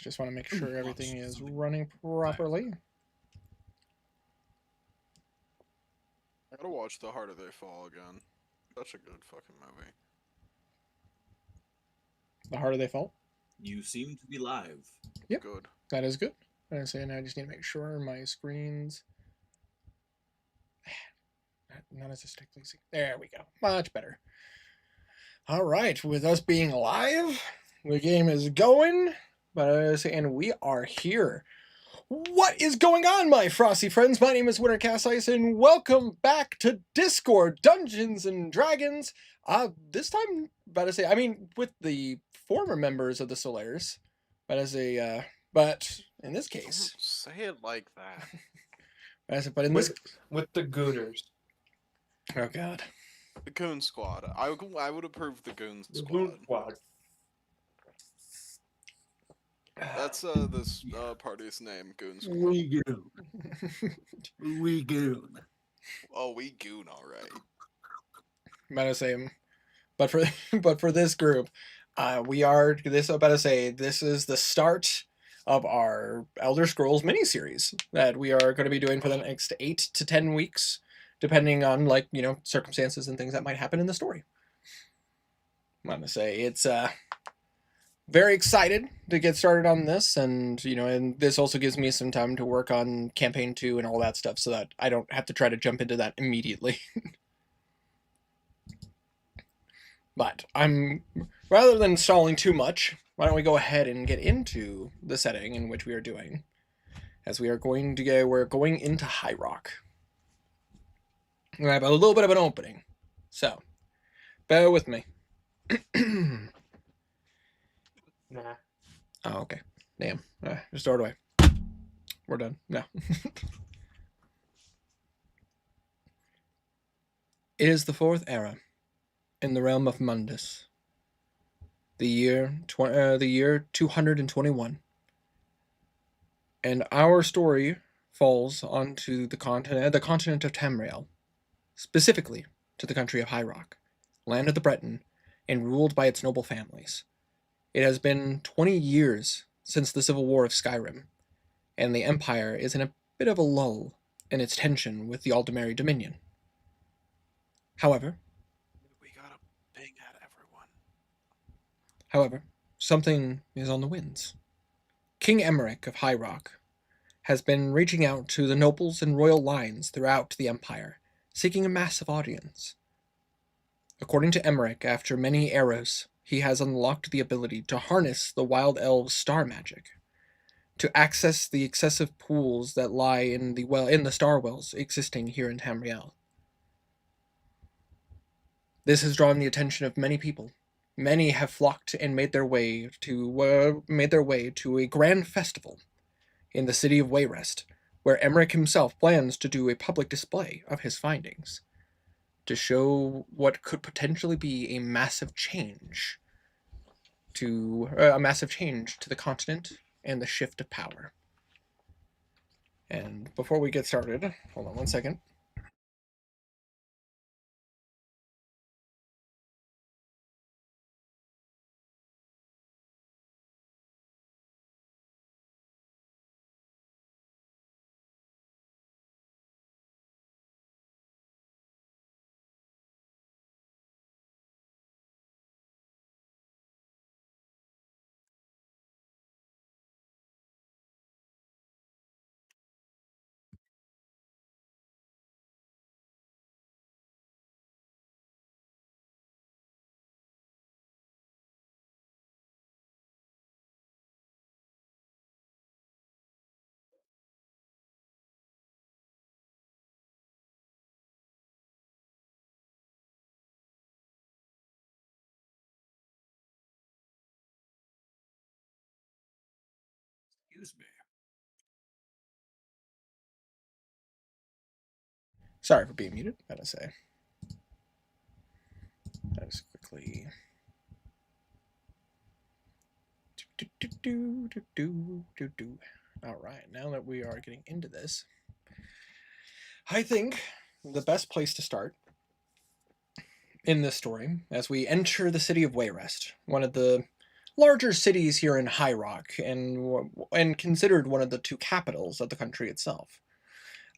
Just want to make sure everything is running properly. I gotta watch The Harder They Fall again. Such a good fucking movie. The harder they fall. You seem to be live. Yep. Good. That is good. And so now I just need to make sure my screens. Not as distinctly see. There we go. Much better. All right. With us being live, the game is going. And we are here. What is going on, my frosty friends? My name is Winter Cast Ice, and welcome back to Discord Dungeons and Dragons. This time, with the former members of the Solaris, but in this case, Don't say it like that. With the Gooners. Oh god, The Goon Squad. I would approve the Goon The Squad. Goon Squad. That's this party's name, Goon Squad. We Goon. We Goon. Oh, we goon, all right. but for this group, this is the start of our Elder Scrolls miniseries that we are going to be doing for the next 8 to 10 weeks, depending on circumstances and things that might happen in the story. I'm going to say it's very excited to get started on this, and this also gives me some time to work on campaign 2 and all that stuff, so that I don't have to try to jump into that immediately. But rather than stalling too much, why don't we go ahead and get into the setting in which we are doing, as we're going into High Rock. We have a little bit of an opening, so bear with me. Nah. Oh, okay. Damn. Just throw it away. We're done. No. It is the 4th era in the realm of Mundus. The year 221. And our story falls onto the continent of Tamriel, specifically to the country of High Rock, land of the Breton, and ruled by its noble families. It has been 20 years since the Civil War of Skyrim, and the Empire is in a bit of a lull in its tension with the Aldemari Dominion. However, We gotta ping at everyone. something is on the winds. King Emmerich of High Rock has been reaching out to the nobles and royal lines throughout the Empire, seeking a massive audience. According to Emmerich, after many eras, he has unlocked the ability to harness the Wild Elves' star magic, to access the excessive pools that lie in the star wells existing here in Tamriel. This has drawn the attention of many people. Many have flocked and made their way to a grand festival in the city of Wayrest, where Emmerich himself plans to do a public display of his findings, to show what could potentially be a massive change to the continent and the shift of power. And before we get started, hold on one second. Excuse me. Sorry for being muted, gotta say. That is quickly. Alright, now that we are getting into this, I think the best place to start in this story, as we enter the city of Wayrest, one of the larger cities here in High Rock, and considered one of the two capitals of the country itself.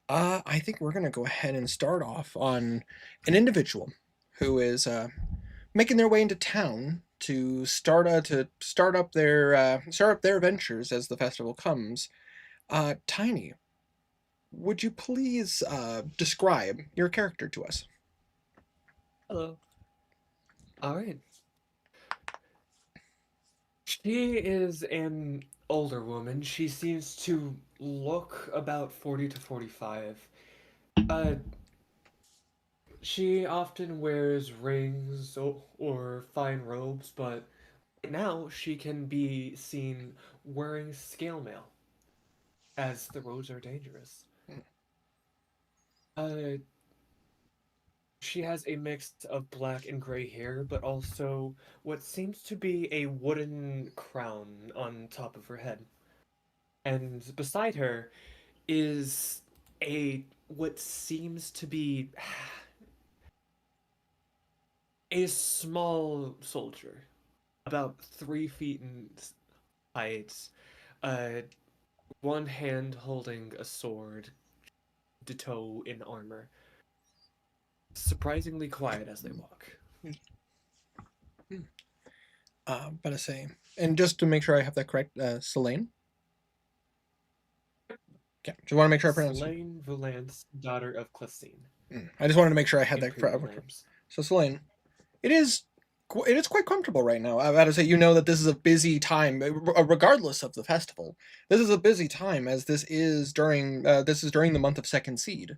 I think we're gonna go ahead and start off on an individual who is making their way into town to start up their ventures as the festival comes. Tiny, would you please describe your character to us? Hello. All right. She is an older woman. She seems to look about 40 to 45. Uh, she often wears rings or fine robes, but right now she can be seen wearing scale mail, as the roads are dangerous. Uh, she has a mix of black and gray hair, but also what seems to be a wooden crown on top of her head. And beside her is a what seems to be a small soldier, about 3 feet in height, uh, one hand holding a sword, to toe in armor. Surprisingly quiet as they walk. But I say, and just to make sure I have that correct, Selene. Okay, just want to make sure I pronounce it. Selene Volance, daughter of Clasine. I just wanted to make sure I had that Imperial correct. Lambs. So Selene, it is it is quite comfortable right now. I've got to say, you know that this is a busy time, regardless of the festival. This is a busy time as this is during the month of second seed.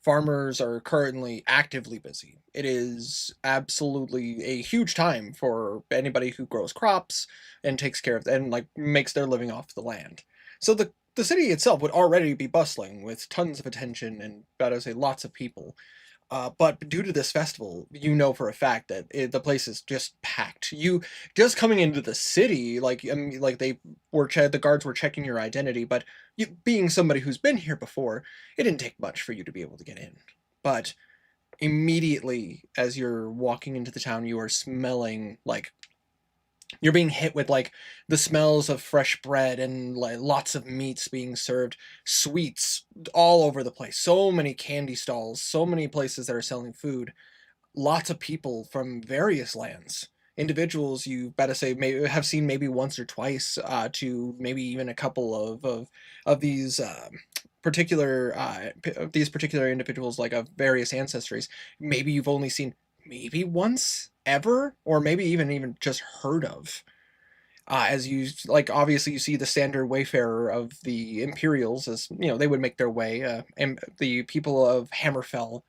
Farmers are currently actively busy. It is absolutely a huge time for anybody who grows crops and takes care of and like makes their living off the land. So the city itself would already be bustling with tons of attention and, about to say, lots of people. But due to this festival, you know for a fact that the place is just packed. You just coming into the city, like like the guards were checking your identity, but you being somebody who's been here before, it didn't take much for you to be able to get in. But immediately, as you're walking into the town, you are smelling like you're being hit with like the smells of fresh bread and like lots of meats being served, sweets all over the place, so many candy stalls, so many places that are selling food, lots of people from various lands, individuals you better say may have seen maybe once or twice, to maybe even a couple of these these particular individuals like of various ancestries. Maybe you've only seen maybe once ever, or maybe even just heard of. As you like, obviously you see the standard wayfarer of the Imperials, as you know they would make their way, and the people of Hammerfell,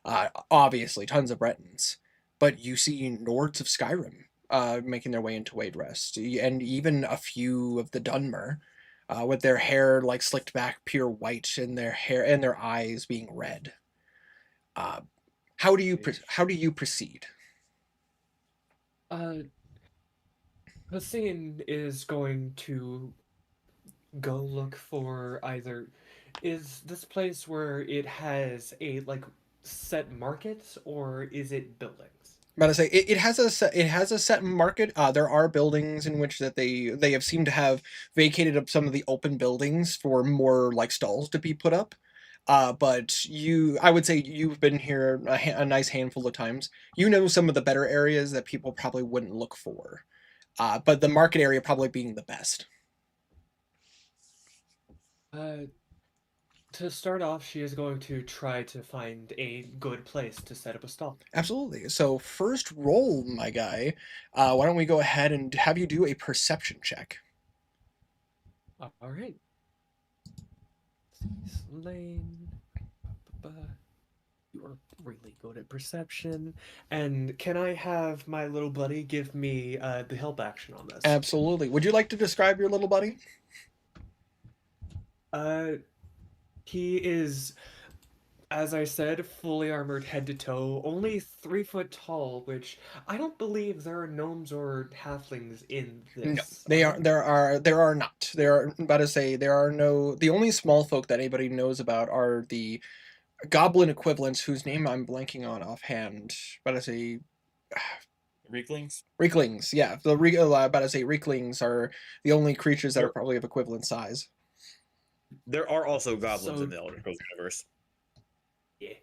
obviously tons of Bretons, but you see Nords of Skyrim making their way into Wayrest, and even a few of the Dunmer, with their hair like slicked back pure white and their hair and their eyes being red. Uh, how do you proceed? Uh, Clasine is going to go look for either. Is this place where it has a like set market or is it buildings? I'm about to say it has a set market. There are buildings in which that they have seemed to have vacated up some of the open buildings for more like stalls to be put up. But I would say you've been here a nice handful of times. You know some of the better areas that people probably wouldn't look for. But the market area probably being the best. Uh, to start off, she is going to try to find a good place to set up a stall. Absolutely. So first roll, my guy. Why don't we go ahead and have you do a perception check? All right. Lane. You are really good at perception. And can I have my little buddy give me the help action on this? Absolutely. Would you like to describe your little buddy? He is, as I said, fully armored head to toe, only 3 foot tall, which I don't believe there are gnomes or halflings in No, this. there are not. There are I'm about to say there are no the only small folk that anybody knows about are the goblin equivalents whose name I'm blanking on offhand. But I say Reeklings? Reeklings, yeah. About to say Reeklings are the only creatures that are probably of equivalent size. There are also goblins So- in the Elder Scrolls universe. Yeah.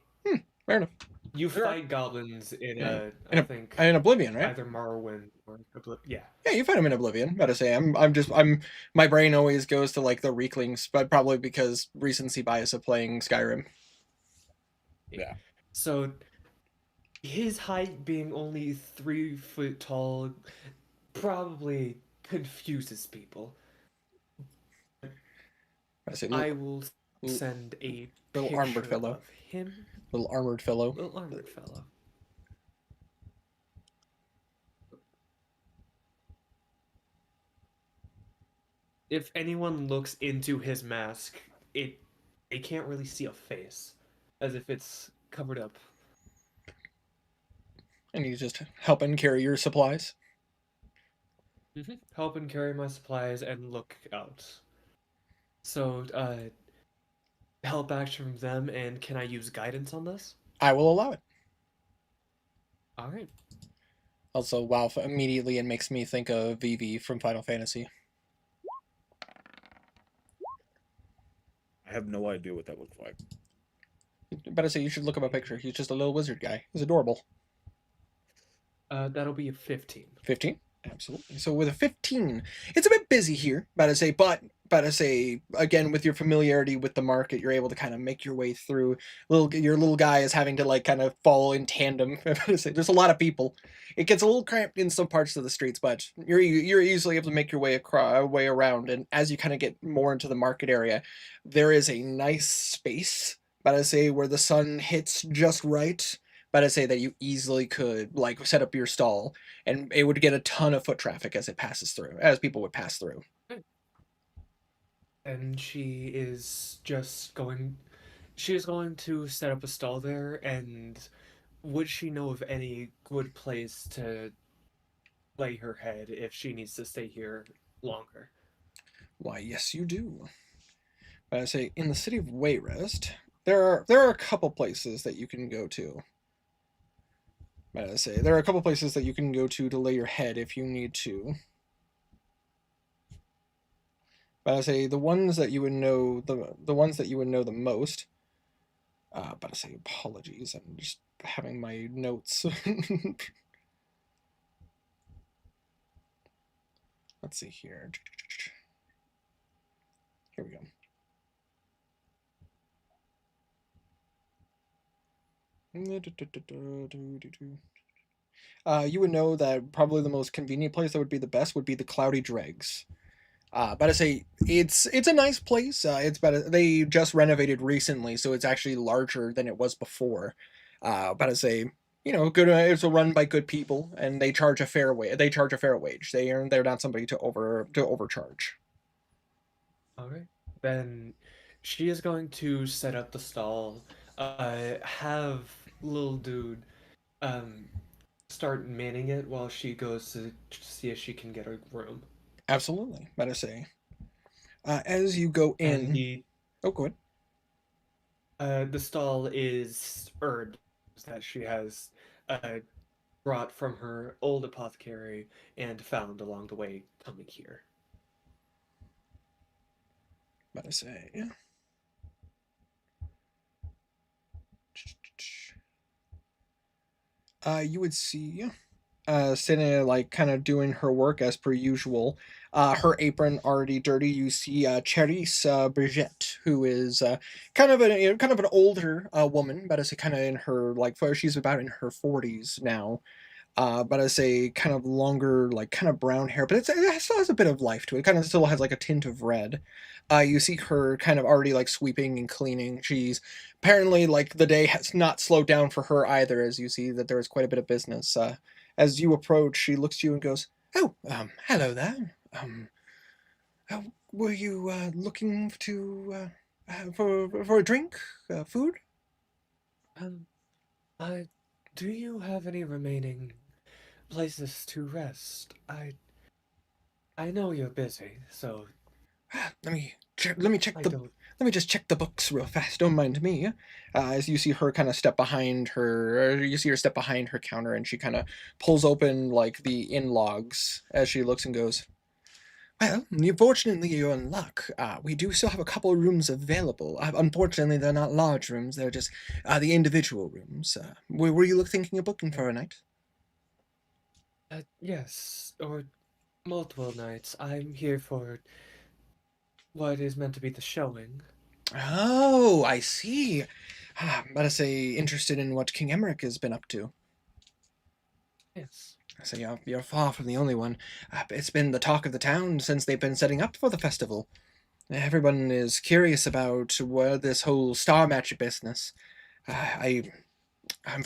Fair enough. You There are- fight goblins in Yeah. I think In Oblivion, right? either Morrowind or yeah. Yeah, you find them in Oblivion. About to say, I'm my brain always goes to like the Reeklings, but probably because recency bias of playing Skyrim. Yeah. So his height being only 3 foot tall probably confuses people. About to say, I will little, send a little armored picture fellow. of him. Little armored fellow. Little armored fellow. If anyone looks into his mask, they can't really see a face, as if it's covered up. And he's just helping carry your supplies. Help and carry my supplies and look out. So, help action from them, and can I use guidance on this? I will allow it. All right. Also, WoW immediately it makes me think of Vivi from Final Fantasy. I have no idea what that looks like. Better say you should look up a picture. He's just a little wizard guy. He's adorable. That'll be a 15. 15? Absolutely. So with a 15, it's a bit busy here, about to say again, with your familiarity with the market, you're able to kind of make your way through. Your little guy is having to like kind of follow in tandem. There's a lot of people. It gets a little cramped in some parts of the streets, but you're easily able to make your way around. And as you kind of get more into the market area, there is a nice space, about to say, where the sun hits just right. About to say that you easily could like set up your stall, and it would get a ton of foot traffic as it passes through, as people would pass through. And she is going to set up a stall there, and would she know of any good place to lay her head if she needs to stay here longer? Why, yes, you do. But I say in the city of Wayrest, there are a couple places that you can go to. But I say there are a couple places that you can go to lay your head if you need to. But I say the ones that you would know the ones that you would know the most. But I say apologies. I'm just having my notes. Let's see here. Here we go. You would know that probably the most convenient place that would be the best would be the Cloudy Dregs. But I say it's a nice place. It's better. They just renovated recently, so it's actually larger than it was before. But I say good. It's run by good people, and they charge a fair wage. They charge a fair wage. They're not somebody to overcharge. All right. Then she is going to set up the stall. Have little dude start manning it while she goes to see if she can get a room. Absolutely. But I say as you go in. And Oh, go ahead. the stall is herbs that she has brought from her old apothecary and found along the way coming here. But I say. You would see Sina like kind of doing her work as per usual. Her apron already dirty. You see Cherise Brigitte, who is kind of an older woman, but it's kind of in her she's about in her 40s now. But I say kind of longer, like kind of brown hair, but it still has a bit of life to it. It kind of still has like a tint of red. You see her kind of already like sweeping and cleaning. She's apparently like the day has not slowed down for her either, as you see that there is quite a bit of business. As you approach, she looks to you and goes, "Oh, hello there. Were you looking for a drink, food?" Do you have any remaining places to rest? I know you're busy, so Let me check I the don't. let me just check the books real fast. Don't mind me. As you see her kind of step behind her, or you see her step behind her counter, and she kind of pulls open like the in logs as she looks and goes, "Well, fortunately, you're in luck. We do still have a couple of rooms available. Unfortunately, they're not large rooms. They're just the individual rooms. Were you thinking of booking for a night?" Yes, or multiple nights. I'm here for what is meant to be the showing. Oh, I see. I'm about to say interested in what King Emmerich has been up to. Yes. So you're far from the only one. It's been the talk of the town since they've been setting up for the festival. Everyone is curious about where this whole star magic business.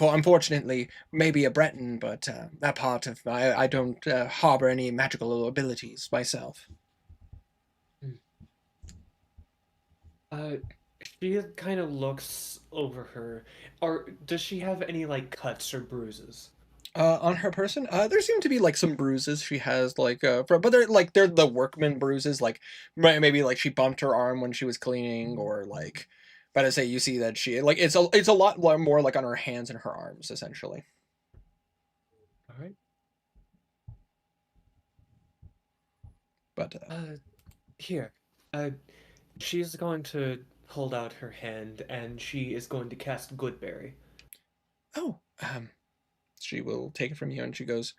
Unfortunately, maybe a Breton, but that part of I don't harbor any magical abilities myself. Hmm. Uh, she kind of looks over her. Or does she have any like cuts or bruises? On her person, there seem to be like some bruises she has, like but they're the workman bruises, like maybe like she bumped her arm when she was cleaning, or like, but I say you see that she like it's a lot more like on her hands and her arms essentially. All right. But Here. Uh, she's going to hold out her hand and she is going to cast Goodberry. oh, she will take it from you and she goes,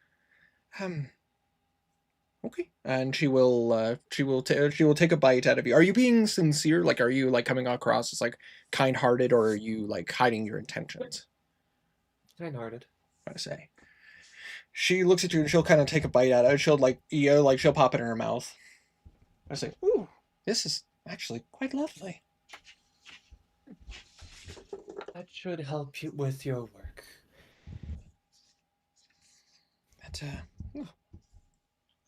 um, okay, and she will take a bite out of you. Are you being sincere? Like, are you like coming across as like kind-hearted, or are you like hiding your intentions? Kind-hearted. I say. She looks at you and she'll kind of take a bite out of it. She'll like like she'll pop it in her mouth. I say, ooh, this is actually quite lovely. That should help you with your work.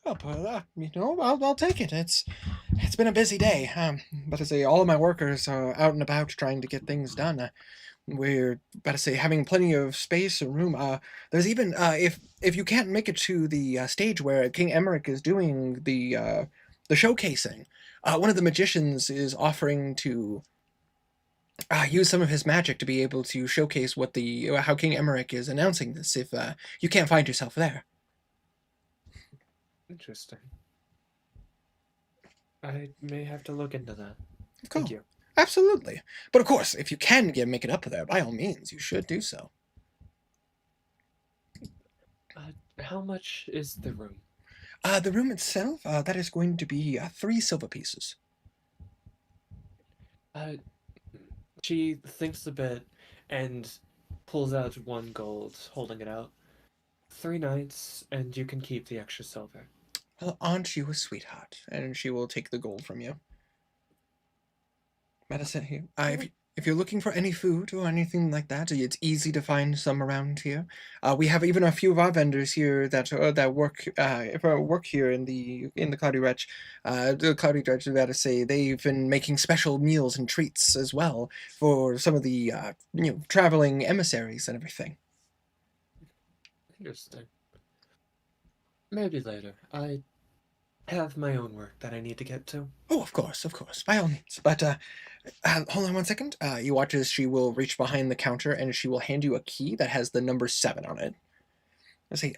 But I'll take it. It's been a busy day. But I say all of my workers are out and about trying to get things done. We're about to say having plenty of space and room. There's even if you can't make it to the stage where King Emmerich is doing the showcasing, one of the magicians is offering to use some of his magic to be able to showcase what the how King Emmerich is announcing this. If you can't find yourself there, Interesting. I may have to look into that. of Thank course, you. absolutely. But of course, if you can make it up there, by all means, you should do so. How much is the room? The room itself, that is going to be 3 silver pieces. Uh, she thinks a bit and pulls out 1 gold, holding it out. 3 nights, and you can keep the extra silver. Well, aren't you a sweetheart? And she will take the gold from you. Medicine here. If you're looking for any food or anything like that, it's easy to find some around here. We have even a few of our vendors here that work here in the Cloudy Wretch. The Cloudy Wretch, about to say, they've been making special meals and treats as well for some of the traveling emissaries and everything. Interesting. Maybe later. I have my own work that I need to get to. Oh, of course, by all means. But hold on one second. You watch as she will reach behind the counter and she will hand you a key that has the number 7 on it. I say,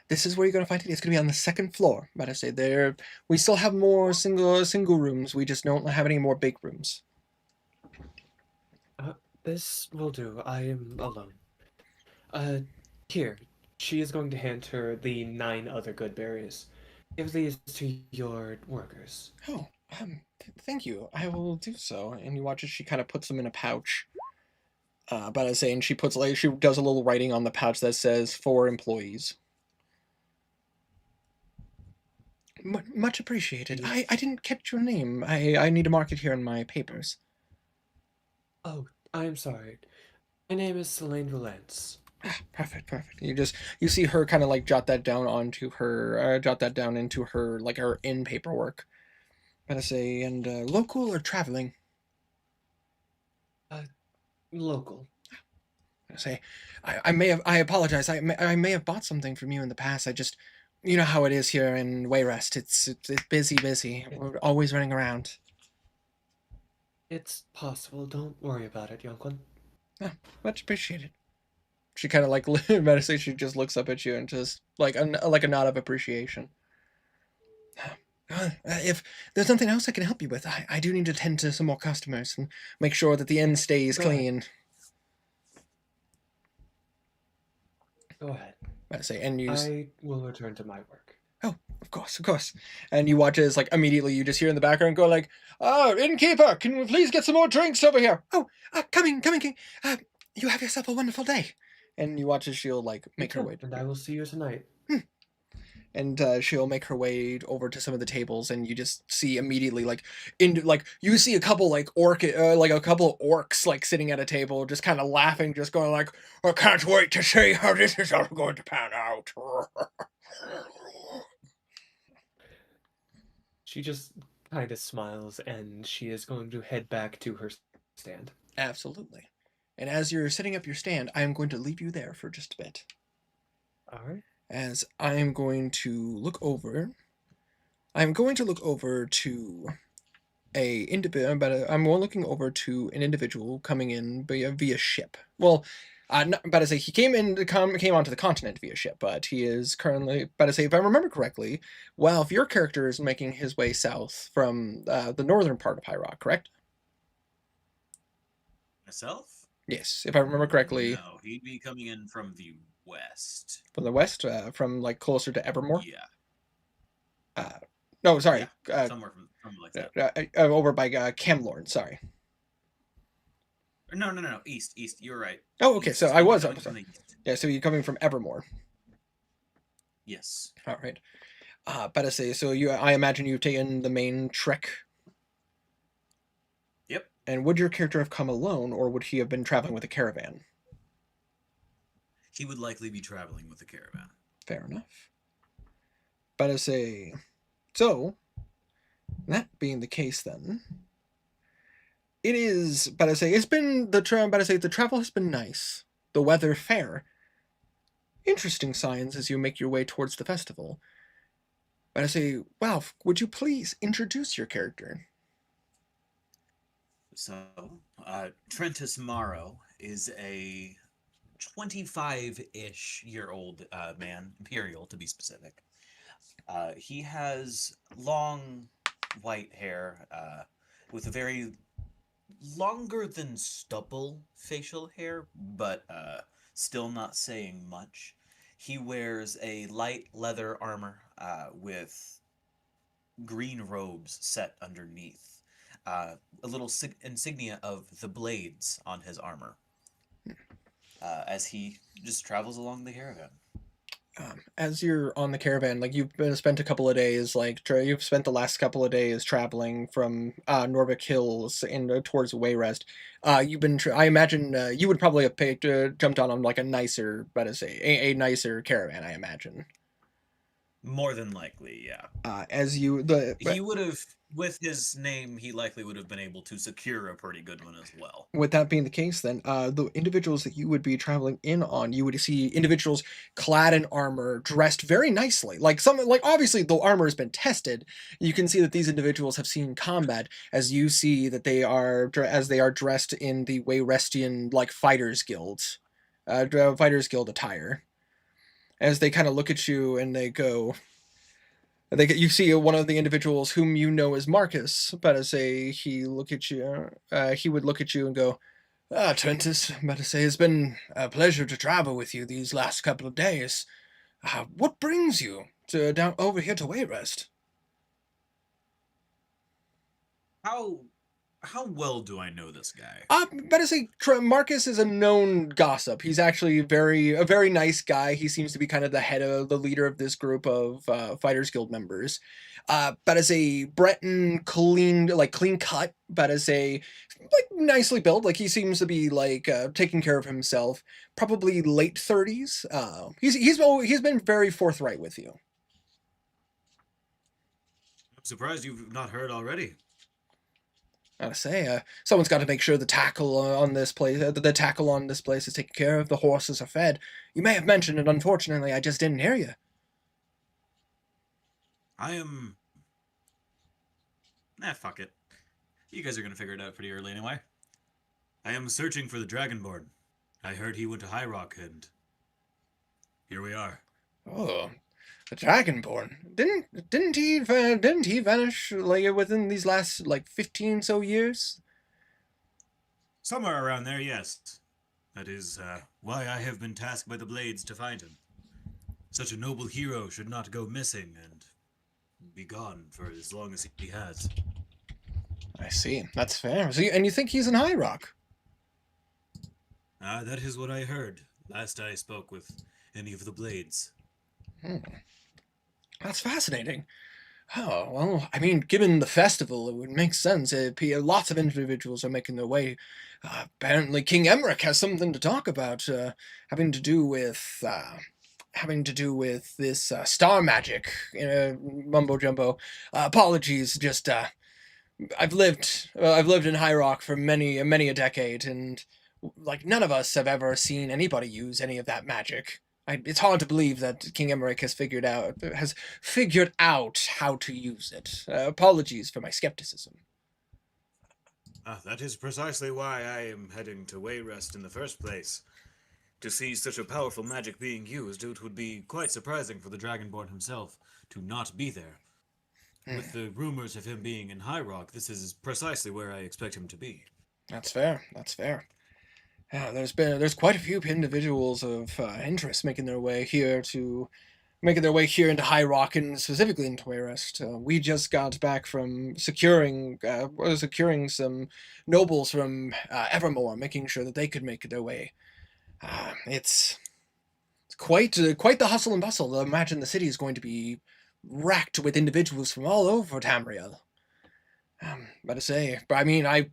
this is where you're gonna find it. It's gonna be on the 2nd floor. But I say there, we still have more single rooms. We just don't have any more big rooms. This will do. I am alone. Uh, Here. She is going to hand her the 9 other good berries. Give these to your workers. Oh, thank you. I will do so. And you watch as she kind of puts them in a pouch. But I say, and she does a little writing on the pouch that says for employees. Much appreciated. I didn't catch your name. I need to mark it here in my papers. Oh, I'm sorry. My name is Selene Valence. Perfect. You see her kind of like jot that down into her like her in paperwork. But I say, and local or traveling? Local. I say, I apologize. I may have bought something from you in the past. I just you know how it is here in Wayrest. It's busy. We're always running around. It's possible. Don't worry about it, young one. Oh, much appreciated. She kind of like meditates. She just looks up at you and just like a nod of appreciation. If there's nothing else I can help you with, I do need to tend to some more customers and make sure that the inn stays Go ahead. clean. Go ahead. I say, and you. I will return to my work. Oh, of course. And you watch as like immediately you just hear in the background go like, "Oh, innkeeper, can we please get some more drinks over here?" "Oh, coming, King. You have yourself a wonderful day." And you watch as she'll like make her way. And I will see you tonight. And she'll make her way over to some of the tables, and you just see immediately you see a couple a couple of orcs like sitting at a table, just kind of laughing, just going like, "I can't wait to see how this is all going to pan out." She just kind of smiles, and she is going to head back to her stand. Absolutely. And as you're setting up your stand, I am going to leave you there for just a bit. All right. As I am going to look over. I'm going to look over to a individual, but I'm looking over to an individual coming in via ship. Well, not about to say he came onto the continent via ship, but he is currently about to say, if I remember correctly, well, if your character is making his way south from the northern part of High Rock, correct? Myself? Yes, if I remember correctly. No, he'd be coming in from the west. From the west, from like closer to Evermore. Yeah. No, sorry. Yeah, somewhere from like that. Over by Camlorn. Sorry. No. East. You're right. Oh, okay. East. So I was. Coming I'm from sorry. the east. Yeah. So you're coming from Evermore. Yes. All right. Better say. So I imagine you've taken the main trek. Yep. And would your character have come alone, or would he have been traveling with a caravan? He would likely be traveling with the caravan. Fair enough. Better say. So, that being the case, then it is. Better say it's been the travel has been nice. The weather fair. Interesting signs as you make your way towards the festival. But I say, Ralph, would you please introduce your character? So, Trentus Morrow is a 25-ish year old man, imperial to be specific. He has long white hair with a very longer than stubble facial hair, but still not saying much. He wears a light leather armor with green robes set underneath. A little insignia of the blades on his armor as he just travels along the caravan. As you're on the caravan, like you've spent a couple of days, you've spent the last couple of days traveling from Norvik Hills towards Wayrest. You've been, I imagine, you would probably have jumped on like a nicer, a nicer caravan, I imagine. More than likely, yeah. He would have, with his name, he likely would have been able to secure a pretty good one as well. With that being the case, then the individuals that you would be traveling in on, you would see individuals clad in armor, dressed very nicely. Obviously the armor has been tested. You can see that these individuals have seen combat, as you see that they are dressed in the Wayrestian Fighters Guild attire. As they kind of look at you and they go, you see one of the individuals whom you know as Marcus, but as he would look at you and go, Trentus, but it's been a pleasure to travel with you these last couple of days. What brings you down over here to Wayrest? How well do I know this guy? Marcus is a known gossip. He's actually a very nice guy. He seems to be kind of the leader of this group of Fighters Guild members. But as a Breton, clean cut, but as a nicely built, he seems to be taking care of himself. Probably late 30s. He's been very forthright with you. I'm surprised you've not heard already. I say, someone's got to make sure the tackle on this place is taken care of. The horses are fed. You may have mentioned it. Unfortunately, I just didn't hear you. I am. Fuck it. You guys are gonna figure it out pretty early anyway. I am searching for the Dragonborn. I heard he went to High Rock, and here we are. Oh, the Dragonborn. Didn't he vanish like within these last like 15 so years? Somewhere around there, yes. That is why I have been tasked by the Blades to find him. Such a noble hero should not go missing and be gone for as long as he has. I see. That's fair. So and you think he's in High Rock? That is what I heard last I spoke with any of the Blades. That's fascinating. Oh, well, I mean, given the festival, it would make sense. Lots of individuals are making their way. Apparently, King Emmerich has something to talk about, having to do with this star magic. Mumbo jumbo. Apologies. Just I've lived in High Rock for many a decade, and like none of us have ever seen anybody use any of that magic. It's hard to believe that King Emmerich has figured out how to use it. Apologies for my skepticism. That is precisely why I am heading to Wayrest in the first place. To see such a powerful magic being used, it would be Quite surprising for the Dragonborn himself to not be there. With the rumors of him being in High Rock, this is precisely where I expect him to be. That's fair. That's fair. Yeah, there's quite a few individuals of interest making their way here into High Rock and specifically into Wayrest. We just got back from securing some nobles from Evermore, making sure that they could make their way. It's quite the hustle and bustle. I imagine the city is going to be racked with individuals from all over Tamriel. But I mean, I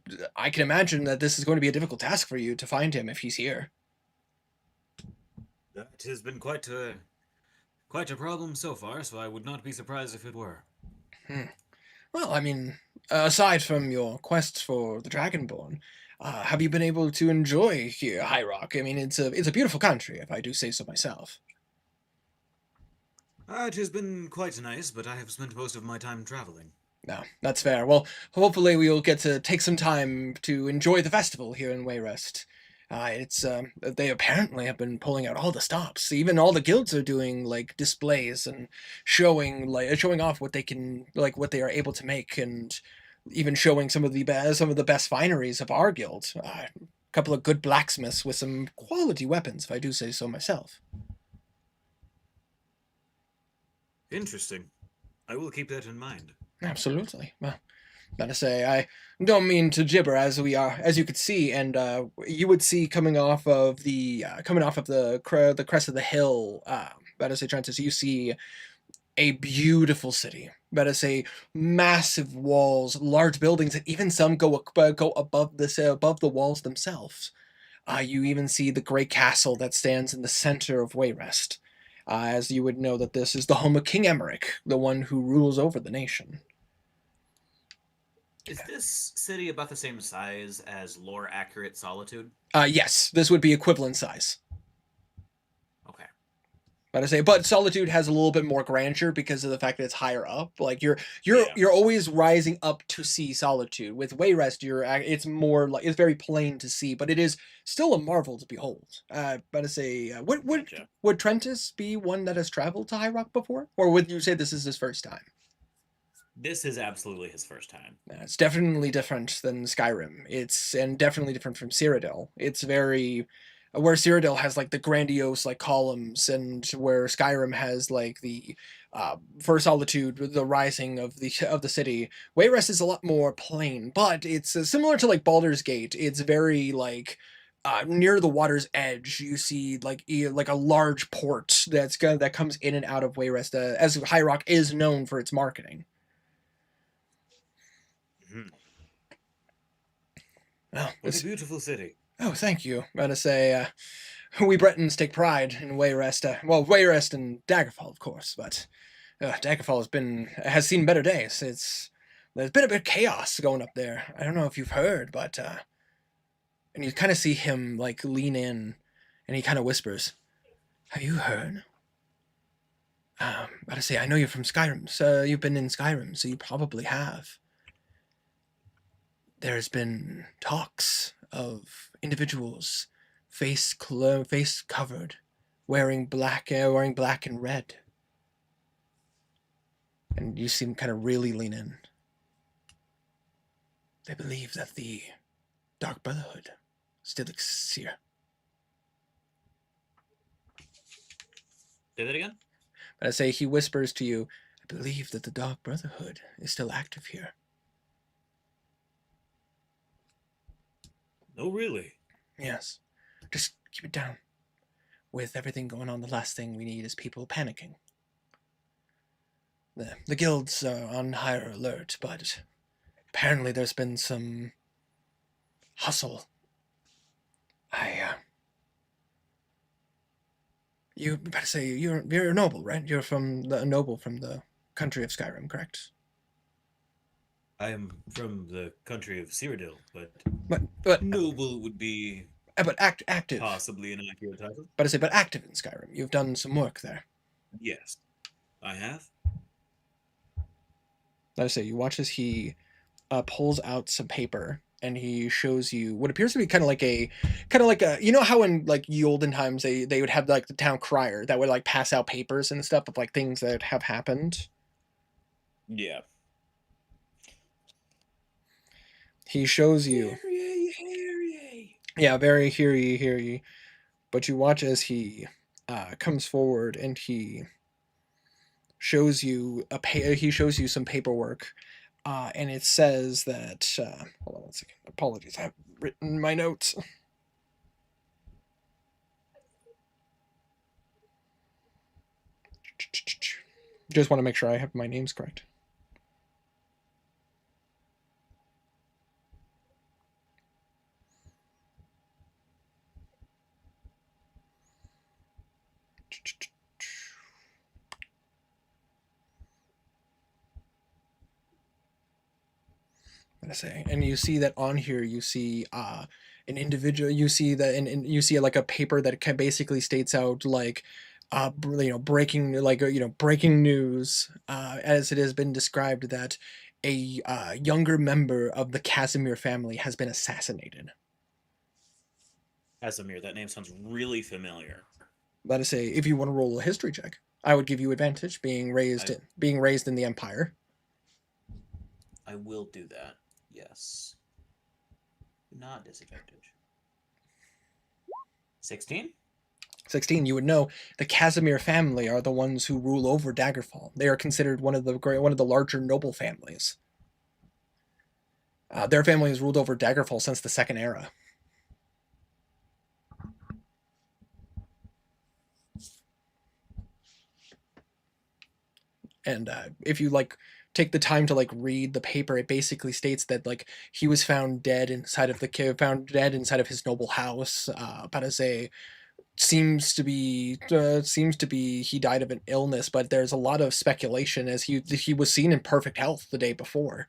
can imagine that this is going to be a difficult task for you to find him if he's here. That has been quite a problem so far, so I would not be surprised if it were. Well, I mean, aside from your quest for the Dragonborn, have you been able to enjoy here, High Rock? I mean, it's a beautiful country, if I do say so myself. It has been quite nice, but I have spent most of my time traveling. No, that's fair. Well, hopefully we'll get to take some time to enjoy the festival here in Wayrest. They apparently have been pulling out all the stops. Even all the guilds are doing like displays and showing off what they are able to make, and even showing some of the best fineries of our guild. A couple of good blacksmiths with some quality weapons, if I do say so myself. Interesting. I will keep that in mind. Absolutely. Well, gotta say, I don't mean to gibber, as you could see, and you would see coming off of the crest of the hill. Better say, Trentus, you see a beautiful city. Better say, massive walls, large buildings, and even some go above the walls themselves. You even see the great castle that stands in the center of Wayrest. As you would know that this is the home of King Emmerich, the one who rules over the nation. Is this city about the same size as lore-accurate Solitude? Yes, this would be equivalent size. Okay. But Solitude has a little bit more grandeur because of the fact that it's higher up. Like you're always rising up to see Solitude. With Wayrest, it's more like it's very plain to see, but it is still a marvel to behold. Would Trentus be one that has traveled to High Rock before, or would you say this is his first time? This is absolutely his first time. It's definitely different than Skyrim. And definitely different from Cyrodiil. It's very where Cyrodiil has like the grandiose like columns, and where Skyrim has like the for Solitude, the rising of the city. Wayrest is a lot more plain, but it's similar to like Baldur's Gate. It's very like near the water's edge. You see like a large port that comes in and out of Wayrest, as High Rock is known for its marketing. Oh, What a beautiful city. Oh, thank you. We Bretons take pride in Wayrest. Wayrest and Daggerfall, of course, but Daggerfall has seen better days. There's been a bit of chaos going up there. I don't know if you've heard, but and you kind of see him like lean in, and he kind of whispers, "Have you heard? Gotta say, I know you're from Skyrim, so you've been in Skyrim, so you probably have. There's been talks of individuals face covered, wearing black and red. And you seem kind of really lean in. They believe that the Dark Brotherhood still exists here. Say that again? But I say he whispers to you, I believe that the Dark Brotherhood is still active here. Oh, really? Yes. Just keep it down. With everything going on, the last thing we need is people panicking. The guilds are on higher alert, but apparently there's been some hustle. You better say you're a noble, right? You're a noble from the country of Skyrim, correct? I am from the country of Cyrodiil, But noble would be active. possibly an accurate title. But active in Skyrim. You've done some work there. Yes, I have. Let us say you watch as he pulls out some paper and he shows you what appears to be kind of like a you know how in like the olden times they would have like the town crier that would like pass out papers and stuff of like things that have happened. Yeah. He shows you. Yeah, very hear ye. But you watch as he comes forward and he shows you some paperwork, and it says that. Hold on 1 second. Apologies, I have written my notes. Just want to make sure I have my names correct. I say, and you see that on here, you see an individual. You see that, and you see like a paper that basically states out like, breaking breaking news, as it has been described that a younger member of the Casimir family has been assassinated. Casimir, that name sounds really familiar. Let us say, if you want to roll a history check, I would give you advantage, being raised in the Empire. I will do that. Yes. Not disadvantage. 16? 16, you would know the Casimir family are the ones who rule over Daggerfall. They are considered one of the larger noble families. Their family has ruled over Daggerfall since the Second Era. And if you take the time to read the paper, it basically states that he was found dead inside of his noble house. Parazé seems to be he died of an illness, but there's a lot of speculation as he was seen in perfect health the day before.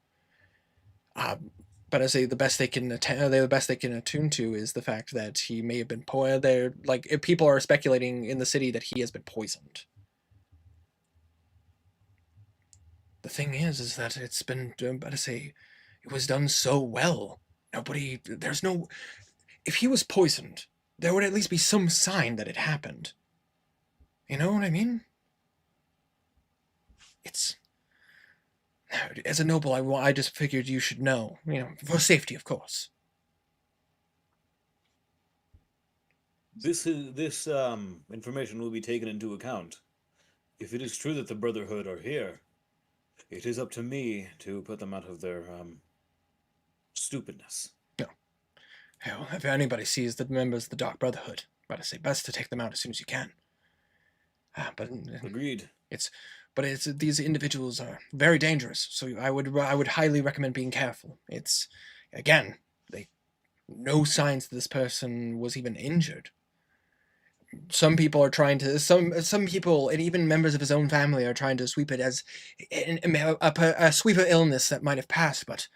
But I say the best they can attune to is the fact that he may have been poisoned. If people are speculating in the city that he has been poisoned. The thing is that it's been, it was done so well. If he was poisoned, there would at least be some sign that it happened. You know what I mean? As a noble, I just figured you should know, for safety, of course. This information will be taken into account. If it is true that the Brotherhood are here, it is up to me to put them out of their stupidness. No. Hell, if anybody sees the members of the Dark Brotherhood, I say best to take them out as soon as you can. But Agreed. These individuals are very dangerous, so I would highly recommend being careful. It's again, no signs that this person was even injured. Some people are trying to some people, and even members of his own family, are trying to sweep it as a sweep of illness that might have passed. But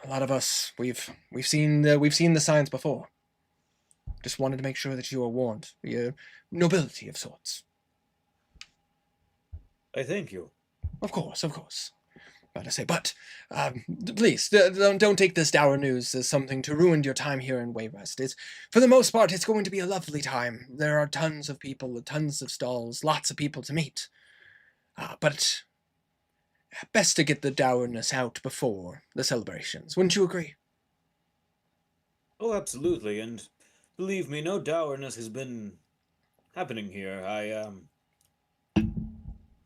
a lot of us, we've seen the signs before. Just wanted to make sure that you are warned. Your nobility of sorts. I thank you. Of course, of course. About to say, but please don't take this dour news as something to ruin your time here in Wayrest. It's for the most part, it's going to be a lovely time. There are tons of people, tons of stalls, lots of people to meet. But best to get the dourness out before the celebrations. Wouldn't you agree? Oh, absolutely, and believe me, no dourness has been happening here.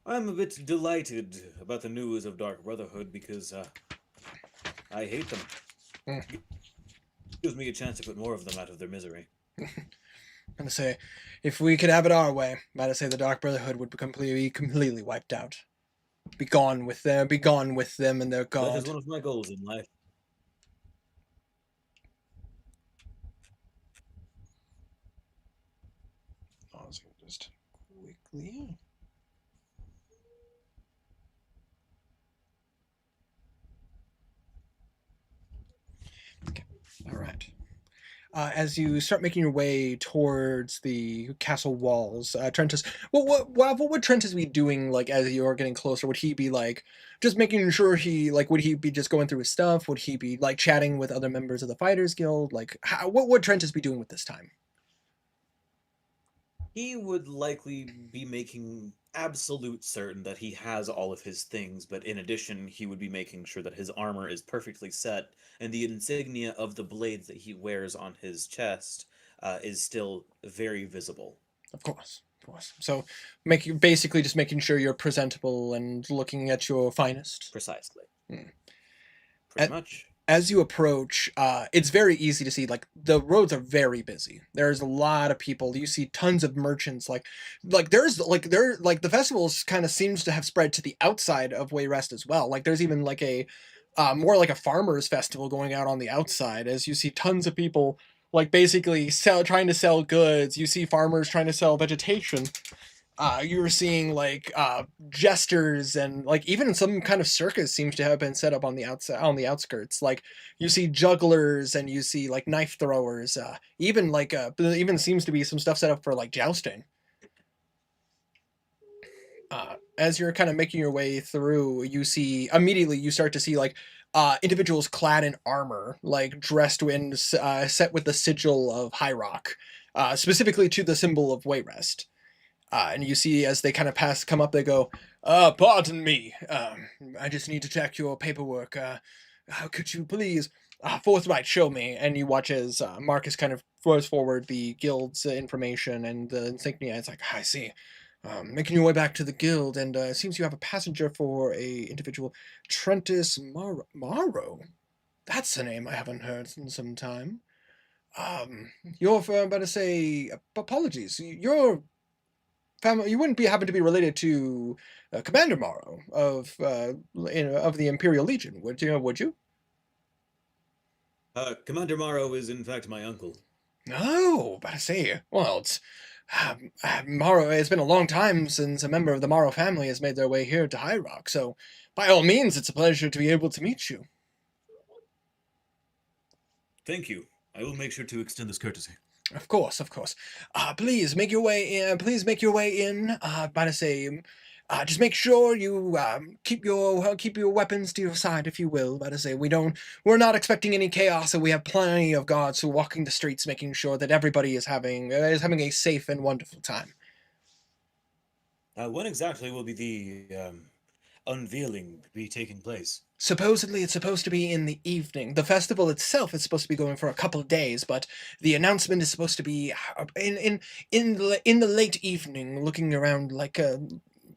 I'm a bit delighted about the news of Dark Brotherhood because I hate them. Mm. Gives me a chance to put more of them out of their misery. I'm gonna say, if we could have it our way, I'd say the Dark Brotherhood would be completely wiped out. Be gone with them and their god. That is one of my goals in life. Pausing just quickly. Okay, all right. As you start making your way towards the castle walls, Trentus, what would Trentus be doing? Like as you're getting closer, would he be like just making sure would he be just going through his stuff? Would he be like chatting with other members of the Fighters Guild? Like what would Trentus be doing with this time? He would likely be making absolute certain that he has all of his things, but in addition, he would be making sure that his armor is perfectly set and the insignia of the blades that he wears on his chest is still very visible. Of course, of course. So basically just making sure you're presentable and looking at your finest. Precisely. Hmm. Pretty much. As you approach, it's very easy to see, like, the roads are very busy. There's a lot of people. You see tons of merchants. The festivals kind of seems to have spread to the outside of Wayrest as well. Like, there's even, like, more like a farmer's festival going out on the outside, as you see tons of people, like, basically trying to sell goods. You see farmers trying to sell vegetation. You were seeing like jesters and like even some kind of circus seems to have been set up on the outside on the outskirts. Like you see jugglers and you see like knife throwers. Even seems to be some stuff set up for like jousting. As you're kind of making your way through, you start to see like individuals clad in armor, like dressed in set with the sigil of High Rock, specifically to the symbol of Wayrest. And you see as they kind of come up, they go, pardon me. I just need to check your paperwork. How could you please forthright show me? And you watch as Marcus kind of throws forward the guild's information and the insignia. It's like, I see. Making your way back to the guild, and it seems you have a passenger for a individual, Trentus Morrow. That's a name I haven't heard in some time. You're about to say, apologies. You're family, you wouldn't happen to be related to Commander Morrow of the Imperial Legion, would you? Commander Morrow is in fact my uncle. No, about to say, well, it's Morrow. It's been a long time since a member of the Morrow family has made their way here to High Rock. So, by all means, it's a pleasure to be able to meet you. Thank you. I will make sure to extend this courtesy. Of course, of course. Please make your way in. Please make your way in. About to say, just make sure you keep your weapons to your side, if you will. About to say, we're not expecting any chaos, and we have plenty of guards who are walking the streets, making sure that everybody is having a safe and wonderful time. When exactly will be the unveiling be taking place? Supposedly, it's supposed to be in the evening. The festival itself is supposed to be going for a couple of days, but the announcement is supposed to be in the late evening, looking around like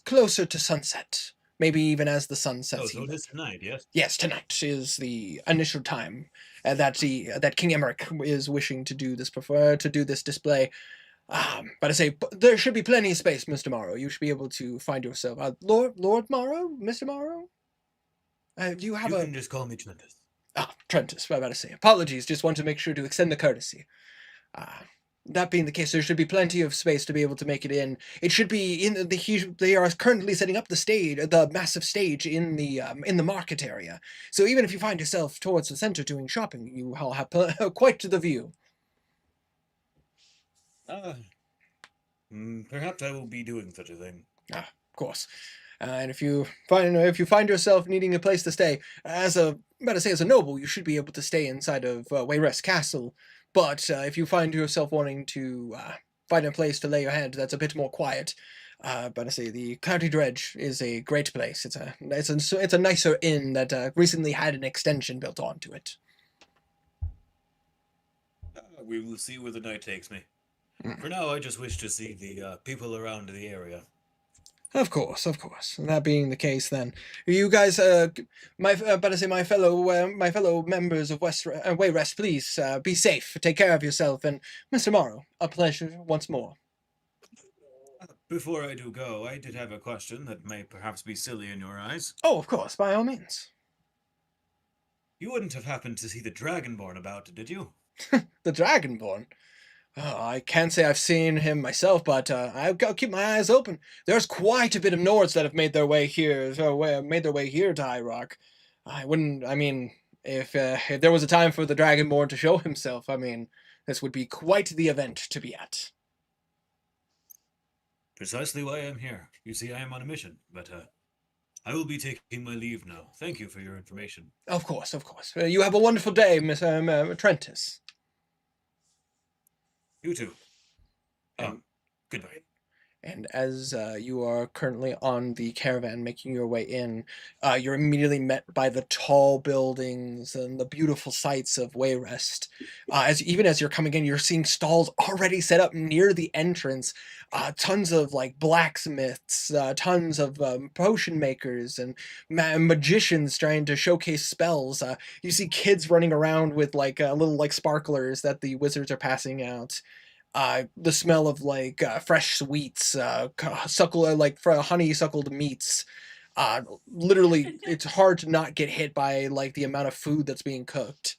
closer to sunset. Maybe even as the sun sets. Oh, so it is tonight, yes? Yes, tonight is the initial time that King Emmerich is wishing to do this display. But I say there should be plenty of space, Mr. Morrow. You should be able to find yourself, Lord Morrow, Mr. Morrow. Do you have You can just call me Trentus. Trentus, what am I about to say? Apologies, just want to make sure to extend the courtesy. That being the case, there should be plenty of space to be able to make it in. It should be they are currently setting up the massive stage in the market area. So even if you find yourself towards the center doing shopping, you will have quite the view. Perhaps I will be doing such a thing. Of course. And if you find yourself needing a place to stay, as a about to say as a noble, you should be able to stay inside of Wayrest Castle. But if you find yourself wanting to find a place to lay your head that's a bit more quiet, but I say the County Dredge is a great place. It's a nicer inn that recently had an extension built onto it. We will see where the night takes me. Mm. For now, I just wish to see the people around the area. Of course, of course. And that being the case, then you guys, my fellow members of Wayrest, please be safe. Take care of yourself, and Mr. Morrow, a pleasure once more. Before I do go, I did have a question that may perhaps be silly in your eyes. Oh, of course, by all means. You wouldn't have happened to see the Dragonborn about, did you? The Dragonborn. Oh, I can't say I've seen him myself, but I've got to keep my eyes open. There's quite a bit of Nords that have made their way here, to High Rock. If there was a time for the Dragonborn to show himself, this would be quite the event to be at. Precisely why I'm here. You see, I am on a mission, but I will be taking my leave now. Thank you for your information. Of course, of course. You have a wonderful day, Miss Trentis. You too. Um, Goodbye. And as you are currently on the caravan making your way in, you're immediately met by the tall buildings and the beautiful sights of Wayrest. Even as you're coming in, you're seeing stalls already set up near the entrance. Tons of like blacksmiths, tons of potion makers and magicians trying to showcase spells. You see kids running around with like little like sparklers that the wizards are passing out. The smell of like fresh sweets, honeysuckled meats. Literally, it's hard to not get hit by like the amount of food that's being cooked.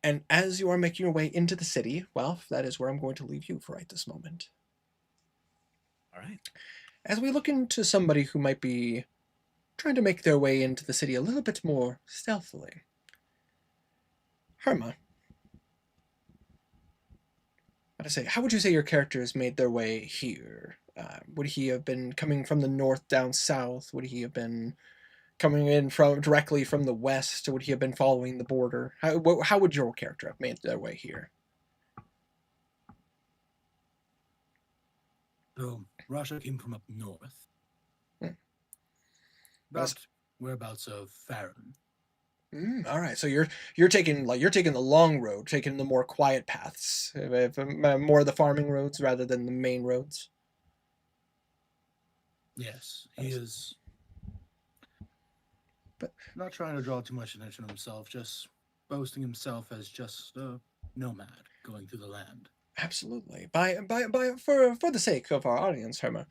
And as you are making your way into the city, well, that is where I'm going to leave you for right this moment. All right. As we look into somebody who might be trying to make their way into the city a little bit more stealthily. Herma. How would you say your character has made their way here? Would he have been coming from the north down south? Would he have been coming in directly from the west? Would he have been following the border? How would your character have made their way here? So, Russia came from up north. Hmm. About whereabouts of Farron. All right, so you're taking the long road, taking the more quiet paths, more of the farming roads rather than the main roads. Yes, he is. But not trying to draw too much attention to himself, just boasting himself as just a nomad going through the land. Absolutely. For the sake of our audience, Herma,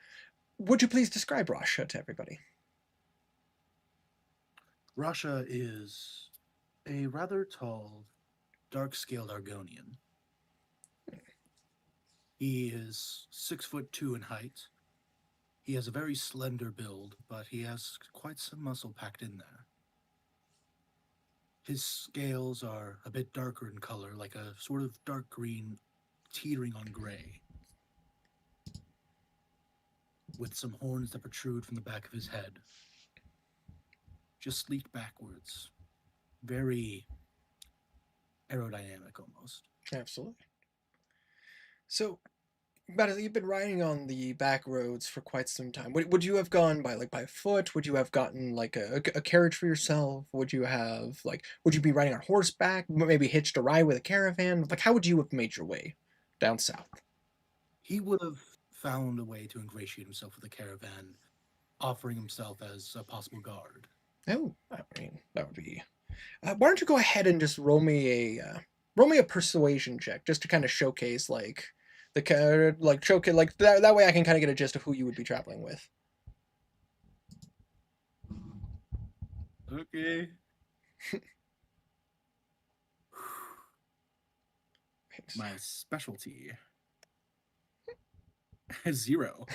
would you please describe Russia to everybody? Russia is a rather tall, dark-scaled Argonian. He is 6'2" in height. He has a very slender build, but he has quite some muscle packed in there. His scales are a bit darker in color, like a sort of dark green teetering on gray, with some horns that protrude from the back of his head. Just sleeked backwards. Very aerodynamic almost. Absolutely. So, you've been riding on the back roads for quite some time. Would you have gone by foot? Would you have gotten like a carriage for yourself? Would you be riding on horseback? Maybe hitched a ride with a caravan? Like, how would you have made your way down south? He would have found a way to ingratiate himself with the caravan, offering himself as a possible guard. Oh, that would be. Why don't you go ahead and just roll me a persuasion check, just to kind of showcase that way I can kind of get a gist of who you would be traveling with. Okay. My specialty. 0.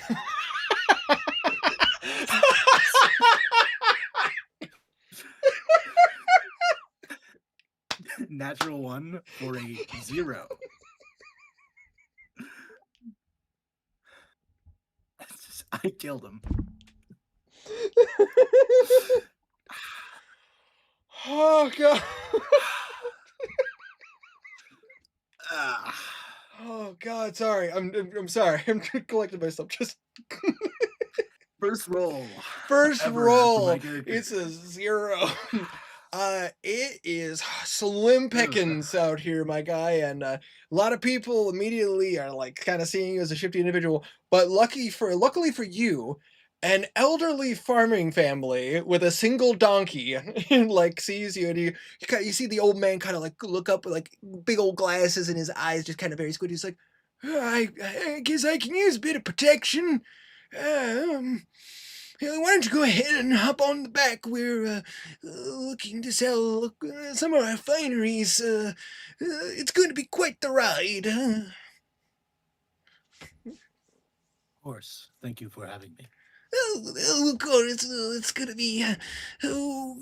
Natural 1 for a 0. I killed him. Oh god. Ah, Oh god, sorry. I'm sorry. I'm collecting myself. Just first roll. first ever for roll. my character. It's a 0. It is slim pickings out here, my guy, and a lot of people immediately are like kind of seeing you as a shifty individual. But luckily for you, an elderly farming family with a single donkey like sees you, and you see the old man kind of like look up with like big old glasses in his eyes, just kind of very squinty. He's like, I guess I can use a bit of protection. Um, why don't you go ahead and hop on the back? We're looking to sell some of our fineries. It's going to be quite the ride. Of course. Thank you for having me. Of course, it's going to be. So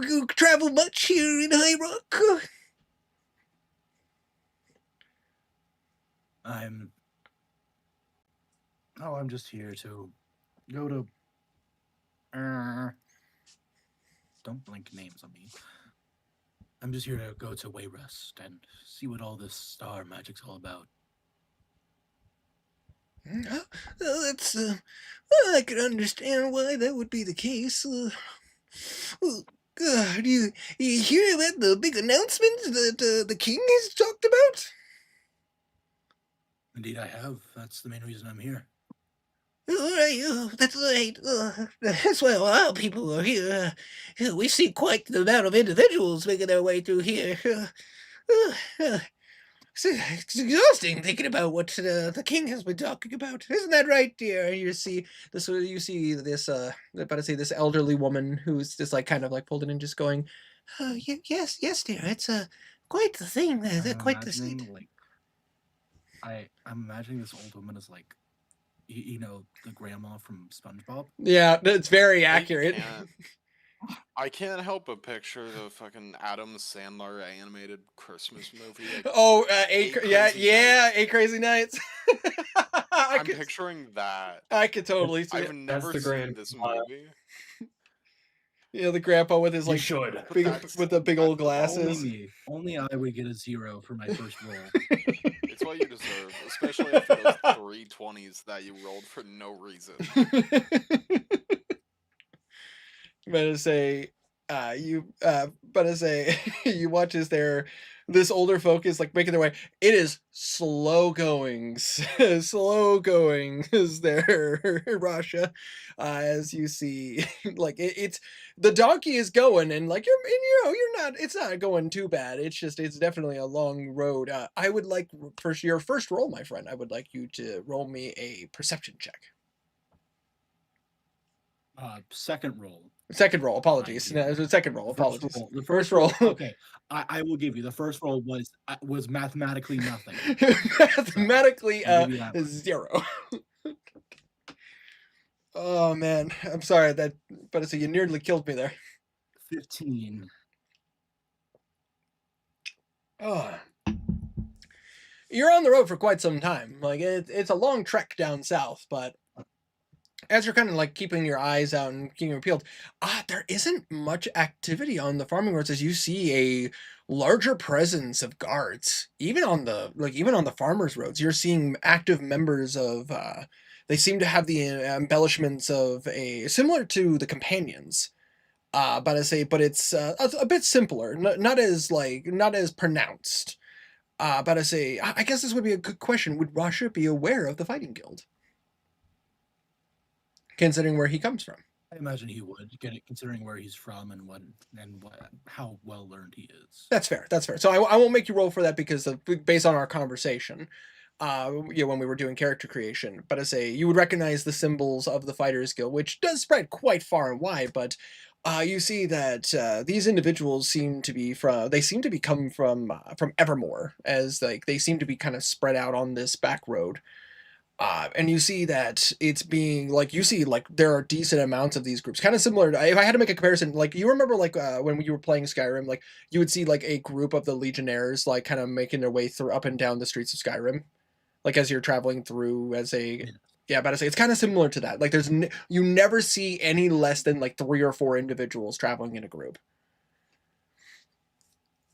you travel much here in High Rock? I'm just here to go to. Don't blink names on me. I'm just here to go to Wayrest and see what all this star magic's all about. That's. I can understand why that would be the case. God, you hear about the big announcement that the king has talked about? Indeed, I have. That's the main reason I'm here. All right, that's right. That's why a lot of people are here. We see quite the amount of individuals making their way through here. It's exhausting thinking about what the king has been talking about. Isn't that right, dear? You see this. You see this. About to say this elderly woman who's just like kind of like pulled in and just going, "Oh, yes, yes, dear. It's quite the thing. I'm Quite the sight." imagining, like, I'm imagining this old woman is like, you know, the grandma from SpongeBob. Yeah, that's very I accurate. I can't help but picture the fucking Adam Sandler animated Christmas movie. Like, Oh, Eight yeah, Crazy yeah, Nights. 8 Crazy Nights. I'm picturing that. I could totally see I've it. never the seen grand this smile. movie. You know, the grandpa with his You like should. But big that's- with the big old that's the Only glasses. me. Only I would get a 0 for my first roll. It's what you deserve, especially after those 3 20s that you rolled for no reason. Better say, better say, you watch as this older folk is like making their way. It is slow going, slow going is there, Russia, as you see, like it's the donkey is going, and like you're not, it's not going too bad. It's definitely a long road. I would like for your first roll, my friend, I would like you to roll me a perception check. Second roll. Second roll, apologies. No, it was a second roll, The first apologies. roll. The First first roll. roll. Okay, I will give you. The first roll was mathematically nothing. Mathematically, I'll give you that much. 0. Oh man, I'm sorry but you nearly killed me there. 15. Oh. You're on the road for quite some time. Like it's a long trek down south, but as you're kind of like keeping your eyes out and keeping them peeled, there isn't much activity on the farming roads as you see a larger presence of guards. Even on the farmers' roads, you're seeing active members of. They seem to have the embellishments of a similar to the companions. But it's a bit simpler, not as pronounced. But I guess this would be a good question. Would Rasha be aware of the fighting guild? Considering where he comes from. I imagine he would, considering where he's from and how well learned he is. That's fair. That's fair. So I won't make you roll for that because based on our conversation, when we were doing character creation. But you would recognize the symbols of the Fighters Guild, which does spread quite far and wide. But you see that these individuals seem to be come from Evermore, as like they seem to be kind of spread out on this back road. And you see that it's being like there are decent amounts of these groups, kind of similar to, if I had to make a comparison, like you remember when you were playing Skyrim, like you would see like a group of the Legionnaires like kind of making their way through up and down the streets of Skyrim, like as you're traveling through Yeah, about to say it's kind of similar to that. Like, you never see any less than like 3 or 4 individuals traveling in a group,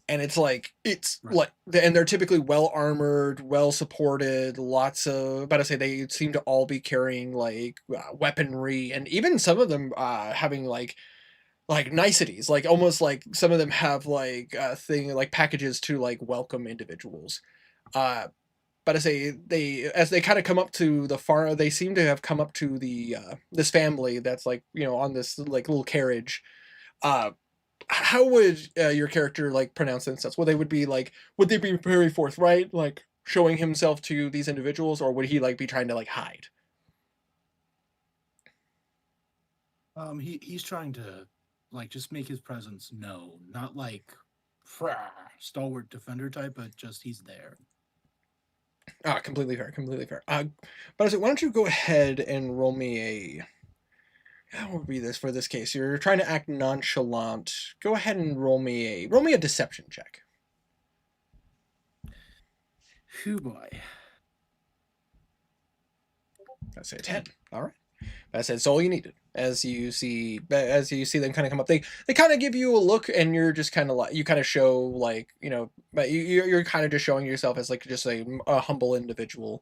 and it's like Right. like, and they're typically well armored, well supported. Lots of about to say they seem to all be carrying like weaponry, and even some of them having like niceties, like almost like some of them have like thing like packages to like welcome individuals. Uh, but I say they as they kind of come up to the farm, they seem to have come up to the this family that's like on this like little carriage. Uh, how would your character like pronounce themselves? Well, they would be like, would they be very forthright, like showing himself to these individuals, or would he like be trying to like hide? He's trying to like just make his presence known, not like "Frah," stalwart defender type, but just he's there. Ah, completely fair, completely fair. But I said, why don't you go ahead and roll me a how would be this for this case? You're trying to act nonchalant. Go ahead and roll me a deception check. Whew boy. That's a 10. All right. That's all you needed. As you see them kind of come up, they kind of give you a look, and you're just kind of like you kind of show like but you're kind of just showing yourself as like just a humble individual.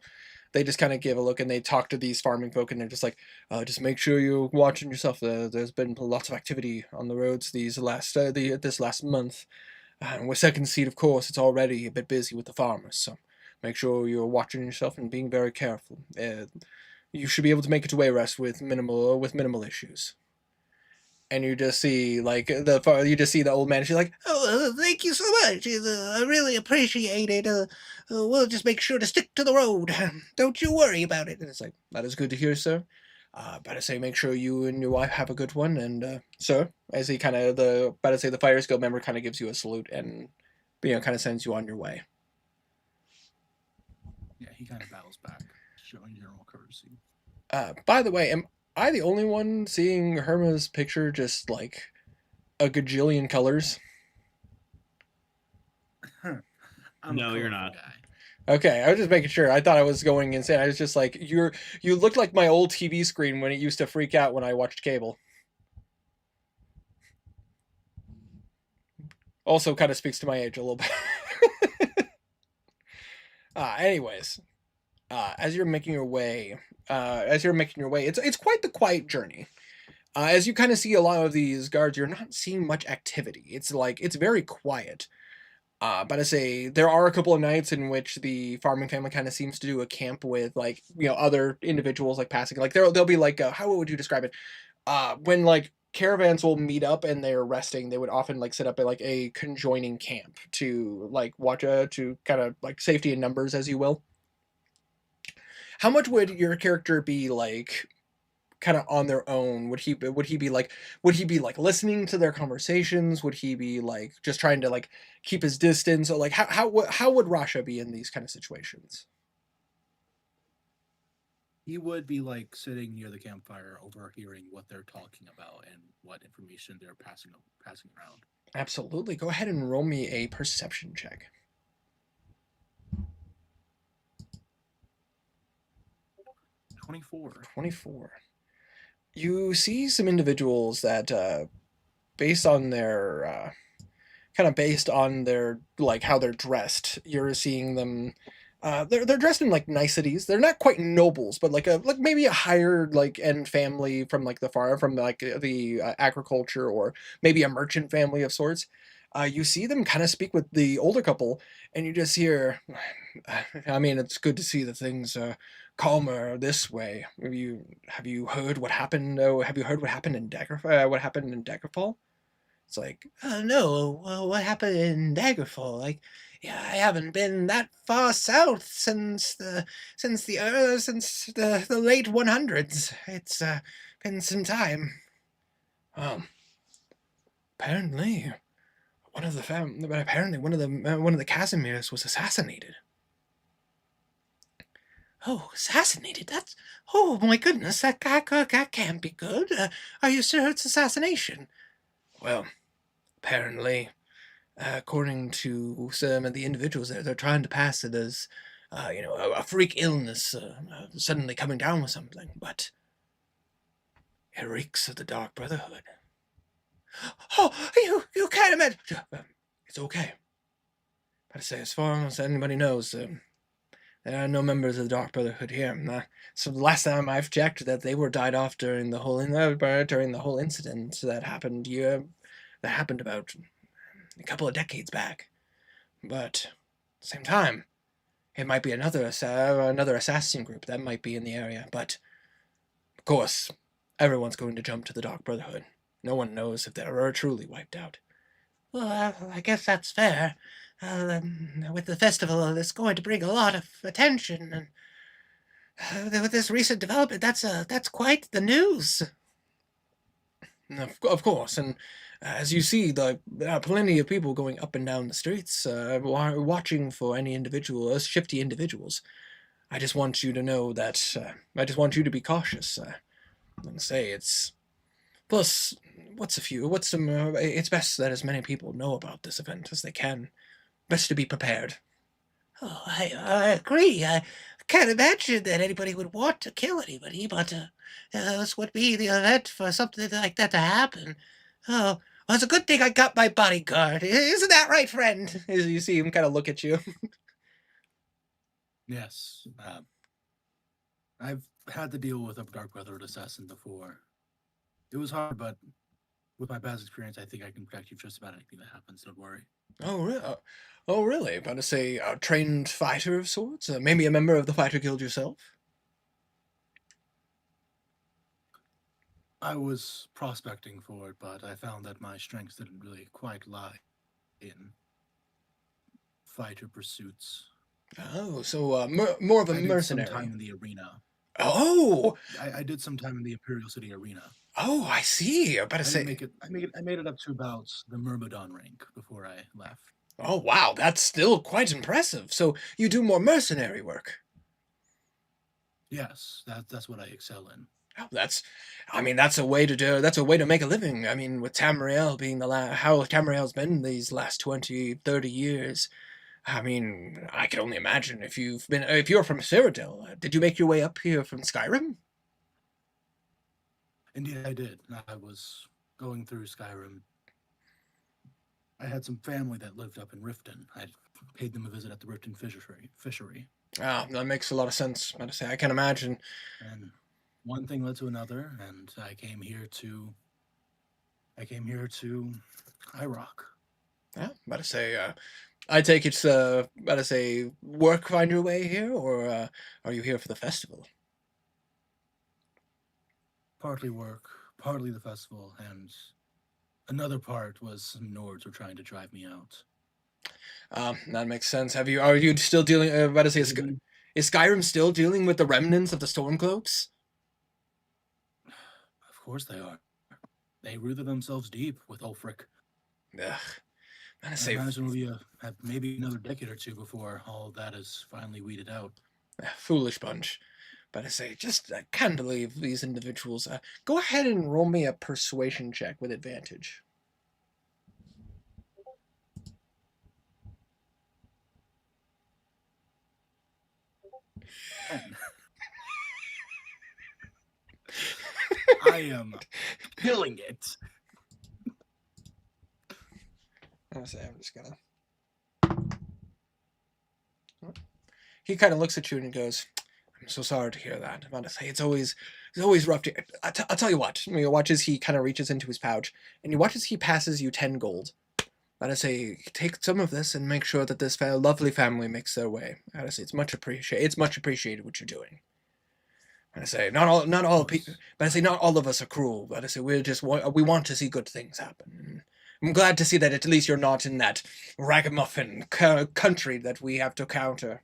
They just kind of give a look, and they talk to these farming folk, and they're just like, just make sure you're watching yourself. There's been lots of activity on the roads this last month. With Second Seed, of course, it's already a bit busy with the farmers, so make sure you're watching yourself and being very careful. You should be able to make it to Wayrest with minimal issues. And you just see like you just see the old man. She's like, "Oh, thank you so much. I really appreciate it. We'll just make sure to stick to the road. Don't you worry about it." And it's like, "That is good to hear, sir. Better say, make sure you and your wife have a good one." And sir, as he kind of better say the fire skill member kind of gives you a salute and kind of sends you on your way. Yeah, he kind of bows back, showing general courtesy. By the way, am I the only one seeing Herma's picture just like a gajillion colors? I'm No, a you're colorful not. guy. Okay, I was just making sure. I thought I was going insane. I was just like, you looked like my old TV screen when it used to freak out when I watched cable. Also kind of speaks to my age a little bit. Anyways, as you're making your way, it's quite the quiet journey. As you kind of see a lot of these guards, you're not seeing much activity. It's like it's very quiet. But I say there are a couple of nights in which the farming family kind of seems to do a camp with like other individuals like passing. Like they'll be like how would you describe it? When like caravans will meet up and they're resting, they would often like set up like a conjoining camp to like watch to kind of like safety in numbers, as you will. How much would your character be like kind of on their own? Would he be like listening to their conversations? Would he be like just trying to like keep his distance? Or like how would Rasha be in these kind of situations? He would be like sitting near the campfire, overhearing what they're talking about and what information they're passing around. Absolutely. Go ahead and roll me a perception check. 24. 24. You see some individuals that based on their like how they're dressed, you're seeing them they're dressed in like niceties. They're not quite nobles, but like maybe a higher like end family from like the farm, from like the agriculture, or maybe a merchant family of sorts. You see them kind of speak with the older couple, and you just hear, I mean, it's good to see that things calmer this way. Have you heard what happened? Oh, have you heard what happened in Daggerfall? It's like, oh no, well, what happened in Daggerfall? Like, yeah, I haven't been that far south since the late 100s. It's been some time. Um, apparently, one of the Casimirs was assassinated. Oh, assassinated? Oh my goodness, that can't be good. Are you sure it's assassination? Well, apparently, according to some of the individuals there, they're trying to pass it as a freak illness suddenly coming down with something, but it reeks of the Dark Brotherhood. Oh, you can't imagine. It's okay. But I say, as far as anybody knows, there are no members of the Dark Brotherhood here. So the last time I've checked, that they were died off during the whole incident that happened about a couple of decades back. But at the same time, it might be another assassin group that might be in the area. But of course, everyone's going to jump to the Dark Brotherhood. No one knows if they are truly wiped out. Well, I guess that's fair. With the festival, it's going to bring a lot of attention, and with this recent development, that's quite the news. Of course, and as you see, there are plenty of people going up and down the streets, watching for any shifty individuals. I just want you to know that. I just want you to be cautious. And say it's. Plus, it's best that as many people know about this event as they can. Best to be prepared. Oh, I agree. I can't imagine that anybody would want to kill anybody, but this would be the event for something like that to happen. Oh, well, it's a good thing I got my bodyguard. Isn't that right, friend? As you see him kind of look at you. Yes. I've had to deal with a Dark Brotherhood assassin before. It was hard, but with my past experience, I think I can protect you just about anything that happens. Don't worry. Oh, really? Oh, really? About to say a trained fighter of sorts? Maybe a member of the fighter guild yourself? I was prospecting for it, but I found that my strengths didn't really quite lie in fighter pursuits. Oh, so more of a I did mercenary. some time in the arena. Oh! I did some time in the Imperial City arena. Oh, I see. About to say. I made it up to about the Myrmidon rank before I left. Oh, wow, that's still quite impressive. So you do more mercenary work. Yes, that's what I excel in. Oh, that's a way to make a living. I mean, with Tamriel being how Tamriel's been these last 20, 30 years. I mean, I can only imagine if you're from Cyrodiil. Did you make your way up here from Skyrim? Indeed, I did. I was going through Skyrim. I had some family that lived up in Riften. I paid them a visit at the Riften fishery. Ah, that makes a lot of sense. I can imagine. And one thing led to another, and I came here to IROC. Yeah, I take it's work find your way here, or are you here for the festival? Partly work, partly the festival, and another part was some Nords were trying to drive me out. That makes sense. Are you still dealing? Is Skyrim still dealing with the remnants of the Stormcloaks? Of course they are. They rooted themselves deep with Ulfric. Ugh. I imagine we'll have maybe another decade or two before all that is finally weeded out. Foolish bunch. But I can't believe these individuals. Go ahead and roll me a persuasion check with advantage. I am killing it. I'm just gonna. He kind of looks at you and goes, "I'm so sorry to hear that. I'm about to say it's always rough to. I'll tell you what. You watch as he kind of reaches into his pouch, and you watch as he passes you 10 gold. I'd say take some of this and make sure that this lovely family makes their way. I'd say it's much appreciated what you're doing. I say not all people, but I say not all of us are cruel. But I say we want to see good things happen. I'm glad to see that at least you're not in that ragamuffin country that we have to counter."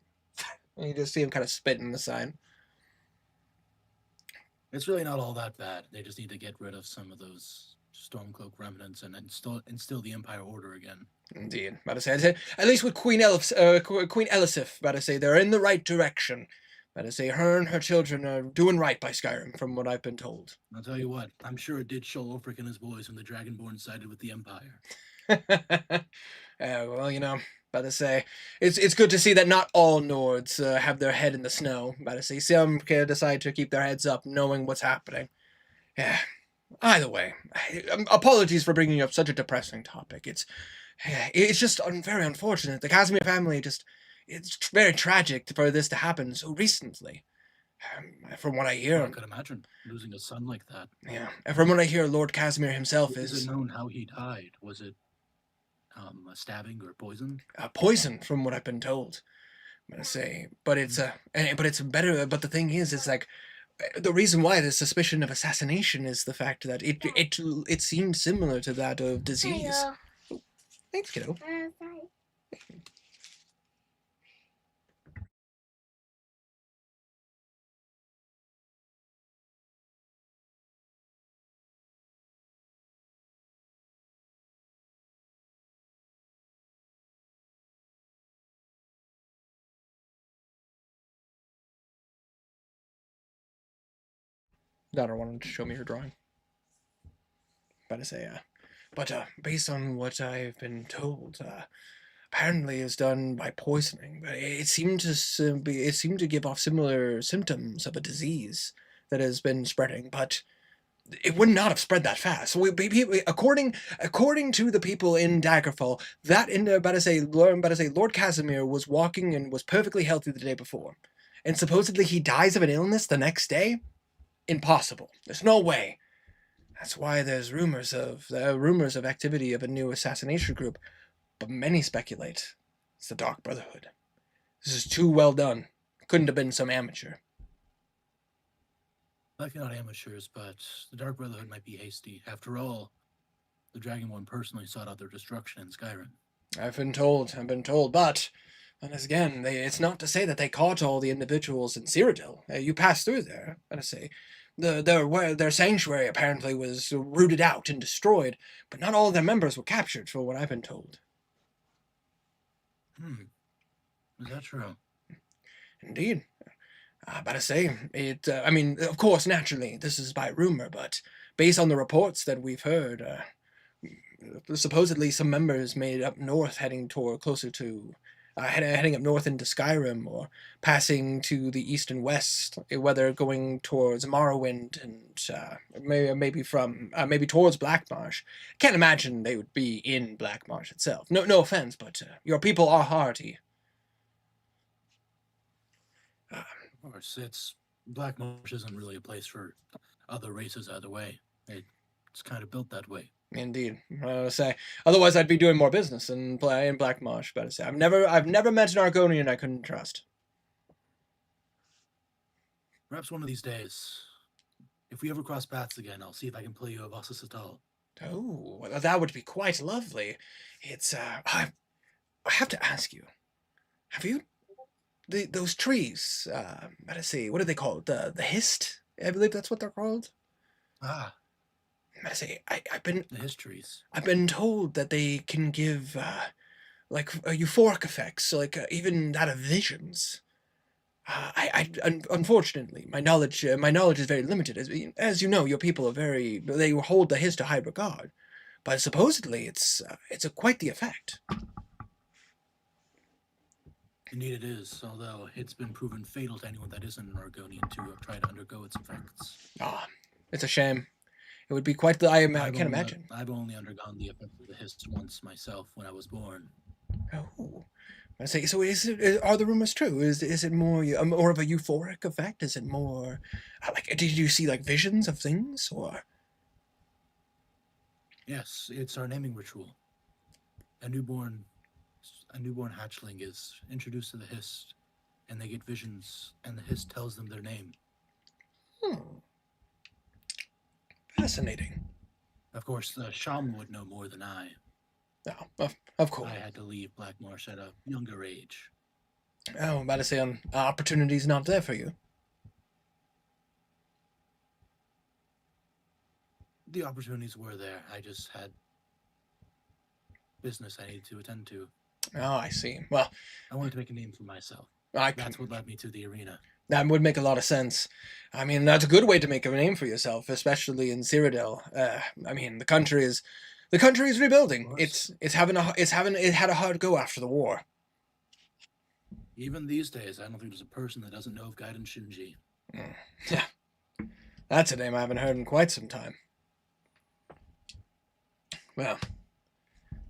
And you just see him kind of spit in the sign. It's really not all that bad. They just need to get rid of some of those Stormcloak remnants and instill the Empire order again. Indeed. But I say, at least with Queen Elisif, but I say they're in the right direction. But I say her and her children are doing right by Skyrim, from what I've been told. I'll tell you what, I'm sure it did show Ulfric and his boys when the Dragonborn sided with the Empire. Well, About to say, it's good to see that not all Nords have their head in the snow. About to say, some can decide to keep their heads up, knowing what's happening. Yeah. Either way, apologies for bringing up such a depressing topic. It's just very unfortunate. The Casimir family it's very tragic for this to happen so recently. From what I I hear, could imagine losing a son like that. yeah, and from what I hear, Lord Casimir himself Is is it known how he died? Was it a stabbing or poison? poisoned, from what I've been told. I'm gonna say, but it's better. But the thing is, it's like the reason why there's suspicion of assassination is the fact that it seemed similar to that of disease. Thanks, kiddo. Daughter wanted to show me her drawing. About to say, but based on what I've been told, apparently is done by poisoning. But it seemed to give off similar symptoms of a disease that has been spreading, but it would not have spread that fast. So according to the people in Daggerfall, Lord Casimir was walking and was perfectly healthy the day before, and supposedly he dies of an illness the next day. Impossible. There's no way. That's why there's rumors of activity of a new assassination group, but many speculate it's the Dark Brotherhood. This is too well done. Couldn't have been some amateur. Likely not amateurs, but the Dark Brotherhood might be hasty. After all, the Dragonborn personally sought out their destruction in Skyrim. I've been told, but as again, it's not to say that they caught all the individuals in Cyrodiil. You passed through there, I say. Their sanctuary apparently was rooted out and destroyed, but not all of their members were captured, for what I've been told. Is that true? Indeed. But I say, I mean, of course, naturally, this is by rumor, but based on the reports that we've heard, supposedly some members made up north heading closer to heading up north into Skyrim or passing to the east and west, whether going towards Morrowind and maybe towards Blackmarsh. Can't imagine they would be in Blackmarsh itself. No offense, but your people are hardy. Of course, Black Marsh isn't really a place for other races either way. It's kind of built that way. Indeed, say. Otherwise, I'd be doing more business in Black Marsh. But I say, I've never met an Argonian I couldn't trust. Perhaps one of these days, if we ever cross paths again, I'll see if I can play you a Vossa Satal. Oh, well, that would be quite lovely. It's I have to ask you, have you those trees? Let's see, what are they called? The hist, I believe that's what they're called. Ah. I say, I've been the histories. I've been told that they can give like euphoric effects, like even that of visions. Unfortunately, my knowledge is very limited. As you know, your people are they hold the his to high regard, but supposedly it's quite the effect. Indeed it is, although it's been proven fatal to anyone that isn't an Argonian to try to undergo its effects. It's a shame. It would be quite the. I can't imagine. I've only undergone the effects of the hist once myself when I was born. Oh, I say. So, are the rumors true? Is it more of a euphoric effect? Is it more like? Did you see like visions of things or? Yes, it's our naming ritual. A newborn hatchling is introduced to the hist, and they get visions, and the hist tells them their name. Fascinating. Of course, the shaman would know more than I. Oh, of course. I had to leave Blackmarsh at a younger age. Oh, I'm about to say, opportunity's not there for you. The opportunities were there. I just had business I needed to attend to. Oh, I see. Well, I wanted to make a name for myself. That's what led me to the arena. That would make a lot of sense. I mean, that's a good way to make a name for yourself, especially in Cyrodiil. I mean, the The country is rebuilding. course. It had a hard go after the war. Even these days, I don't think there's a person that doesn't know of Gaiden Shinji. Yeah, that's a name I haven't heard in quite some time. Well,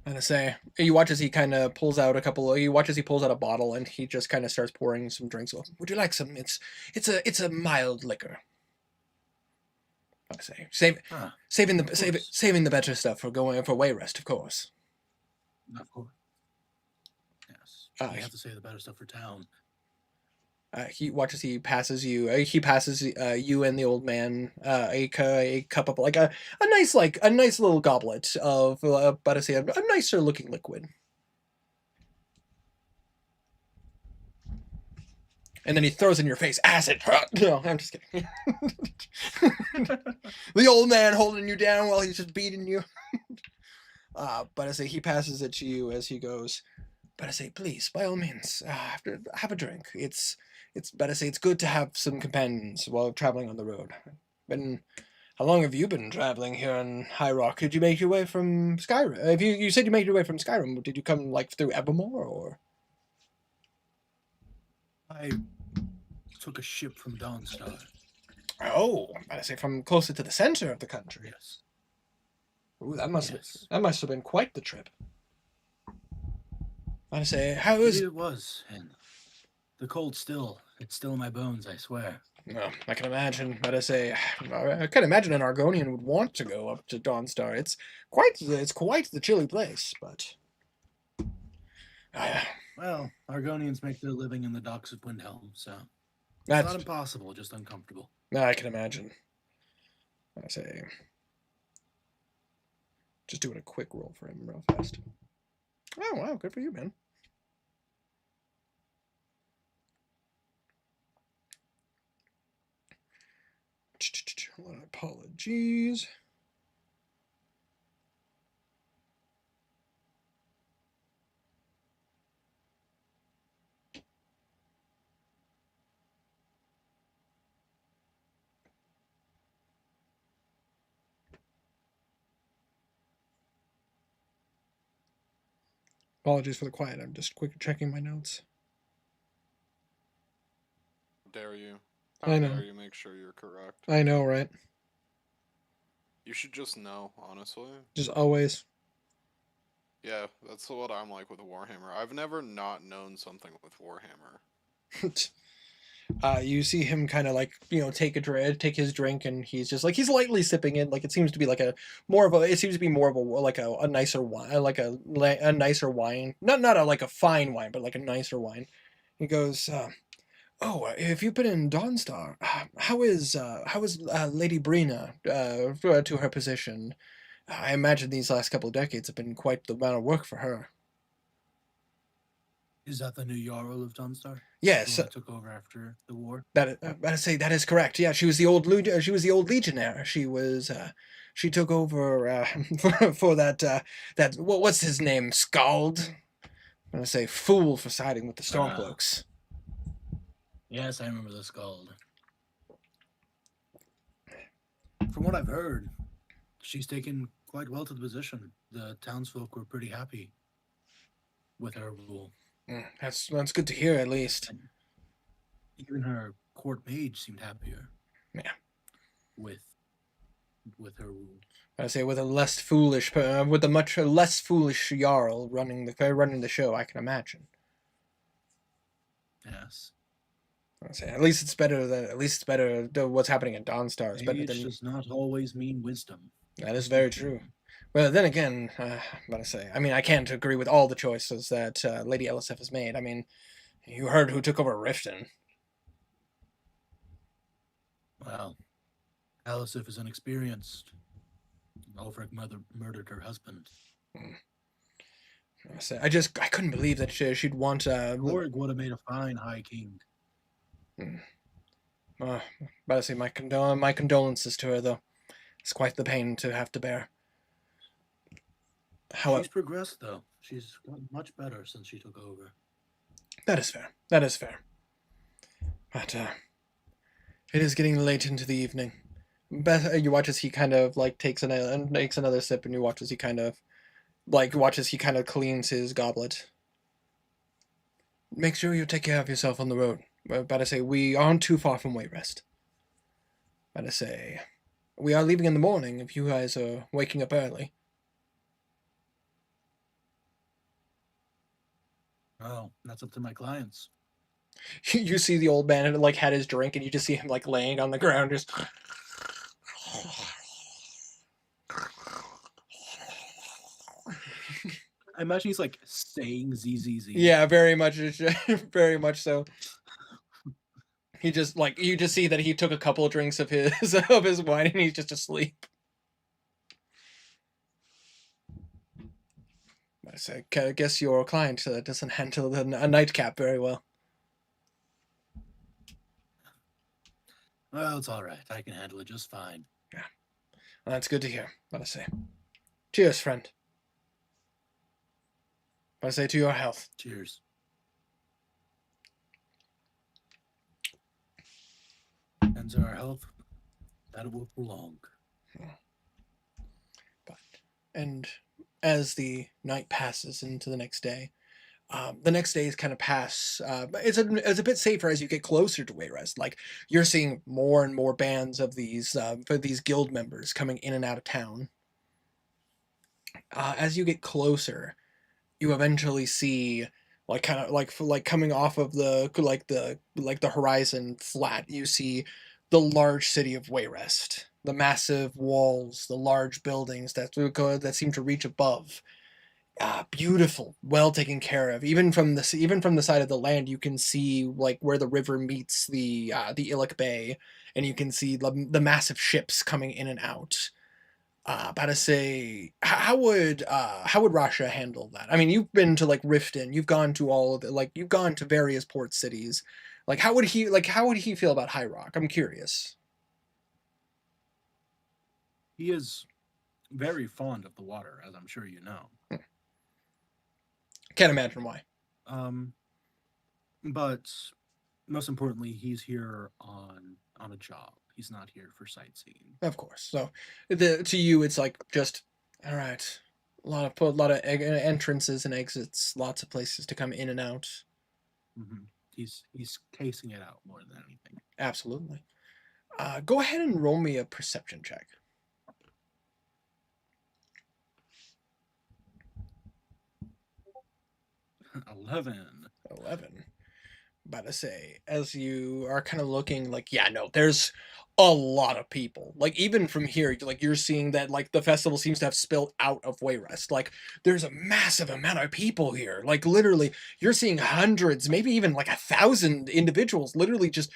I'm gonna say, you watch as he kind of pulls out a couple. You watch as he pulls out a bottle, and he just kind of starts pouring some drinks. Well, would you like some? It's a mild liquor. I say, saving the better stuff for Wayrest, of course. Of course. Yes. Uh, You have to say the better stuff for town. He watches. He passes you. He passes you and the old man a cup of like a nice little goblet of but I say a nicer looking liquid. And then he throws in your face acid. No, I'm just kidding. The old man holding you down while he's just beating you. But I say he passes it to you as he goes. But I say, please, by all means, have a drink. But I say it's good to have some companions while traveling on the road. How long have you been traveling here in High Rock? Did you make your way from Skyrim? If you said you made your way from Skyrim, did you come like through Evermore or? I took a ship from Dawnstar. Oh, I say from closer to the center of the country. Yes. Ooh, that must Yes. have been quite the trip. I say, how is It was, and the cold it's still in my bones, I swear. No, I can imagine. But I can imagine an Argonian would want to go up to Dawnstar. It's quite the chilly place, but Well, Argonians make their living in the docks of Windhelm, so it's that's not impossible, just uncomfortable. no, I can imagine. I say, just doing a quick roll for him real fast. Oh wow, good for you, man. Apologies. Apologies for the quiet. I'm just quick checking my notes. Dare you? I know. Dare you make sure you're correct? I know, right? You should just know, honestly. Just always. Yeah, that's what I'm like with Warhammer. I've never not known something with Warhammer. You see him kind of like take his drink, and he's lightly sipping it. Like it seems to be more of a nicer wine, a nicer wine, not a fine wine, but like a nicer wine. He goes, if you've been in Dawnstar, how is Lady Brina to her position? I imagine these last couple of decades have been quite the amount of work for her. Is that the new Jarl of Dawnstar? Yes, The one that took over after the war? I say that is correct. Yeah, she was the old legionnaire. She took over for that what's his name, Scald. I'm gonna say fool for siding with the Stormcloaks. Yes, I remember the Scald. From what I've heard, she's taken quite well to the position. The townsfolk were pretty happy with her rule. That's good to hear, at least. Even her court mage seemed happier. Yeah. With her rule. I say with a much less foolish Jarl running the show, I can imagine. Yes. I say at least it's better than what's happening in Dawnstar. It's better Age than does not always mean wisdom. that is very true. Well, then again, I can't agree with all the choices that Lady Elisif has made. I mean, you heard who took over Riften. Well, Elisif is inexperienced. Ulfric murdered her husband. I couldn't believe that she'd want. Ulfric would have made a fine High King. But I say my condolences to her, though. It's quite the pain to have to bear. She's progressed, though. She's gotten much better since she took over. That is fair. That is fair. But it is getting late into the evening. You watch as he kind of like takes another sip, and you watch as he kind of cleans his goblet. Make sure you take care of yourself on the road. About to say, we aren't too far from Wayrest. About to say, we are leaving in the morning if you guys are waking up early. Oh, that's up to my clients. You see the old man like had his drink, and you just see him like laying on the ground, just. I imagine he's like saying ZZZ. Yeah, very much, very much so. He just like you just see that he took a couple of drinks of his wine, and he's just asleep. I guess your client doesn't handle a nightcap very well. Well, it's all right. I can handle it just fine. Yeah, well, that's good to hear. What I say. Cheers, friend. What I say to your health. Cheers. And to our health, that will prolong. And as the night passes into the next day is kind of pass. It's a bit safer as you get closer to Wayrest. Like you're seeing more and more bands of these guild members coming in and out of town. As you get closer, you eventually see like kind of like coming off of the horizon flat. You see the large city of Wayrest, the massive walls, the large buildings that seem to reach above. Beautiful, well taken care of. Even from the side of the land, you can see like where the river meets the Illic Bay, and you can see the massive ships coming in and out. About to say, how would Rasha handle that? I mean, you've been to like Riften, you've gone to all of the you've gone to various port cities. Like, how would he feel about High Rock? I'm curious. He is very fond of the water, as I'm sure you know. Can't imagine why. But most importantly, he's here on a job. He's not here for sightseeing. Of course. So, to you, it's like just all right. A lot of entrances and exits, lots of places to come in and out. Mm-hmm. He's casing it out more than anything. Absolutely. Go ahead and roll me a perception check. 11. 11. About to say, as you are kind of looking, like, yeah, no, there's a lot of people. Like, even from here, like, you're seeing that, like, the festival seems to have spilled out of Wayrest. Like, there's a massive amount of people here. Like, literally, you're seeing hundreds, maybe even, like, 1,000 individuals literally just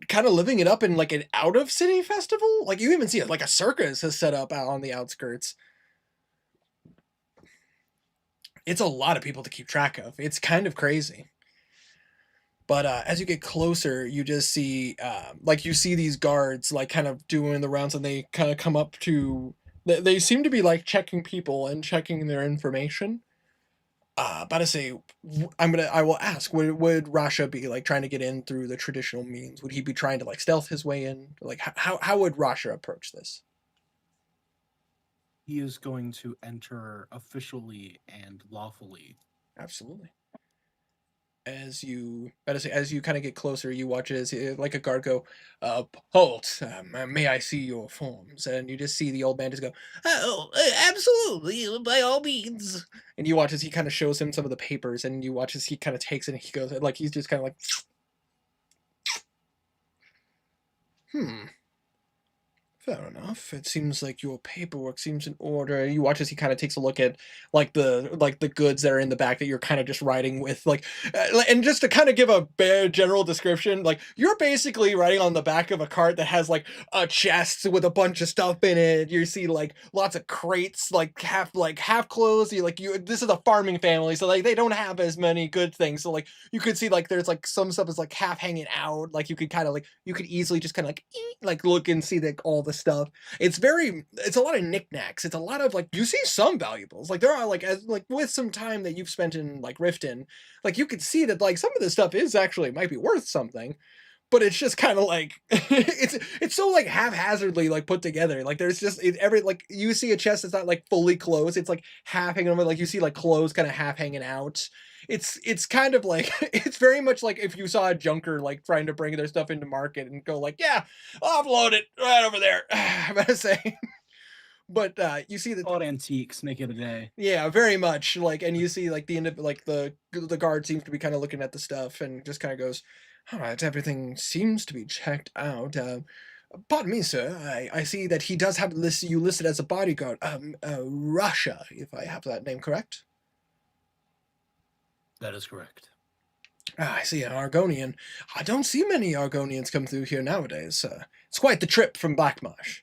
kind of living it up in, like, an out-of-city festival. Like, you even see it, like, a circus is set up out on the outskirts. It's a lot of people to keep track of. It's kind of crazy. But as you get closer, you just see, you see these guards, like, kind of doing the rounds, and they kind of come up to... They seem to be, like, checking people and checking their information. About to say, I will ask, would Rasha be, like, trying to get in through the traditional means? Would he be trying to, like, stealth his way in? Like, how would Rasha approach this? He is going to enter officially and lawfully. Absolutely. As you kind of get closer, you watch as like a guard go, "Halt! May I see your forms?" And you just see the old man just go, "Oh, absolutely, by all means." And you watch as he kind of shows him some of the papers, and you watch as he kind of takes it, and he goes, like, he's just kind of like, Fair enough. It seems like your paperwork seems in order. You watch as he kind of takes a look at the goods that are in the back that you're kind of just riding with, and just to kind of give a bare general description, like you're basically riding on the back of a cart that has like a chest with a bunch of stuff in it. You see like lots of crates, half closed. This is a farming family, so like they don't have as many good things. So like you could see like there's like some stuff is like half hanging out. Like you could kind of you could easily just kind of like look and see like all the stuff. It's a lot of knickknacks. It's a lot of like, you see some valuables. Like there are like, as like with some time that you've spent in like Riften, like you could see that like some of this stuff is actually might be worth something. but it's just kind of like it's so like haphazardly like put together. Like there's just every like you see a chest that's not like fully closed. It's like half hanging over. Like you see like clothes kind of half hanging out. It's kind of like it's very much like if you saw a junker like trying to bring their stuff into market and go like, yeah, offload it right over there. I'm gonna say. But you see that All antiques make it a day. yeah, very much like, and you see like the end of like the guard seems to be kind of looking at the stuff and just kind of goes, all right, everything seems to be checked out. Pardon me, sir. I see that he does have you listed as a bodyguard. Russia, if I have that name correct. That is correct. Ah, I see an Argonian. I don't see many Argonians come through here nowadays. It's quite the trip from Blackmarsh.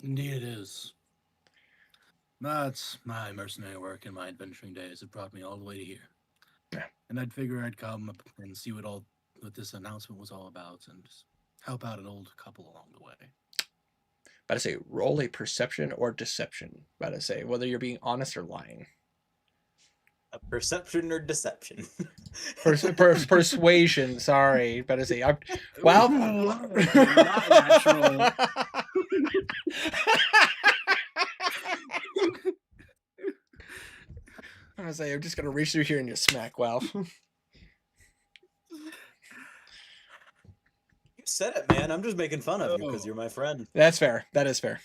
Indeed it is. That's my mercenary work and my adventuring days have brought me all the way to here. Yeah. And I'd figure I'd come up and see what this announcement was all about and just help out an old couple along the way. About to say, roll a perception or deception. About to say, whether you're being honest or lying. A perception or deception? Persuasion, sorry. About to say, well, Not natural. I was like, I'm just gonna reach through here and just smack. Wow. You said it, man. I'm just making fun of you because you're my friend. That's fair. That is fair.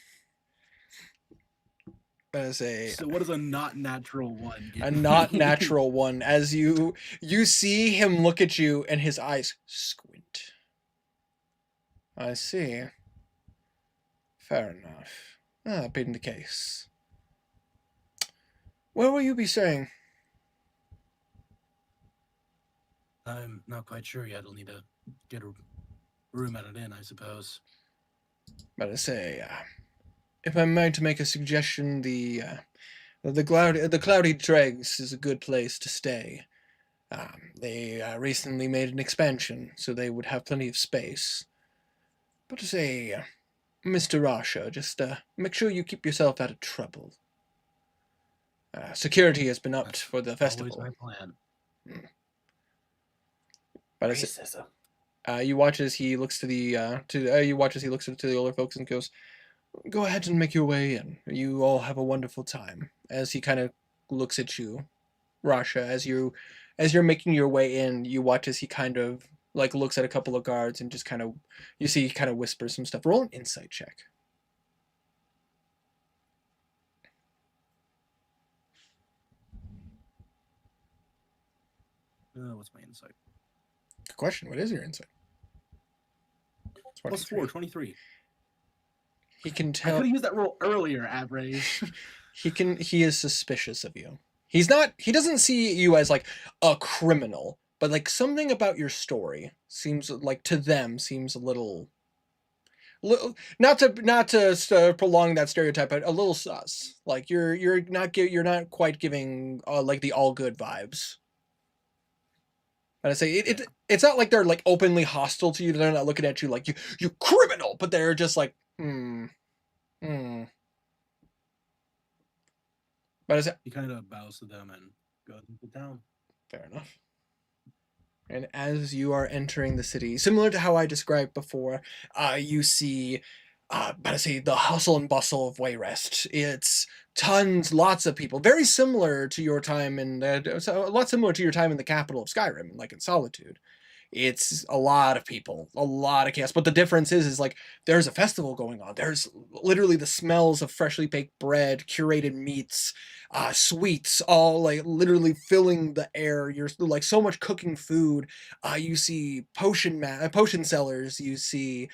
That is So what is a not natural one? a not natural one. As you see him look at you and his eyes squint. I see. Fair enough. Being the case. What will you be saying? I'm not quite sure yet. I'll need to get a room at an inn, I suppose. But I say, if I might make a suggestion, the Cloudy Dregs is a good place to stay. They recently made an expansion, so they would have plenty of space. But to say, Mr. Rasha, just make sure you keep yourself out of trouble. Security has been upped That's for the festival. Always my plan. But I say, you watch as he looks to the older folks and goes, "Go ahead and make your way in. You all have a wonderful time." As he kind of looks at you, Rasha, as you're making your way in, you watch as he kind of like looks at a couple of guards and just kind of you see he kind of whispers some stuff. Roll an insight check. What's my insight? Good question. What is your insight? Plus 4, 23. He can I tell. could have used that roll earlier, Average. He is suspicious of you. He doesn't see you as like a criminal, but like something about your story seems like to them seems a little not to prolong that stereotype, but a little sus. Like you're not quite giving like the all good vibes. And I say it's not like they're like openly hostile to you. They're not looking at you like you criminal, but they're just like But I say, He kind of bows to them and goes and sit down. fair enough. And as you are entering the city, similar to how I described before, you see, but I say the hustle and bustle of Wayrest. It's lots of people, very similar to your time a lot similar to your time in the capital of Skyrim, like in Solitude. It's a lot of people, a lot of chaos. But the difference is like there's a festival going on. There's literally the smells of freshly baked bread, curated meats, sweets, all like literally filling the air. You're like so much cooking food. You see potion sellers. You see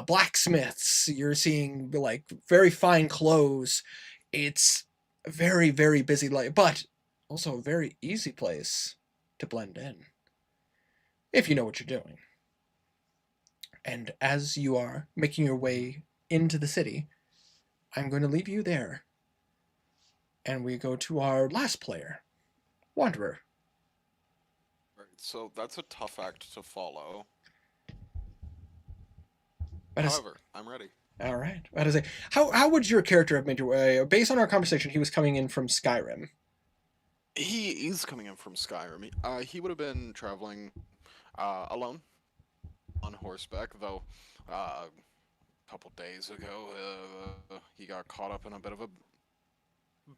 blacksmiths. You're seeing like very fine clothes. It's a very, very busy, but also a very easy place to blend in. If you know what you're doing. And as you are making your way into the city, I'm going to leave you there. And we go to our last player, Wanderer. Right, so that's a tough act to follow. However, I'm ready. All right. How to say? How would your character have made your way? Based on our conversation, he was coming in from Skyrim. He is coming in from Skyrim. He would have been traveling alone on horseback, though a couple days ago he got caught up in a bit of a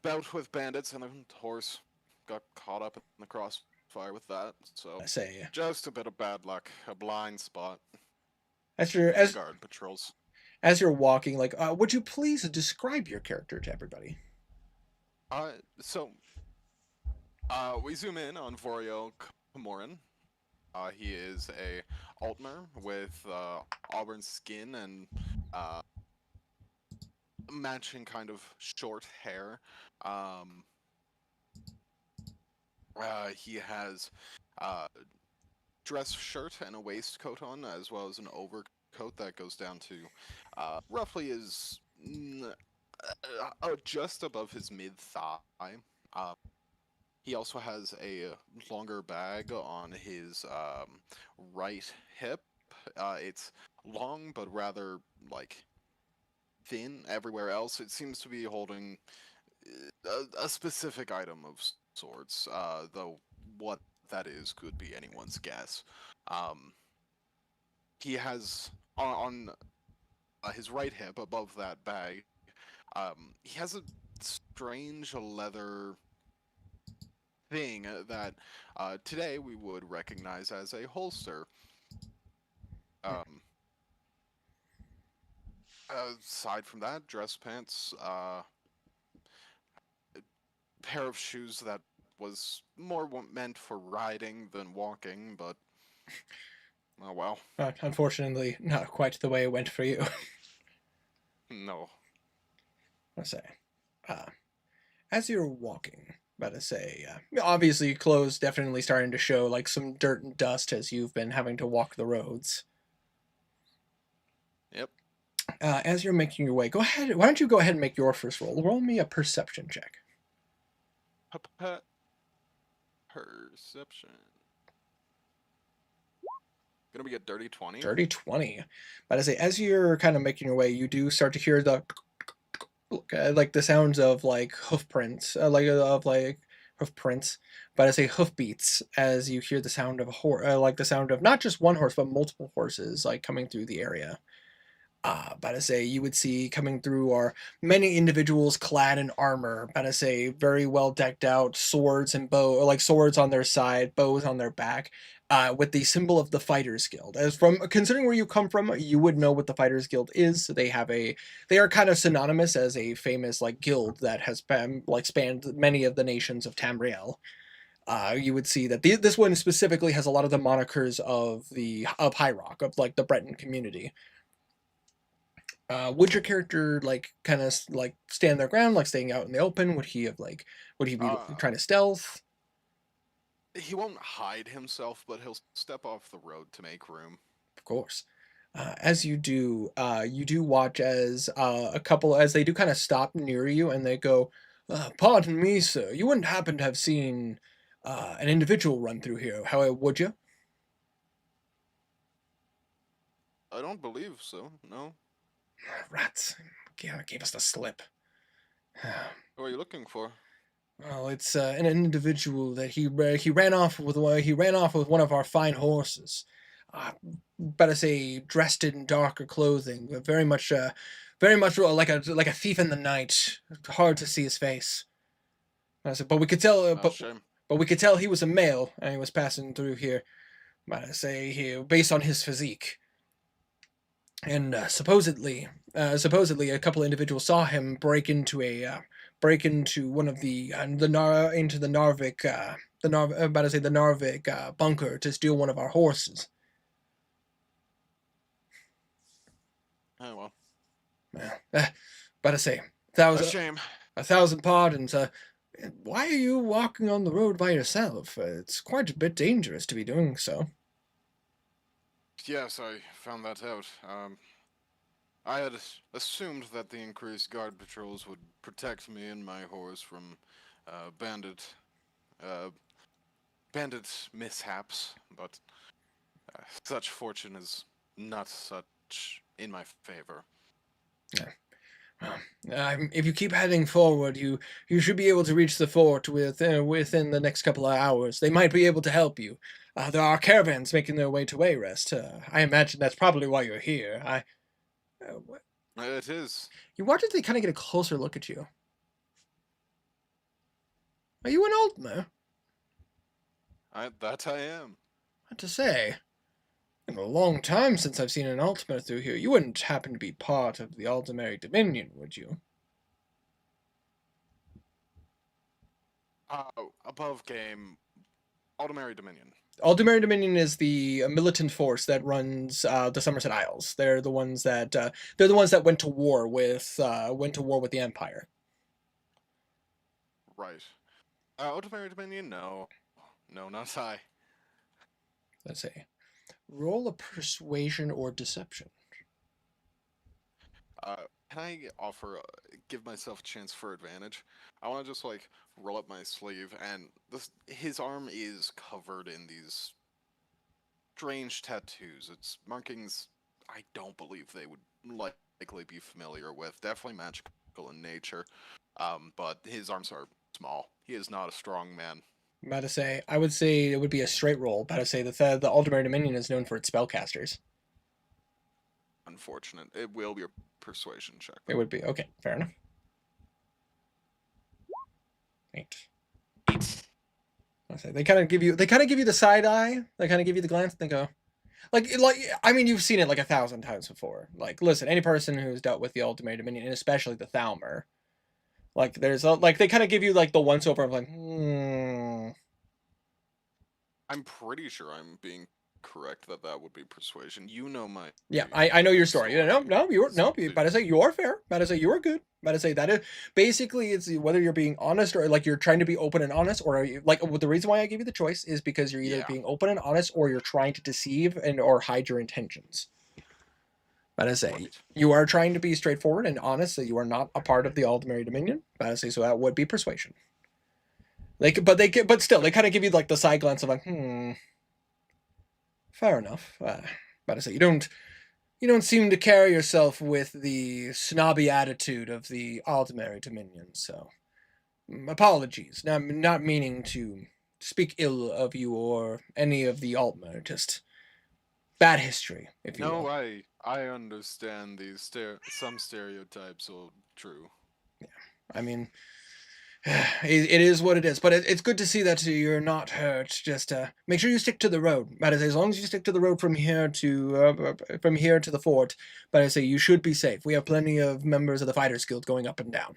bout with bandits, and a horse got caught up in the crossfire with that. So I say, just a bit of bad luck, a blind spot as you're in the as guard patrols. as you're walking, like, would you please describe your character to everybody? So we zoom in on Vorio Komorin. He is a Altmer with auburn skin and matching kind of short hair. Um, he has dress shirt and a waistcoat on, as well as an overcoat that goes down to roughly just above his mid thigh. Uh, he also has a longer bag on his right hip. It's long, but rather like thin. Everywhere else, it seems to be holding a specific item of sorts. Though what that is could be anyone's guess. Um, he has on his right hip, above that bag, he has a strange leather thing that today we would recognize as a holster. Um, Aside from that, dress pants, pair of shoes that was more meant for riding than walking, but oh well. Unfortunately, not quite the way it went for you. No. I say, uh, as you're walking, about to say, obviously clothes definitely starting to show like some dirt and dust as you've been having to walk the roads. Yep. As you're making your way, go ahead. Why don't you go ahead and make your first roll? Roll me a perception check. Perception. Gonna be a dirty 20. Dirty 20. But I say, as you're kind of making your way, you do start to hear the like the sounds of like hoof prints, like hoof prints. But I say hoof beats as you hear the sound of a horse, like the sound of not just one horse but multiple horses like coming through the area. But I say you would see coming through are many individuals clad in armor, but I say very well decked out, swords and bow, like swords on their side, bows on their back, with the symbol of the Fighters Guild. As from considering where you come from, you would know what the Fighters Guild is. They are kind of synonymous as a famous like guild that has been like spanned many of the nations of Tamriel. You would see that this one specifically has a lot of the monikers of High Rock, of like the Breton community. Would your character like kind of like stand their ground, like staying out in the open? Would he be trying to stealth? He won't hide himself, but he'll step off the road to make room. Of course. As you do watch as a couple as they do kind of stop near you and they go, "Pardon me, sir. You wouldn't happen to have seen an individual run through here, however, would you?" I don't believe so. No. Rats. Gave us the slip. Who are you looking for? Well, it's an individual that he ran off with one of our fine horses. Better say dressed in darker clothing, but very much like a thief in the night. Hard to see his face. I said, but we could tell, Shame. but we could tell he was a male and he was passing through here. But I say here, based on his physique. And supposedly a couple individuals saw him break into one of the Narvik the Narvik bunker to steal one of our horses. Oh well. But I say, A shame. 1,000 pardons. Why are you walking on the road by yourself? It's quite a bit dangerous to be doing so. Yes, I found that out. I had assumed that the increased guard patrols would protect me and my horse from bandit mishaps, but such fortune is not such in my favor. If you keep heading forward, you should be able to reach the fort within the next couple of hours. They might be able to help you. There are caravans making their way to Wayrest. I imagine that's probably why you're here. What? It is. You watch as they kind of get a closer look at you. Are you an Altmer? That I am. What to say? Been a long time since I've seen an Altmer through here. You wouldn't happen to be part of the Altamary Dominion, would you? Above game, Altamary Dominion. Altamary Dominion is the militant force that runs the Somerset Isles. They're the ones that went to war with the Empire. Right. Altamary Dominion? No, not I. Let's see. Roll a persuasion or deception. Can I give myself a chance for advantage? I want to just like roll up my sleeve, and his arm is covered in these strange tattoos. It's markings I don't believe they would likely be familiar with. Definitely magical in nature, but his arms are small. He is not a strong man. I would say it would be a straight roll. About to say the Altamary Dominion is known for its spellcasters. Unfortunate. It will be a persuasion check. It would be okay. Fair enough. 8. I say they kind of give you the side eye. They kind of give you the glance. And they go, like I mean, you've seen it like 1,000 times before. Like, listen, any person who's dealt with the Altamary Dominion, and especially the Thalmer, like they kind of give you like the once over of like, I'm pretty sure I'm being correct that would be persuasion. You know my. Yeah, I know your story. You about to say you're fair. About to say you are good. About to say that is basically it's whether you're being honest or like you're trying to be open and honest, or are you, like the reason why I give you the choice is because you're either being open and honest or you're trying to deceive or hide your intentions. About to say you are trying to be straightforward and honest, that you are not a part of the Altamary Dominion. About to say so that would be persuasion. But still they kind of give you like the side glance of like fair enough. About to say you don't seem to carry yourself with the snobby attitude of the Altamary Dominion, so apologies. Not meaning to speak ill of you or any of the Altmer, just bad history, if you will. No, I understand these some stereotypes are true. Yeah, I mean, it is what it is, but it's good to see that you're not hurt. Just make sure you stick to the road. But as long as you stick to the road from here to the fort, but I say you should be safe. We have plenty of members of the Fighters Guild going up and down.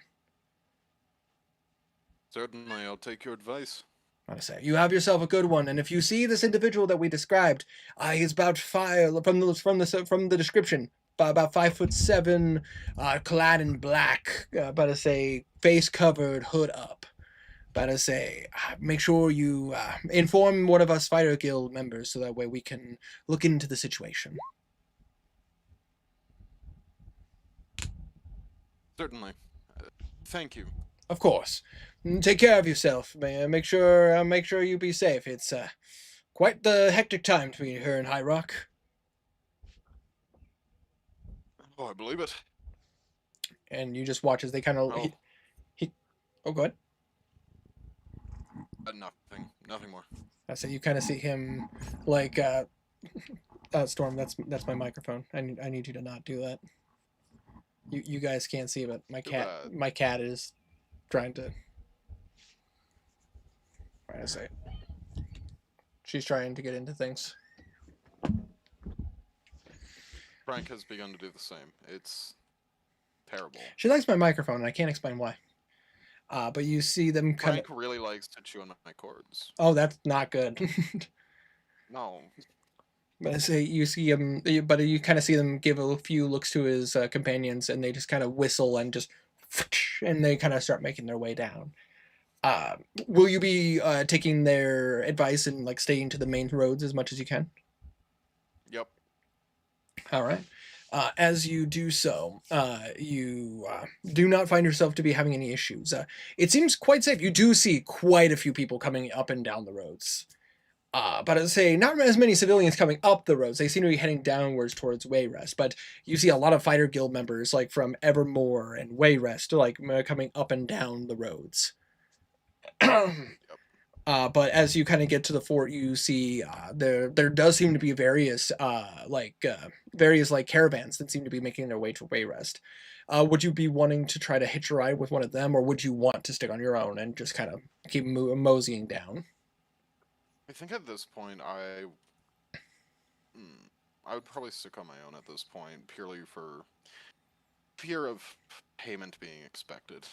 Certainly, I'll take your advice. I say you have yourself a good one, and if you see this individual that we described, he's about 5 from the description. About 5'7", clad in black. About to say face covered, hood up. About to say make sure you inform one of us Fighter Guild members so that way we can look into the situation. Certainly. Thank you. Of course. Take care of yourself. Make sure you be safe. It's quite the hectic time to be here in High Rock. Oh, I believe it. And you just watch as they kind of oh, go ahead. Nothing more. I say you kind of see him like Storm. That's my microphone. I need you to not do that. You guys can't see, but my cat is trying to. I say she's trying to get into things. Frank has begun to do the same. It's terrible. She likes my microphone, and I can't explain why. But you see them kind of. Frank really likes to chew on my cords. Oh, that's not good. No. But I say you see him, but you kind of see them give a few looks to his companions, and they just kind of whistle and just, and they kind of start making their way down. Will you be taking their advice and like staying to the main roads as much as you can? Yep. All right. As you do so, you do not find yourself to be having any issues. It seems quite safe. You do see quite a few people coming up and down the roads. But I'd say not as many civilians coming up the roads. They seem to be heading downwards towards Wayrest. But you see a lot of fighter guild members like from Evermore and Wayrest like coming up and down the roads. But as you kind of get to the fort, you see there does seem to be various various like caravans that seem to be making their way to Wayrest. Would you be wanting to try to hitch a ride with one of them, or would you want to stick on your own and just kind of keep moseying down? I think at this point, I would probably stick on my own at this point, purely for fear of payment being expected.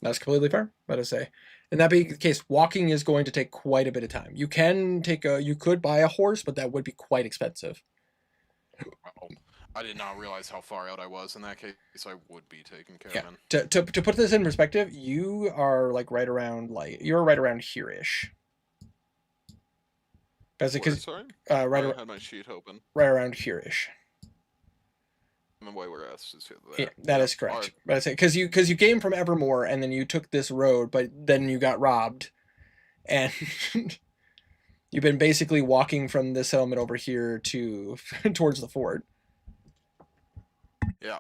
That's completely fair. Let us say, in that being the case, walking is going to take quite a bit of time. You could buy a horse, but that would be quite expensive. Oh, I did not realize how far out I was. In that case, I would be taking Yeah. caravan. To put this in perspective, you are like you're right around here-ish. Because Sorry? right I had my sheet open. right around here-ish. I'm away where else is there. Yeah, that is correct. But I say because you came from Evermore and then you took this road, but then you got robbed, and you've been basically walking from this settlement over here to towards the fort. Yeah.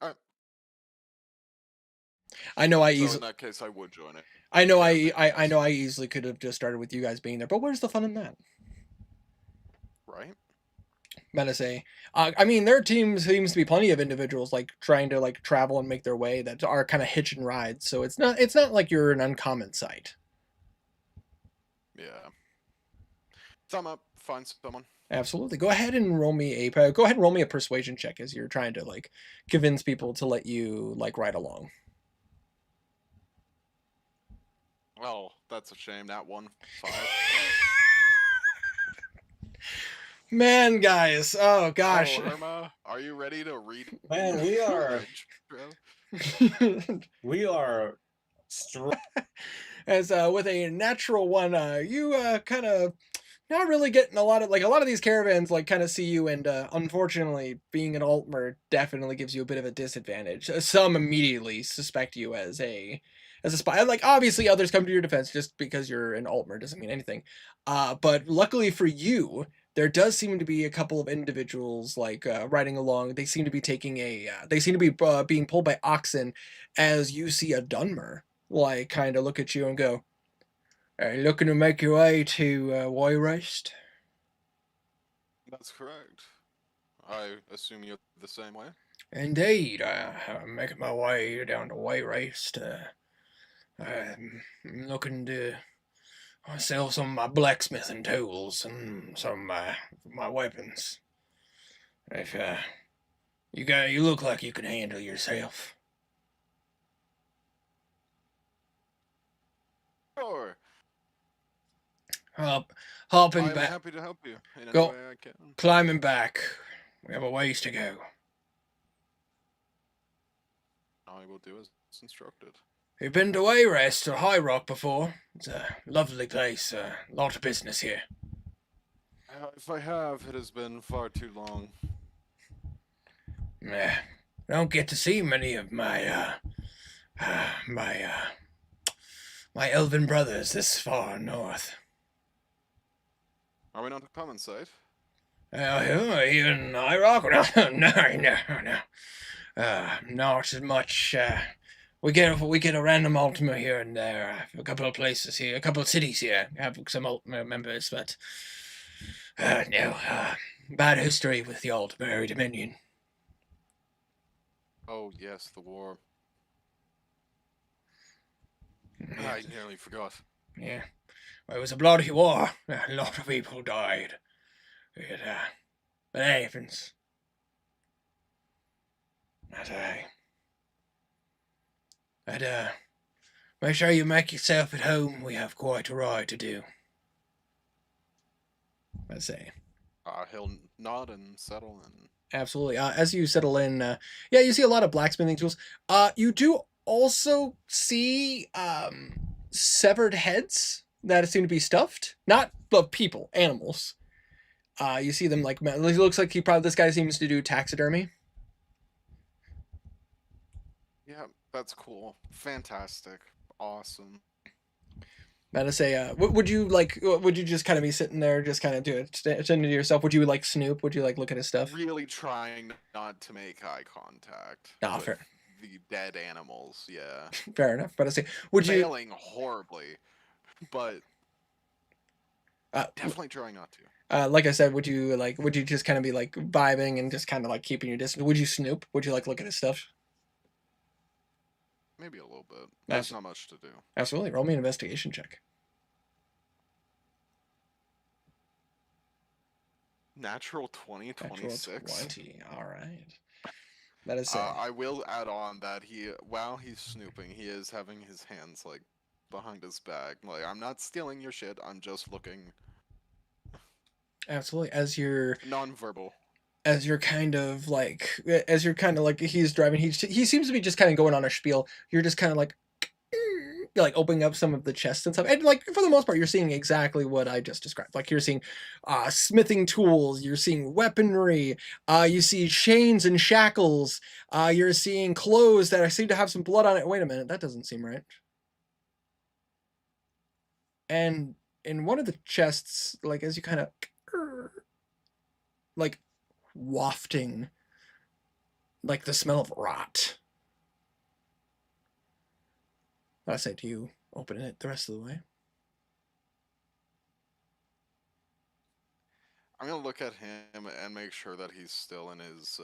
Alright. I know I So in easily. that case, I would join it. I know Yeah, I know I easily could have just started with you guys being there, but where's the fun in that? Right? Say, I mean, their team seems to be plenty of individuals like trying to like travel and make their way that are kind of hitch and ride. So it's not like you're an uncommon sight. Yeah. Thumb up. Find someone. Absolutely. Go ahead and roll me a persuasion check as you're trying to like convince people to let you like ride along. Well, that's a shame. That 1-5. Man, guys. Oh gosh. Oh, Irma, are you ready to read? Man, we are As with a natural one, you kind of not really getting a lot of these caravans like kind of see you, and unfortunately being an Altmer definitely gives you a bit of a disadvantage. Some immediately suspect you as a spy. Like obviously others come to your defense. Just because you're an Altmer doesn't mean anything. But luckily for you, there does seem to be a couple of individuals like riding along. They seem to be being pulled by oxen as you see a Dunmer like kind of look at you and go, "Are you looking to make your way to Wayrest?" That's correct. I assume you're the same way. Indeed, I'm making my way down to Wayrest. I'm looking to sell some of my blacksmithing tools and some of my weapons. If you look like you can handle yourself. Sure. Hopping I'm back, happy to help you in any Go. way I can. climbing back. We have a ways to go. I will do as instructed. You've been to Wayrest or High Rock before? It's a lovely place. A lot of business here. If I have, it has been far too long. I don't get to see many of my my elven brothers this far north. Are we not a common sight? Even High Rock? No. Not as much. We get a random Ultima here and there. A couple of places here, a couple of cities here have some Ultima members, but no. Bad history with the Ultima Dominion. Oh yes, the war. I nearly forgot. Yeah. Well, it was a bloody war. A lot of people died. But that happens. I'd make sure you make yourself at home. We have quite a ride to do. I say. He'll nod and settle and. Absolutely. As you settle in, yeah, you see a lot of blacksmithing tools. You do also see severed heads that seem to be stuffed, not of people, animals. You see them like it looks like this guy seems to do taxidermy. Yeah, that's cool. Fantastic. Awesome. Now to say, would you like? Would you just kind of be sitting there, just kind of do it, sitting to yourself? Would you like snoop? Would you like look at his stuff? Really trying not to make eye contact Ah, with fair, the dead animals. Yeah, fair enough. But I say, would you? failing horribly, but Uh, definitely trying not to. like I said, would you like? Would you just kind of be like vibing and just kind of like keeping your distance? Would you snoop? Would you like look at his stuff? Maybe a little bit. That's- There's not much to do. Absolutely. Roll me an investigation check. Natural 20, Natural 26. 20. All right. That is I will add on that while he's snooping, he is having his hands like behind his back. Like, I'm not stealing your shit. I'm just looking absolutely as you're nonverbal. as you're kind of like he's driving. He seems to be just kind of going on a spiel. You're just kind of like opening up some of the chests and stuff, and like for the most part you're seeing exactly what I just described. Like you're seeing smithing tools, you're seeing weaponry, you see chains and shackles, you're seeing clothes that seem to have some blood on it. Wait a minute, that doesn't seem right. And in one of the chests, like as you kind of like wafting like the smell of rot, I say, do you open it the rest of the way? I'm gonna look at him and make sure that he's still in his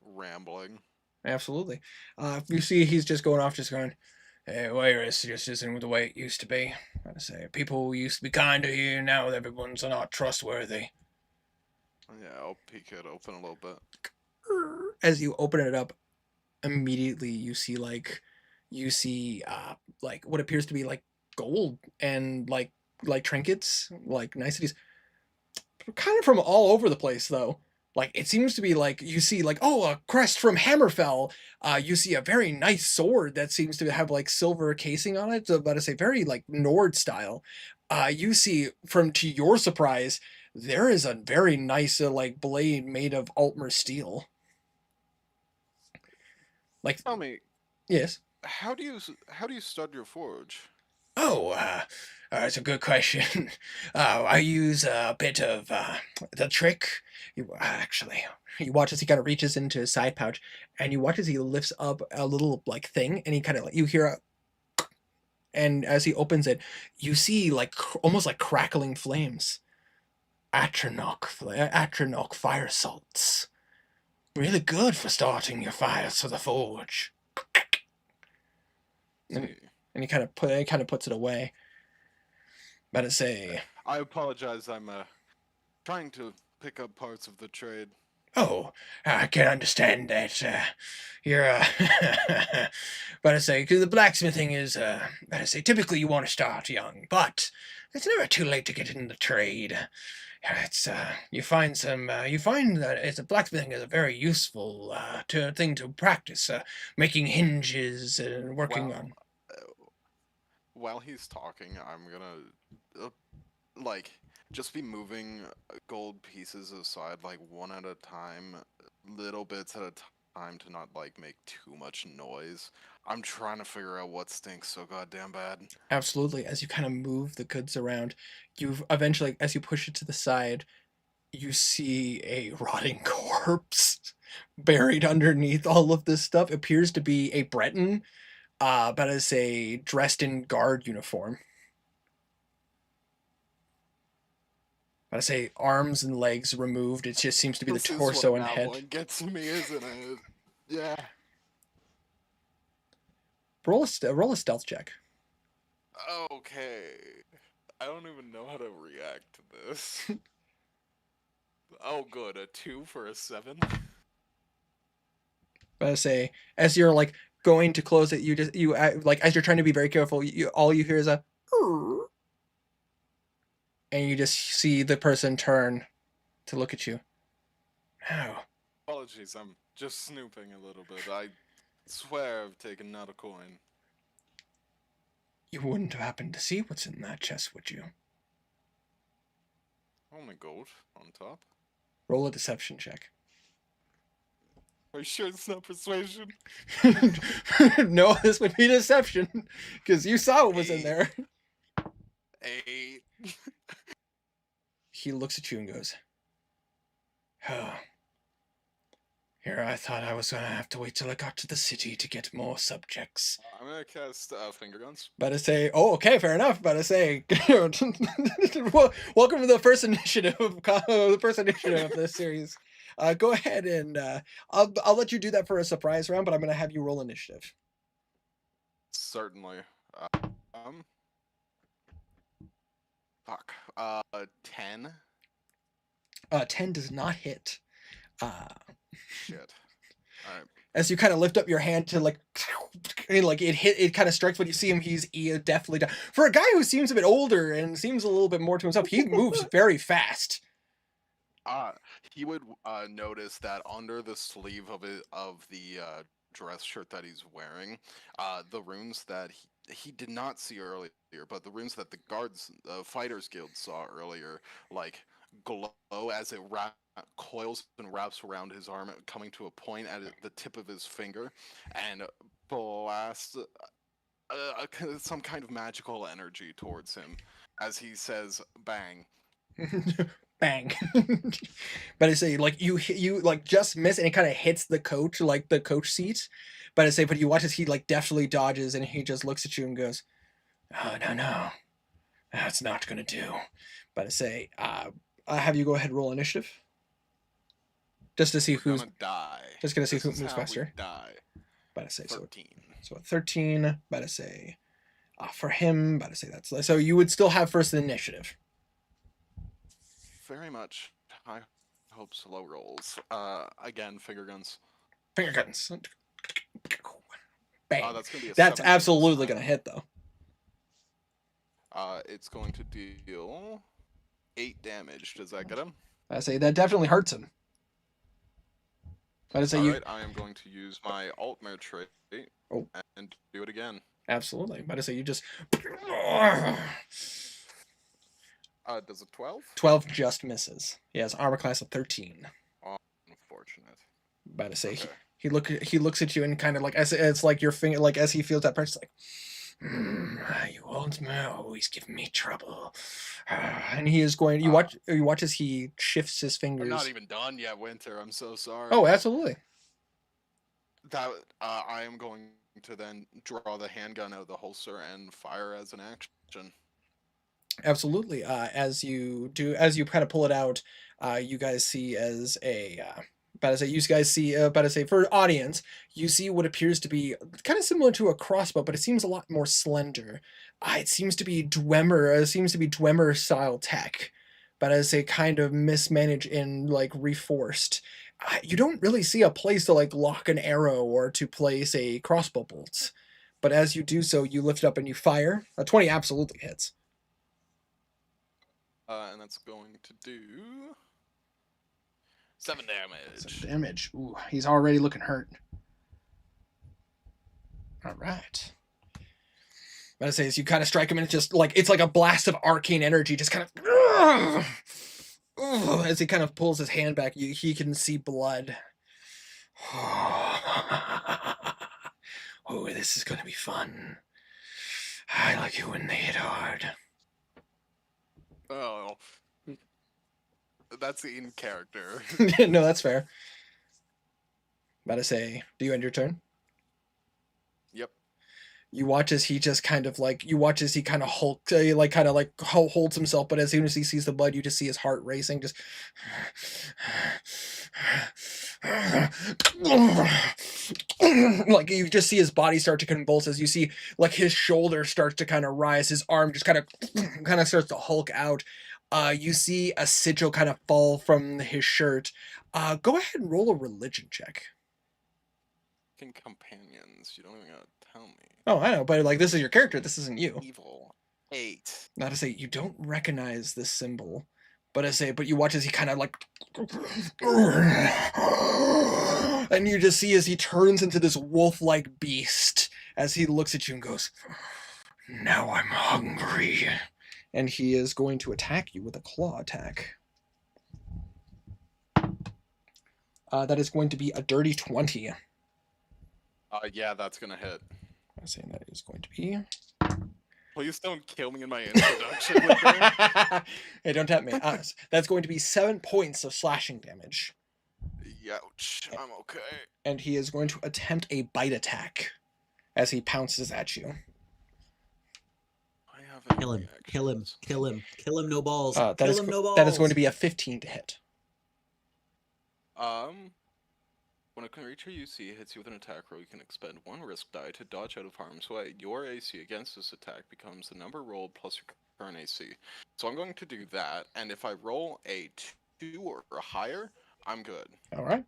rambling. Absolutely. You see he's just going off, just going, hey, Wayrest just isn't the way it used to be. I say, people used to be kinder here, now everyone's not trustworthy. Yeah, I'll peek it open a little bit. As you open it up, immediately you see like what appears to be like gold and like trinkets, like niceties, kind of from all over the place though. Like it seems to be like you see like, oh, a crest from Hammerfell. You see a very nice sword that seems to have like silver casing on it. So about to say very like Nord style. You see to your surprise, there is a very nice like blade made of Altmer steel. Like Tell me, yes. how do you start your forge? Oh, that's a good question. I use a bit of the trick. You watch as he kind of reaches into his side pouch, and you watch as he lifts up a little like thing, and he kind of like you hear a, and as he opens it, you see like almost like crackling flames. Atronach fire salts. Really good for starting your fires for the forge. And he kind of puts it away. But it say, I apologize. I'm trying to pick up parts of the trade. oh, I can understand that. You're, but I say, because the blacksmithing is, but I say, typically you want to start young, but it's never too late to get in the trade. It's, you find that blacksmithing is a very useful, thing to practice, making hinges and working on. While he's talking, I'm gonna like just be moving gold pieces aside like one at a time, little bits at a time to not like make too much noise. I'm trying to figure out what stinks so goddamn bad. Absolutely. As you kind of move the goods around, you eventually, as you push it to the side, you see a rotting corpse buried underneath all of this stuff. It appears to be a Breton, but as a dressed in guard uniform. But I say arms and legs removed. It just seems to be the This is torso what and that head. one gets me, isn't it? Yeah. Roll a stealth check. Okay. I don't even know how to react to this. Oh, good. A 2 for a 7. But I say as you're like going to close it, you like as you're trying to be very careful, all you hear is a, and you just see the person turn to look at you. Oh. Apologies, I'm just snooping a little bit. I swear I've taken not a coin. You wouldn't have happened to see what's in that chest, would you? Only gold on top. Roll a deception check. Are you sure it's not persuasion? No, this would be deception, because you saw what was in there. 8. He looks at you and goes, "Oh, here I thought I was gonna have to wait till I got to the city to get more subjects." I'm gonna cast finger guns. About to say, oh, okay, fair enough. About to say, welcome to the first initiative of this series. Go ahead and I'll let you do that for a surprise round, but I'm gonna have you roll initiative. Certainly. Um. Fuck. 10. 10 does not hit. Shit. All right. As you kind of lift up your hand to like it kind of strikes when you see him. He's definitely down. For a guy who seems a bit older and seems a little bit more to himself, he moves very fast. He would notice that under the sleeve of the dress shirt that he's wearing, the runes that he did not see earlier, but the runes that the guards, fighters guild saw earlier, like glow as it coils and wraps around his arm, coming to a point at the tip of his finger, and blasts some kind of magical energy towards him as he says, "Bang." Bang. But I say, like, you like just miss and it kind of hits the coach, like the coach seat. But I say, but you watch as he like deftly dodges and he just looks at you and goes, "Oh, no, that's not gonna do." But I say, I have you go ahead and roll initiative, just to see We're who's gonna die. just gonna see This who is moves how we faster. die. But I say, 13. so 13. But I say, for him, but I say that's so you would still have first initiative. Very much high hopes, low rolls. Again, finger guns. Finger guns. Bang. That's gonna be a That's 17 this absolutely time. gonna hit though. It's going to deal 8 damage. Does that get him? I say that definitely hurts him. But I say you Alright, I am going to use my Altmare trait and do it again. absolutely. But I say you just Does a 12? 12 just misses. He has armor class of 13. Unfortunate. But I say Okay. he looks at you and kind of like as it's like your finger, like as he feels that pressure, like you always give me trouble. And he is going. You watch as he shifts his fingers. I'm not even done yet, Winter. I'm so sorry. Oh, absolutely. That I am going to then draw the handgun out of the holster and fire as an action. Absolutely. As you kind of pull it out, you guys see as a you guys see for audience, you see what appears to be kind of similar to a crossbow, but it seems a lot more slender. It seems to be Dwemer style tech, but as a kind of mismanaged and like reforced. You don't really see a place to like lock an arrow or to place a crossbow bolt. But as you do so, you lift it up and you fire. A 20 absolutely hits. And that's going to do 7 damage. 7 damage. Ooh, he's already looking hurt. All right. But I say as you kind of strike him and it's like a blast of arcane energy, just kind of as he kind of pulls his hand back, he can see blood. Oh, this is gonna be fun. I like it when they hit hard. Oh. That's in character. No, that's fair. But I say, do you end your turn? Yep. You watch as he just kind of like hulks, holds himself, but as soon as he sees the blood, you just see his heart racing, just like you just see his body start to convulse as you see like his shoulder starts to kind of rise, his arm just kind of starts to hulk out. You see a sigil kind of fall from his shirt. Go ahead and roll a religion check. Companions, you don't even gotta tell me. Oh, I know, but like this is your character. This isn't you. Evil. 8. Not to say you don't recognize this symbol, but you watch as he kind of like, and you just see as he turns into this wolf-like beast as he looks at you and goes, "Now I'm hungry," and he is going to attack you with a claw attack. That is going to be a dirty 20. Yeah, that's gonna hit. I'm saying that is going to be Please don't kill me in my introduction with her. Hey, don't tap me. That's going to be 7 points of slashing damage. Ouch. I'm okay. And he is going to attempt a bite attack as he pounces at you. I have Kill him. Kill him. reactions. Kill him. Kill him. No balls. That Kill is him. No balls. that is going to be a 15 to hit. When a creature you see hits you with an attack roll, you can expend 1 risk die to dodge out of harm's way. Your AC against this attack becomes the number rolled plus your current AC. So I'm going to do that, and if I roll a 2 or higher, I'm good. All right.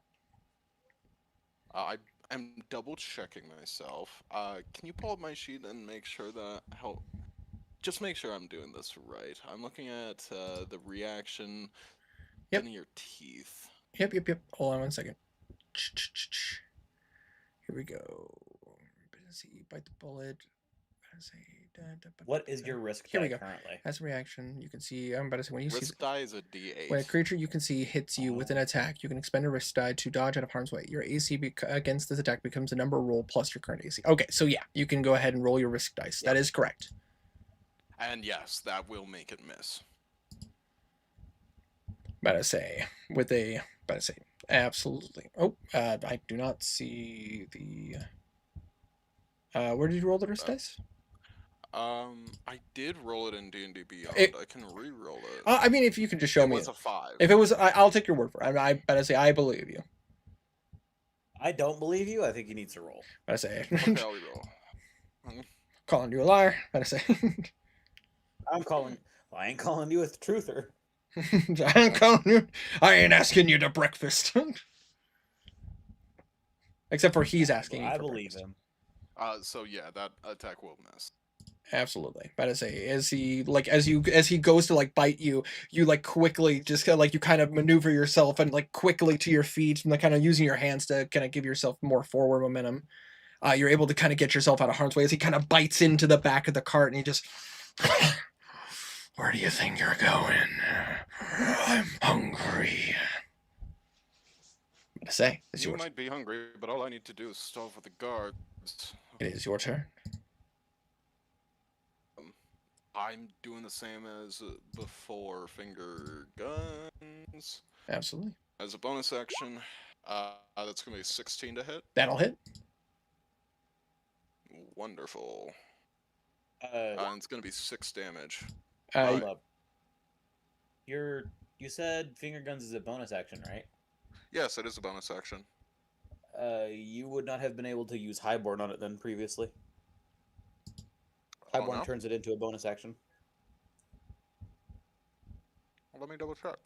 I am double checking myself. Can you pull up my sheet and make sure that just make sure I'm doing this right. I'm looking at the reaction. Yep. In your teeth. Yep. Hold on 1 second. Here we go. See, bite the bullet. What is your risk Here we die go. currently? As a reaction, you can see. I'm about to say when you see Risk die is a D8. when a creature you can see hits you with an attack, you can expend a risk die to dodge out of harm's way. Your AC against this attack becomes a number roll plus your current AC. Okay, so yeah, you can go ahead and roll your risk dice. Yep. That is correct. And yes, that will make it miss. Absolutely. Oh, I do not see the. Where did you roll the risk dice? I did roll it in D&D Beyond. I can re-roll it. I mean, if you could just show me. It was a 5. If it was, I'll take your word for it. I believe you. I don't believe you. I think he needs to roll. Okay, I'll re-roll. Calling you a liar. I'm calling. Well, I ain't calling you a truther. I'm calling you. I ain't asking you to breakfast. Except for he's asking you. I for believe breakfast. him. So yeah, that attack will miss. Absolutely. As he goes to like bite you, you like quickly just kind of like you kind of maneuver yourself and like quickly to your feet and like kind of using your hands to kind of give yourself more forward momentum. You're able to kind of get yourself out of harm's way as he kind of bites into the back of the cart and he just. Where do you think you're going? I'm hungry. I'm gonna say it's You yours. might be hungry, but all I need to do is stall for the guards. It is your turn. I'm doing the same as before. Finger guns. Absolutely. As a bonus action, that's gonna be 16 to hit. That'll hit. Wonderful. And it's gonna be 6 damage. Hold up. You said finger guns is a bonus action, right? Yes, it is a bonus action. You would not have been able to use Highborn on it then previously. Oh, Highborn no? turns it into a bonus action. Let me double check.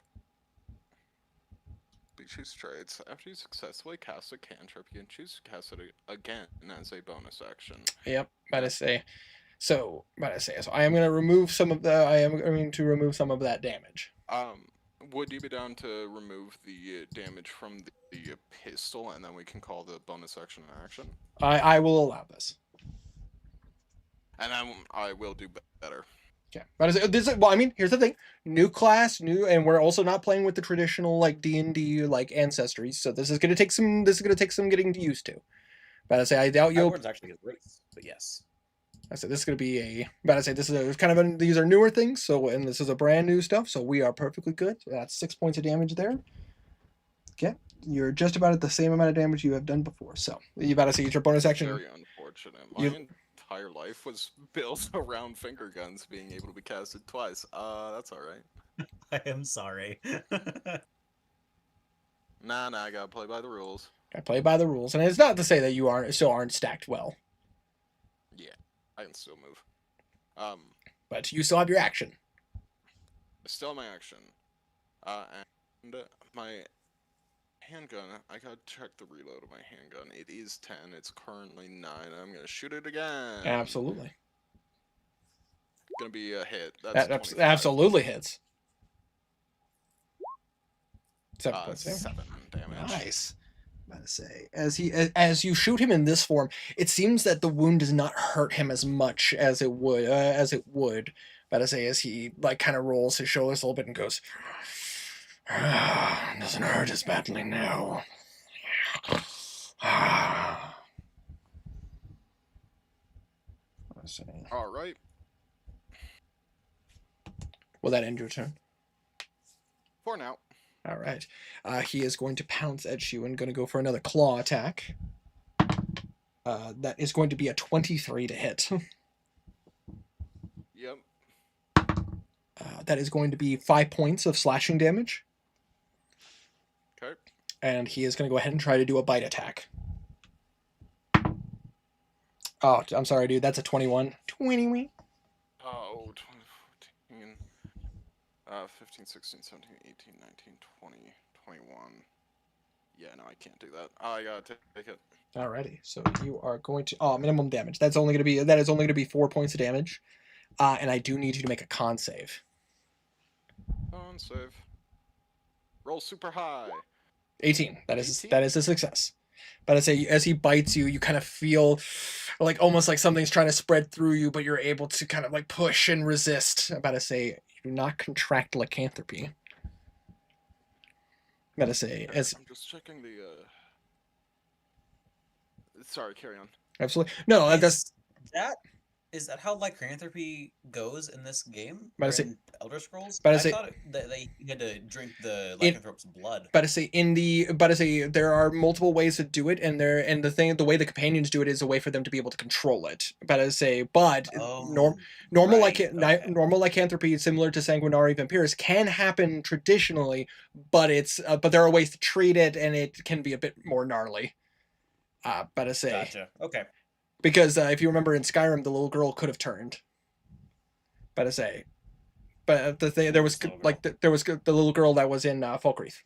Choose traits. After you successfully cast a cantrip, you can choose to cast it again as a bonus action. Yep. So I am going to remove some of that damage. Would you be down to remove the damage from the pistol, and then we can call the bonus action an action? I will allow this. And I will do better. Okay. Here's the thing: new class, and we're also not playing with the traditional like D&D like ancestry. So this is going to take some getting used to. I doubt you'll. Highborn's actually his race, but yes. This is going to be these are newer things. So and this is a brand new stuff. So we are perfectly good. So that's 6 points of damage there. Okay, you're just about at the same amount of damage you have done before. So you it's your bonus action. Very unfortunate. My entire life was built around finger guns being able to be casted twice. That's all right. I am sorry. Nah, I gotta play by the rules. I play by the rules, and it's not to say that you aren't stacked well. Yeah, I can still move. But you still have your action. I still have my action. And my handgun, I gotta check the reload of my handgun. It is 10, it's currently 9. I'm gonna shoot it again. Absolutely. Gonna be a hit. That 25. absolutely hits. 7 points there. 7 damage. Nice. I'm about to say, as you shoot him in this form, it seems that the wound does not hurt him as much as it would. About to say, as he like kind of rolls his shoulders a little bit and goes, doesn't hurt as badly now. All right. Will that end your turn? For now. All right. He is going to pounce at you and going to go for another claw attack. That is going to be a 23 to hit. Yep. That is going to be 5 points of slashing damage. Okay. And he is going to go ahead and try to do a bite attack. Oh, I'm sorry, dude. That's a 21. 21. Oh, 2014. 15, 16, 17, 18, 19, 20, 21. Yeah, no, I can't do that. I gotta take it. Alrighty. So you are going to minimum damage. That is only going to be 4 points of damage. And I do need you to make a con save. On save. Roll super high. 18. That is 18? a success. But I say as he bites you, you kind of feel like almost like something's trying to spread through you, but you're able to kind of like push and resist. I'm about to say you do not contract lycanthropy. I'm about to say as I'm just checking the. Sorry, carry on. absolutely no. That's Is that how lycanthropy goes in this game? But I Or say- in Elder Scrolls? but I I say- thought that they had to drink the lycanthrope's blood. But I say there are multiple ways to do it, and the way the companions do it is a way for them to be able to control it. But Oh, normal right, okay. normal lycanthropy, similar to sanguinari vampires, can happen traditionally, but but there are ways to treat it, and it can be a bit more gnarly. But I say Gotcha. Okay. because if you remember in Skyrim, the little girl could have turned. But I say, but the thing there was Little like there was the little girl that was in Falkreath.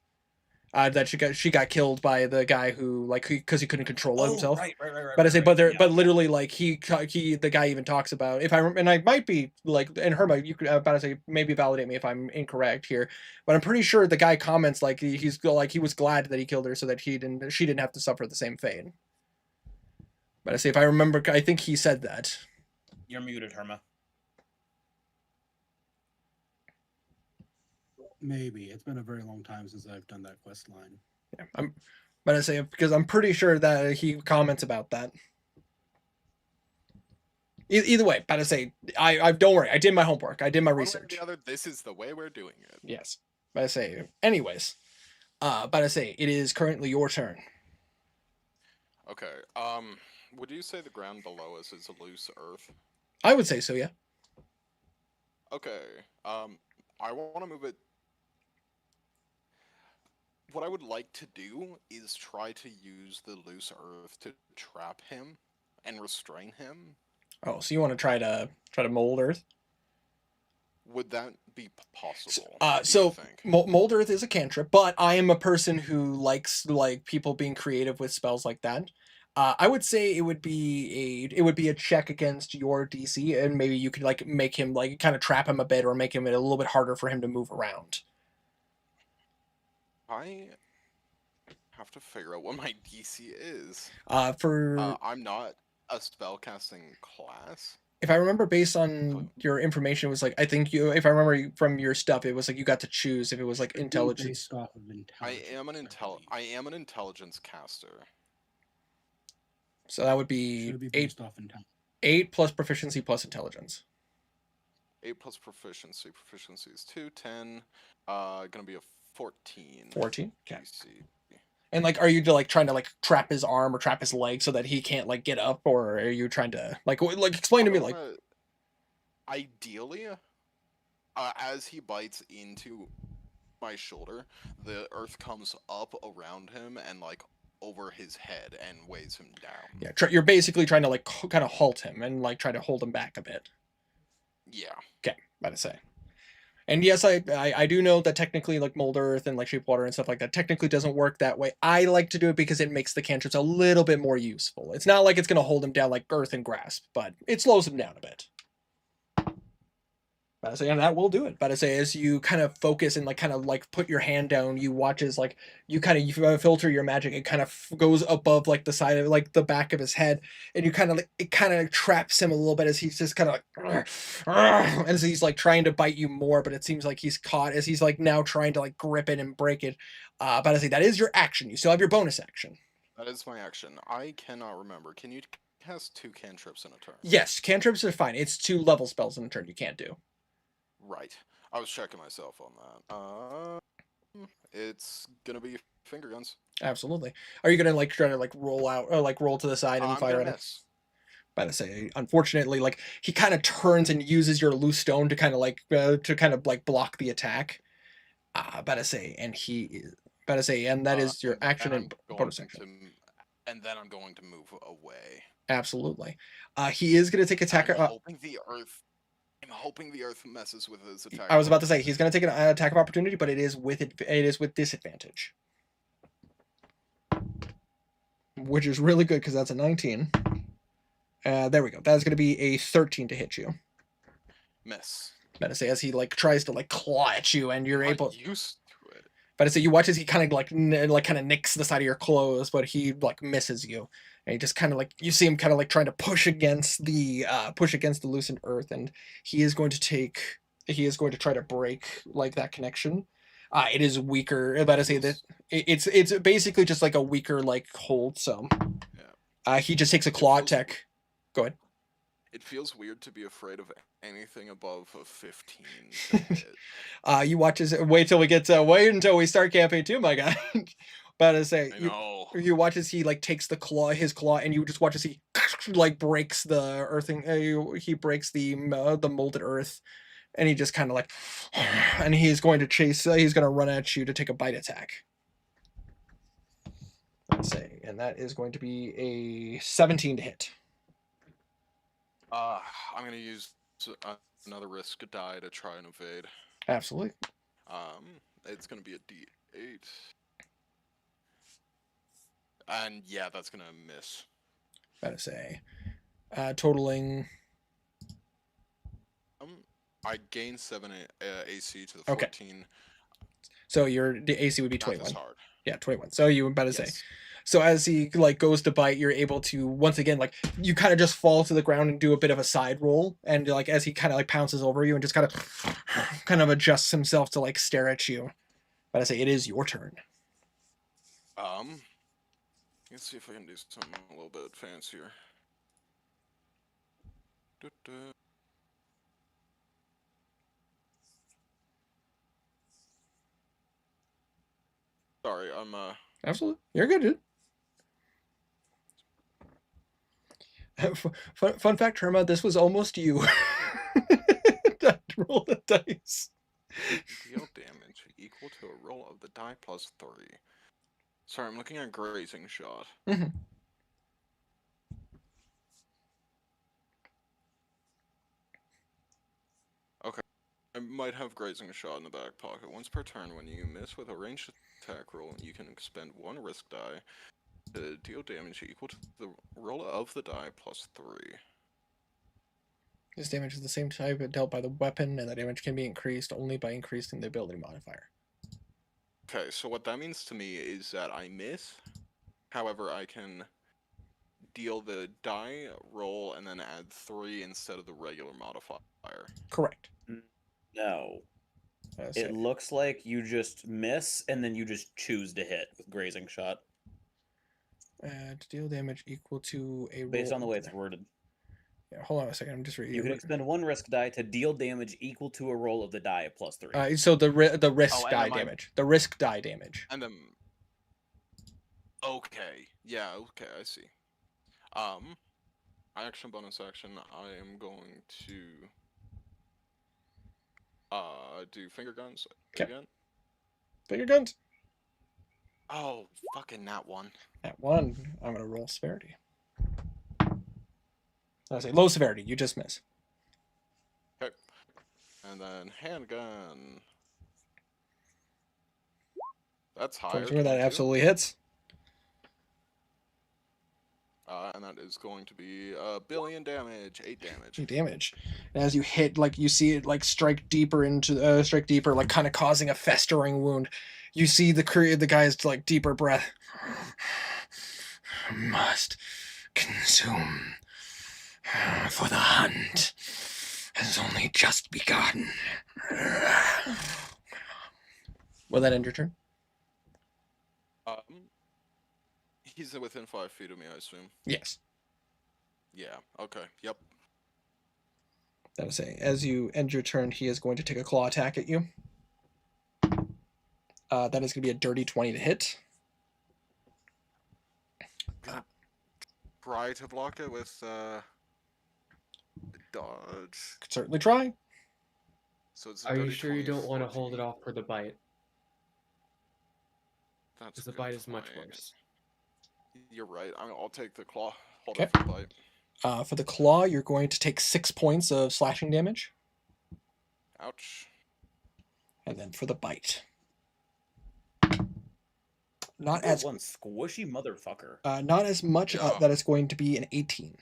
That she got killed by the guy who because he couldn't control himself. Right. But I say, right, yeah. but literally, like the guy even talks about and I might be like, and Herma, you could about to say maybe validate me if I'm incorrect here, but I'm pretty sure the guy comments like he was glad that he killed her so that she didn't have to suffer the same fate. But I say, if I remember, I think he said that. You're muted, Herma. Maybe. It's been a very long time since I've done that quest line. Yeah, but I say because I'm pretty sure that he comments about that. Either way, but I say, I don't worry. I did my homework. I did my One way or research. the other, this is the way we're doing it. Yes. But I say, anyways. But I say, it is currently your turn. Okay. Would you say the ground below us is a loose earth? I would say so, yeah. Okay. I want to move it. What I would like to do is try to use the loose earth to trap him and restrain him. Oh, so you want to try to mold Earth? Would that be possible? So do you think? mold Earth is a cantrip, but I am a person who likes like people being creative with spells like that. I would say it would be a check against your DC, and maybe you could like make him like kind of trap him a bit, or make him a little bit harder for him to move around. I have to figure out what my DC is. For I'm not a spellcasting class. if I remember, based on your information, it was like I think if I remember from your stuff, it was like you got to choose if it was like intelligence. Based off of intelligence, I am an intelligence caster. So that would be Should be 8 based off intelligence. 8 plus proficiency plus intelligence. 8 plus proficiency. Proficiency is 2, 10. Gonna be a 14. 14. Okay. DC. And like, are you like trying to like trap his arm or trap his leg so that he can't like get up, or are you trying to like explain to me like? Ideally, as he bites into my shoulder, the earth comes up around him and like over his head and weighs him down. Yeah, you're basically trying to like kind of halt him and like try to hold him back a bit. Yeah. Okay, about to say. And yes, I do know that technically like mold earth and like shape water and stuff like that technically doesn't work that way. I like to do it because it makes the cantrips a little bit more useful. It's not like it's gonna hold him down like earth and grasp, but it slows him down a bit. But I say, and that will do it. But I say, as you kind of focus and like kind of like put your hand down, you watch as like you filter your magic. It kind of goes above like the side of like the back of his head, and you kind of like it kind of traps him a little bit as he's just kind of like, and as he's like trying to bite you more, but it seems like he's caught as he's like now trying to like grip it and break it. But I say that is your action. You still have your bonus action. That is my action. I cannot remember. Can you cast 2 cantrips in a turn? Yes, cantrips are fine. It's 2 level spells in a turn you can't do. Right. I was checking myself on that. It's gonna be finger guns. Absolutely. Are you gonna like try to like roll out or like roll to the side and I'm fire gonna at it? miss. About to say, unfortunately, like he kind of turns and uses your loose stone to kind of like block the attack. About to say, and he is about to say, and that is your And action then I'm and going bonus action. and then I'm going to move away. Absolutely. He is gonna take attack. I'm hoping the earth. I'm hoping the earth messes with his attack. I was about to say he's gonna take an attack of opportunity, but it is with disadvantage, which is really good because that's a 19. There we go. That's gonna be a 13 to hit you. Miss. About to say as he like tries to like claw at you, and you're I'm able. used to it. But I say you watch as he kind of like kind of nicks the side of your clothes, but he like misses you, and he just kind of like you see him kind of like trying to push against the loosened earth, and he is going to try to break like that connection. It is weaker. About to say that it's basically just like a weaker like hold. So Yeah. he just takes a claw attack. Go ahead. It feels weird to be afraid of anything above a 15 to hit. You watch as wait until we start campaign 2, my guy. About to say I know. you watch as he like takes his claw, and you just watch as he like breaks the earthing. He breaks the molded earth, and he just kind of like, and he's going to chase. He's going to run at you to take a bite attack. Let's say, and that is going to be a 17 to hit. I'm gonna use another risk die to try and evade. Absolutely. It's gonna be a D8. And yeah, that's gonna miss. About to say, totaling. I gain 7 AC to the 14. Okay. So the AC would be Math 21. is hard. Yeah, 21. So you were about to say. Yes. So as he like goes to bite, you're able to once again like you kind of just fall to the ground and do a bit of a side roll, and like as he kind of like pounces over you and just kind of adjusts himself to like stare at you. But I say it is your turn. Let's see if I can do something a little bit fancier. Sorry, I'm Absolutely, you're good, dude. Fun fact, Herma, this was almost you. Roll the dice. deal damage equal to a roll of the die plus 3. Sorry, I'm looking at grazing shot. Mm-hmm. Okay. I might have grazing shot in the back pocket. Once per turn, when you miss with a ranged attack roll, you can expend 1 risk die to deal damage equal to the roll of the die plus 3. This damage is the same type dealt by the weapon, and the damage can be increased only by increasing the ability modifier. Okay, so what that means to me is that I miss. However, I can deal the die roll and then add 3 instead of the regular modifier. Correct. No. It looks like you just miss, and then you just choose to hit with grazing shot. To deal damage equal to a roll. Based on the way it's worded. Yeah, hold on a second. I'm just reading. You can expend 1 risk die to deal damage equal to a roll of the die plus 3. So the risk die and damage. The risk die damage. And then. Okay. Yeah. Okay. I see. Action bonus action. I am going to. Do finger guns again. Finger guns. Oh, fucking that one. At 1, I'm gonna roll severity. I say low severity. You just miss. Okay. And then handgun. That's higher. That 22. absolutely hits. And that is going to be a billion damage, 8 damage. 8 damage. And as you hit, like you see it like strike deeper, like kind of causing a festering wound. You see the guy's like deeper breath. Must consume, for the hunt has only just begun. Will that end your turn? He's within 5 feet of me, I assume. Yes. Yeah. Okay. Yep. That is say, as you end your turn, he is going to take a claw attack at you. That is going to be a dirty 20 to hit. Gonna try to block it with dodge. Could certainly try. So it's a Are you dirty sure you 20, don't want to hold it 14. off for the bite? That's Because a the good bite is much point. worse. You're right. I'll take the claw. Hold Okay. it for the bite. For the claw, you're going to take 6 points of slashing damage. Ouch. And then for the bite. You Not got as one squishy motherfucker. not as much. Yeah. That is going to be an 18.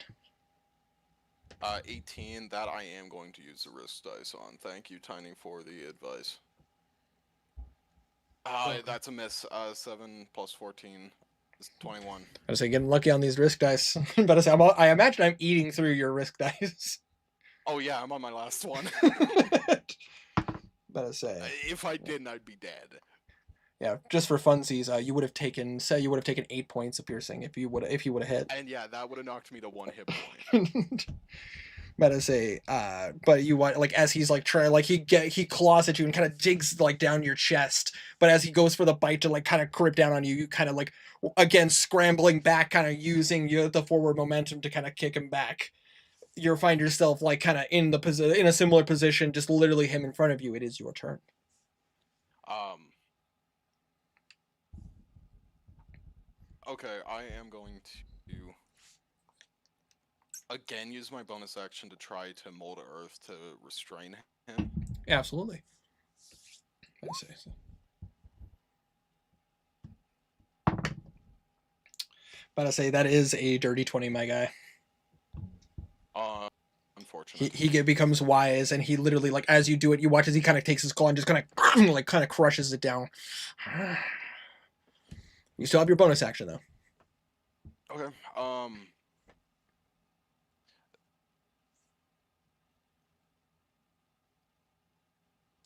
18. That I am going to use the risk dice on. Thank you, Tiny, for the advice. Okay. That's a miss. 7 plus 14 is 21. I was say getting lucky on these risk dice. But I say I imagine I'm eating through your risk dice. Oh yeah, I'm on my last one. But I say, If I didn't, I'd be dead. yeah, just for funsies, you would have taken 8 points of piercing if you would have hit. And yeah, that would have knocked me to 1 hit point. But I say, but you want like as he's like trying like he claws at you and kind of digs like down your chest. But as he goes for the bite to like kind of grip down on you, you kind of like again scrambling back, kind of using the forward momentum to kind of kick him back. You find yourself like kind of in a similar position, just literally him in front of you. It is your turn. Okay, I am going to again use my bonus action to try to mold earth to restrain him. Absolutely. Let's see. But I say that is a dirty 20, my guy. Unfortunately. He becomes wise, and he literally like as you do it, you watch as he kind of takes his claw and just kind of crushes it down. You still have your bonus action though. Okay.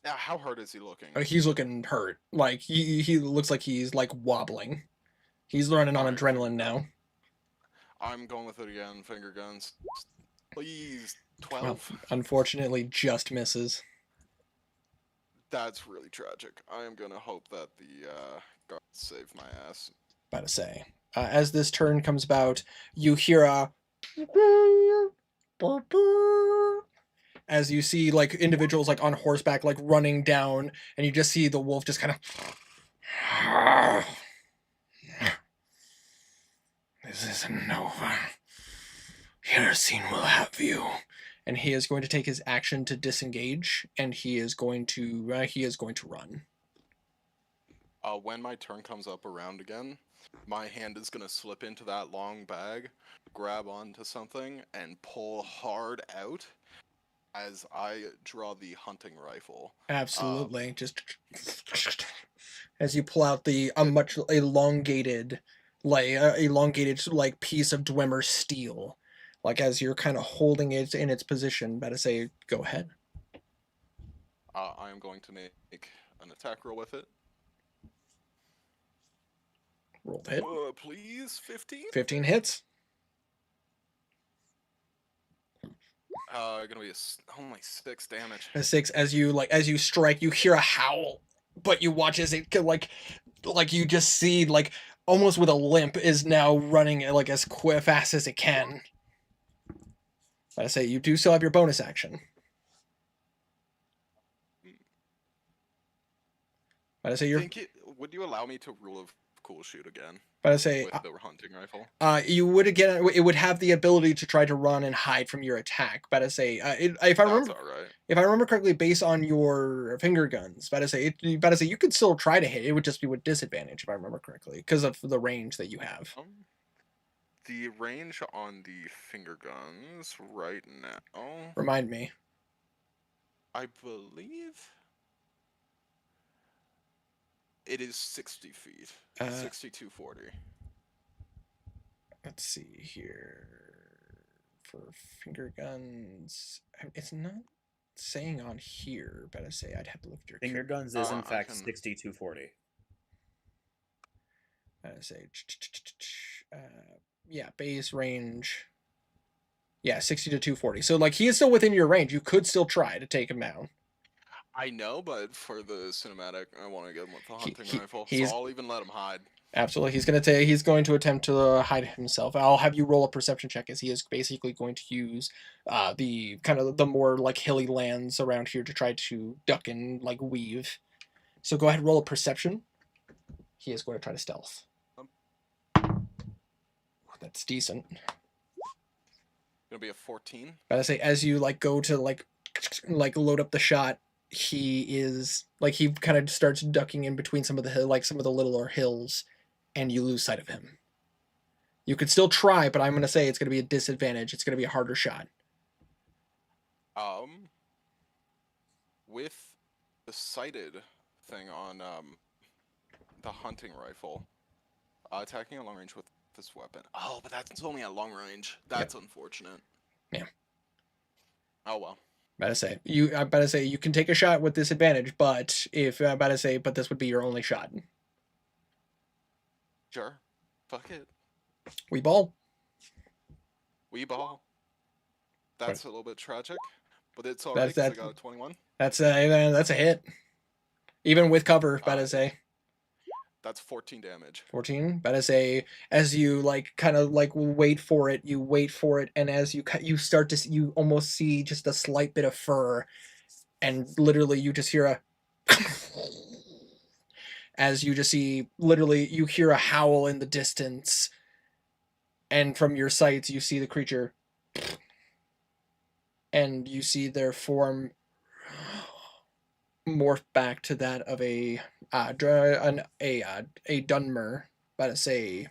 Yeah, how hurt is he looking? He's looking hurt. Like he looks like he's like wobbling. He's running on Alright. adrenaline now. I'm going with it again. Finger guns. Please. Well, 12. unfortunately, just misses. That's really tragic. I am gonna hope that the guards save my ass. About to say, as this turn comes about, you hear a as you see like individuals like on horseback like running down, and you just see the wolf just kind of. This isn't over. Kerosene will have you. And he is going to take his action to disengage, and he is going to run. When my turn comes up around again, my hand is gonna slip into that long bag, grab onto something, and pull hard out as I draw the hunting rifle. Absolutely, just as you pull out a much elongated piece of Dwemer steel, like as you're kind of holding it in its position. Better say, go ahead. I am going to make an attack roll with it. Roll to hit. Please, 15. 15 hits. Gonna be only 6 damage. A 6 as you strike, you hear a howl, but you watch as it like you just see like almost with a limp is now running like as fast as it can. I say you do still have your bonus action. I say you're. Would you allow me to rule of cool shoot again? But I say with the hunting rifle. You would again. It would have the ability to try to run and hide from your attack. But I say, if I remember, right. If I remember correctly, based on your finger guns, but I say, you could still try to hit. It would just be with disadvantage if I remember correctly, because of the range that you have. The range on the finger guns right now. Remind me. I believe it is 60 feet. 6240. Let's see here. For finger guns, it's not saying on here, but I say I'd have to look at your Finger guns is in fact can... 6240. I say, yeah, base range. Yeah, 60 to 240. So like he is still within your range. You could still try to take him down. I know, but for the cinematic, I want to get him with the hunting rifle, so he's I'll even let him hide. absolutely he's going to attempt to hide himself. I'll have you roll a perception check as he is basically going to use the kind of the more like hilly lands around here to try to duck and like weave. So go ahead and roll a perception. He is going to try to stealth. That's decent. Gonna be a 14. But I say as you like go to like load up the shot, he is like he kind of starts ducking in between some of the some of the littler hills, and you lose sight of him. You could still try, but I'm gonna say it's gonna be a disadvantage. It's gonna be a harder shot. With the sighted thing on the hunting rifle, attacking at long range with this weapon. Oh, but that's only at long range. That's unfortunate. Yeah. Oh well. I better say you can take a shot with disadvantage, but but this would be your only shot. Sure. Fuck it. We ball. We ball. That's a little bit tragic, but it's alright because I got a 21. That's a hit. Even with cover, better say. That's 14 damage. 14. Better say as you like kind of like wait for it, and as you start to you almost see just a slight bit of fur, and literally you just hear a as you just see literally you hear a howl in the distance, and from your sights you see the creature, and you see their form morph back to that of a Dunmer, but say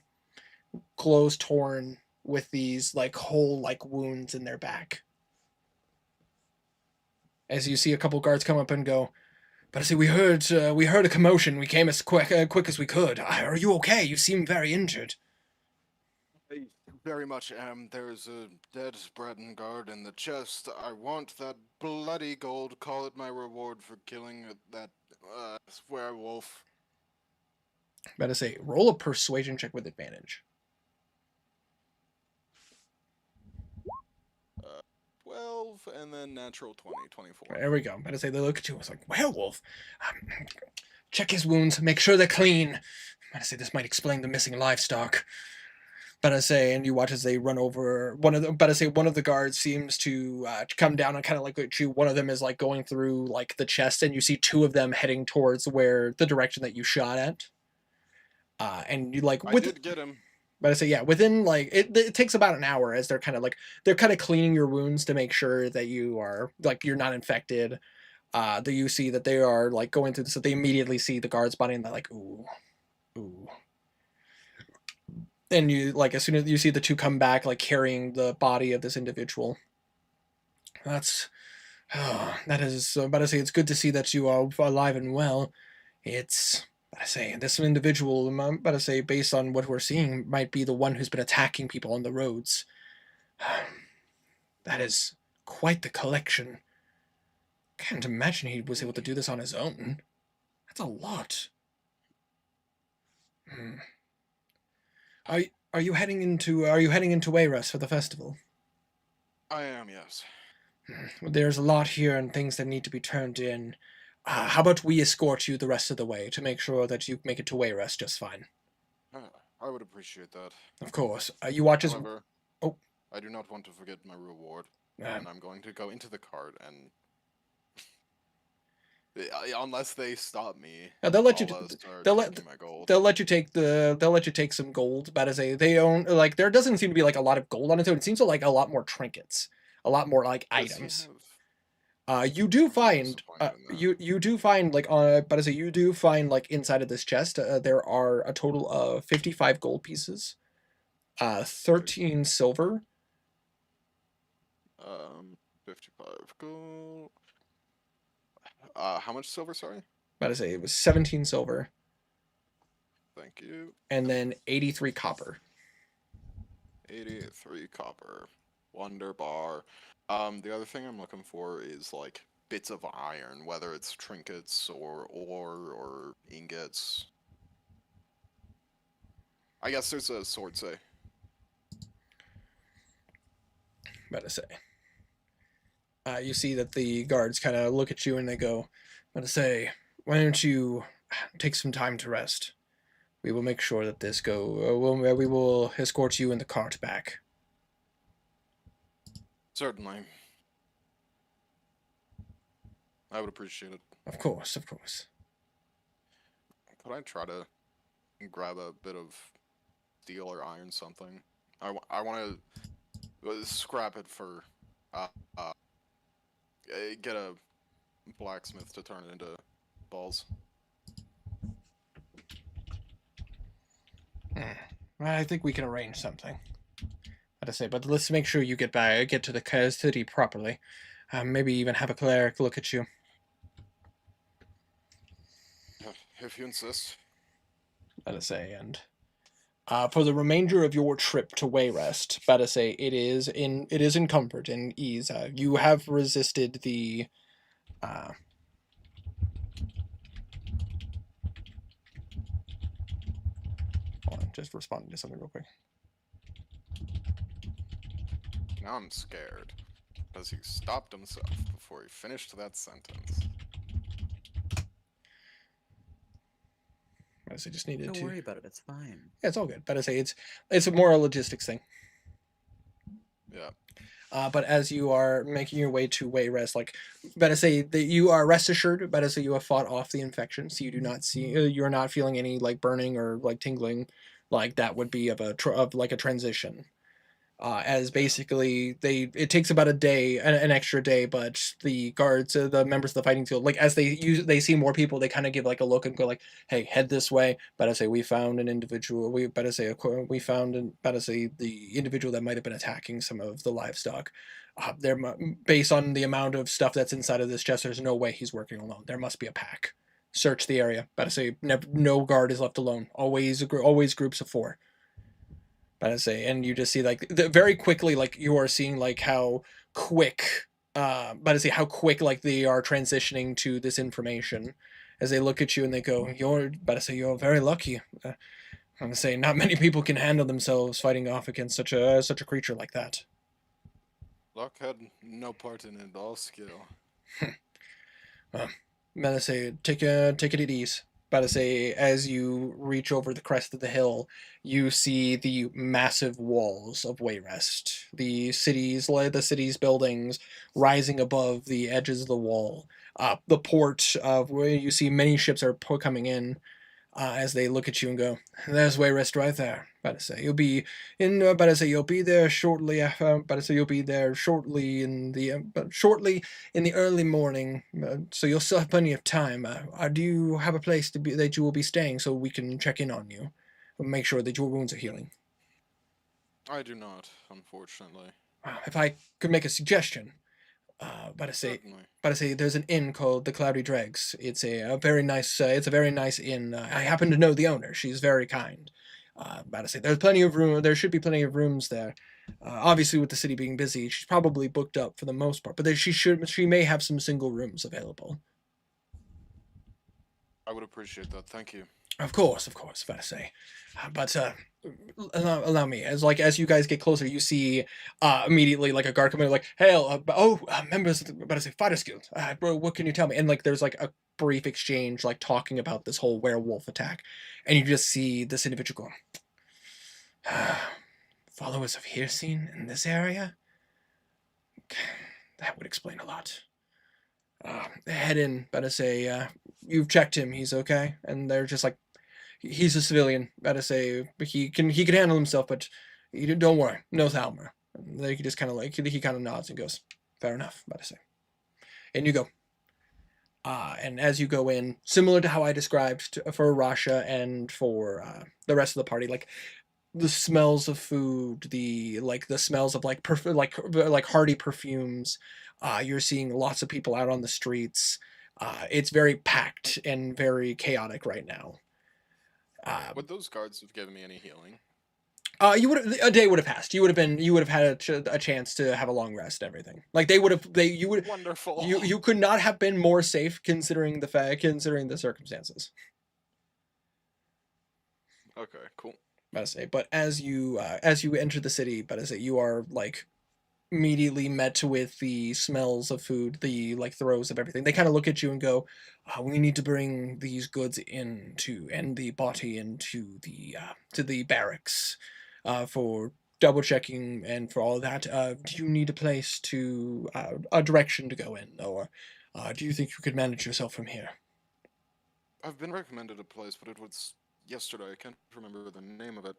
clothes torn with these like whole like wounds in their back. As you see a couple guards come up and go, but I see we heard a commotion. We came as quick as we could. Are you okay? You seem very injured. I very much am. There's a dead Breton guard in the chest. I want that bloody gold. Call it my reward for killing that werewolf. Better say, roll a persuasion check with advantage. 12 and then natural 20, 24. There we go. Better say they look at you. It's like werewolf. Check his wounds. Make sure they're clean. Better say this might explain the missing livestock. But I say, and you watch as they run over one of the. But I say one of the guards seems to come down and kind of like at you. One of them is like going through like the chest, and you see two of them heading towards where the direction that you shot at. And you like I did get him. But I say yeah, within like it takes about an hour as they're kind of cleaning your wounds to make sure that you are like you're not infected. That you see that they are like going through this, so they immediately see the guard's body and they're like ooh. And you like as soon as you see the two come back like carrying the body of this individual. That is but I say it's good to see that you are alive and well. It's but I say this individual but I say based on what we're seeing might be the one who's been attacking people on the roads. That is quite the collection. Can't imagine he was able to do this on his own. That's a lot. Are you heading into Wayrest for the festival? I am, yes. There's a lot here and things that need to be turned in. How about we escort you the rest of the way to make sure that you make it to Wayrest just fine? I would appreciate that. Of course. You watch as... However, oh, I do not want to forget my reward, and I'm going to go into the cart and unless they stop me, they'll let you. They'll let my gold. They'll let you take some gold. But as they own like there doesn't seem to be like a lot of gold on it. So it seems to like a lot more trinkets, a lot more like items. You do find you do find like but as you do find like inside of this chest there are a total of 55 gold pieces, 13 silver. 55 gold. How much silver, sorry? About to say it was 17 silver. Thank you. And then 83 copper. 83 copper. Wonder bar. The other thing I'm looking for is like bits of iron, whether it's trinkets or ore or ingots. I guess there's a sword say. About to say. You see that the guards kind of look at you and they go, about to say, why don't you take some time to rest? We will make sure that this we will escort you in the cart back. Certainly. I would appreciate it. Of course, of course. Could I try to grab a bit of steel or iron something? I want to scrap it for get a blacksmith to turn it into balls. I think we can arrange something. About to say, but let's make sure you get to the city properly. Maybe even have a cleric look at you. If you insist. About to say, and for the remainder of your trip to Wayrest, about to say it is in comfort and ease. You have resisted the hold on, just responding to something real quick. Now I'm scared. Because he stopped himself before he finished that sentence. I just needed Don't to. worry about it. It's fine. Yeah, it's all good. But I say it's more a logistics thing. Yeah. But as you are making your way to Wayrest, like, better say that you are rest assured, better say you have fought off the infection, so you do not see, you're not feeling any like burning or like tingling, like that would be of a transition. As basically it takes about a day, an extra day, but the guards, the members of the fighting field, like as they see more people, they kind of give like a look and go like, "Hey, head this way." Better say we found an individual. Better say the individual that might have been attacking some of the livestock. Based on the amount of stuff that's inside of this chest, there's no way he's working alone. There must be a pack. Search the area. Better say no guard is left alone. Always groups of 4. I say, and you just see like very quickly, like you are seeing like how quick, how quick like they are transitioning to this information, as they look at you and they go, you're very lucky. I'm gonna say, not many people can handle themselves fighting off against such a creature like that. Luck had no part in it, all skill. Better say, take it at ease. About to say, as you reach over the crest of the hill, you see the massive walls of Wayrest, the city's buildings rising above the edges of the wall. The port of where you see many ships are coming in. As they look at you and go, "There's Wayrest right there." About to say, you'll be in. About to say, you'll be there shortly. About to say, you'll be there shortly shortly in the early morning. So you'll still have plenty of time. Do you have a place that you will be staying so we can check in on you, and make sure that your wounds are healing? I do not, unfortunately. If I could make a suggestion, Certainly. there's an inn called the Cloudy Dregs. It's a very nice inn. I happen to know the owner. She's very kind. There's plenty of room. There should be plenty of rooms there. Obviously, with the city being busy, she's probably booked up for the most part. But she may have some single rooms available. I would appreciate that. Thank you. Of course, about to say. But allow me, as you guys get closer, you see immediately like a guard coming like, "Hey, members of the Fighters Guild. Bro, what can you tell me?" And like there's like a brief exchange like talking about this whole werewolf attack, and you just see this individual going, "Followers of Hircine in this area? That would explain a lot. Head in, better say, you've checked him, he's okay." And they're just like, "He's a civilian, better say, he can handle himself, but you don't worry, no Thalmer." And they just kind of like, he kind of nods and goes, "Fair enough," better say. And you go. And as you go in, similar to how I described for Rasha and for the rest of the party, like the smells of food, the smells of like hearty perfumes. You're seeing lots of people out on the streets. It's very packed and very chaotic right now. Would those guards have given me any healing? A day would have passed. You would have had a chance to have a long rest and everything. Like you would. Wonderful. You could not have been more safe considering the circumstances. Okay, cool. But as you enter the city, you are like immediately met with the smells of food, the like throes of everything. They kind of look at you and go, "We need to bring these goods into and the body into the to the barracks for double checking and for all that. Do you need a place to a direction to go in, or do you think you could manage yourself from here?" I've been recommended a place, but it was yesterday. I can't remember the name of it.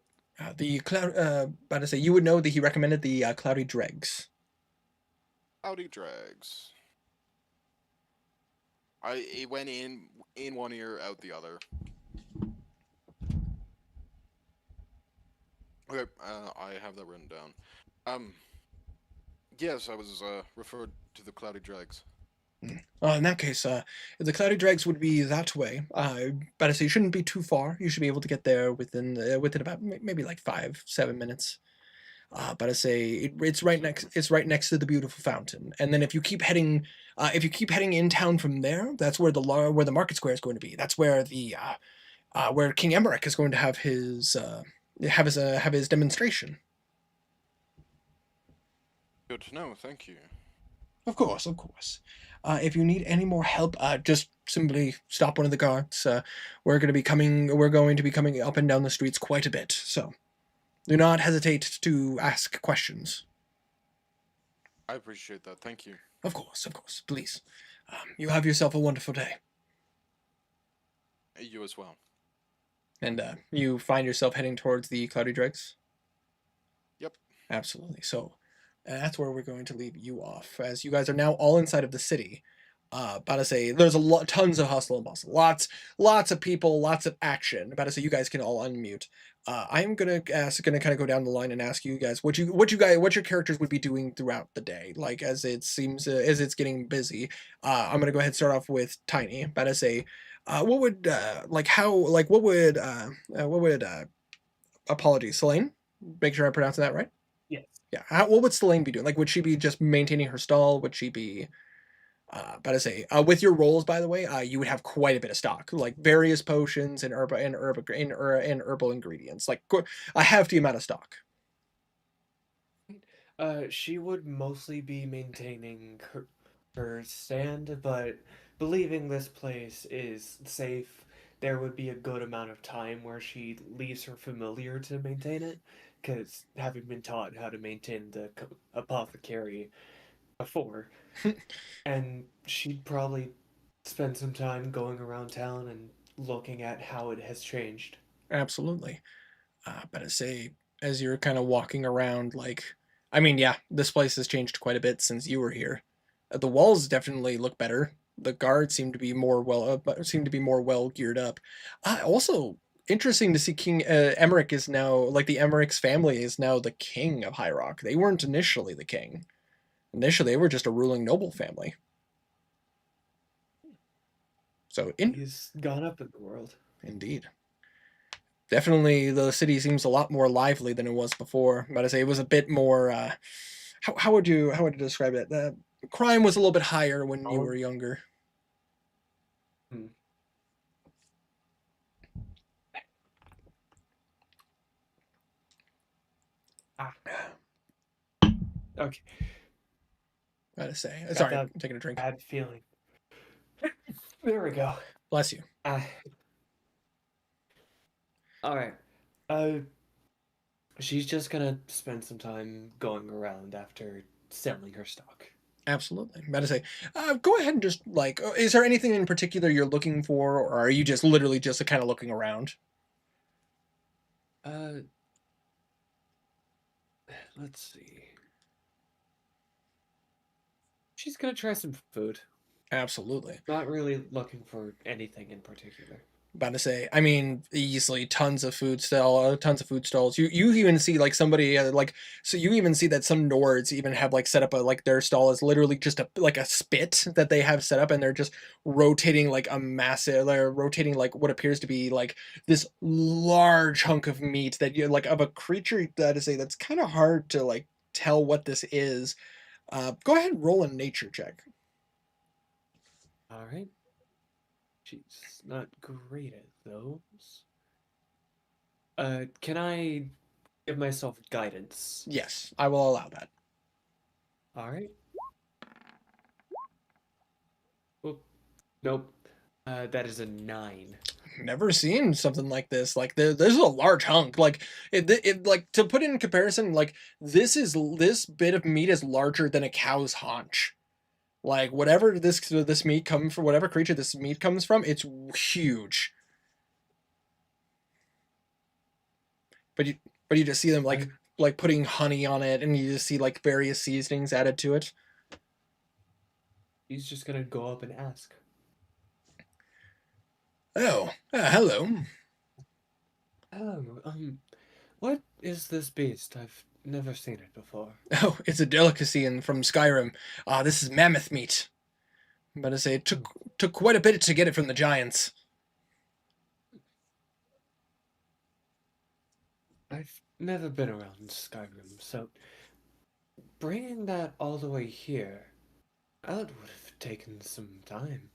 The cloud. About to say, you would know that he recommended the cloudy dregs. Howdy drags. It went in one ear, out the other. Okay, I have that written down. Yes, I was referred to the cloudy dregs. In that case, the cloudy dregs would be that way. But I say you shouldn't be too far. You should be able to get there within about maybe like 5-7 minutes. But I say it's right next. It's right next to the beautiful fountain. And then if you keep heading in town from there, that's where the market square is going to be. That's where the where King Emmerich is going to have his demonstration. Good to know. Thank you. Of course, of course. If you need any more help, just simply stop one of the guards. We're going to be coming up and down the streets quite a bit, so do not hesitate to ask questions. I appreciate that. Thank you. Of course, please. You have yourself a wonderful day. You as well. And you find yourself heading towards the Cloudy Dregs? Yep. Absolutely. So that's where we're going to leave you off, as you guys are now all inside of the city. About to say, there's tons of hustle and bustle, lots of people, lots of action. About to say, you guys can all unmute. I'm gonna kind of go down the line and ask you guys what your characters would be doing throughout the day, like as it seems as it's getting busy. I'm gonna go ahead and start off with Tiny. About to say, what would apologies, Selene? Make sure I'm pronouncing that right. Yes. Yeah. What would Selene be doing? Like, would she be just maintaining her stall? Would she be about to say, with your rolls, by the way, you would have quite a bit of stock, like various potions and herbal ingredients, like a hefty amount of stock. She would mostly be maintaining her stand, but believing this place is safe, there would be a good amount of time where she leaves her familiar to maintain it, because having been taught how to maintain the apothecary before, and she'd probably spend some time going around town and looking at how it has changed. Absolutely. But I say, as you're kind of walking around, like, I mean, yeah, this place has changed quite a bit since you were here. The walls definitely look better. The guards seem to be more well geared up. Also, interesting to see King Emmerich is now, like, the Emmerich's family is now the king of High Rock. They weren't initially the king. Initially, they were just a ruling noble family. So, He's gone up in the world. indeed. Definitely, the city seems a lot more lively than it was before. But I say it was a bit more. How would you describe it? The crime was a little bit higher when you were younger. Hmm. Okay. Gotta say, Got sorry, that I'm taking a drink. bad feeling. There we go. Bless you. All right. She's just gonna spend some time going around after selling her stock. Absolutely. I'm about to say, go ahead and just like, is there anything in particular you're looking for, or are you just literally just kind of looking around? Let's see. She's gonna try some food. Absolutely. Not really looking for anything in particular. About to say, I mean, easily tons of food stalls. You even see like somebody so you even see that some Nords even have like set up their stall is literally just a spit that they have set up, and they're just rotating like they're rotating like what appears to be like this large hunk of meat that you like of a creature that is that's kind of hard to like tell what this is. Go ahead and roll a nature check. All right. She's not great at those. Can I give myself guidance? Yes, I will allow that. All right. Oh, nope. That is a 9. Never seen something like this. Like this is a large hunk. Like it like to put it in comparison. Like this bit of meat is larger than a cow's haunch. Like whatever this meat comes from, whatever creature this meat comes from, it's huge. But you just see them like putting honey on it, and you just see like various seasonings added to it. He's just gonna go up and ask. Oh, hello. Oh, what is this beast? I've never seen it before. Oh, it's a delicacy from Skyrim. This is mammoth meat. But I say it took quite a bit to get it from the giants. I've never been around Skyrim, so bringing that all the way here, that would have taken some time.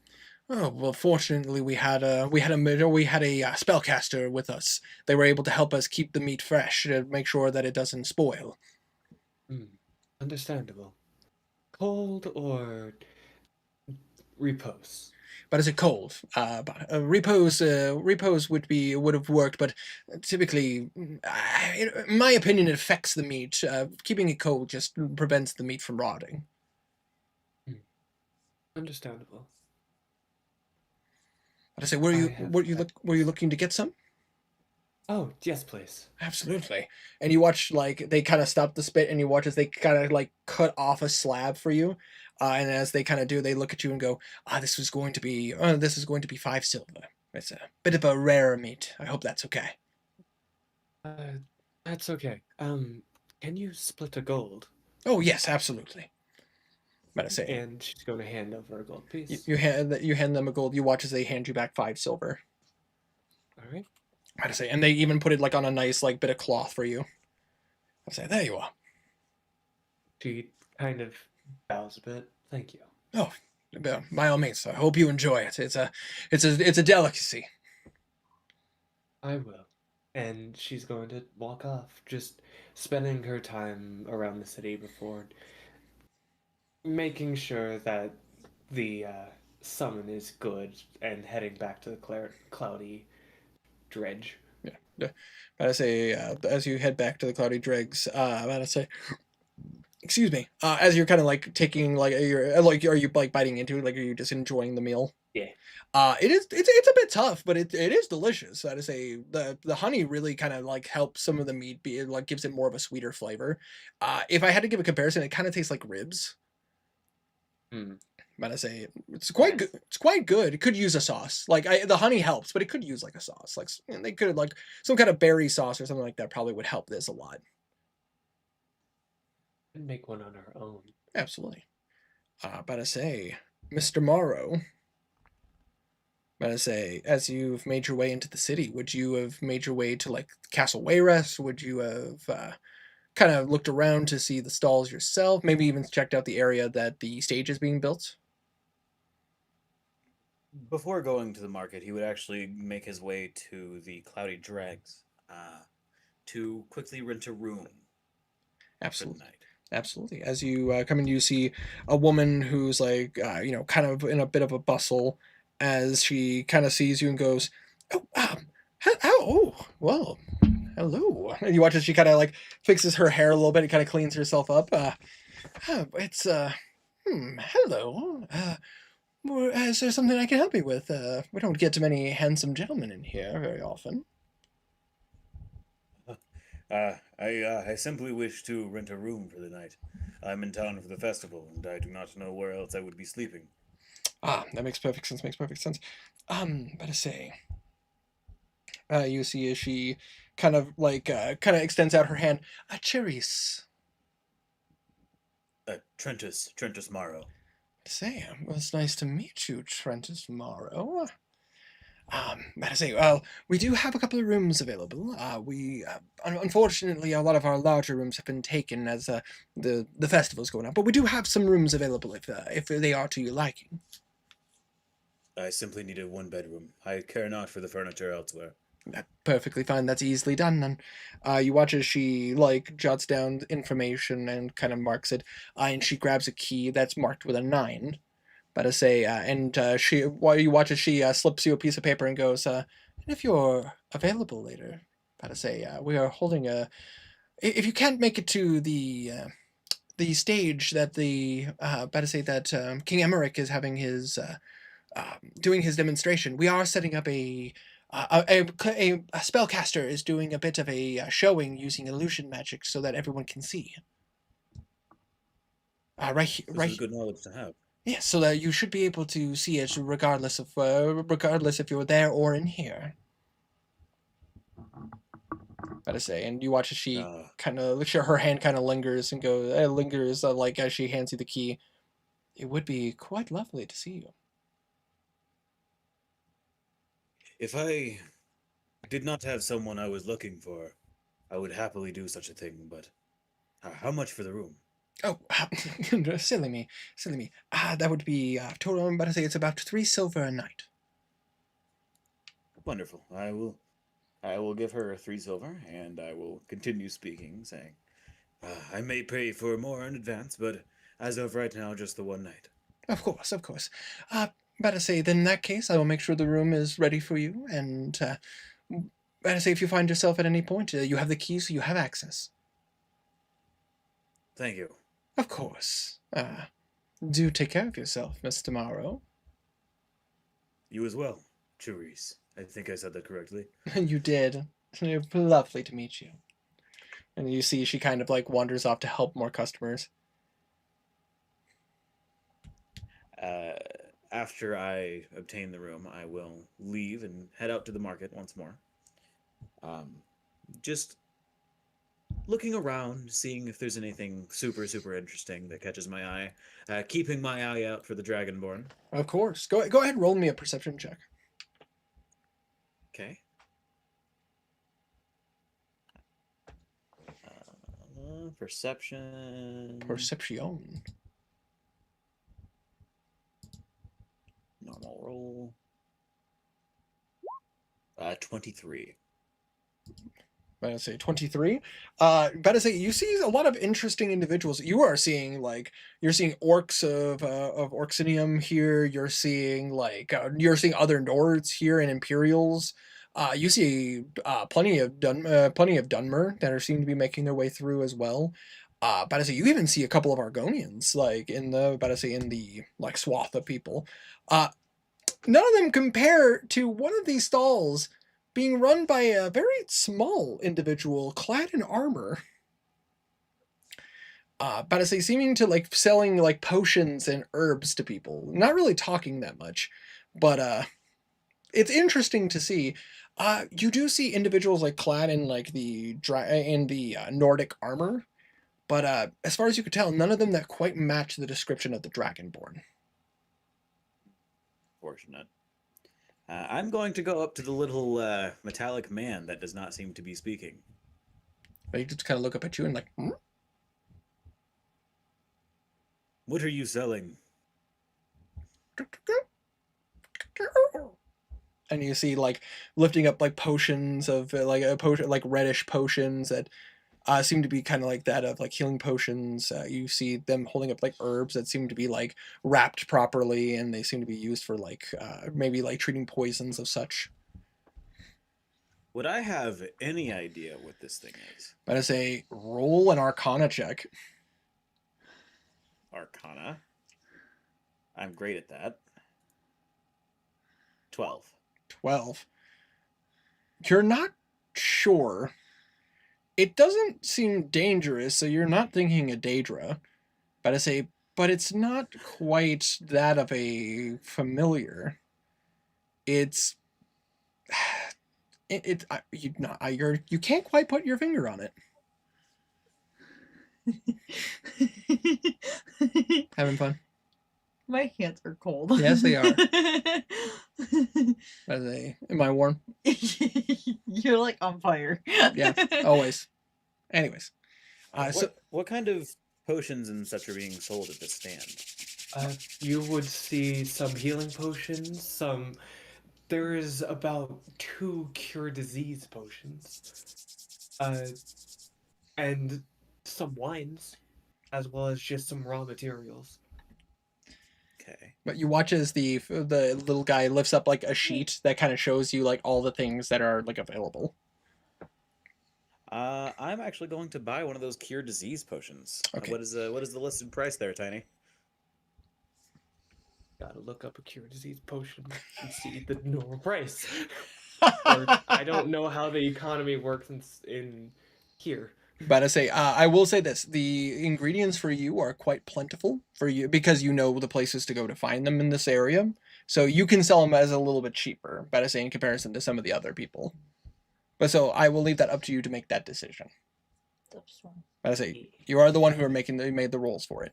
Oh well, fortunately we had a spellcaster with us. They were able to help us keep the meat fresh to make sure that it doesn't spoil. Understandable. Cold or repose? But is it cold? Repose would have worked, but typically, in my opinion, it affects the meat. Keeping it cold just prevents the meat from rotting. Understandable. But I say, were you looking to get some? Oh, yes, please. Absolutely. And you watch like they kind of stop the spit, and you watch as they kind of like cut off a slab for you. And as they kind of do, they look at you and go, this is going to be 5 silver. It's a bit of a rarer meat. I hope that's okay." That's okay. Can you split a gold? Oh yes, absolutely. But I say, And she's going to hand over a gold piece. you hand them a gold. You watch as they hand you back 5 silver. All right. I say, and they even put it like on a nice like bit of cloth for you. I say, there you are. She kind of bows a bit. Thank you. Oh, by all means. I hope you enjoy it. It's a delicacy. I will. And she's going to walk off, just spending her time around the city before making sure that the summon is good and heading back to the cloudy dredge. Yeah. But I say, as you head back to the cloudy dregs, I say, excuse me, as you're kind of like taking like you're like, are you like biting into it? Like, are you just enjoying the meal? Yeah. It's a bit tough, but it is delicious. I say the honey really kind of like helps some of the meat be like gives it more of a sweeter flavor. If I had to give a comparison, it kind of tastes like ribs. But I say it's quite good. It's quite good. It could use a sauce. Like the honey helps, but it could use like a sauce. Like they could like some kind of berry sauce or something like that. Probably would help this a lot. And make one on her own. Absolutely. But I say, Mr. Morrow. But I say, as you've made your way into the city, would you have made your way to like Castle Wayrest? Would you have kind of looked around to see the stalls yourself? Maybe even checked out the area that the stage is being built? Before going to the market, he would actually make his way to the Cloudy Dregs to quickly rent a room Absolutely. for the night. Absolutely. As you come in, you see a woman who's like, kind of in a bit of a bustle as she kind of sees you and goes, well, hello. And you watch as she kind of like fixes her hair a little bit and kind of cleans herself up. Hello. Is there something I can help you with? We don't get too many handsome gentlemen in here very often. I simply wish to rent a room for the night. I'm in town for the festival, and I do not know where else I would be sleeping. That makes perfect sense. But I say, you see as she kind of extends out her hand. Cherise. Trentus Morrow. Say, well, it's nice to meet you, Trentus Morrow. But I say, well, we do have a couple of rooms available. Unfortunately, a lot of our larger rooms have been taken as the festival's going on. But we do have some rooms available if they are to your liking. I simply need a one-bedroom. I care not for the furniture elsewhere. Perfectly fine. That's easily done. And you watch as she like jots down information and kind of marks it. And she grabs a key that's marked with a 9. But I say, she while you watch as she slips you a piece of paper and goes, and if you're available later, but I say, we are holding a. If you can't make it to the stage that but I say that King Emmerich is having his doing his demonstration, we are setting up a spellcaster is doing a bit of a showing using illusion magic so that everyone can see. This is good knowledge to have. Yes, so that you should be able to see it regardless if you're there or in here. But I say, and you watch as she kind of her hand kind of lingers and lingers like as she hands you the key. It would be quite lovely to see you. If I did not have someone I was looking for, I would happily do such a thing, but how much for the room? Oh, silly me. That would be total, but I say it's about 3 silver a night. Wonderful. I will give her 3 silver, and I will continue speaking, saying, I may pay for more in advance, but as of right now, just the one night. Of course. But I say, then in that case, I will make sure the room is ready for you, and but I say, if you find yourself at any point, you have the key, so you have access. Thank you. Of course. Do take care of yourself, Mr. Morrow. You as well, Cherise. I think I said that correctly. You did. Lovely to meet you. And you see she kind of like wanders off to help more customers. After I obtain the room, I will leave and head out to the market once more. Just looking around, seeing if there's anything super, super interesting that catches my eye. Keeping my eye out for the Dragonborn. Of course. Go ahead and roll me a perception check. Okay. Perception. Perception. Normal roll. 23. Better say 23. Better say you see a lot of interesting individuals. You are seeing you're seeing orcs of Orxinium here. You're seeing other Nords here and Imperials. You see plenty of Dunmer that are seem to be making their way through as well. But I say you even see a couple of Argonians in the swath of people. None of them compare to one of these stalls being run by a very small individual clad in armor. But I say seeming to selling potions and herbs to people. Not really talking that much, but it's interesting to see. You do see individuals clad in the Nordic armor, but as far as you could tell, none of them that quite match the description of the Dragonborn. Fortunate. I'm going to go up to the little metallic man that does not seem to be speaking. They just kind of look up at you and hmm? What are you selling? And you see lifting up potions of reddish potions that seem to be kind of like that of healing potions. You see them holding up herbs that seem to be wrapped properly, and they seem to be used for maybe treating poisons of such. Would I have any idea what this thing is? But I say roll an Arcana check. Arcana. I'm great at that. 12. 12. You're not sure. It doesn't seem dangerous, so you're not thinking a Daedra. But I say, but it's not quite that of a familiar. It's you can't quite put your finger on it. Having fun? My hands are cold. Yes, they are. Am I warm? You're on fire. Yeah, always. Anyways. What kind of potions and such are being sold at this stand? You would see some healing potions, some there is about 2 cure disease potions, and some wines, as well as just some raw materials. Okay. But you watch as the little guy lifts up like a sheet that kind of shows you like all the things that are like available. I'm actually going to buy one of those cure disease potions. Okay. What is the listed price there, Tiny? Gotta look up a cure disease potion and see the normal price. Or I don't know how the economy works in here. But I will say this: the ingredients for you are quite plentiful for you because you know the places to go to find them in this area. So you can sell them as a little bit cheaper, but I say in comparison to some of the other people. But so I will leave that up to you to make that decision. That's fine. But I say you are the one who are made the rolls for it.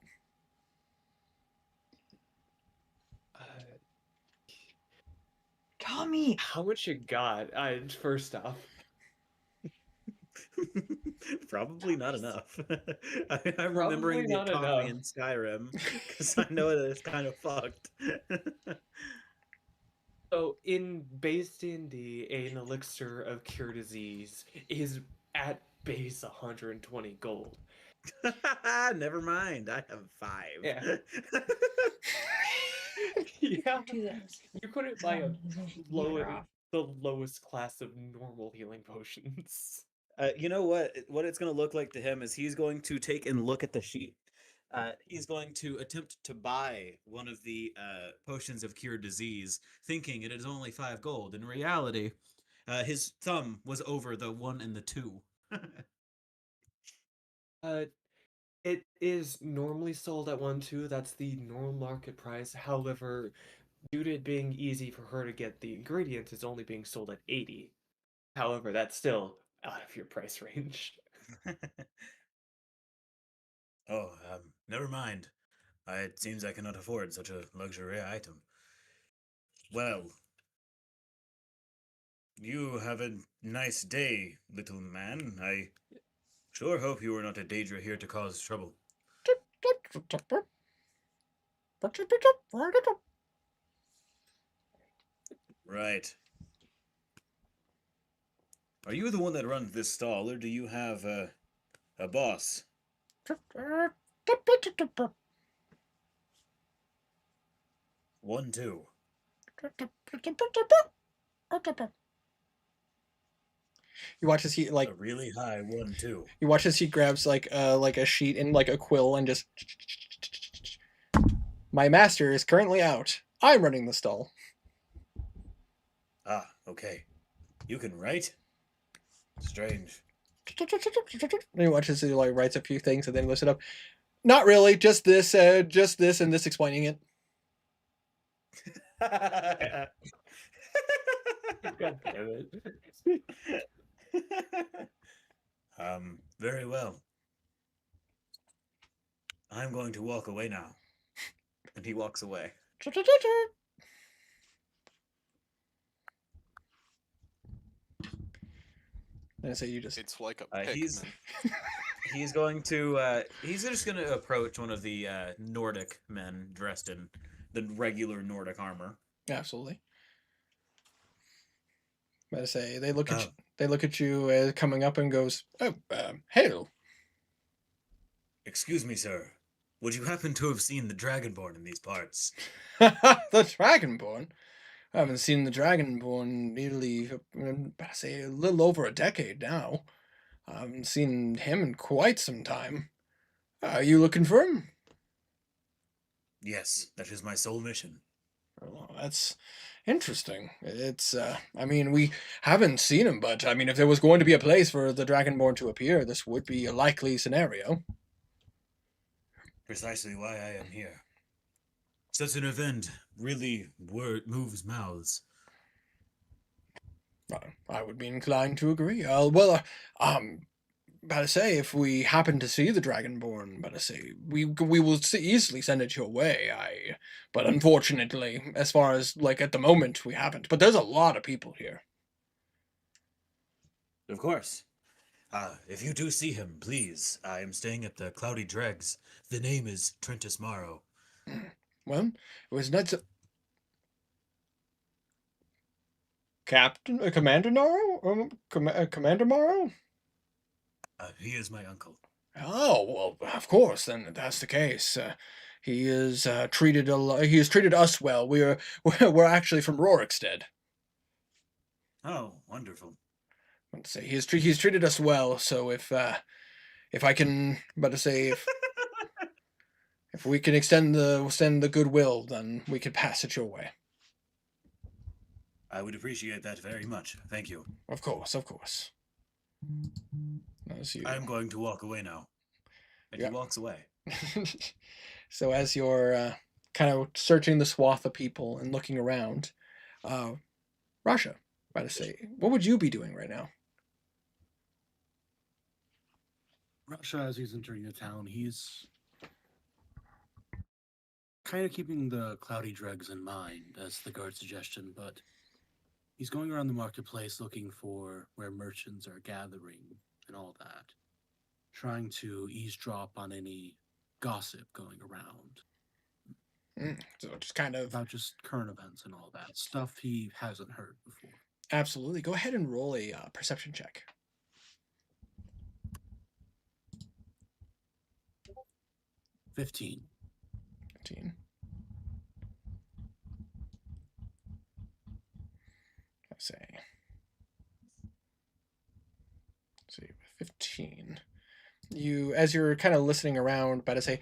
Tommy! How much you got? First off, Probably not enough. I'm Probably remembering the not economy enough. in Skyrim because I know that it's kind of fucked. so in base D&D, an elixir of cure disease is at base 120 gold. Never mind. I have 5. Yeah. Yeah, Do this. you couldn't buy a Get her off. the lowest class of normal healing potions. You know what? What it's going to look like to him is he's going to take and look at the sheet. He's going to attempt to buy one of the potions of cure disease, thinking it is only 5 gold. In reality, his thumb was over the 1 and the 2. It is normally sold at 1.2. That's the normal market price. However, due to it being easy for her to get the ingredients, it's only being sold at 80. However, that's still out of your price range. Oh, never mind. It seems I cannot afford such a luxury item. Well, you have a nice day, little man. I sure hope you are not a Daedra here to cause trouble. Right. Are you the one that runs this stall, or do you have a boss? 1, 2. You watch as he like A really high 1, 2. you watch as he grabs like a sheet and like a quill and just. My master is currently out. I'm running the stall. Ah, okay. You can write? Strange. And he watches as he like writes a few things and then lifts it up. Not really, just this, and this explaining it. God damn it. Very well. I'm going to walk away now. And he walks away. And I say you just. It's like a He's Pikmin. he's going to he's just going to approach one of the Nordic men dressed in the regular Nordic armor. Absolutely. But I say they look at Oh. you, they look at you coming up and goes, "Oh, hail." Excuse me, sir. Would you happen to have seen the Dragonborn in these parts? The Dragonborn. I haven't seen the Dragonborn nearly, I say, a little over a decade now. I haven't seen him in quite some time. Are you looking for him? Yes, that is my sole mission. Oh, that's interesting. It's, I mean, we haven't seen him, but I mean, if there was going to be a place for the Dragonborn to appear, this would be a likely scenario. Precisely why I am here. Such an event really moves mouths. I would be inclined to agree. But I say, if we happen to see the Dragonborn, but I say, we will easily send it your way. But unfortunately, as far as like at the moment, we haven't. But there's a lot of people here. Of course. If you do see him, please. I am staying at the Cloudy Dregs. The name is Trentus Morrow. Well, it was not. Captain, Commander Naro? Commander Morrow? He is my uncle. Oh, well, of course, then that's the case. He is he has treated us well. We're actually from Rorikstead. Oh, wonderful. Let's say he's treated us well. So if I can, but to say if we can extend the goodwill, then we could pass it your way. I would appreciate that very much. Thank you. Of course, of course. As you, I am going to walk away now. And Yeah. he walks away. So as you're kind of searching the swath of people and looking around, Rasha, about to say, what would you be doing right now? Russia, as he's entering the town, he's kind of keeping the cloudy dregs in mind, as the guard suggestion, but he's going around the marketplace looking for where merchants are gathering and all that, trying to eavesdrop on any gossip going around So just kind of about just current events and all that stuff he hasn't heard before. absolutely go ahead and roll a perception check. 15. 15. Let's see, 15. As you're kind of listening around, about to say,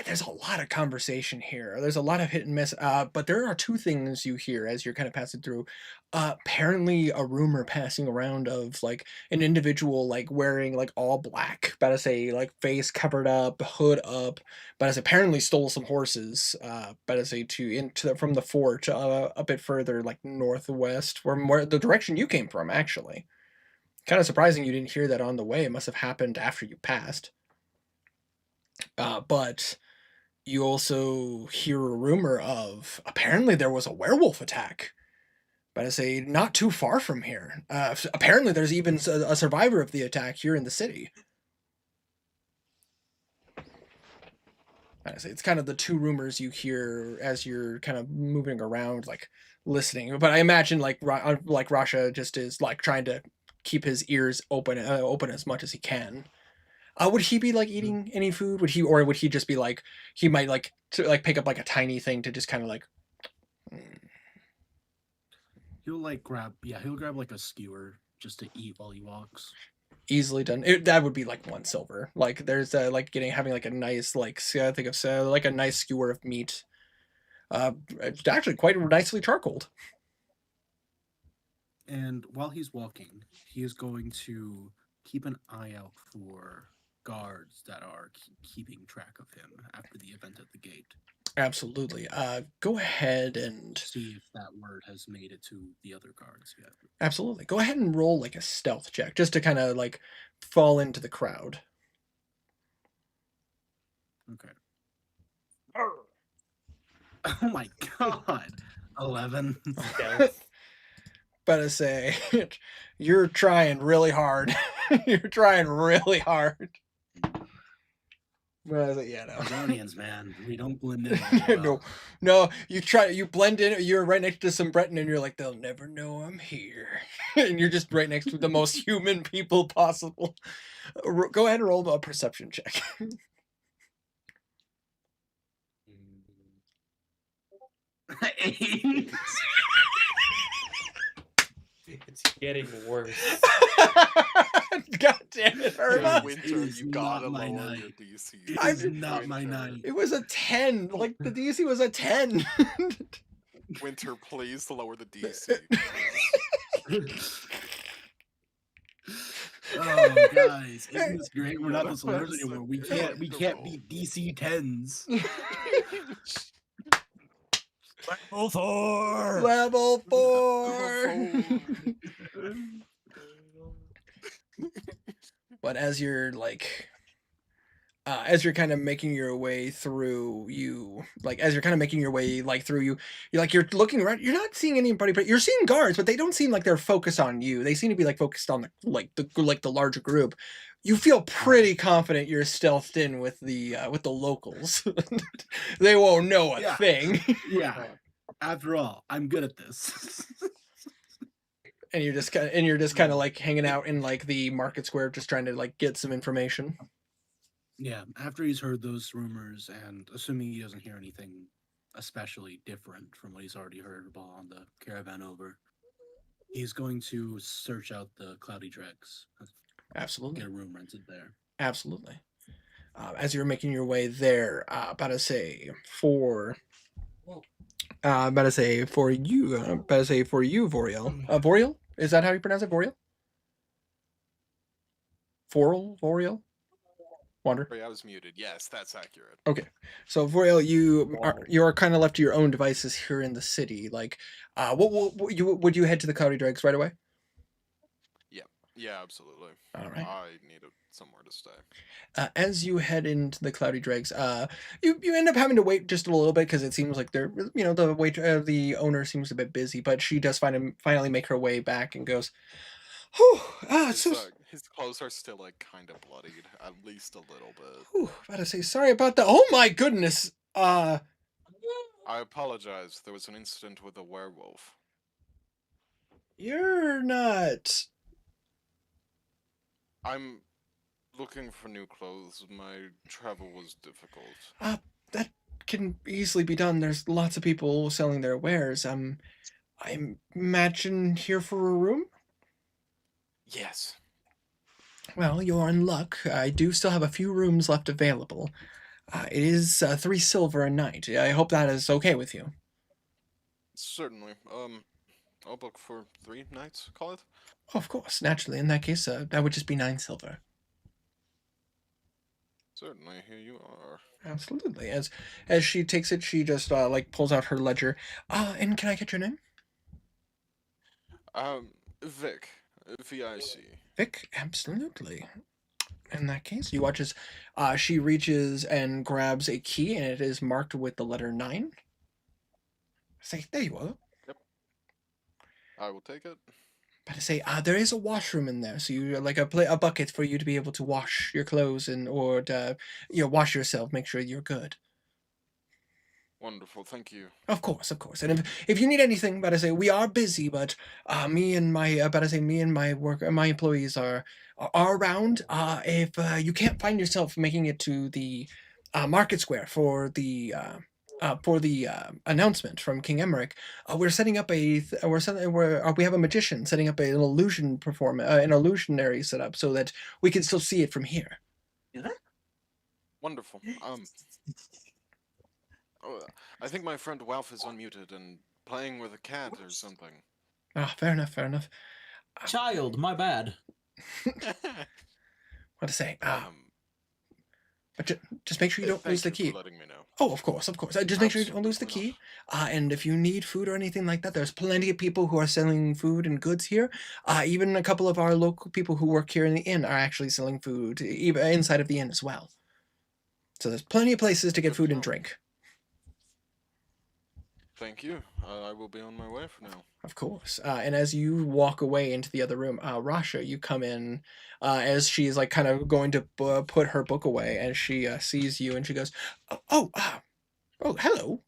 there's a lot of conversation here. There's a lot of hit and miss. But there are two things you hear as you're kind of passing through. Apparently, a rumor passing around of like an individual like wearing like all black, about to say like face covered up, hood up, but as apparently stole some horses. About to say from the fort a bit further, like northwest, from where the direction you came from, actually. Kind of surprising you didn't hear that on the way. It must have happened after you passed. But you also hear a rumor of apparently there was a werewolf attack. But I say not too far from here. Apparently there's even a survivor of the attack here in the city. I say it's kind of the two rumors you hear as you're kind of moving around, like listening. But I imagine like Rasha just is like trying to keep his ears open as much as he can. Would he be like eating any food? Would he just be like he might like to like pick up like a tiny thing to just kind of like He'll grab like a skewer just to eat while he walks. easily done. That would be like 1 silver. Like there's like having like a nice like I think of like a nice skewer of meat. It's actually quite nicely charcoaled. And while he's walking, he is going to keep an eye out for guards that are keeping track of him after the event at the gate. Absolutely. Go ahead and See if that word has made it to the other guards yet. absolutely go ahead and roll like a stealth check just to kind of like fall into the crowd. Okay. Oh my god. 11. Stealth. But I say you're trying really hard. You're trying really hard. But I say, yeah, no. Guardians, man. We don't blend in. very No, well. no, you blend in, you're right next to some Breton and you're like, they'll never know I'm here. And you're just right next to the most human people possible. Go ahead and roll a perception check. Eight. It's getting worse. God damn it, Irma. It Winter, is you gotta not my lower night. your DC. It I is did not my Winter. night. It was a 10. Like the DC was a 10. Winter, please lower the DC. Oh, guys, isn't this great? We're not Yeah, the Slayers that's anymore. We so can't comfortable. beat DC 10s. Level 4! Level 4. But as you're like as you're kind of making your way through you're looking around, you're not seeing anybody, but you're seeing guards, but they don't seem like they're focused on you. They seem to be like focused on the larger group. You feel pretty confident you're stealthed in with the locals. They won't know a Yeah. thing. Yeah. After all, I'm good at this. And you're just kind of like hanging out in like the market square, just trying to like get some information. Yeah, after he's heard those rumors, and assuming he doesn't hear anything especially different from what he's already heard while on the caravan over, he's going to search out the Cloudy Dregs, Absolutely, get a room rented there. absolutely. As you're making your way there, about to say for Voriel. Voriel? Is that how you pronounce it? Voriel? Voriel? Wander. Sorry, I was muted. Yes, that's accurate. Okay, so Voriel, you are kind of left to your own devices here in the city. Like, would you head to the Cloudy Dregs right away? Yeah, absolutely. All right. I need somewhere to stay. As you head into the Cloudy Dregs, you end up having to wait just a little bit because it seems like the owner seems a bit busy, but she does finally make her way back and goes, "Whew, His clothes are still like kind of bloodied, at least a little bit. whew, about to say sorry about that. Oh my goodness. I apologize. There was an incident with a werewolf. You're not. I'm looking for new clothes. My travel was difficult. That can easily be done. There's lots of people selling their wares. I imagine here for a room. Yes. Well, you're in luck. I do still have a few rooms left available. It is 3 silver a night. I hope that is okay with you. Certainly. I'll book for 3 nights, call it. Oh, of course, naturally. In that case, that would just be 9 silver. Certainly, here you are. Absolutely. As she takes it, she just like pulls out her ledger. And can I get your name? Vic. V-I-C. Vic. Absolutely. In that case, you watch as she reaches and grabs a key, and it is marked with the letter 9. Say, there you are. Yep. I will take it. But to say, there is a washroom in there, so you like a bucket for you to be able to wash your clothes or to, wash yourself, make sure you're good. Wonderful, thank you. Of course. And if you need anything, but I say we are busy, but me and my my employees are around. If you can't find yourself making it to the market square for the announcement from King Emmerich, we're setting up we have a magician setting up an illusionary setup so that we can still see it from here. Wonderful. I think my friend Walf is unmuted and playing with a cat or something. Fair enough. Child, my bad. What to say? But just make sure you don't lose the key. For letting me know. Oh, of course. Just make sure you don't lose the key. And if you need food or anything like that, there's plenty of people who are selling food and goods here. Even a couple of our local people who work here in the inn are actually selling food, even inside of the inn as well. So there's plenty of places to get food and drink. Thank you. I will be on my way for now. Of course. And as you walk away into the other room, Rasha, you come in as she's like kind of going to put her book away, and she sees you and she goes, "Oh, hello.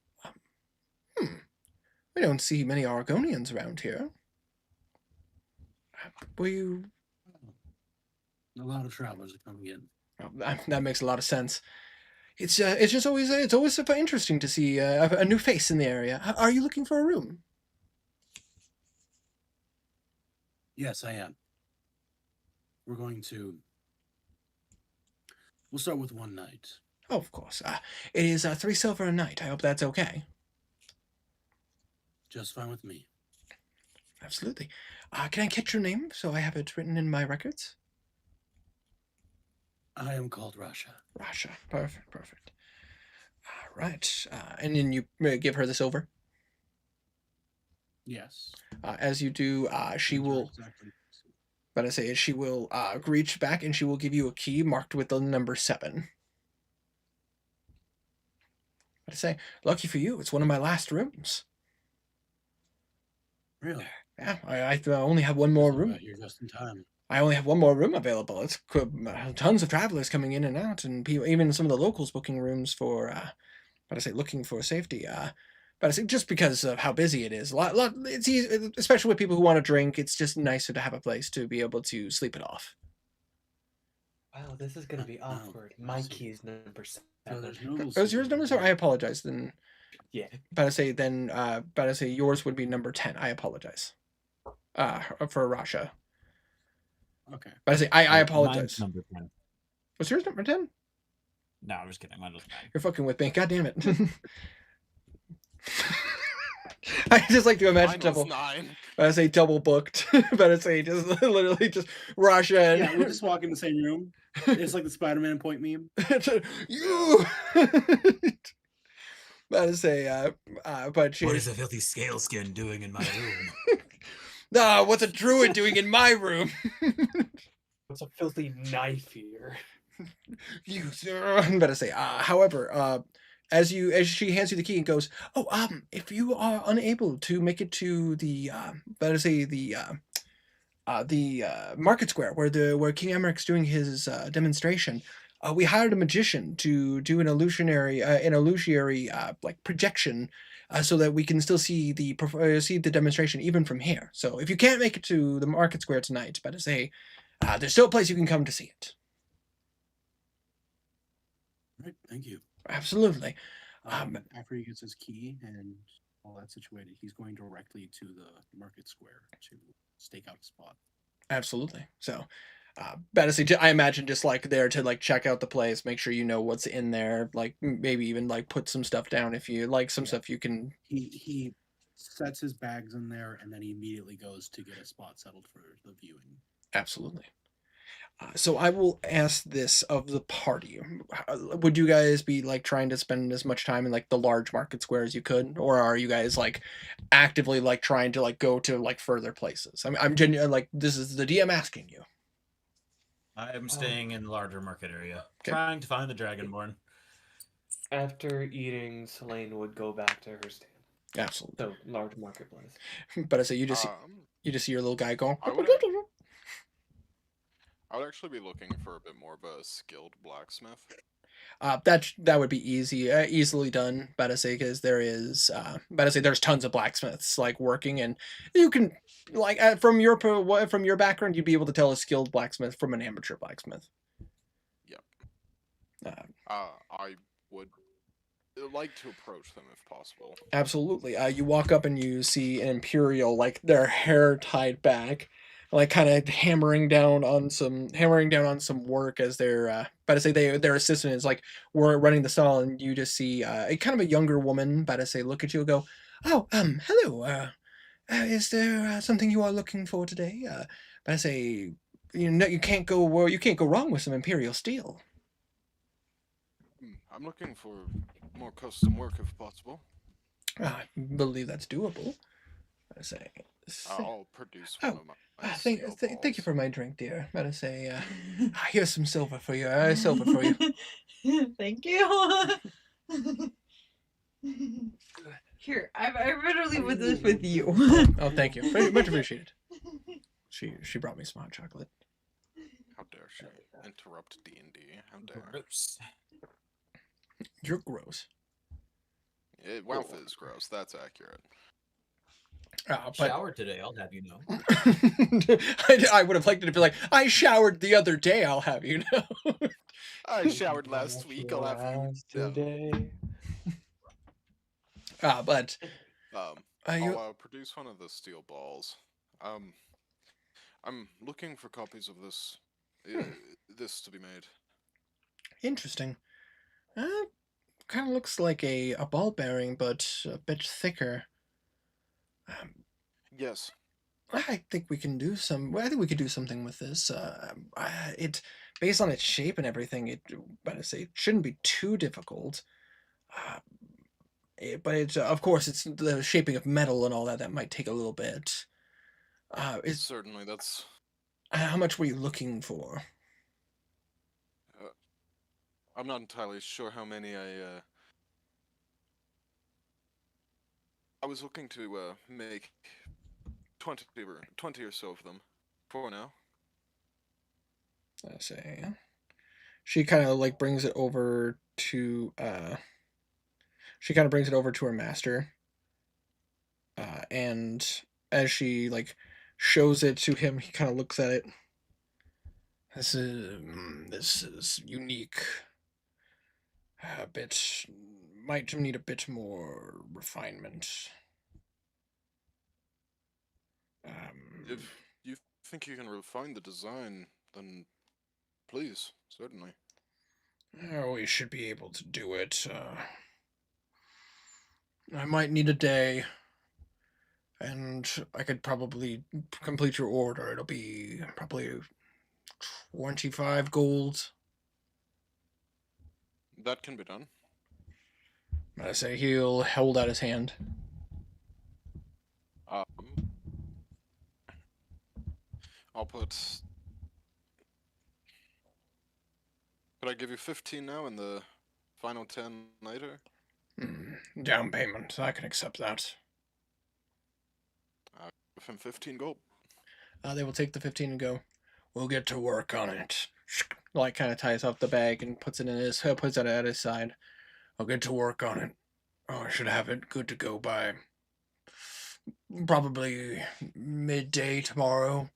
We don't see many Argonians around here. Were you?" A lot of travelers are coming in. Oh, that makes a lot of sense. It's just always super interesting to see a new face in the area. Are you looking for a room? Yes, I am. We'll start with 1 night. Oh, of course. It is 3 silver a night. I hope that's okay. Just fine with me. Absolutely. Can I catch your name so I have it written in my records? I am called Rasha. Rasha. Perfect. All right. And then you give her this over? Yes. As you do, she will... Exactly. But I say she will reach back and she will give you a key marked with the number 7. But I say, lucky for you, it's one of my last rooms. Really? Yeah, I only have one more room. You're just in time. I only have one more room available. It's tons of travelers coming in and out, and people, even some of the locals booking rooms for, looking for safety. But I think just because of how busy it is, it's easy, especially with people who want to drink. It's just nicer to have a place to be able to sleep it off. Wow, this is gonna be Oh, awkward. I My see. key's number So 7. there's no. Was yours number 7? I apologize. Then, Yeah. but I say then, but I say yours would be number 10. I apologize. For Rasha. Okay. But I say I Mine's apologize. number 10. Was yours number 10? No, I'm just kidding. Mine was 9. You're fucking with me. God damn it. I just like to imagine Mine was double. 9. I say double booked, but I say just literally just Rasha and Yeah, we just walk in the same room. It's like the Spider-Man point meme. you. But I say, but she. What is a filthy scale skin doing in my room? What's a druid doing in my room? What's a filthy knife here? You, I'm about to say. However, as she hands you the key and goes, oh, if you are unable to make it to the, about to say the market square where King Emmerich's doing his demonstration, we hired a magician to do an illusionary like projection, so that we can still see the demonstration even from here. So if you can't make it to the market square tonight, but to say, there's still a place you can come to see it. Right. Thank you. Absolutely. After he gets his key and all that situated, he's going directly to the market square to stake out a spot. Absolutely. So, Battersea, I imagine just like there to like check out the place, make sure you know what's in there, like maybe even like put some stuff down if you like some stuff you can. He sets his bags in there and then he immediately goes to get a spot settled for the viewing. Absolutely. So I will ask this of the party. Would you guys be like trying to spend as much time in like the large market square as you could, or are you guys like actively like trying to like go to like further places? I'm genuine, like this is the DM asking you. I am staying in the larger market area, Okay. trying to find the Dragonborn. After eating, Selene would go back to her stand. Absolutely. So large marketplace. But I say you just see your little guy going. I would actually be looking for a bit more of a skilled blacksmith. That would be easily done. But I say because there is, but I say there's tons of blacksmiths like working, and you can like from your background, you'd be able to tell a skilled blacksmith from an amateur blacksmith. Yep. I would like to approach them if possible. Absolutely. You walk up and you see an Imperial, like their hair tied back, like kind of hammering down on some work as their but I say their assistant is like we're running the stall, and you just see a kind of a younger woman, but I say look at you and go, oh, hello, is there something you are looking for today? But I say, you can't go wrong with some Imperial steel. I'm looking for more custom work if possible. I believe that's doable. I say. I'll produce one of my Thank steel you balls. for my drink, dear. Let us say, here's some silver for you. Silver for you. Thank you. Here, I better leave with this with you. Oh, thank you. Very much appreciated. She brought me some hot chocolate. How dare she interrupt D&D? How dare. Gross. You're gross. Wealth is gross. That's accurate. But Showered today, I'll have you know. I would have liked it to be like, I showered the other day, I'll have you know. I showered last week. I'll have you know. Today. But I'll produce one of the steel balls. I'm looking for copies of this. This to be made. Interesting. Kind of looks like a ball bearing, but a bit thicker. Yes. I think we can do something with this. It based on its shape and everything. But I say it shouldn't be too difficult. But it's of course it's the shaping of metal and all that. That might take a little bit. Certainly, that's. How much were you looking for? I'm not entirely sure how many I was looking to make 20 or so of them for now. I say. She kind of like brings it over to. She kind of brings it over to her master, And as she like shows it to him, he kind of looks at it. This is unique. A bit might need a bit more refinement. If you think you can refine the design, then please, certainly. We should be able to do it. I might need a day, and I could probably complete your order. It'll be probably 25 gold. That can be done. I say he'll hold out his hand. I'll put. Could I give you 15 now and the final 10 later? Down payment. I can accept that. Give him 15 gold. They will take the 15 and go, we'll get to work on it. Like, kind of ties up the bag and puts it at his side. I'll get to work on it. Oh, I should have it good to go by probably midday tomorrow.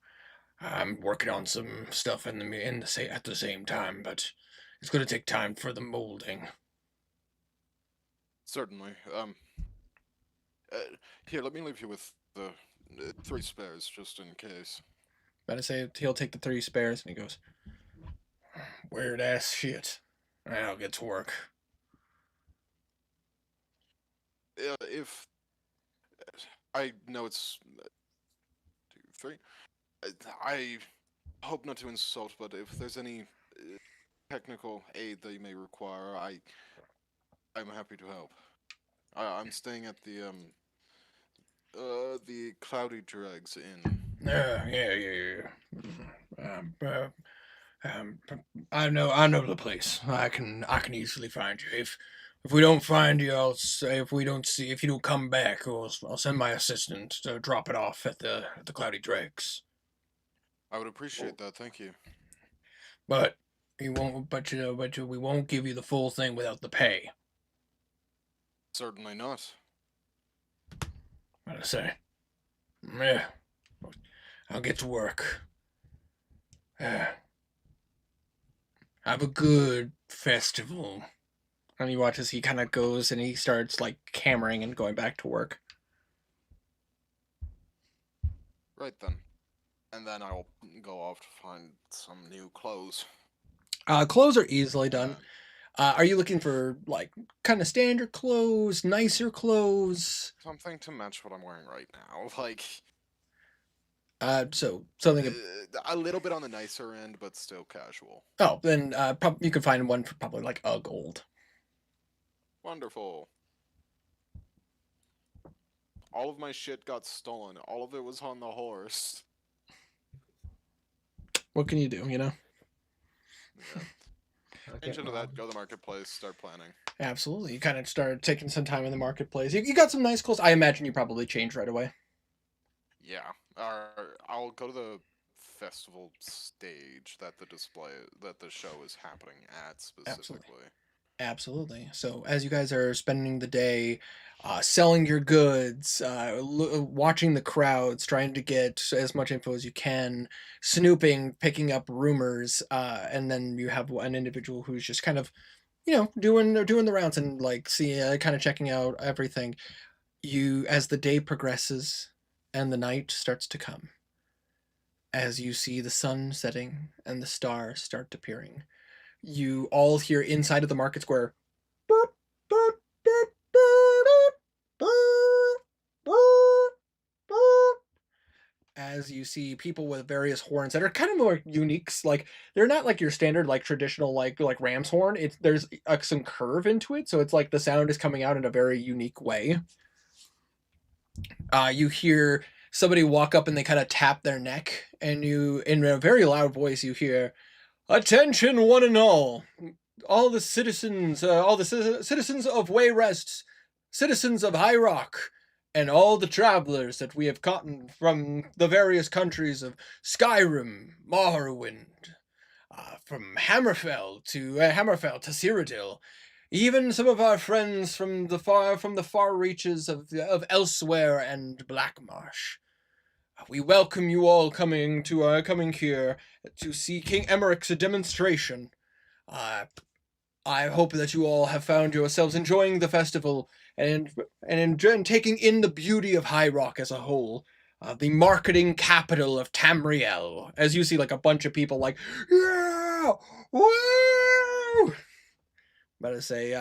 I'm working on some stuff at the same time, but it's going to take time for the molding. Certainly. Here, let me leave you with the 3 spares, just in case. But I say he'll take the 3 spares, and he goes, weird ass shit. I'll get to work. If I know it's 2, 3. I hope not to insult, but if there's any technical aid that you may require, I'm happy to help. I'm staying at the Cloudy Dregs Inn. Yeah. I know the place. I can easily find you. If we don't find you, if you don't come back, I'll send my assistant to drop it off at the Cloudy Dregs. I would appreciate that, thank you. But we won't give you the full thing without the pay. Certainly not. What I say? Yeah. I'll get to work. Have a good festival. And you watch as he kind of goes and he starts like hammering and going back to work. Right then. And then I'll go off to find some new clothes. Clothes are easily done. Are you looking for like kind of standard clothes, nicer clothes? Something to match what I'm wearing right now. Like, so something. A little bit on the nicer end, but still casual. Oh, then you could find one for probably like a gold. Wonderful. All of my shit got stolen. All of it was on the horse. What can you do, you know? Yeah. Change into that, go to the marketplace, start planning. Absolutely. You kind of start taking some time in the marketplace. You got some nice clothes. I imagine you probably changed right away. Yeah. I'll go to the festival stage that the show is happening at specifically. Absolutely. So as you guys are spending the day selling your goods, watching the crowds, trying to get as much info as you can, snooping, picking up rumors, and then you have an individual who's just kind of, doing the rounds and like kind of checking out everything. As the day progresses and the night starts to come, as you see the sun setting and the stars start appearing, you all hear inside of the market square as you see people with various horns that are kind of more unique. Like they're not like your standard like traditional like ram's horn. There's some curve into it, so it's like the sound is coming out in a very unique way. You hear somebody walk up and they kind of tap their neck, and you, in a very loud voice, you hear, "Attention, one and all the citizens of Wayrest, citizens of High Rock, and all the travelers that we have gotten from the various countries of Skyrim, Morrowind, from Hammerfell to Cyrodiil. even some of our friends from the far reaches of elsewhere and Blackmarsh. We welcome you all coming here to see King Emmerich's demonstration. I hope that you all have found yourselves enjoying the festival and taking in the beauty of High Rock as a whole. The marketing capital of Tamriel. As you see, like, a bunch of people like, yeah, woo! But I say,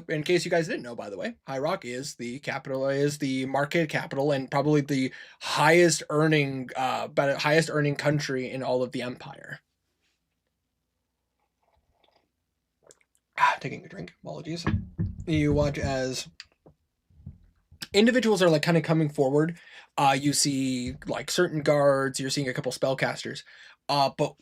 in case you guys didn't know, by the way, High Rock is the capital, is the market capital, and probably the highest earning country in all of the Empire. Taking a drink. Apologies. You watch as individuals are like kind of coming forward. You see like certain guards. You're seeing a couple spellcasters. But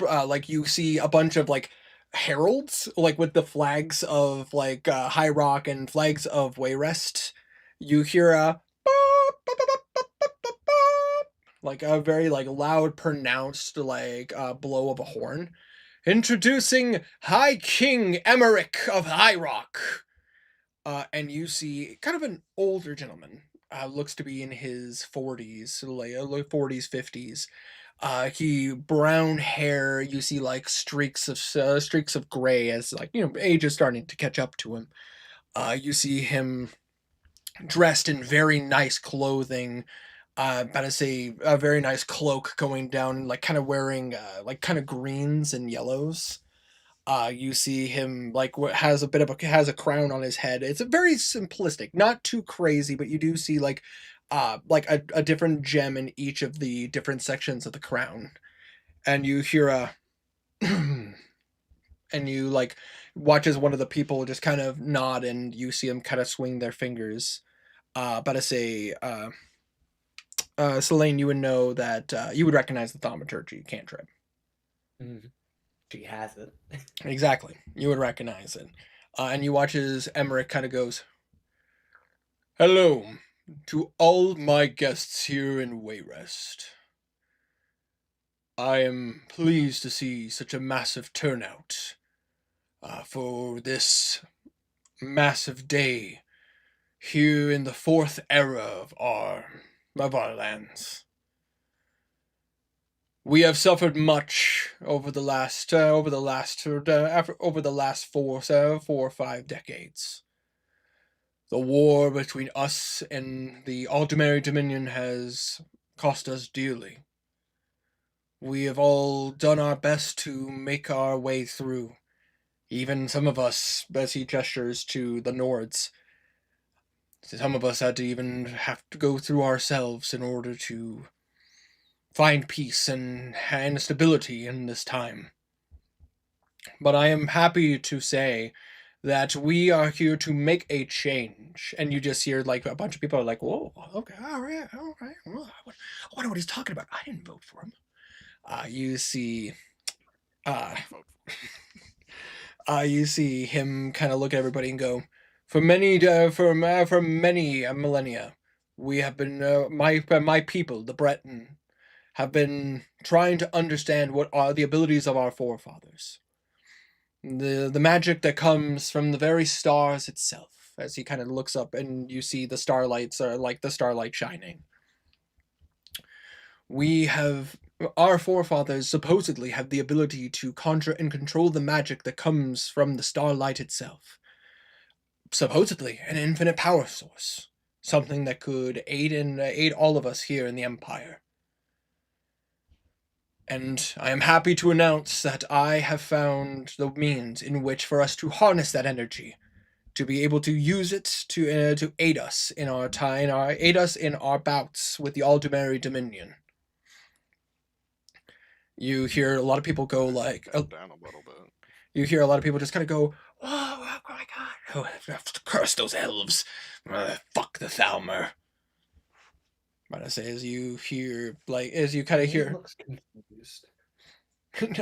like you see a bunch of like heralds, like with the flags of like High Rock and flags of Wayrest. You hear a like a very like loud, pronounced like blow of a horn. Introducing High King Emmerich of High Rock. And you see kind of an older gentleman. Looks to be in his 40s, like 40s, 50s. He brown hair. You see like streaks of gray as like age is starting to catch up to him. You see him dressed in very nice clothing. About to say a very nice cloak going down, like kind of wearing like kind of greens and yellows. You see him like has a crown on his head. It's a very simplistic, not too crazy, but you do see like a different gem in each of the different sections of the crown, and you hear a and you like watch as one of the people just kind of nod, and you see them kind of swing their fingers. About to say, Selene, you would know that you would recognize the thaumaturgy cantrip. She has it. Exactly. You would recognize it. And you watch as Emmerich kind of goes, "Hello to all my guests here in Wayrest. I am pleased to see such a massive turnout for this massive day here in the fourth era of our lands. We have suffered much over the last 4 or 5 decades. The war between us and the Aldemary Dominion has cost us dearly. We have all done our best to make our way through. Even some of us, as he gestures to the Nords, some of us had to even have to go through ourselves in order to find peace and stability in this time. But I am happy to say that we are here to make a change." And you just hear like a bunch of people are like, "Whoa, okay, all right. Well, I wonder what he's talking about. I didn't vote for him." You see, you see him kind of look at everybody and go, "For many millennia, we have been my people, the Breton, have been trying to understand what are the abilities of our forefathers. The magic that comes from the very stars itself." As he kind of looks up and you see the starlights are like the starlight shining. Our forefathers supposedly have the ability to conjure and control the magic that comes from the starlight itself. Supposedly an infinite power source. Something that could aid all of us here in the Empire. And I am happy to announce that I have found the means in which for us to harness that energy, to be able to use it to aid us in our bouts with the Aldemary Dominion. You hear a lot of people go like, down a little bit. You hear a lot of people just kind of go, "Oh my god! Oh, curse those elves! Fuck the Thalmer!" But I say, as you kind of hear, Looks confused.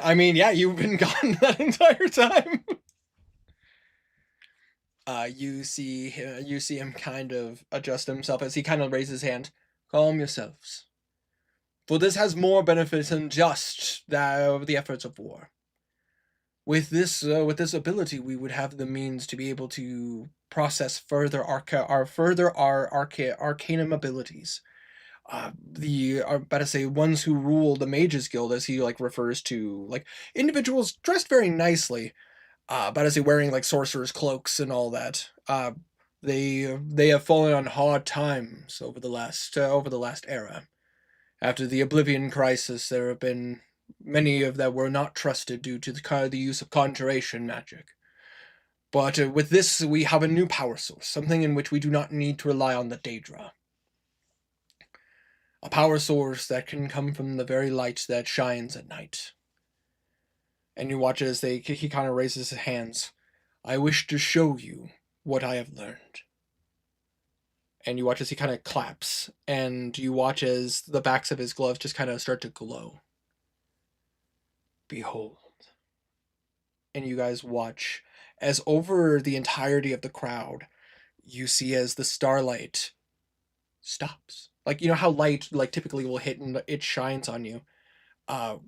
I mean, yeah, you've been gone that entire time. You see him kind of adjust himself as he kind of raises his hand. "Calm yourselves, for this has more benefits than just the efforts of war. with this ability, we would have the means to be able to process further arcanum abilities. The about to say ones who rule the Mages Guild, as he like refers to like individuals dressed very nicely, about to say wearing like sorcerers' cloaks and all that. They have fallen on hard times over the last era. After the Oblivion Crisis, there have been many of that were not trusted due to the use of conjuration magic. But with this, we have a new power source, something in which we do not need to rely on the Daedra. A power source that can come from the very light that shines at night. And you watch as he kind of raises his hands. I wish to show you what I have learned. And you watch as he kind of claps, and you watch as the backs of his gloves just kind of start to glow. Behold. And you guys watch as over the entirety of the crowd, you see as the starlight stops. Like, you know how light like typically will hit and it shines on you.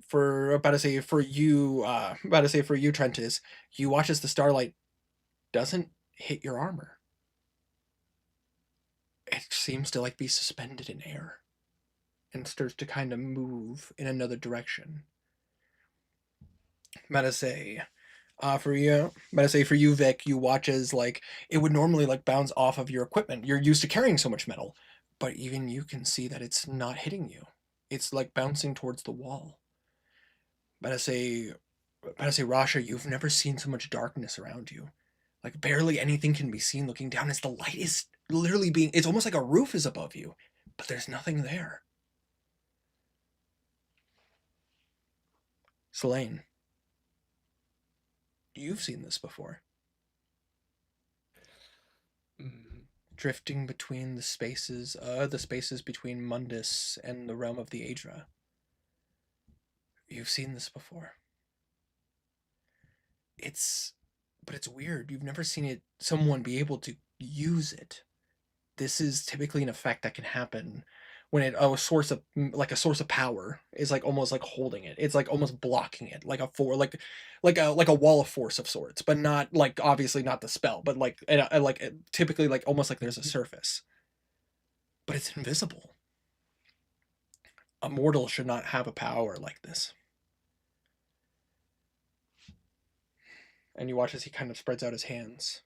For you, Trentis, you watch as the starlight doesn't hit your armor. It seems to like be suspended in air and starts to kind of move in another direction. For you, Vic, you watch as like it would normally like bounce off of your equipment. You're used to carrying so much metal, but even you can see that it's not hitting you. It's like bouncing towards the wall. Rasha, you've never seen so much darkness around you. Like barely anything can be seen looking down as the light is literally it's almost like a roof is above you, but there's nothing there. Selene, you've seen this before. Drifting between the spaces between Mundus and the realm of the Aedra. You've seen this before. But it's weird. You've never seen someone be able to use it. This is typically an effect that can happen when a source of power is like almost like holding it. It's like almost blocking it, like a wall of force of sorts, but not like obviously not the spell, but typically like almost like there's a surface. But it's invisible. A mortal should not have a power like this. And you watch as he kind of spreads out his hands.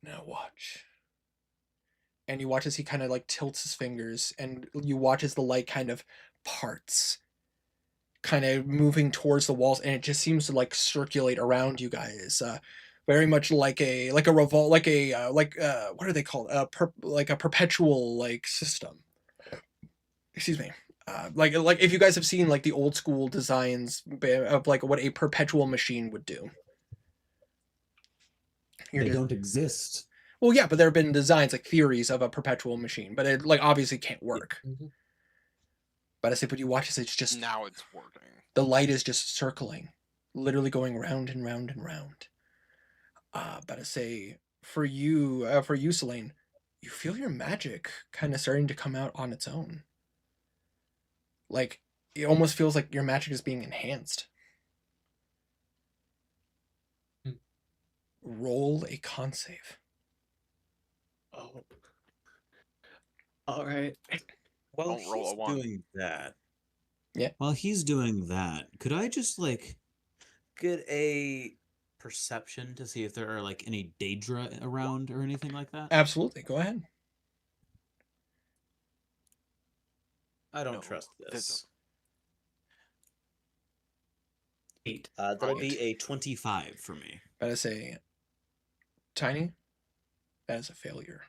Now watch. And you watch as he kind of like tilts his fingers, and you watch as the light kind of parts, kind of moving towards the walls, and it just seems to like circulate around you guys, very much like what are they called? Like a perpetual like system. Excuse me. Like if you guys have seen like the old school designs of like what a perpetual machine would do. They don't exist. Well, yeah, but there have been designs, like theories of a perpetual machine, but it like obviously can't work. Mm-hmm. But you watch as it's just now it's working. The light is just circling, literally going round and round and round. For you, Selene, you feel your magic kind of starting to come out on its own. Like it almost feels like your magic is being enhanced. Roll a con save. Oh. All right. While he's doing that, could I just like get a perception to see if there are like any Daedra around or anything like that? Absolutely. Go ahead. I don't trust this. 8. That'll be a 25 for me. About to say, Tiny, that is a failure.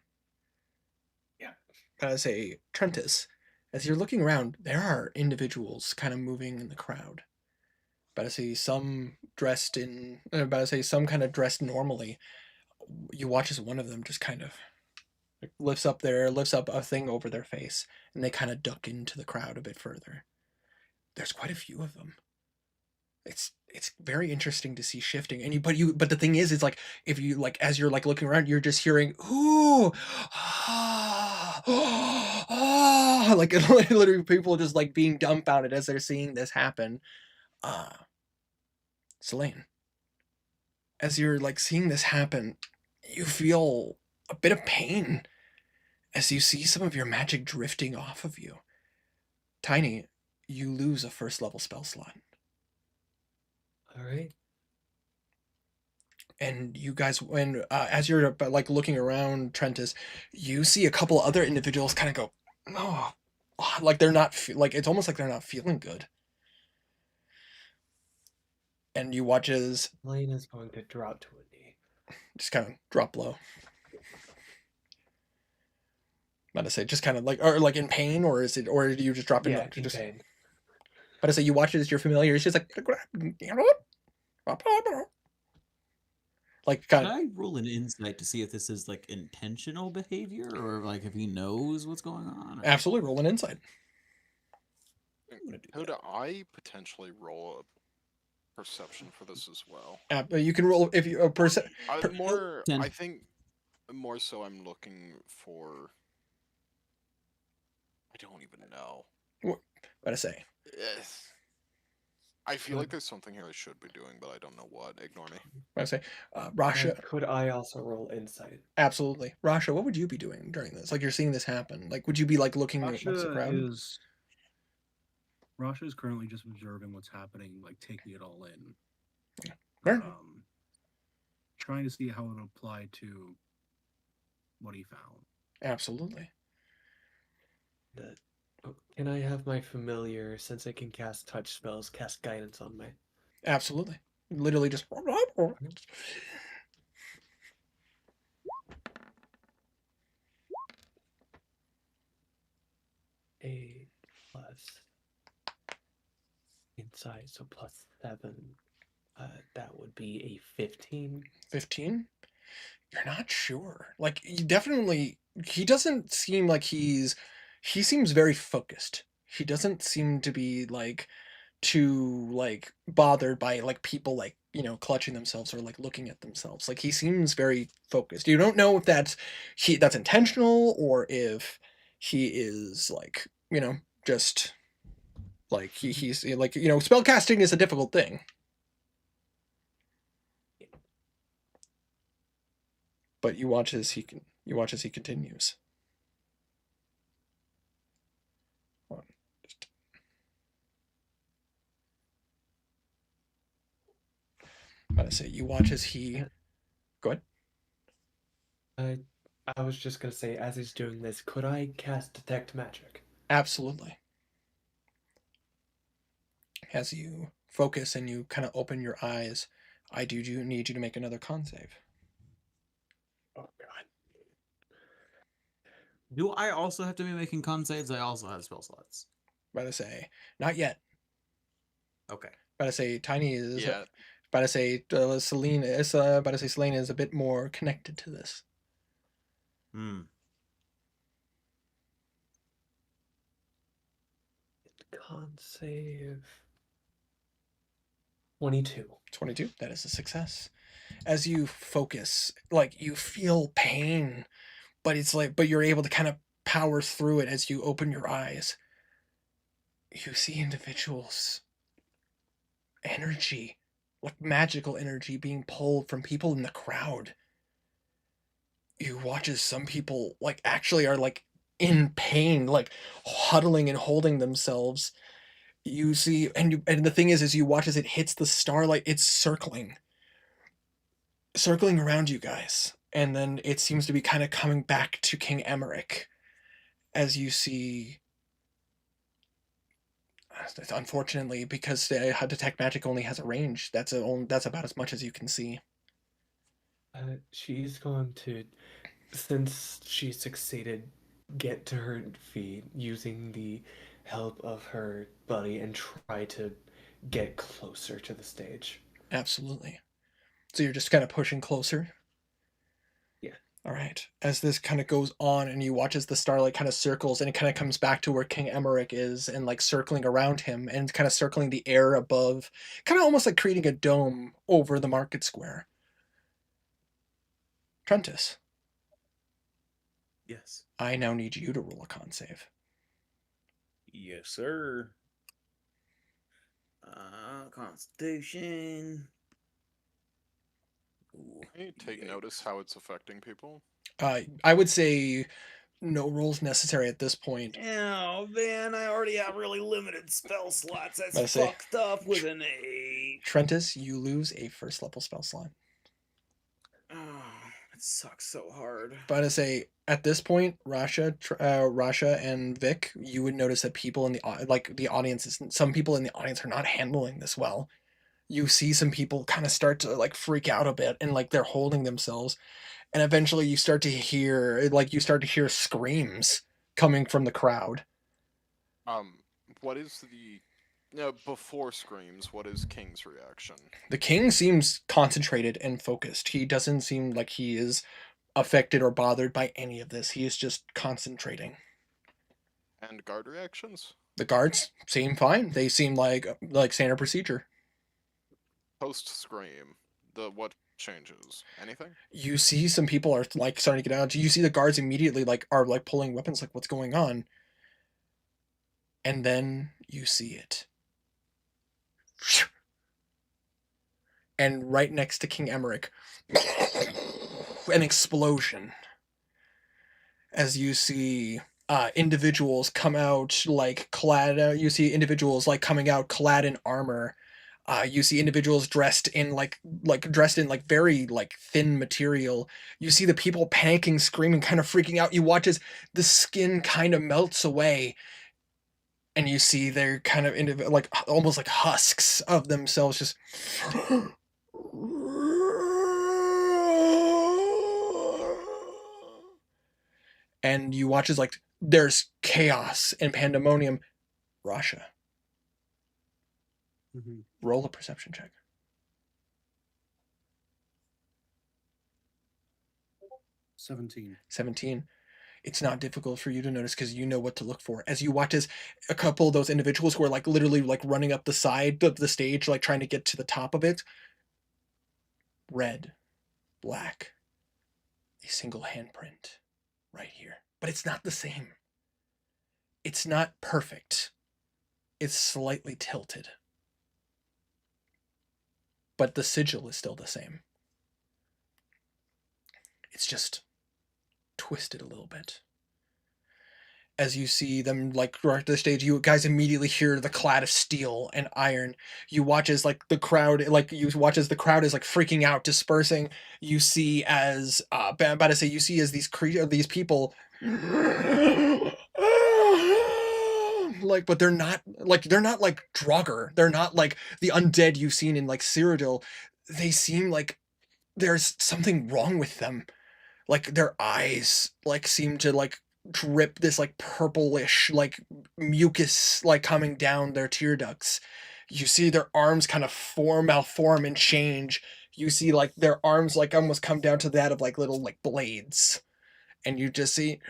Yeah. About to say, Trentis, as you're looking around, there are individuals kind of moving in the crowd. About to say some kind of dressed normally. You watch as one of them just kind of lifts up a thing over their face, and they kind of duck into the crowd a bit further. There's quite a few of them. It's very interesting to see shifting, but the thing is, it's like if you like as you're like looking around, you're just hearing ooh, like literally people just like being dumbfounded as they're seeing this happen. Selene, as you're like seeing this happen, you feel a bit of pain as you see some of your magic drifting off of you. Tiny, you lose a first level spell slot. All right. And you guys, when as you're like looking around, Trentus, you see a couple other individuals kind of go, oh, like they're not like it's almost like they're not feeling good. And you watch as Lena's going to drop to a knee. just kind of drop low. About to say, just kind of like, or like in pain, or is it, or do you just drop in? Yeah, in Just, pain. but I say you watch it as you're familiar. It's just like Can kind of I roll an insight to see if this is like intentional behavior or like if he knows what's going on? Or... absolutely roll an insight. I'm gonna do Could that. I potentially roll a perception for this as well? You can roll if you More, 10. I think, more so. I'm looking for. I don't even know. What I say. Yes. I feel like there's something here I should be doing, but I don't know what. Ignore me. What I say. Rasha, Could I also roll insight? absolutely. Rasha, what would you be doing during this? Like you're seeing this happen. Like would you be like looking amongst the crowd? Rasha is currently just observing what's happening, like taking it all in. Fair. Trying to see how it would apply to what he found. Absolutely. Can I have my familiar, since I can cast touch spells, cast guidance on me? Absolutely. Literally just A plus insight, so plus 7. That would be a 15. 15? You're not sure. Like you definitely he doesn't seem like he seems very focused. He doesn't seem to be like too like bothered by like people like, clutching themselves or like looking at themselves. Like he seems very focused. You don't know if that's intentional or if he is like, just like he's like, spell casting is a difficult thing. But you watch as he continues. About to say you watch as he. Go ahead. I was just gonna say, as he's doing this, could I cast detect magic? Absolutely. As you focus and you kind of open your eyes, I do need you to make another con save. Oh god. Do I also have to be making con saves? I also have spell slots. About to say, not yet. Okay. About to say, Tiny is. Yeah. About to say, Celine is. About to say, Celine is a bit more connected to this. Con save. 22. 22. That is a success. As you focus, like you feel pain, but but you're able to kind of power through it as you open your eyes. You see individuals, energy, like magical energy being pulled from people in the crowd. You watch as some people like actually are like in pain, like huddling and holding themselves. You see, and the thing is you watch as it hits the starlight, it's circling around you guys, and then it seems to be kind of coming back to King Emmerich as you see. Unfortunately, because detect magic only has a range, that's about as much as you can see. She's going to, since she succeeded, get to her feet using the help of her buddy and try to get closer to the stage. Absolutely. So you're just kind of pushing closer? Yeah. All right. As this kind of goes on and you watch as the starlight kind of circles and it kind of comes back to where King Emmerich is and like circling around him and kind of circling the air above, kind of almost like creating a dome over the market square. Trentus. Yes. I now need you to roll a con save. Yes, sir. Constitution. Take notice how it's affecting people. I would say no rolls necessary at this point. Oh man, I already have really limited spell slots. That's Gotta say, fucked up with an 8. Trentus, you lose a first level spell slot. Oh, it sucks so hard. But I say at this point, Rasha and Vic, you would notice that people in the audience, some people in the audience are not handling this well. You see some people kind of start to like freak out a bit and like they're holding themselves, and eventually you start to hear screams coming from the crowd. What is the before screams? What is King's reaction? The king seems concentrated and focused. He doesn't seem like he is affected or bothered by any of this. He is just concentrating. And guard reactions? The guards seem fine. They seem like standard procedure. Post scream, what changes? Anything? You see some people are like starting to get out. You see the guards immediately are pulling weapons, like what's going on? And then you see it. And right next to King Emmerich, an explosion. As you see individuals come out like clad. You see individuals like coming out clad in armor. You see individuals dressed in very like thin material. You see the people panicking, screaming, kind of freaking out. You watch as the skin kind of melts away, and you see they're kind of like almost like husks of themselves just. And you watch as like there's chaos and pandemonium. Russia. Mm-hmm. Roll a perception check. 17. It's not difficult for you to notice because you know what to look for. As you watch as a couple of those individuals who are like literally like running up the side of the stage, like trying to get to the top of it. Red, black, a single handprint right here. But it's not the same. It's not perfect. It's slightly tilted. But the sigil is still the same. It's just twisted a little bit. As you see them like right to the stage, you guys immediately hear the clad of steel and iron. You watch as like the crowd is like freaking out, dispersing. You see as I'm about to say you see as these people like, but they're not like Draugr. They're not like the undead you've seen in like Cyrodiil. They seem like there's something wrong with them. Like their eyes like seem to like drip this like purplish like mucus like coming down their tear ducts. You see their arms kind of malform and change. You see like their arms like almost come down to that of like little like blades. And you just see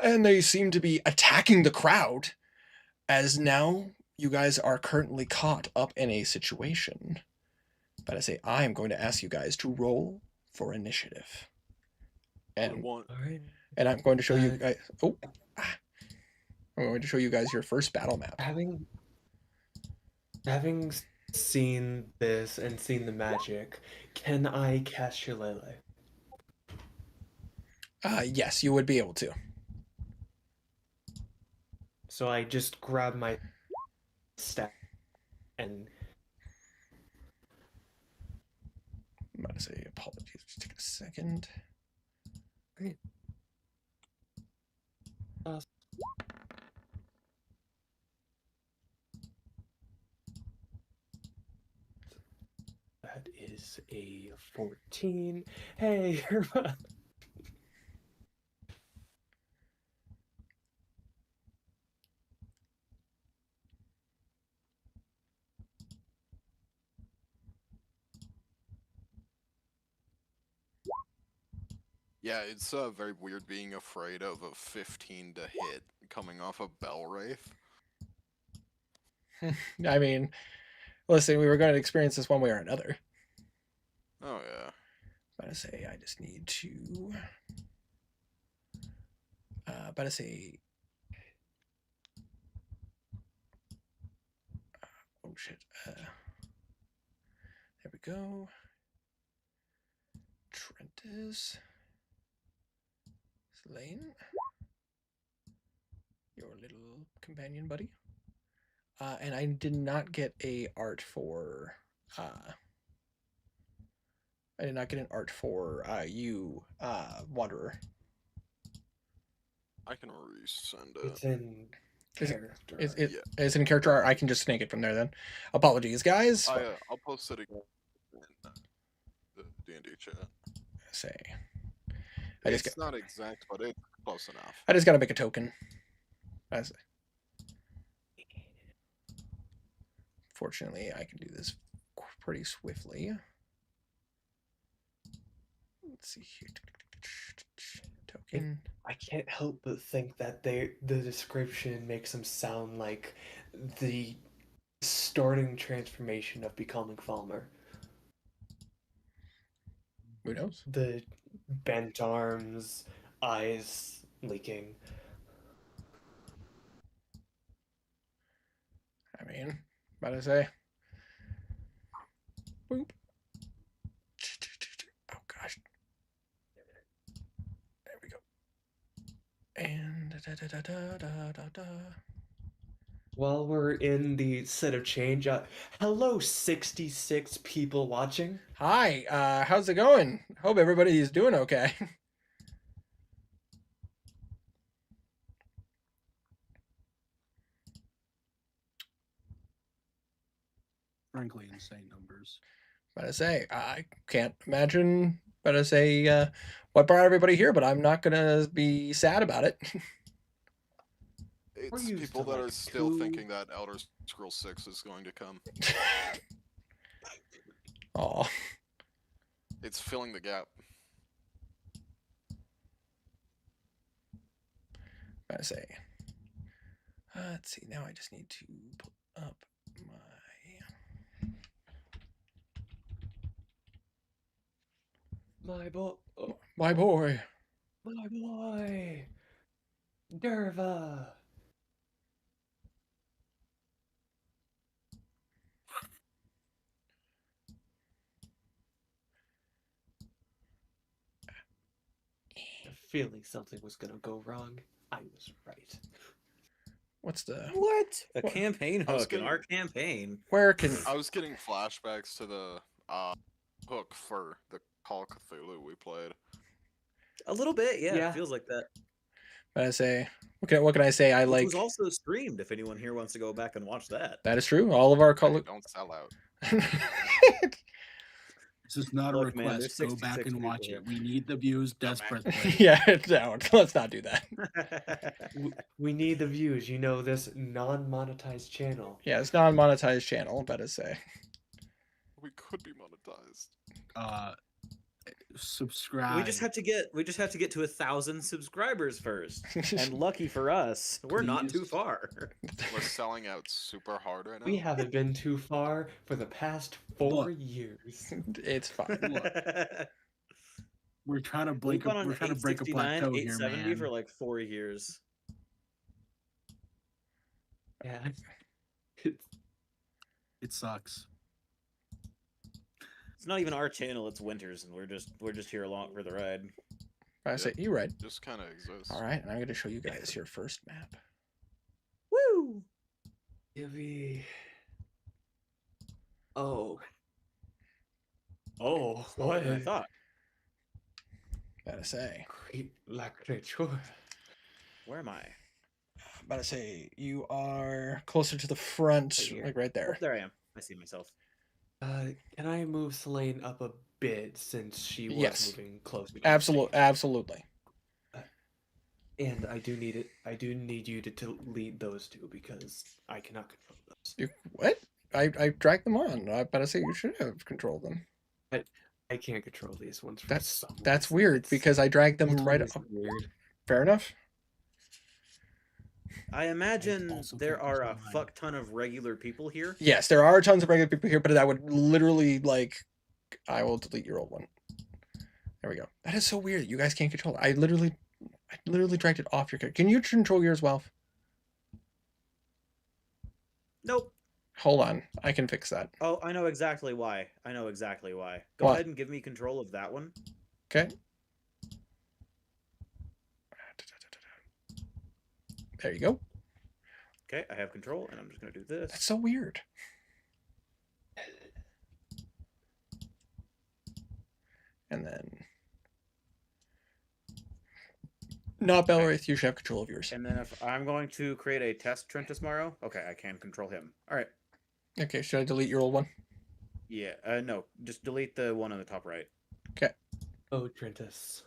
and they seem to be attacking the crowd, as now you guys are currently caught up in a situation. But I say I am going to ask you guys to roll for initiative. And and I'm going to show you guys. I'm going to show you guys your first battle map. Having seen this and seen the magic, can I cast Shillelagh? Yes, you would be able to. So I just grab my staff and I'm about to say apologies. Just take a second. Great. That is a 14. Hey, Yeah, it's very weird being afraid of a 15 to hit coming off a Bell Wraith. I mean, listen, we were going to experience this one way or another. Oh yeah. About to say, I just need to. About to say. Oh shit. There There we go. Trentis. Lane. Your little companion buddy. And I did not get a art for I did not get an art for you, Wanderer. I can resend It's it. in Is it- character. Yeah. Is it in character art? I can just snake it from there then. Apologies, guys. I'll post it again in the D&D chat. Say, It's not exact, but it's close enough. I just gotta make a token. Fortunately, I can do this pretty swiftly. Let's see here. Token. I can't help but think that the description makes them sound like the starting transformation of becoming Falmer. Who knows? The bent arms, eyes leaking. I mean, about to say. Boop. Oh gosh. There we go. And While we're in the set of change, hello 66 people watching. Hi, how's it going? Hope everybody's doing okay. Frankly, insane numbers. But I say, I can't imagine, but I say, what brought everybody here, but I'm not gonna be sad about it. It's used people to, that like, are still 2 thinking that Elder Scrolls 6 is going to come. Aw. It's filling the gap. I say, let's see, now I just need to put up My boy, my boy. my boy, Derva. Feeling something was gonna go wrong. I was right. What's the What? A What? campaign I was hook in getting- our campaign. where can I was getting flashbacks to the hook for the Call of Cthulhu we played. A little bit, yeah, Yeah. it feels like that. but I say what can I say? I Which like was also streamed if anyone here wants to go back and watch that. that is true. All of our Hey, color don't sell out. This is not a Look, man, request. there's Go back 66 and watch people it. We need the views man. desperately. Yeah, no, let's not do that. We need the views, you know, this non-monetized channel. Yeah, it's not a monetized channel, but I say. We could be monetized. Subscribe. we just have to get to 1,000 subscribers first. And lucky for us, we're not too Please. far. We're selling out super hard right now. We haven't been too far for the past 4 Look. years. It's fine. We're trying to We've break gone a, on we're trying to break a 869, plateau here, 870 man. for like 4 years. Yeah. It sucks. It's not even our channel, it's Winters, and we're just here along for the ride. I say you right. Just kind of exists. All right, and I'm going to show you guys your first map. Woo! Gibby. Oh. Oh, What? I thought. Gotta say, La creature. Where am I? gotta say, you are closer to the front, Right here. like right Oh, there. there I am. I see myself. Can I move Selene up a bit since she was Yes. moving closer? to the Absolutely, stage? absolutely. And I do need it. I do need you to lead those two because I cannot control those. You, what? I dragged them on. I better say you should have controlled them. I can't control these ones. For That's some that's reason. weird It's- because I dragged them it's right always up. weird. Fair enough. I imagine also there can't are a control mine. fuck ton of regular people here. Yes, there are tons of regular people here, but that would literally like, I will delete your old one. There we go. That is so weird. You guys can't control it. I literally dragged it off your character. Can you control yours, Welf? Nope. Hold on, I can fix that. Oh, I know exactly why. I know exactly why. Go What? ahead and give me control of that one. Okay. There you go. Okay, I have control, and I'm just gonna do this. That's so weird. And then not Belwraith, you should have control of yours. And then if I'm going to create a test Trent tomorrow, okay, I can control him. All right. Okay, should I delete your old one? Yeah. No, just delete the one on the top right. Okay. Oh, Trentus.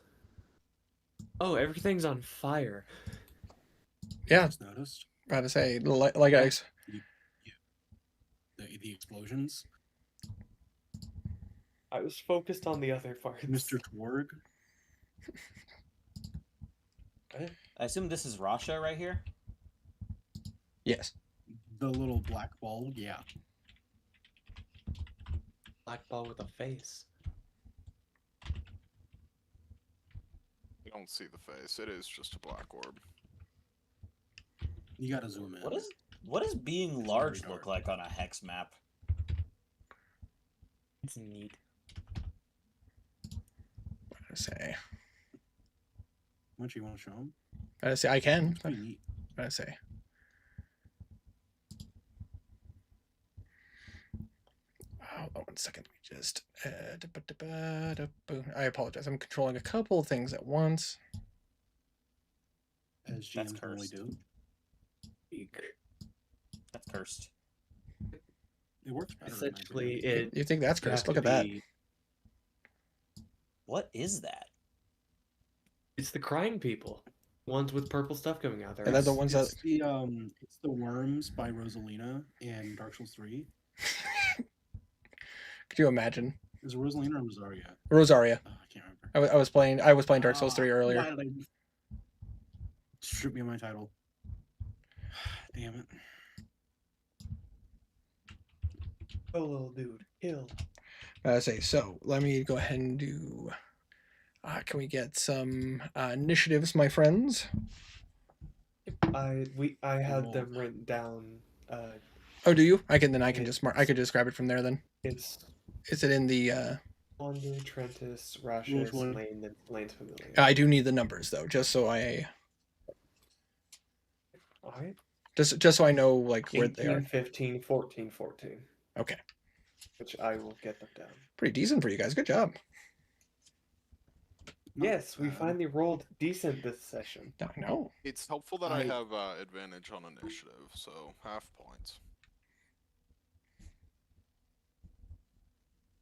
Oh, everything's on fire. Yeah, Just noticed about to say, like I the explosions. I was focused on the other parts. Mr. Twerg. I assume this is Rasha right here. yes. The little black ball, yeah. Black ball with a face. You don't see the face. It is just a black orb. You gotta zoom in. What does being large Very look dark. like on a hex map? It's neat. I say, What you want to show them? I say I can. It's pretty neat. I say. Hold on 1 second. Let me just. I apologize. I'm controlling a couple of things at once. As That's GMs normally cursed. do. That's cursed. It works better. in my Essentially, opinion. You think that's you have cursed? Look to at that. be- What is that? It's the crying people. Ones with purple stuff coming out there. And they're the ones that. It's the Worms by Rosalina in Dark Souls 3. Could you imagine? Is it Rosalina or Rosaria? Rosaria. Oh, I can't remember. I was playing. I was playing Dark Souls 3 earlier. Why did I strip me of my title? Damn it. Oh, little dude, kill. Say so. Let me go ahead and do. Can we get some initiatives, my friends? I had them written down. Oh, do you? I can just mark. I could just grab it from there. Then It's is it in the? Wander, Trentus, Which Rasha, one? Lane, Lane's familiar. I do need the numbers though, just so I Alright. just so I know like where they 18, are. 15, 14, 14. Okay, Which I will get them down. pretty decent for you guys. Good job. Yes, we bad. finally rolled decent this session. I know. It's helpful that I I- have advantage on initiative, so half points.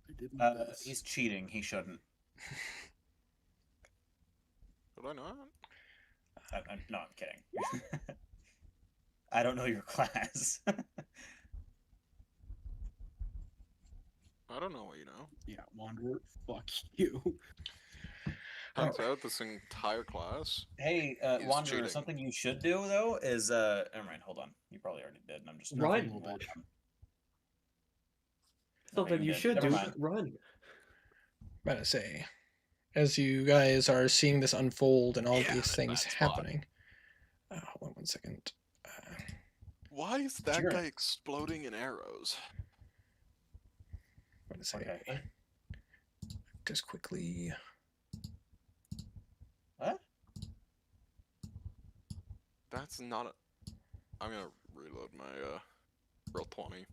I did this. He's cheating. He shouldn't. Did I not? No, I'm kidding. I don't know your class. I don't know what you know. Yeah, Wanderer. Fuck you. Turns out this entire class. Hey, He's Wanderer, cheating. something you should do though is never mind, hold on. You probably already did, and I'm just Run. a little bit. Something you did. should Never do. mind. Run. Gotta say, as you guys are seeing this unfold and all Yeah, these things that's fine. happening. Hold on 1 second. Why is that Sure. guy exploding in arrows? What to say? Okay. Just quickly. What? That's not a. I'm gonna reload my roll 20.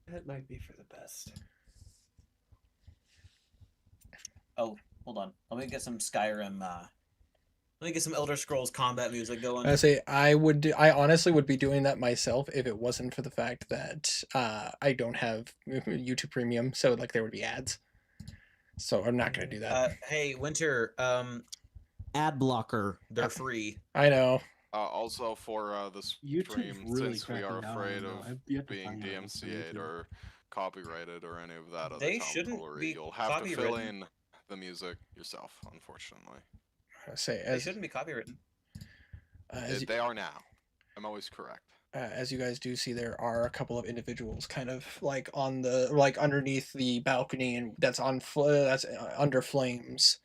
That might be for the best. Oh, hold on. Let me get some Skyrim let me get some Elder Scrolls combat music going. I say I honestly would be doing that myself if it wasn't for the fact that I don't have YouTube Premium, so like there would be ads. So I'm not gonna do that. Hey, Winter, ad blocker. They're free. I know. Also for the YouTube's stream, really since we are cracking down afraid on, of I've yet to being find one on DMCA'd YouTube. or copyrighted or any of that other They shouldn't tomfoolery, be you'll have to fill copywritten. in the music yourself, unfortunately. I say They as shouldn't be copywritten. They are now. I'm always correct. as you guys do see, there are a couple of individuals kind of like on the like underneath the balcony, and that's under flames.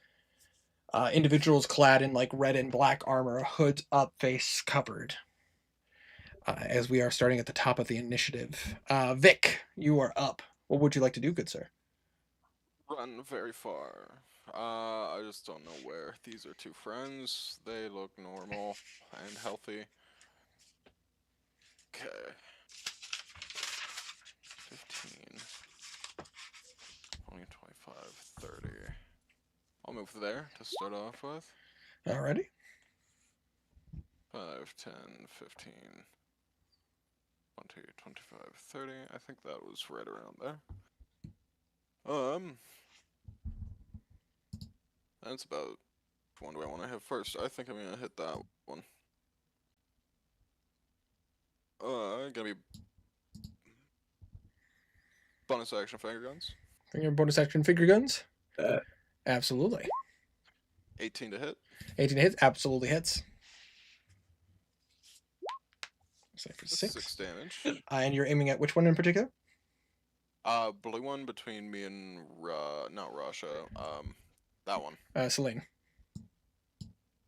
Individuals clad in like red and black armor, hood up, face covered. as we are starting at the top of the initiative. Vic, you are up. What would you like to do, good sir? Run very far. I just don't know where. These are two friends. They look normal and healthy. Okay. 15, 20, 25, 30. I'll move there to start off with. Alrighty. 5, 10, 15, 20, 25, 30. I think that was right around there. That's about which one do I want to hit first? I think I'm gonna hit that one. Gonna be bonus action finger guns. Finger bonus action figure guns? Absolutely. 18 to hit. 18 hits, absolutely hits. Say for That's 6. 6 damage. And you're aiming at which one in particular? Blue one between me and not Russia. That one. Celine.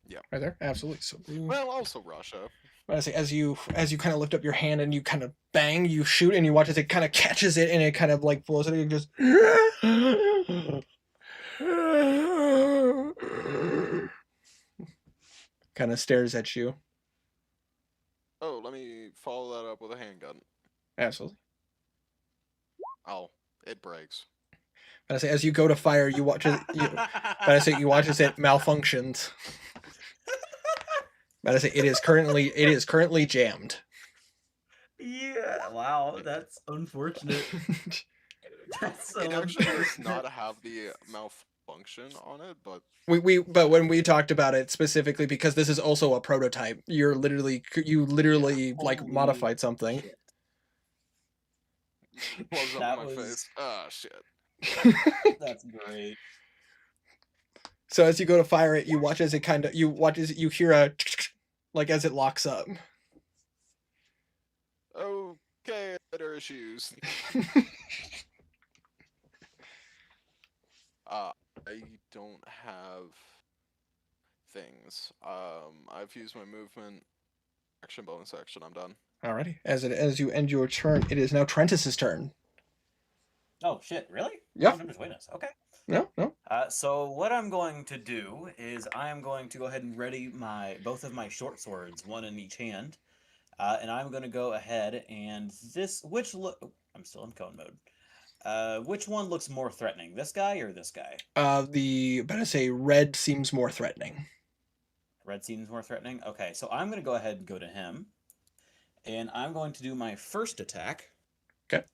Yeah. Right there? Absolutely. So blue. Well, also Russia. I say as you kind of lift up your hand and you kind of bang, you shoot and you watch as it kind of catches it and it kind of like blows it and just kind of stares at you. Oh, let me follow that up with a handgun. Absolutely. Oh, it breaks. And I say as you go to fire, you watch as you watch as it malfunctions. But I say it is currently jammed. Yeah, wow, that's unfortunate. That's so It actually does unfortunate. not have the malfunction on it, but But when we talked about it specifically, because this is also a prototype, you literally like Holy modified something. shit. blows up That in my was- face. Ah, shit. That's great. So as you go to fire it, you watch as it you hear a like as it locks up. Okay, there are issues. I don't have things. I've used my movement, action, bonus action. I'm done. Alrighty. As you end your turn, it is now Trentus's turn. Oh shit, really? Yeah. Oh, between us. Okay. No. So what I'm going to do is I am going to go ahead and ready both of my short swords, one in each hand, and I'm going to go ahead and I'm still in cone mode. Which one looks more threatening, this guy or this guy? Better say red seems more threatening. Red seems more threatening. Okay, so I'm going to go ahead and go to him, and I'm going to do my first attack. Okay.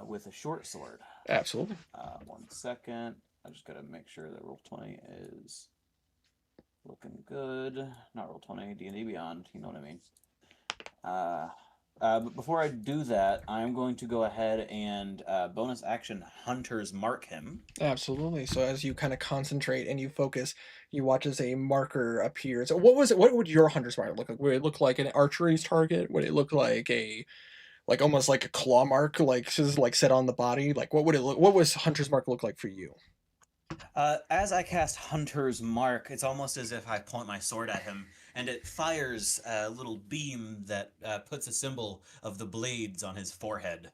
With a short sword. Absolutely. 1 second. I just gotta make sure that roll 20 is looking good. Not roll 20, D&D Beyond. You know what I mean. But before I do that, I'm going to go ahead and bonus action Hunter's Mark him. Absolutely. So as you kind of concentrate and you focus, you watch as a marker appears. So what would your hunter's mark look like? Would it look like an archery's target? Would it look like almost like a claw mark, like set on the body? Like what was hunter's mark look like for you? As I cast Hunter's Mark, it's almost as if I point my sword at him, and it fires a little beam that puts a symbol of the blades on his forehead.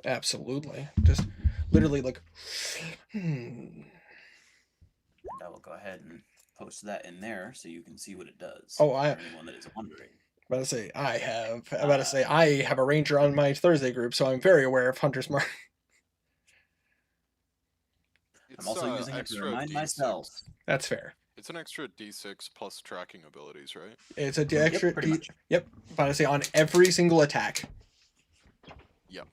Absolutely. Just literally like And I will go ahead and post that in there so you can see what it does. Oh, for anyone that is wondering. I have a ranger on my Thursday group, so I'm very aware of hunter's mark. I'm also using it to remind myself. That's fair. It's an extra D6 plus tracking abilities, right? It's a extra. pretty much. Yep. But I say on every single attack. Yep.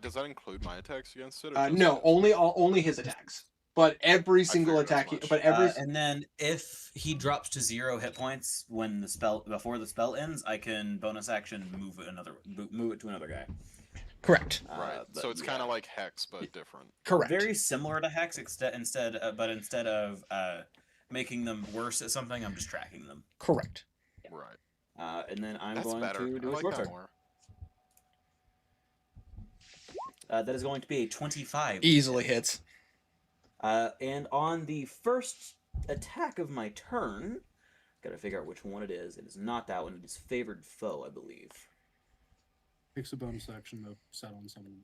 Does that include my attacks against it? Or just No, his? only his attacks. But every single figured as attack. much. And then if he drops to 0 hit points before the spell ends, I can bonus action move it to another guy. Correct. Right. So it's kind of like Hex, but different. Correct. Very similar to Hex, instead of making them worse at something, I'm just tracking them. Correct. Right. And then I'm That's going better. to do I a like short that sword. more. That is going to be a 25. Easily hits. And on the first attack of my turn, Gotta figure out which one it is. It is not that one. It is favored foe, I believe. Takes a bonus action to set on someone.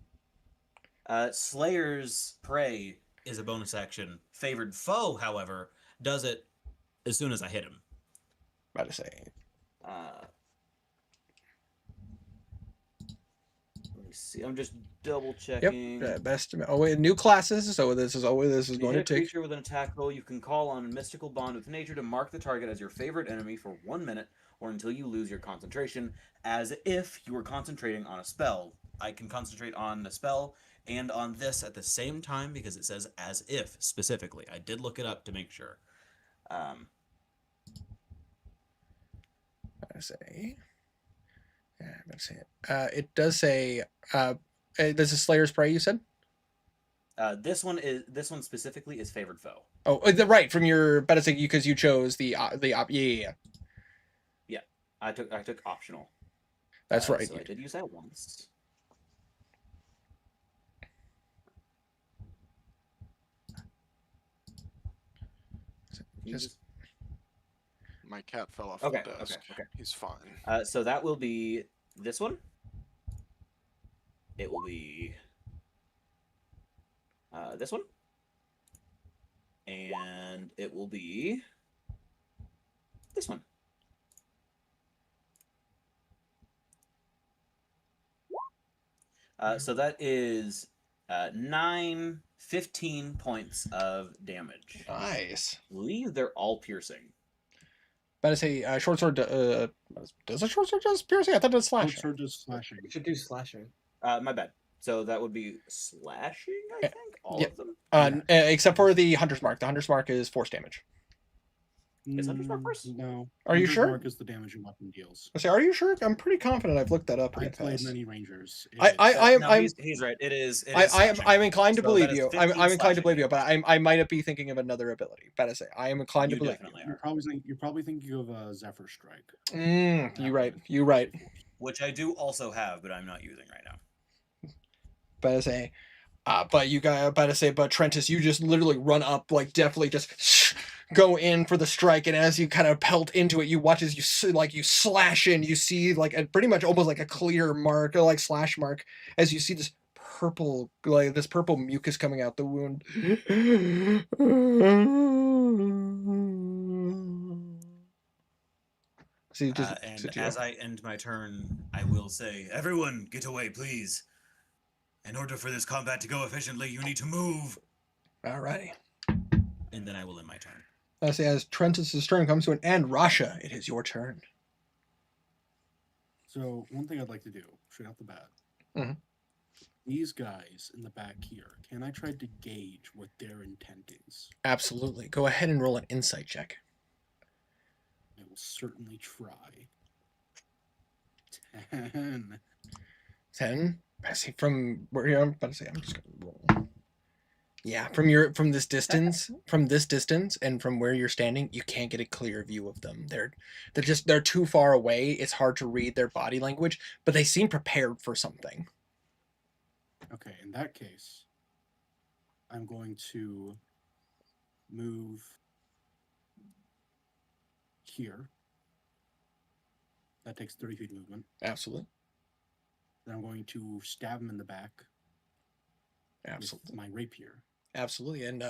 Slayer's Prey is a bonus action. Favored Foe, however, does it as soon as I hit him. About to say. Let me see. I'm just double checking. Yep. Best. Oh wait, new classes. So this is When going you to hit a take. creature with an attack roll, you can call on a mystical bond with nature to mark the target as your favorite enemy for 1 minute or until you lose your concentration, as if you were concentrating on a spell. I can concentrate on the spell and on this at the same time because it says as if specifically. I did look it up to make sure. I say. Yeah, I'm gonna say it. It does say. This is Slayer's Prey. You said. This one specifically is favored foe. Oh, right from your. About to say because you chose the yeah. Yeah, I took optional. That's right. So I did use that once. Just My cat fell off Okay, the desk. okay. He's fine. So that will be this one. It will be this one. And it will be this one. So that is 15 points of damage. nice. I believe they're all piercing. About to say short sword. Does a short sword just piercing? I thought it was Short slashing. sword just slashing. You should do slashing. My bad. So that would be slashing, I think? All Yeah. of them? Except for the Hunter's Mark. The Hunter's Mark is force damage. Is Hunter's Mark first? No. Are you Hunter's sure? Mark is the damage your weapon deals. I say, are you sure? I'm pretty confident. I've looked that up. I in the played past. many Rangers. I am. No, I'm. he's right. It is. I'm inclined to So believe that is you. 15 I'm inclined to slashing believe you, but damage. I might be thinking of another ability. About to say, I am inclined to You believe definitely You're probably thinking of Zephyr Strike. you. You right. You right. Which I do also have, but I'm not using right now. About to say, but you got about to say, but Trentus, you just literally run up, like definitely just go in for the strike, and as you kind of pelt into it, you watch as you slash in. You see like pretty much almost like a clear mark, or like slash mark, as you see this purple mucus coming out the wound. So you just And as I end my turn, I will say, everyone, get away, please. In order for this combat to go efficiently, you need to move. alrighty. And then I will end my turn. I say as Trentus's turn comes to an end, Rasha, it is your turn. So one thing I'd like to do, straight off the bat, Mhm. these guys in the back here, can I try to gauge what their intent is? Absolutely. Go ahead and roll an insight check. I will certainly try. 10. 10. I see from where I'm about to say I'm just gonna roll. Yeah, from this distance, and from where you're standing, you can't get a clear view of them. They're too far away. It's hard to read their body language, but they seem prepared for something. Okay, in that case, I'm going to move here. That takes 30 feet movement. Absolutely. Then I'm going to stab him in the back Absolutely. with my rapier. Absolutely. And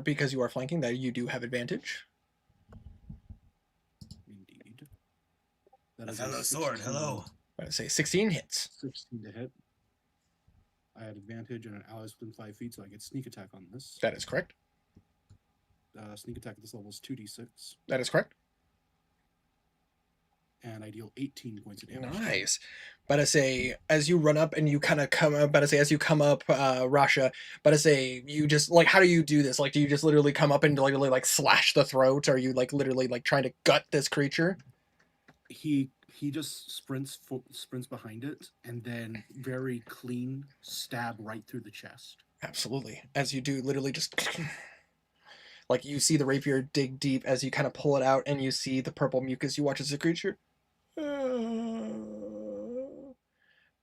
because you are flanking, that you do have advantage. Indeed. A That is fellow sword, 16 hello. I would say 16 hits. 16 to hit. I had advantage and an ally's within 5 feet, so I get sneak attack on this. That is correct. Sneak attack at this level is 2d6. That is correct. And I deal 18 points of damage. Nice. But I say, as you run up and you kind of come up, as you come up, Rasha, but I say, you just, like, how do you do this? Like, do you just literally come up and literally, like, slash the throat? Or are you, like, literally, like, trying to gut this creature? He just sprints behind it, and then very clean stab right through the chest. Absolutely. As you do, literally just... like, you see the rapier dig deep as you kind of pull it out, and you see the purple mucus. You watch as the creature...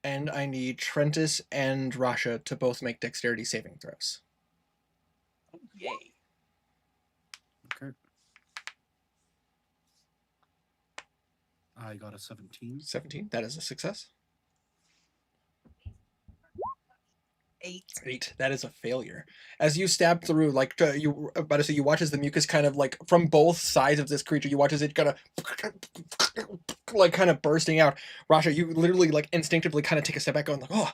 And I need Trentus and Rasha to both make dexterity saving throws. Yay. Okay. I got a 17. 17. That is a success. 8. That is a failure. As you stab through, like you about to say, you watch as the mucus kind of like from both sides of this creature. You watch as it kind of like kind of bursting out. Rasha, you literally like instinctively kind of take a step back, going like, oh.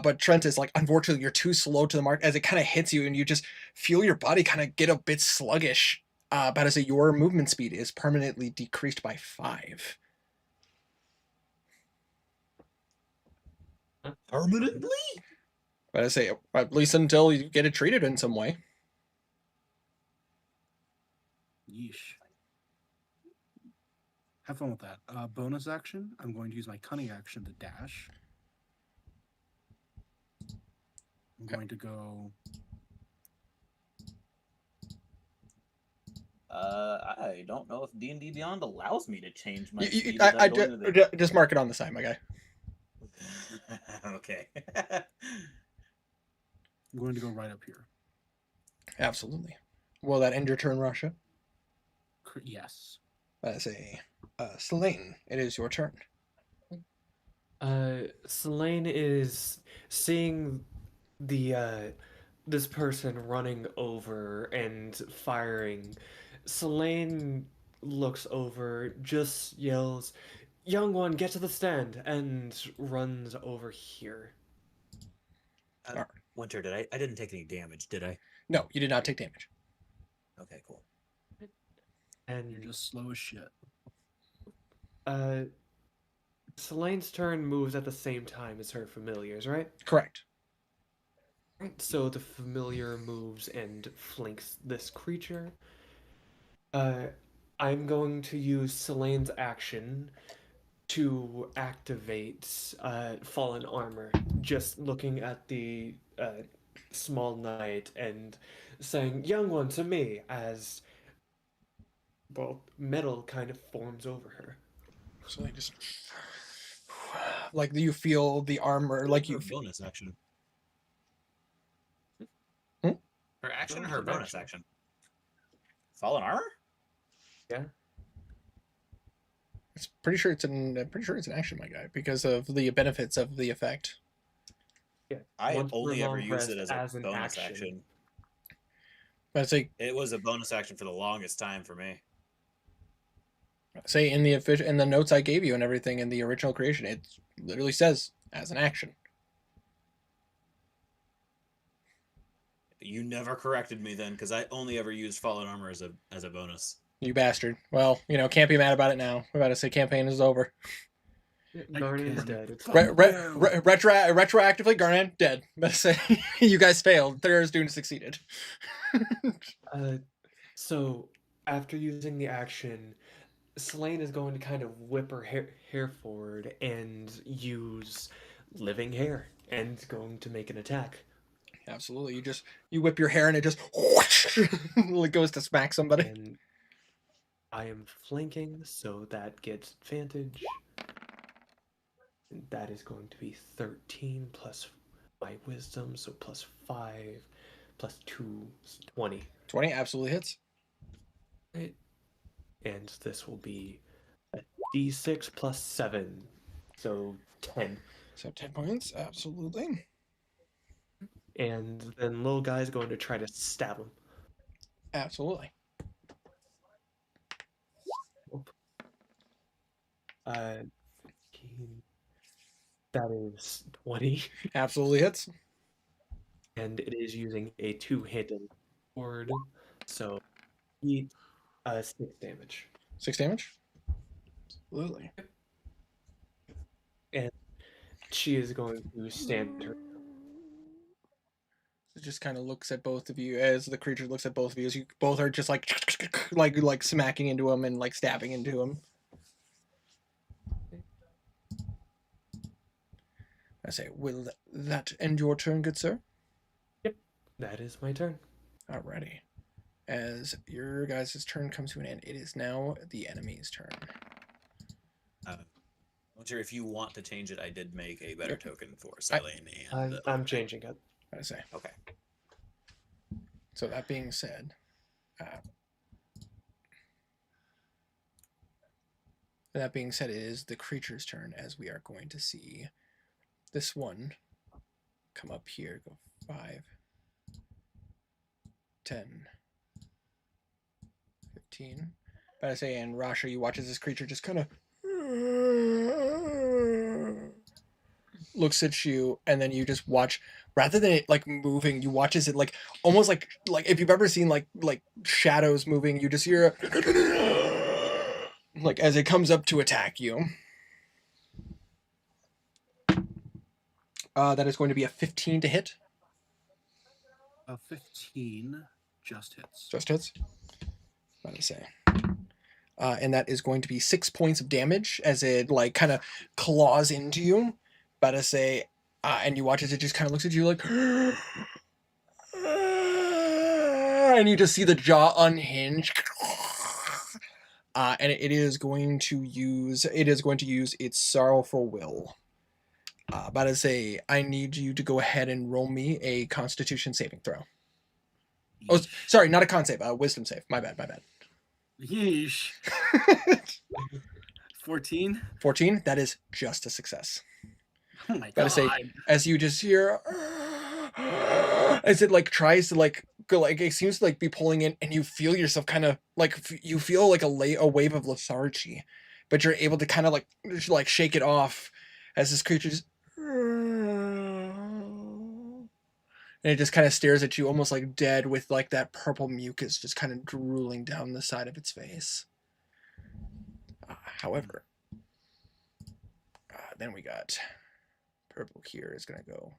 But Trent is like, unfortunately, you're too slow to the mark as it kind of hits you, and you just feel your body kind of get a bit sluggish. About to say, your movement speed is permanently decreased by 5. Permanently? But I say, at least until you get it treated in some way. Yeesh. Have fun with that. Bonus action, I'm going to use my cunning action to dash. I'm going to go... I don't know if D&D Beyond allows me to change my You- speed I, without I going to the... just mark it on the side, my guy. Okay. I'm going to go right up here. Absolutely. Will that end your turn, Rasha? Yes. I say, Selene, it is your turn. Selene is seeing the this person running over and firing. Selene looks over, just yells, "Young one, get to the stand!" and runs over here. Winter, I didn't take any damage, did I? No, you did not take damage. Okay, cool. And You're just slow as shit. Selene's turn moves at the same time as her familiars, right? Correct. So the familiar moves and flanks this creature. I'm going to use Selene's action to activate Fallen Armor, just looking at the small knight and saying, "Young one, to me," as, well, metal kind of forms over her. Selene just... like you feel the armor, like you... Her bonus action. Hmm? Her action or Bonus her and bonus action. action? Fallen Armor? Yeah? I'm pretty sure it's an action, my guy, because of the benefits of the effect. Yeah. I Once per only ever long used it rest as a an bonus action. But I It was a bonus action for the longest time for me. say in the notes I gave you and everything in the original creation, it literally says as an action. You never corrected me then, because I only ever used Fallen Armor as a bonus. You bastard. Well, can't be mad about it now. We're about to say campaign is over. Garnian's can. dead. It's Retroactively, Garnan dead. But say you guys failed. Thera's Dune succeeded. So after using the action, Selene is going to kind of whip her hair forward and use living hair and going to make an attack. Absolutely. You whip your hair and it just whoosh, it goes to smack somebody. And I am flanking, so that gets advantage. And that is going to be 13 plus my wisdom, so plus 5 plus 2 is 20. 20 absolutely hits. Right. And this will be a d6 plus 7, so 10. So 10 points, absolutely. And then little guy's going to try to stab him. Absolutely. Uh, that is 20, Absolutely hits. and it is using a two-handed sword, so 6 damage. 6 damage. Absolutely. And she is going to stand her. It just kind of looks at both of you as the creature looks at both of you as you both are just like smacking into him and like stabbing into him. I say, will that end your turn, good sir? Yep, that is my turn. Alrighty. As your guys' turn comes to an end, it is now the enemy's turn. Winter, if you want to change it, I did make a better token for Selene and... I'm changing it. I say. Okay. So that being said, that being said, it is the creature's turn, as we are going to see this one come up here. Go 5, 10, 15. But I say, and Rasha, you watch as this creature just kind of looks at you, and then you just watch, rather than it like moving, you watch as it like almost like if you've ever seen like shadows moving, you just hear like as it comes up to attack you. That is going to be a 15 to hit. A 15 just hits. Just hits. What did I say? And that is going to be 6 points of damage as it like kind of claws into you. But I say, and you watch as it just kind of looks at you like, and you just see the jaw unhinge. And it is going to use its sorrowful will. But I say, I need you to go ahead and roll me a Constitution saving throw. Oh, sorry, not a con save, a Wisdom save. My bad. Yeesh. 14. 14. That is just a success. Oh my But I god. say, as you just hear, as it like tries to like go, like it seems to like be pulling in, and you feel yourself kind of like you feel like a wave of lethargy, but you're able to kind of like shake it off as this creature just. And it just kind of stares at you almost like dead, with like that purple mucus just kind of drooling down the side of its face. However, then we got purple here is going to go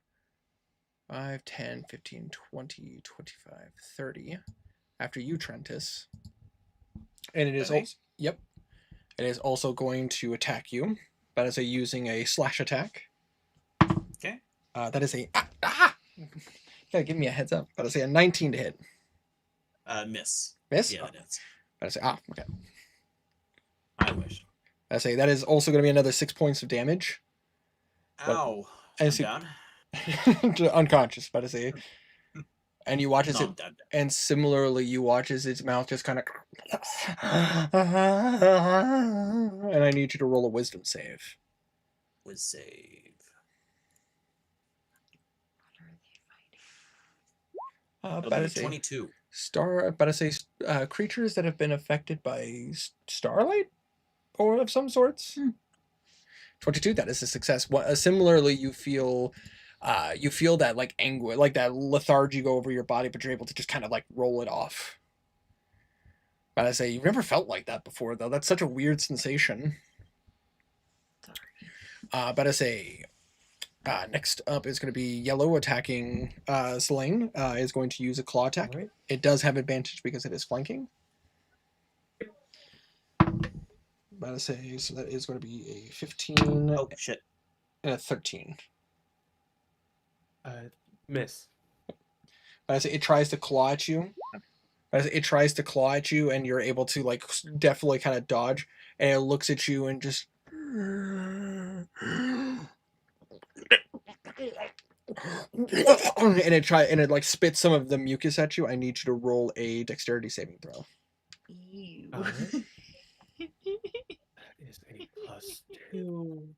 5, 10, 15, 20, 25, 30 after you, Trentus. And it is also, yep. It is also going to attack you, but as using a slash attack. Okay. That is a gotta give me a heads up. But I say a 19 to hit. Miss. Miss? Yeah, that is. But I say okay. I wish. I say that is also going to be another 6 points of damage. Ow. I I'm see- down. Unconscious, but I say. And you watch as No, it, I'm dead. and similarly, you watch as its mouth just kind of. And I need you to roll a wisdom save. Was save. But I Okay, say 22. creatures that have been affected by starlight or of some sorts. 22. That is a success. Similarly, you feel that like anguish, like that lethargy go over your body, but you're able to just kind of like roll it off. But I say you've never felt like that before, though. That's such a weird sensation. But I say. Next up is going to be yellow attacking Selene. Is going to use a claw attack. Alright. It does have advantage because it is flanking. But I say, so that is going to be a 15 Oh, shit. and a 13. Miss. But I say it tries to claw at you. But I say it tries to claw at you, and you're able to like definitely kind of dodge. And it looks at you and just. And it like spits some of the mucus at you. I need you to roll a dexterity saving throw. Ew. Alright. That is a +2.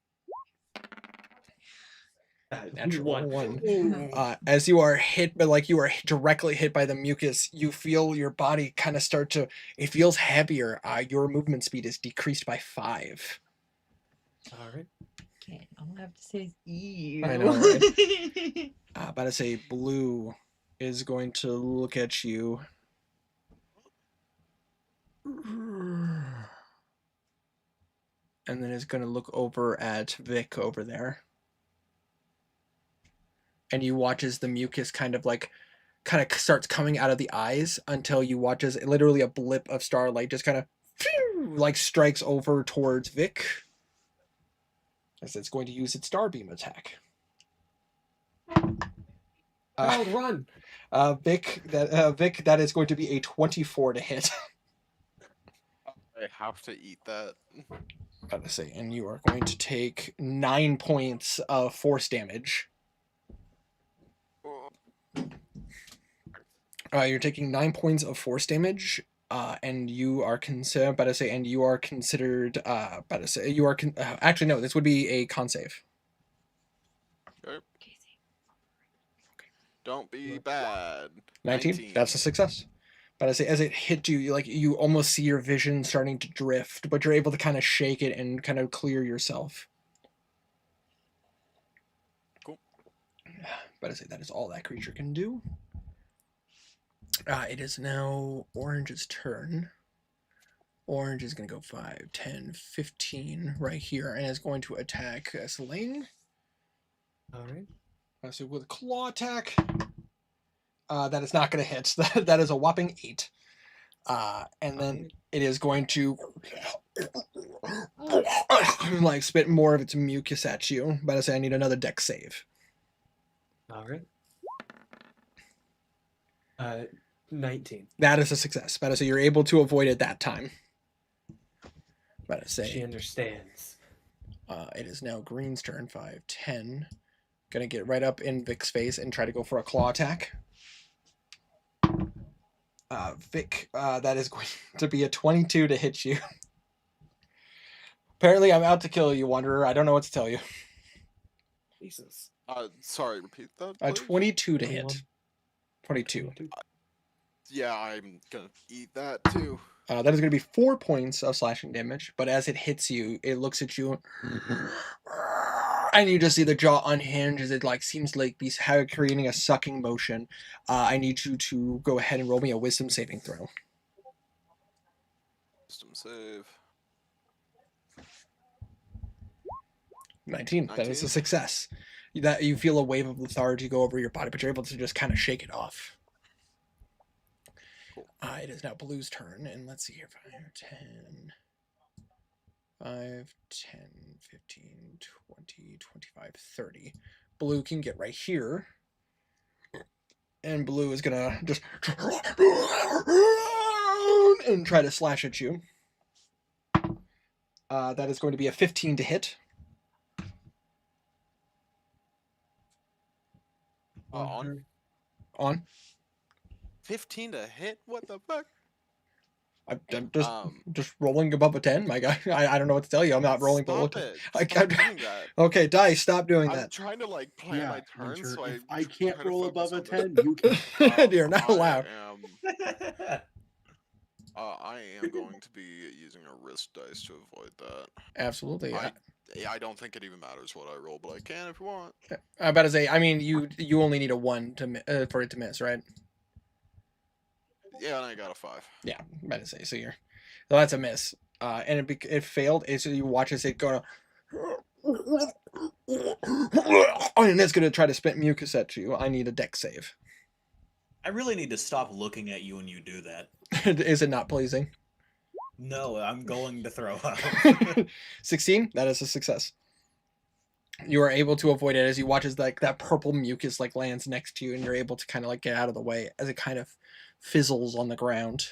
Natural One. one. As you are hit, but like you are directly hit by the mucus, you feel your body kind of start to. It feels heavier. Your movement speed is decreased by 5. Alright. Okay, all I have to say is ew. I know, right? But I say blue is going to look at you. And then is going to look over at Vic over there. And you watch as the mucus kind of starts coming out of the eyes until you watch as literally a blip of starlight just kind of like strikes over towards Vic. As it's going to use its Starbeam attack. Run! Vic, that is going to be a 24 to hit. I have to eat that. Gotta say, and you are going to take 9 points of force damage. You're taking 9 points of force damage, and you are considered, about to say, and you are considered, about to say, you are, actually, no, this would be a con save. Okay. Don't be bad. 19. That's a success. But I say, as it hit you, you almost see your vision starting to drift, but you're able to kind of shake it and kind of clear yourself. Cool. But I say that is all that creature can do. It is now Orange's turn. Orange is going to go 5, 10, 15 right here, and is going to attack Sling. All right. So with a claw attack, that is not going to hit. That is a whopping 8. And then it is going to like spit more of its mucus at you. But I say I need another dex save. All right. 19. That is a success. But I say you're able to avoid it that time. But I say She understands. it is now Green's turn. 5, 10. Gonna get right up in Vic's face and try to go for a claw attack. Vic, that is going to be a 22 to hit you. Apparently, I'm out to kill you, Wanderer. I don't know what to tell you. Jesus. Sorry, repeat that, A please? 22 to 21. hit. 22. Yeah, I'm gonna eat that too. That is going to be 4 points of slashing damage, but as it hits you, it looks at you, and you just see the jaw unhinge as it seems like these creating a sucking motion. I need you to go ahead and roll me a wisdom saving throw. Wisdom save. 19. That is a 19. success. That you feel a wave of lethargy go over your body, but you're able to just kind of shake it off. Cool. It is now Blue's turn, and let's see here. 5, 10, 15, 20, 25, 30. Blue can get right here. And Blue is gonna just and try to slash at you. That is going to be a 15 to hit. On? On. 15 to hit? What the fuck? I'm just rolling above a 10, my guy. I don't know what to tell you. I'm not rolling below 10. Stop doing that. Okay, Dice, stop doing I'm that. trying to plan my turn, Winter, so if I I can't try to roll focus above a on 10, this. you can. You're not allowed. I am going to be using a risk dice to avoid that. Absolutely. I don't think it even matters what I roll, but I can if you want. I'm about to say, I mean, you only need a 1 to for it to miss, right? Yeah, and I got a 5. Yeah, I'm about to say, so that's a miss. And it failed. So you watch as it go, and it's gonna try to spit mucus at you. I need a dex save. I really need to stop looking at you when you do that. Is it not pleasing? No, I'm going to throw up. 16. That is a success. You are able to avoid it as you watch as that purple mucus lands next to you, and you're able to kind of get out of the way as it kind of fizzles on the ground.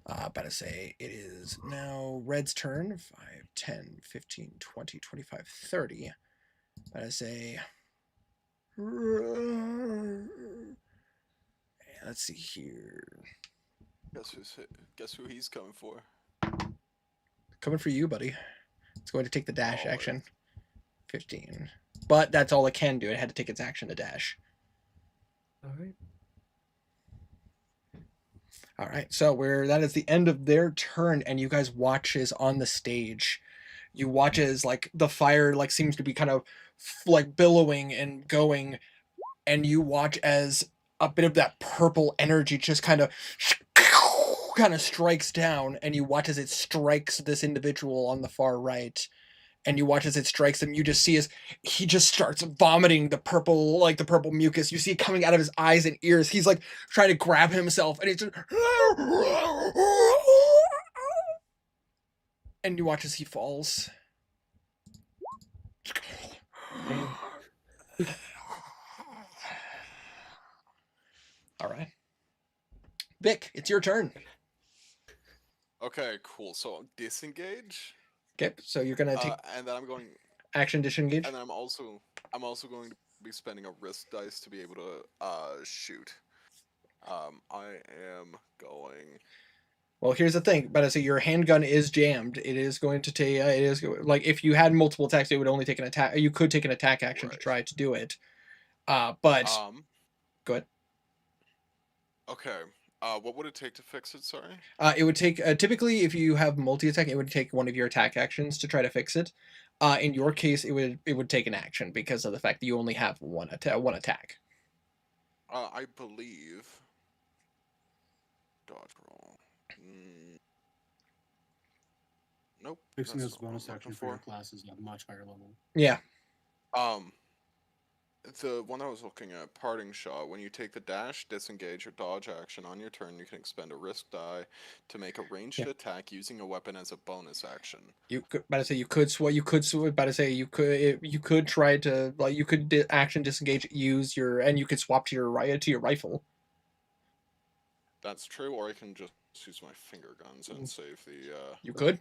About to say it is now Red's turn. 5, 10, 15, 20, 25, 30. About to say. Let's see here. Guess who he's coming for? Coming for you, buddy. It's going to take the dash action. 15. But that's all it can do. It had to take its action to dash. All right. All right. So that is the end of their turn, and you guys watch as on the stage. You watch as the fire seems to be kind of billowing and going, and you watch as a bit of that purple energy just kind of strikes down, and you watch as it strikes this individual on the far right, and you watch as it strikes him. You just see as he just starts vomiting the purple mucus. You see it coming out of his eyes and ears. He's trying to grab himself, and he's just and you watch as he falls. All right. Vic, it's your turn. Okay, cool. So disengage. Okay, so you're gonna take and then I'm going action disengage. And then I'm also going to be spending a risk dice to be able to shoot. I am going. Well, here's the thing. But I say your handgun is jammed. It is going to take. It is like if you had multiple attacks, it would only take an attack. You could take an attack action to Right. try to do it. But go ahead. Okay. What would it take to fix it? Sorry. It would take typically if you have multi attack, it would take one of your attack actions to try to fix it. In your case, it would take an action because of the fact that you only have one attack. I believe. Dodge roll. Nope. Fixing that's this not what I'm bonus looking action for your class is at a much higher level. Yeah. The one I was looking at, parting shot. When you take the dash, disengage, or dodge action on your turn, you can expend a risk die to make a ranged attack using a weapon as a bonus action. You could, but I say you could swap. You could swap. But I say you could try to like you could action disengage, use your and you could swap to your rifle. That's true, or I can just use my finger guns and save the You could.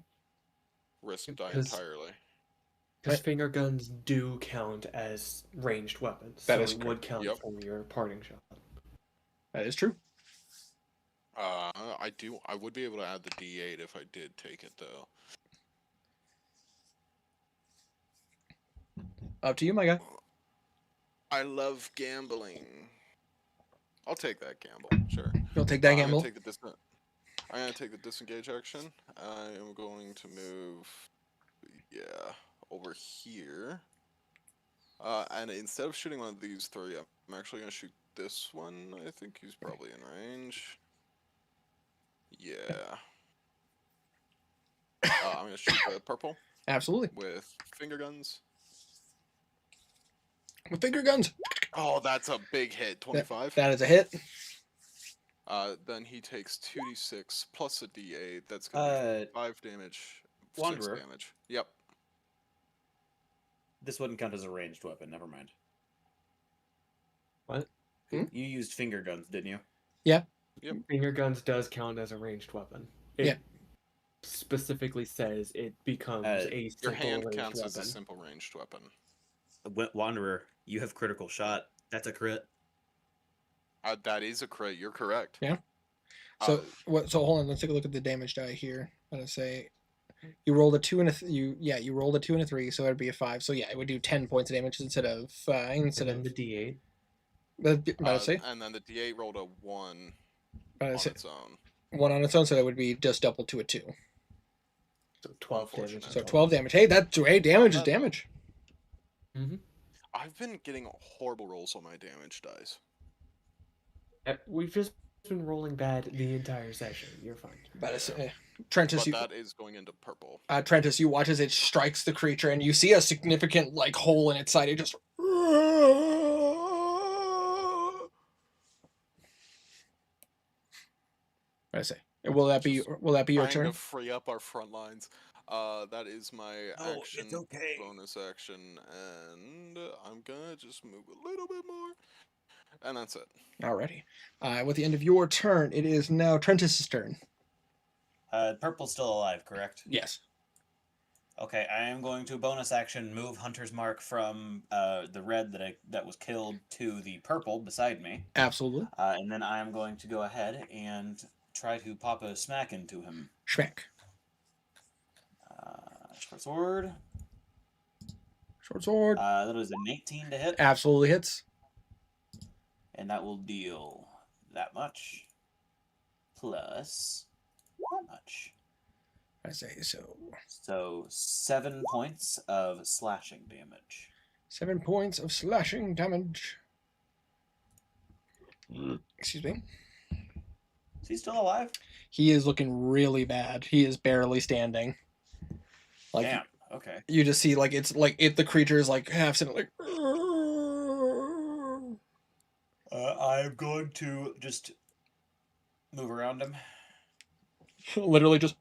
risk die Because- entirely. Because finger guns do count as ranged weapons, That so is it would count Yep. for your parting shot. That is true. I would be able to add the D8 if I did take it though. Up to you, my guy. I love gambling. I'll take that gamble. Sure. You'll take that I'm gamble. gonna take the disengage action. I am going to move, over here. And instead of shooting one of these three, I'm actually gonna shoot this one. I think he's probably in range. Yeah. I'm gonna shoot the purple Absolutely. with finger guns. With finger guns. Oh, that's a big hit. 25. That is a hit. Then he takes 2d6 plus a d8. That's gonna be 5 damage. 6 Wanderer. damage. Yep. This wouldn't count as a ranged weapon. Never mind. What? Hmm? You used finger guns, didn't you? Yep. Finger guns does count as a ranged weapon. It Yeah. specifically says it becomes a Your simple hand ranged counts as a weapon. simple ranged weapon. Wanderer, you have critical shot. That's a crit. That is a crit. You're correct. Yeah. So what? So hold on. Let's take a look at the damage die here. I'm gonna say you rolled a 2 and a you rolled a 2 and a 3, so it'd be a 5. So yeah, it would do 10 points of damage instead of And then the D8. And then the d8 rolled a 1 on on its own. 1 on its own, so that would be just double to a 2. So 12 damage. Unfortunate. So 12 damage. Hey, damage is bad, though. damage. Mm-hmm. I've been getting horrible rolls on my damage dice. We've just been rolling bad the entire session. You're fine. But Trentus, But that is going into purple. Trentus, you watch as it strikes the creature, and you see a significant like hole in its side. It just. I say, will that be your Trying turn? to free up our front lines. That is my Oh, action, it's okay. bonus action, and I'm gonna just move a little bit more, and that's it. Alrighty. With the end of your turn, it is now Trentus's turn. Purple's still alive, correct? Yes. Okay, I am going to bonus action move Hunter's Mark from the red that was killed to the purple beside me. Absolutely. And then I am going to go ahead and try to pop a smack into him. Schmack. Short sword. Short sword. That is an 18 to hit, Absolutely hits. and that will deal that much plus that much. I say so. So 7 points of slashing damage. 7 points of slashing damage. Excuse me. Is he still alive? He is looking really bad. He is barely standing. Like Damn. Okay. you just see like it's like the creature is like half sitting like I'm going to just move around him. literally just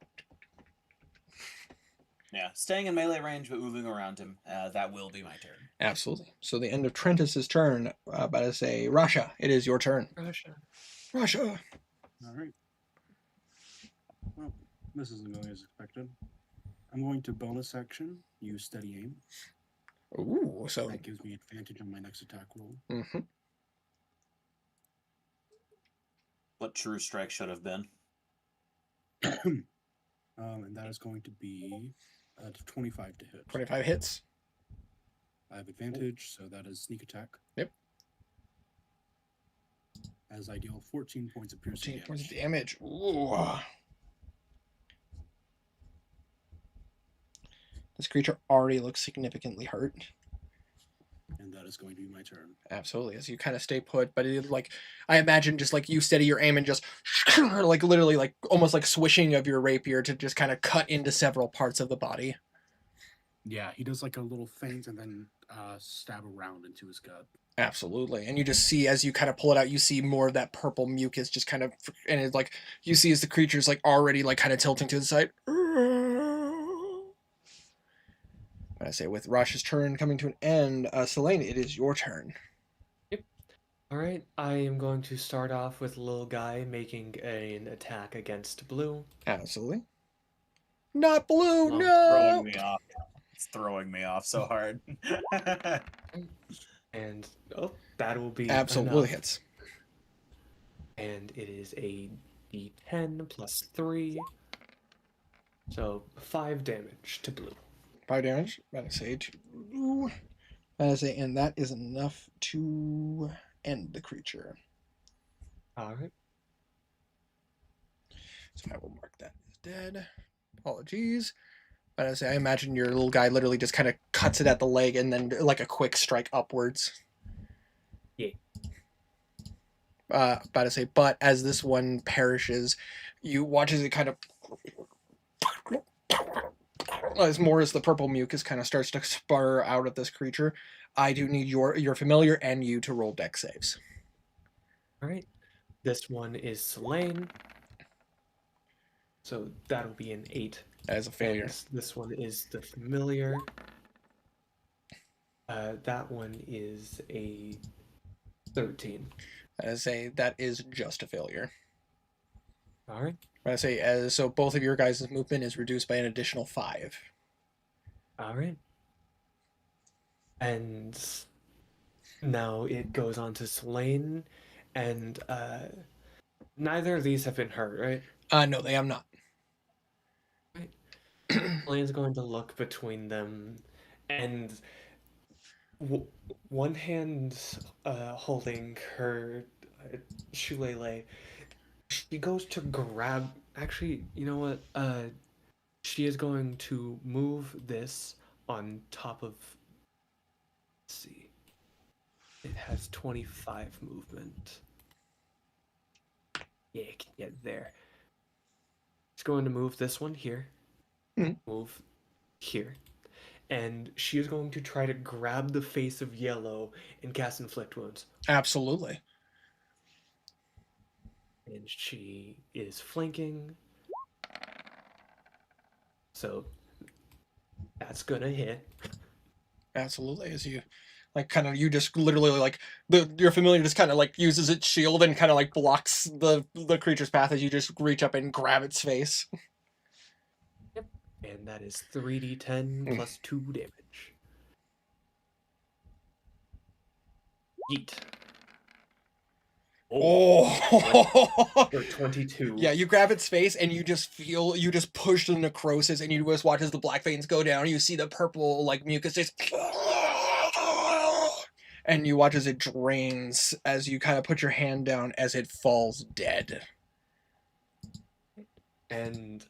Yeah, staying in melee range but moving around him. That will be my turn. absolutely. So the end of Trentus's turn, about to say Rasha, it is your turn. Russia. Rasha. All right. Well, this isn't going as expected. I'm going to bonus action, use steady aim. Ooh, so That gives me advantage on my next attack roll. mhm. what True Strike should have been. And that is going to be 25 to hit. 25 hits. I have advantage, so that is sneak attack. Yep. As I deal 14 points of piercing 14 points of damage. damage. Ooh. This creature already looks significantly hurt. And that is going to be my turn. Absolutely, as you kind of stay put, but it, like, I imagine just like you steady your aim and just like literally like almost like swishing of your rapier to just kind of cut into several parts of the body. Yeah, he does like a little feint and then stab around into his gut. Absolutely, and you just see as you kind of pull it out, you see more of that purple mucus just kind of, and it's like you see as the creature's like already like kind of tilting to the side. I say with Rash's turn coming to an end, Selene, it is your turn. Alright, I am going to start off with little guy making an attack against blue. Absolutely. Not blue, Oh, no! Throwing me off. It's throwing me off so hard. And, oh, that will be Absolutely enough. hits. And it is a d10 plus 3. So, 5 damage to blue. 5 damage. That is a 2. That is a, and that is enough to end the creature. Alright. So I will mark that as dead. Apologies. But as I imagine your little guy literally just kind of cuts it at the leg and then like a quick strike upwards. Yeah. About to say, but as this one perishes, you watch as it kind of as more as the purple mucus kind of starts to spur out of this creature. I do need your familiar and you to roll dex saves. Alright. This one is slain. So that'll be an 8. That is a failure. And this one is the familiar. That one is a 13. That is just a failure. Alright. I say so both of your guys' movement is reduced by an additional 5. Alright. And now it goes on to Slain, and neither of these have been hurt, right? No, they am not. Slane's going to look between them, and one hand holding her shoelace, she goes to grab. Actually, you know what? She is going to move this on top of. Let's see. It has 25 movement. Yeah, it can get there. It's going to move this one here. Move here. And she is going to try to grab the face of Yellow and cast Inflict Wounds. Absolutely. And she is flanking. So that's gonna hit. Absolutely. As you like kind of you just literally like your familiar just kind of like uses its shield and kind of like blocks the creature's path as you just reach up and grab its face. Yep. And that is 3d10 plus 2 damage. Yeet. Oh, Or 22. Yeah, you grab its face and you just push the necrosis and you just watch as the black veins go down. You see the purple like mucus just, and you watch as it drains as you kind of put your hand down as it falls dead. And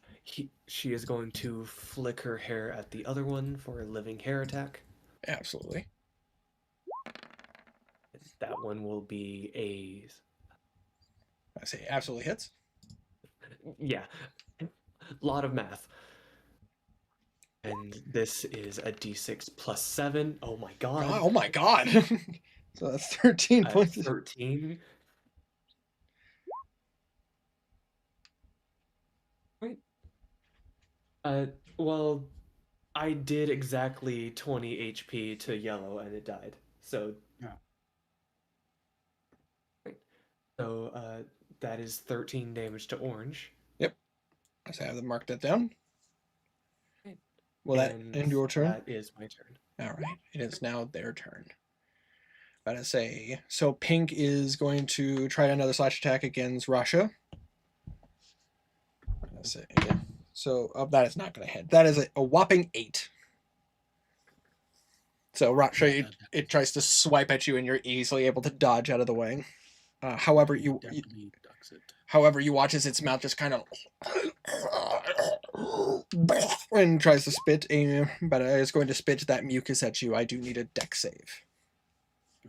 she is going to flick her hair at the other one for a living hair attack. Absolutely. That one will be a. I say absolutely hits. Yeah. Lot of math. And this is a d6 plus 7. Oh my god. Oh my god. So that's 13 points. 13. Right. Well, I did exactly 20 HP to Yellow and it died. So. Yeah. Right. So, that is 13 damage to Orange. Yep. I have them mark that down. Right. Will that end your turn? That is my turn. All right. It is now their turn. About to say, so Pink is going to try another slash attack against Russia. Let's see. So that is not going to hit. That is a whopping 8. So Russia, it tries to swipe at you, and you're easily able to dodge out of the way. However, you watch as its mouth just kind of and tries to spit, but it's going to spit that mucus at you. I do need a dex save.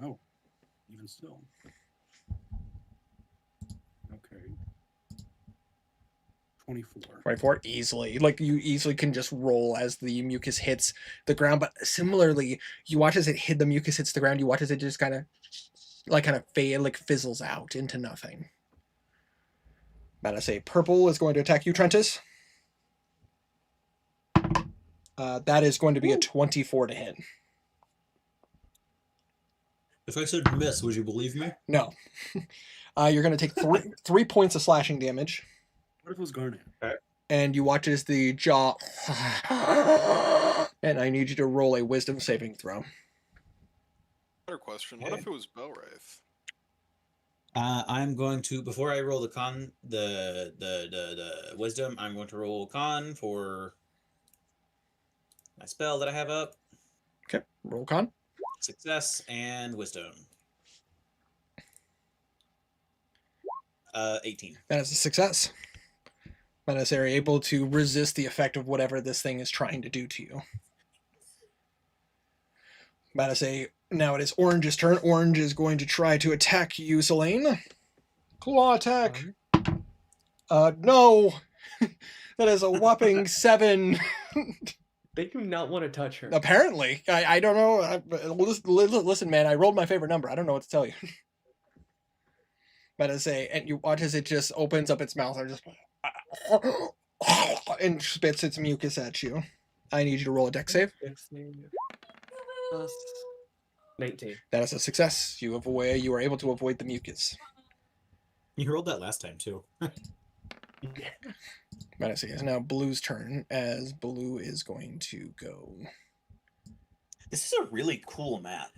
Oh, even still. Okay. 24. 24 easily. Like, you easily can just roll as the mucus hits the ground, but similarly, you watch as the mucus hits the ground, you watch as it just kind of fade, like fizzles out into nothing. About to say, purple is going to attack you, Trentus. That is going to be a 24 to hit. If I said miss, would you believe me? No. You're going to take 3 points of slashing damage. What if it was Garnet? And you watch as the jaw... and I need you to roll a wisdom saving throw. Better question. What if it was Belwraith? I'm going to, before I roll the con, the wisdom, I'm going to roll con for my spell that I have up. Okay, roll con. Success and wisdom. 18. That is a success. Menace are able to resist the effect of whatever this thing is trying to do to you. Menace, now it is Orange's turn. Orange is going to try to attack you, Selene. Claw attack. No. That is a whopping 7. They do not want to touch her. Apparently. I don't know. Listen, man, I rolled my favorite number. I don't know what to tell you. Menace, and you watch as it just opens up its mouth and just... and spits its mucus at you. I need you to roll a dex save. Plus 19. That is a success. You are able to avoid the mucus. You rolled that last time too. Menace is now Blue's turn, as Blue is going to go. This is a really cool map.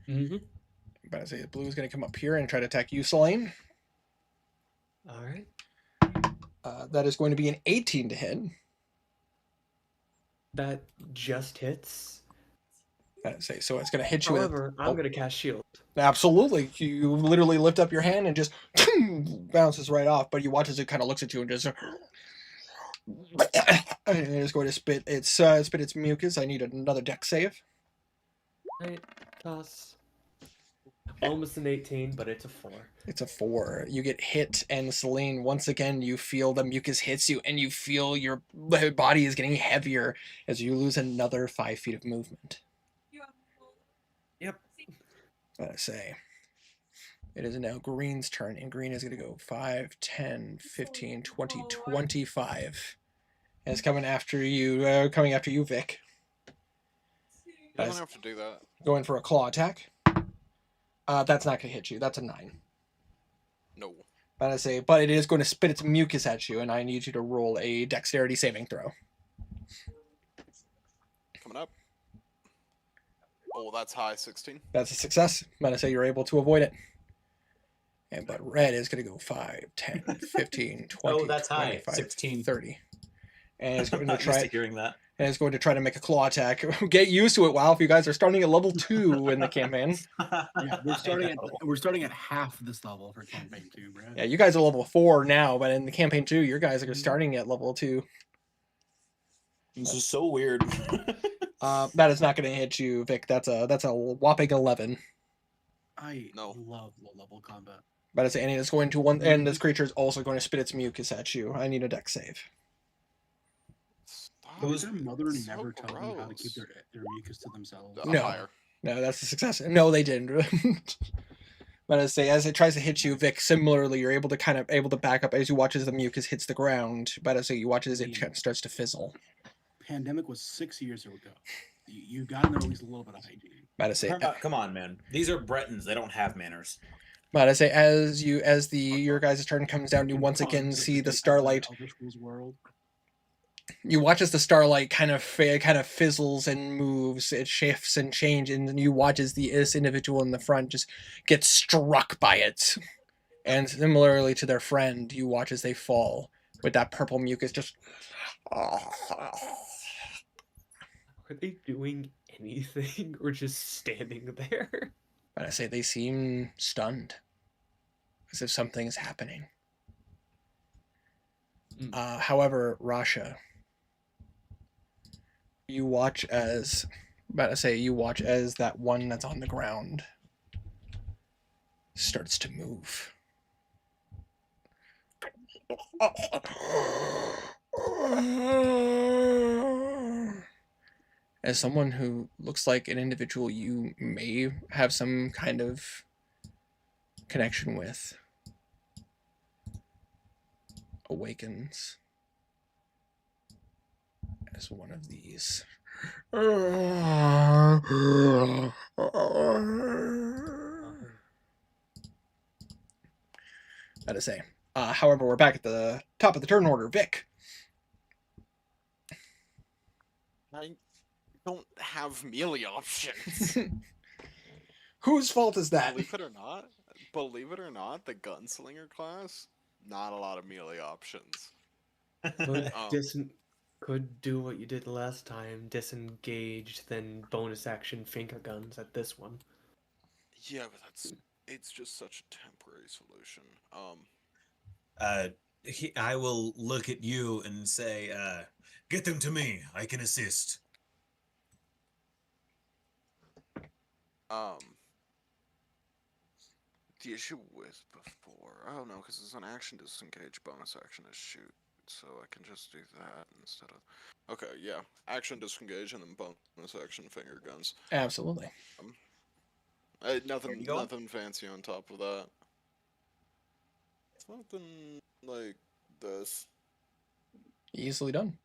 Mm-hmm. Menace, Blue is going to come up here and try to attack you, Selene. All right. That is going to be an 18 to hit. That just hits. So it's going to hit you. However, I'm going to cast shield. Absolutely. You literally lift up your hand and just bounces right off, but you watch as it kind of looks at you and just... and it's going to spit its mucus. I need another dex save. Right. Toss. Almost an 18, but it's a 4. It's a 4. You get hit, and Selene, once again, you feel the mucus hits you, and you feel your body is getting heavier as you lose another 5 feet of movement. Yep. Let's say. It is now Green's turn, and Green is going to go 5, 10, 15, 20, 25. And it's coming after you, Vic. You don't have to do that. Going for a claw attack. That's not going to hit you. That's a 9. No. But it is going to spit its mucus at you, and I need you to roll a dexterity saving throw. Coming up. Oh, that's high, 16. That's a success. You're able to avoid it. But Red is going to go 5, 10, 15, 20, that's 25, high. 16. 30. And it's going to I'm try... used to hearing that. And it's going to try to make a claw attack. Get used to it, WoW, if you guys are starting at level 2 in the campaign. Yeah, we're starting at half this level for campaign 2, Brad. Yeah, you guys are level 4 now, but in the campaign 2, you guys are starting at level 2. This is so weird. That is not going to hit you, Vic. That's a whopping 11. I No. love low-level combat. And it's going to and this creature is also going to spit its mucus at you. I need a dex save. Does their mother so never tell them how to keep gross. their mucus to themselves? No. Higher. No, that's a success. No, they didn't. But as it tries to hit you, Vic, similarly, you're able to back up as you watch as the mucus hits the ground. But you watch as it starts to fizzle. Pandemic was 6 years ago. You got in there at least a little bit of hygiene. Come on, man. These are Bretons. They don't have manners. But as your guys' turn comes down, you once again see the starlight. Elder Scrolls world. You watch as the starlight kind of fizzles and moves, it shifts and changes, and then you watch as this individual in the front just gets struck by it. And similarly to their friend, you watch as they fall with that purple mucus just. Are they doing anything or just standing there? But I say they seem stunned, as if something is happening. However, Rasha, you watch as that one that's on the ground starts to move. As someone who looks like an individual you may have some kind of connection with awakens as one of these. That to say. However, we're back at the top of the turn order. Vic. I don't have melee options. Whose fault is that? Believe it or not, the gunslinger class, not a lot of melee options. Could do what you did last time, disengage, then bonus action finger guns at this one. Yeah, but it's just such a temporary solution. I will look at you and say, get them to me. I can assist. The issue with before, oh no, because it's an action disengage, bonus action is shoot, so I can just do that instead of. Okay, yeah, action disengage and then bonus action finger guns. Absolutely. Nothing fancy on top of that. Something like this. Easily done.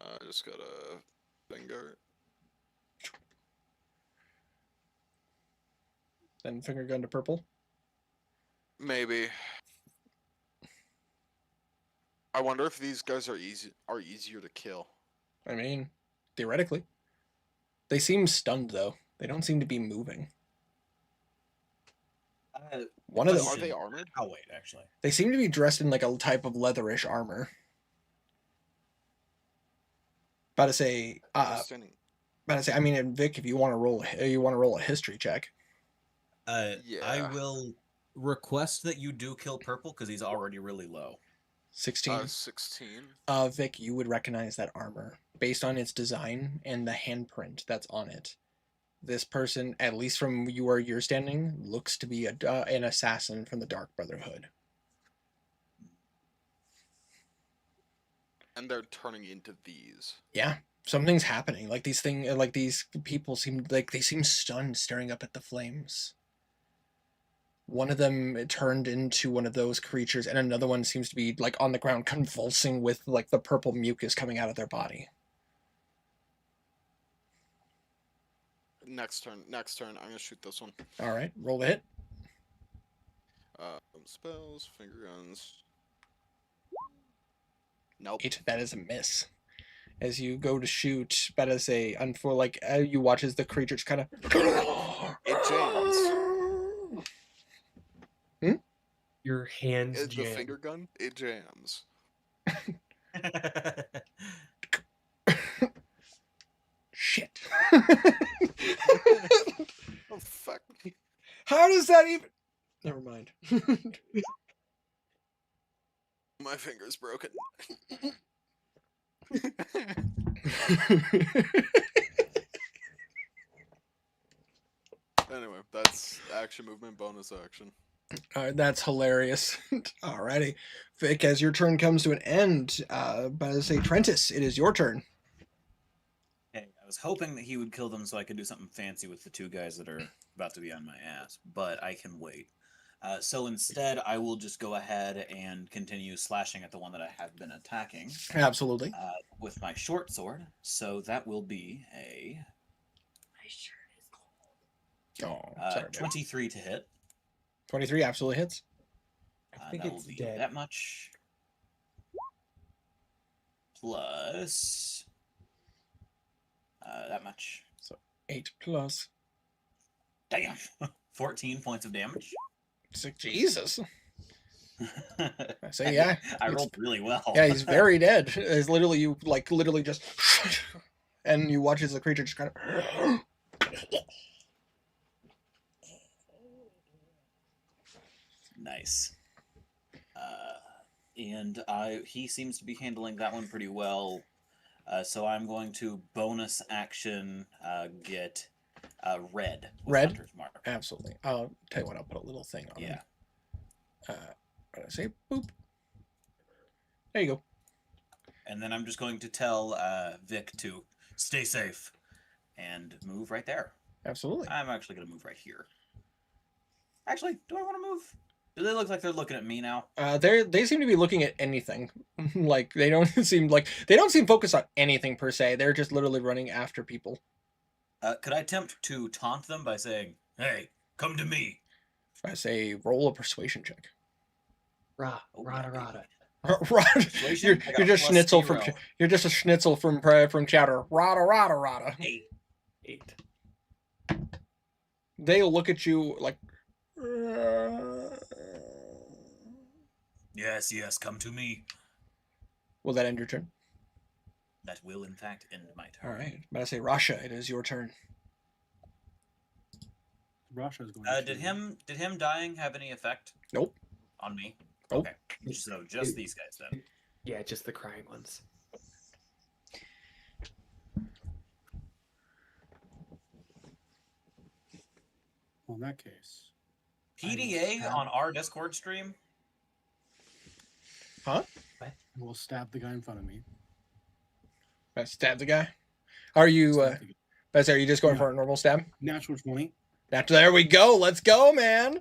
I just got a finger. Then finger gun to purple. Maybe. I wonder if these guys are easier to kill. I mean, theoretically. They seem stunned though. They don't seem to be moving. One of them. Are they armored? I'll wait, actually. They seem to be dressed in like a type of leatherish armor. About to say, I mean, Vic, if you want to roll a history check. Yeah. I will request that you do kill purple because he's already really low. 16. 16. Vic, you would recognize that armor based on its design and the handprint that's on it. This person, at least from where you're standing, looks to be an assassin from the Dark Brotherhood. And they're turning into these. Yeah, something's happening. These people seem stunned, staring up at the flames. One of them turned into one of those creatures, and another one seems to be like on the ground, convulsing with like the purple mucus coming out of their body. Next turn. I'm gonna shoot this one. All right, roll the hit. Spells, finger guns. Nope. 8. That is a miss. As you go to shoot, that is you watch as the creature just kind of. It jams. Your hands The jam. finger gun, it jams. Shit. Oh fuck me. How does that even? Never mind. My finger's broken. Anyway, that's action movement, bonus action. That's hilarious. Alrighty. Vic, as your turn comes to an end, but as I say, Trentus, it is your turn. Hey, I was hoping that he would kill them so I could do something fancy with the two guys that are about to be on my ass, but I can wait. So instead, I will just go ahead and continue slashing at the one that I have been attacking. Absolutely. With my short sword. So that will be a My shirt is cold. Oh, sorry, 23 to hit. 23 absolutely hits. I think that it's will be dead. that much. plus that much. 8 plus. Damn. 14 points of damage. It's like, Jesus. I say, I- yeah. I it's- rolled really well. Yeah, he's very dead. It's literally you, like, literally just. And you watch as the creature just kind of. Nice. And he seems to be handling that one pretty well. So I'm going to bonus action get red. With Red? Hunter's Mark. Absolutely. I'll tell you what, I'll put a little thing on Yeah. it. What did I say? Boop. There you go. And then I'm just going to tell Vic to stay safe and move right there. Absolutely. I'm actually going to move right here. Actually, do I want to move? Do they look like they're looking at me now? They seem to be looking at anything. Like they don't seem focused on anything per se. They're just literally running after people. Could I attempt to taunt them by saying, "Hey, come to me"? I say roll a persuasion check. Rada, Oh, rada, yeah, rada. Rod, Persuasion? I got you're just plus schnitzel 0. you're just a schnitzel from chowder. Rada rada rada. 8. 8. They look at you like. Yes, yes, come to me. Will that end your turn? That will, in fact, end my turn. All right. But I say, Rasha, it is your turn. Rasha's going to... Did him dying have any effect? Nope. On me? Nope. Okay. So just these guys then. Yeah, just the crying ones. Well, in that case... PDA on our Discord stream? Huh? We'll stab the guy in front of me. Stab the guy. Are you? Stab the guy. Bess, are you just going No. for a normal stab? Natural 20. There we go. Let's go, man.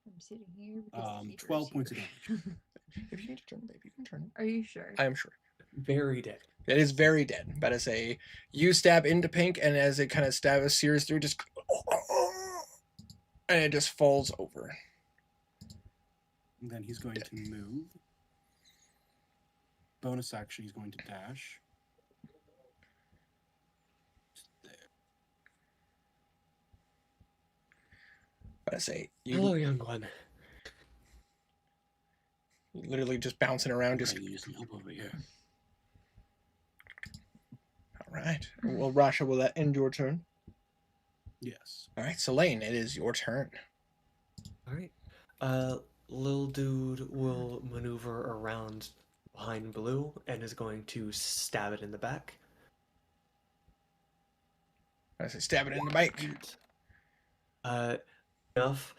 I'm sitting here. because the paper 12 is points of here. damage. If you need to turn, baby, you can turn. Are you sure? I am sure. Very dead. It is very dead. But as you stab into Pink, and as it kind of sears through, just and it just falls over. And then he's going to move. Bonus action, he's going to dash. There. But I Hello, young one. literally just bouncing around, just I use some help over here. all right. Well, Rasha, will that end your turn? Yes. All right, Selene, it is your turn. All right. Lil dude will maneuver around behind Blue and is going to stab it in the back. I say stab it in the bike. Enough.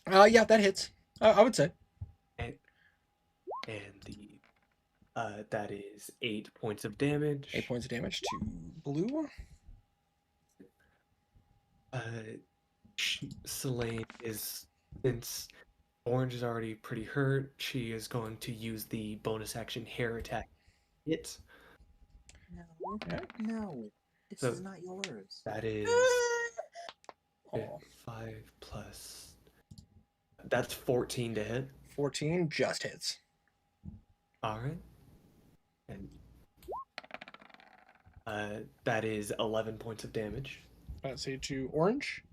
Yeah, that hits. I would say. And the that is 8 points of damage. 8 points of damage to Blue. Selene is, since Orange is already pretty hurt, she is going to use the bonus action hair attack. Hit. No, Yeah. no, this So- is not yours. That is Oh, 5 plus. That's 14 to hit. 14 just hits. All right. And that is 11 points of damage I'd say to Orange.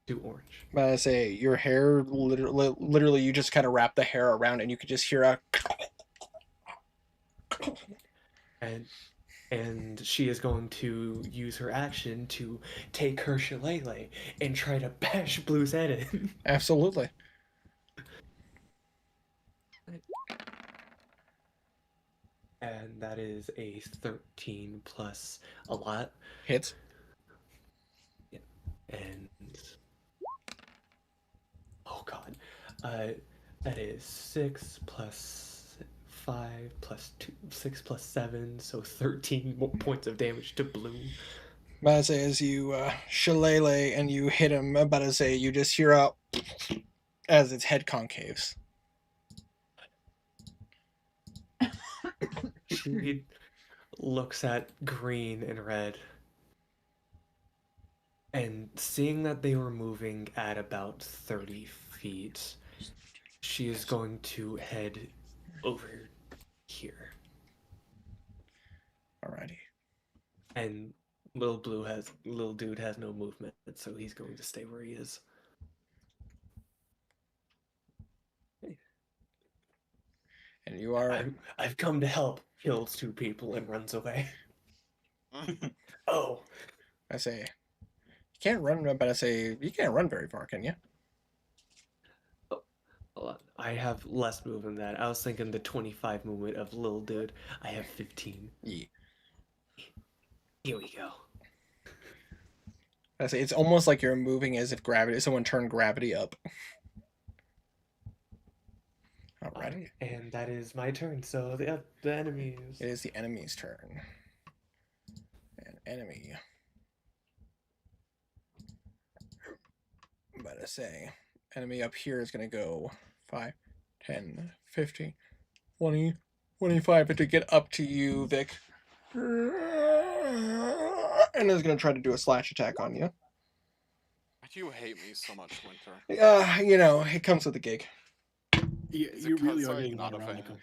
to Orange. But I say your hair, literally, you just kind of wrap the hair around, and you could just hear a. And she is going to use her action to take her shillelagh and try to bash Blue's head in. Absolutely. And that is a 13 plus a lot. Hits. And oh god, that is 6 plus 5 plus 2, 6 plus 7, so 13 points of damage to Blue. But I say as you shillelagh and you hit him, but I say you just hear out as its head concaves. She looks at green and red, and seeing that they were moving at about 30 feet, she is going to head over here. Alrighty. And little dude has no movement, so he's going to stay where he is. And you are. I've come to help. Kills 2 people and runs away. Oh, I say, you can't run, but I say you can't run very far, can you? hold on. I have less movement than that. I was thinking the 25 movement of little dude. I have 15. Yeah. Here we go. I say it's almost like you're moving as if someone turned gravity up. Alrighty. And that is my turn. So the enemies. It is the enemy's turn. An enemy. But I say, enemy up here is going to go 5, 10, 15, 20, 25 to get up to you, Vic. And is going to try to do a slash attack on you. Why do you hate me so much, Winter? It comes with the gig. Is You it really 'cause are I'm getting not a around like fan?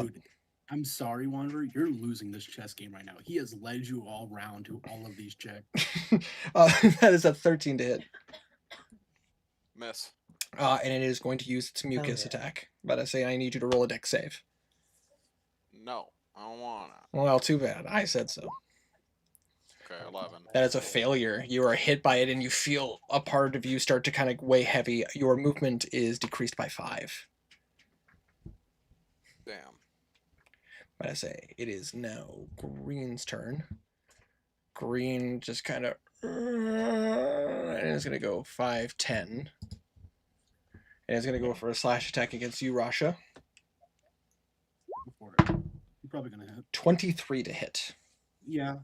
dude. I'm sorry, Wanderer. You're losing this chess game right now. He has led you all round to all of these checks. That is a 13 to hit. Miss. And it is going to use its mucus yeah. attack. But I say I need you to roll a dex save. No, I don't wanna. Well, too bad. I said so. Okay, 11. That is a failure. You are hit by it and you feel a part of you start to kind of weigh heavy. Your movement is decreased by 5. Damn. But I say it is now Green's turn. Green just kind of... And it's going to go 5, 10. And it's going to go for a slash attack against you, Rasha. Go for it. You're probably gonna hit. 23 to hit. Yeah.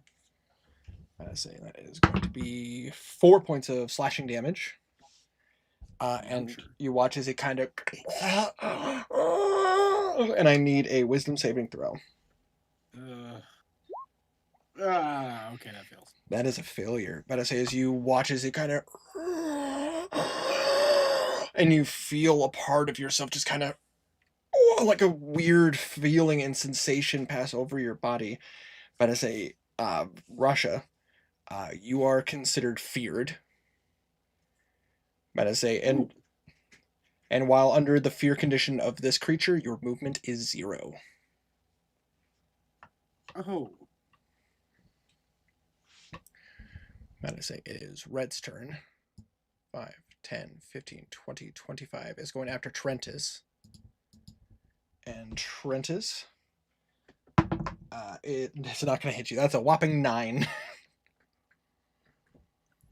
I say that is going to be 4 points of slashing damage. And sure. you watch as it kind of... And I need a wisdom saving throw. Okay, that fails. That is a failure. But I say as you watch as it kind of... And you feel a part of yourself just kind of... like a weird feeling and sensation pass over your body. But I say, Russia, you are considered feared. But I say, and while under the fear condition of this creature, your movement is 0. Oh. But I say it is Red's turn. 5, 10, 15, 20, 25 is going after Trentus. And Trentus, it's not going to hit you. That's a whopping 9.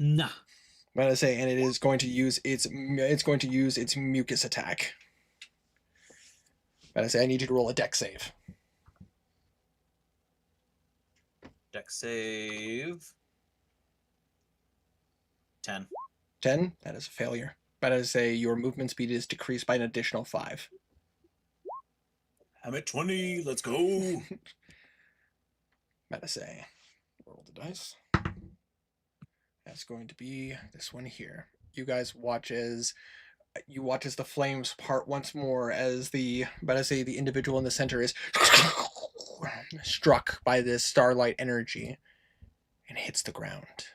Nah. But I say, and it is going to use its mucus attack. But I say, I need you to roll a dex save. Dex save. 10. 10. That is a failure. But I say, your movement speed is decreased by an additional 5. I'm at 20. Let's go. But I say, roll the dice. That's going to be this one here. You guys watch as the flames part once more as the individual in the center is struck by this starlight energy and hits the ground.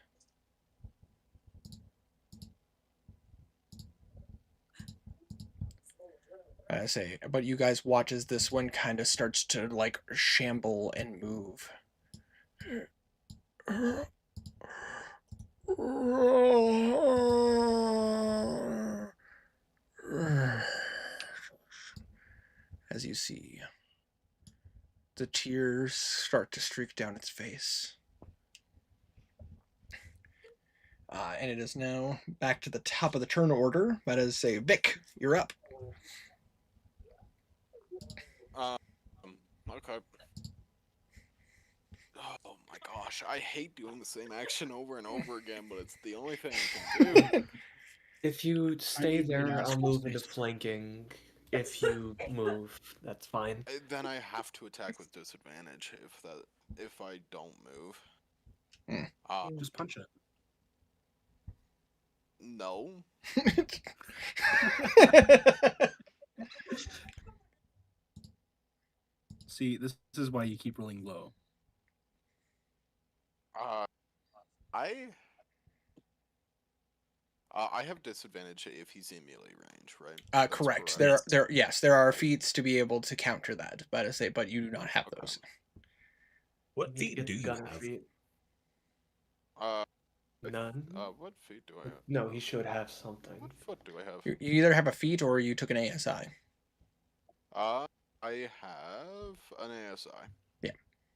I say, but you guys watch as this one kind of starts to like shamble and move. As you see, the tears start to streak down its face. And it is now back to the top of the turn order. That is, say, Vic, you're up. Okay. Oh my gosh, I hate doing the same action over and over again, but it's the only thing I can do. If you stay need there, an I'll asshole move into space. flanking. If you move, that's fine. Then I have to attack with disadvantage if I don't move. Just punch it. No. See, this is why you keep rolling low. I have disadvantage if he's in melee range, right? That's Correct. correct. There are feats to be able to counter that, but you do not have Okay. those. What You feat get do the you gunner have? feat. Uh, None. what feat do I have? No, he should have something. What foot do I have? You either have a feat or you took an ASI. I have an ASI.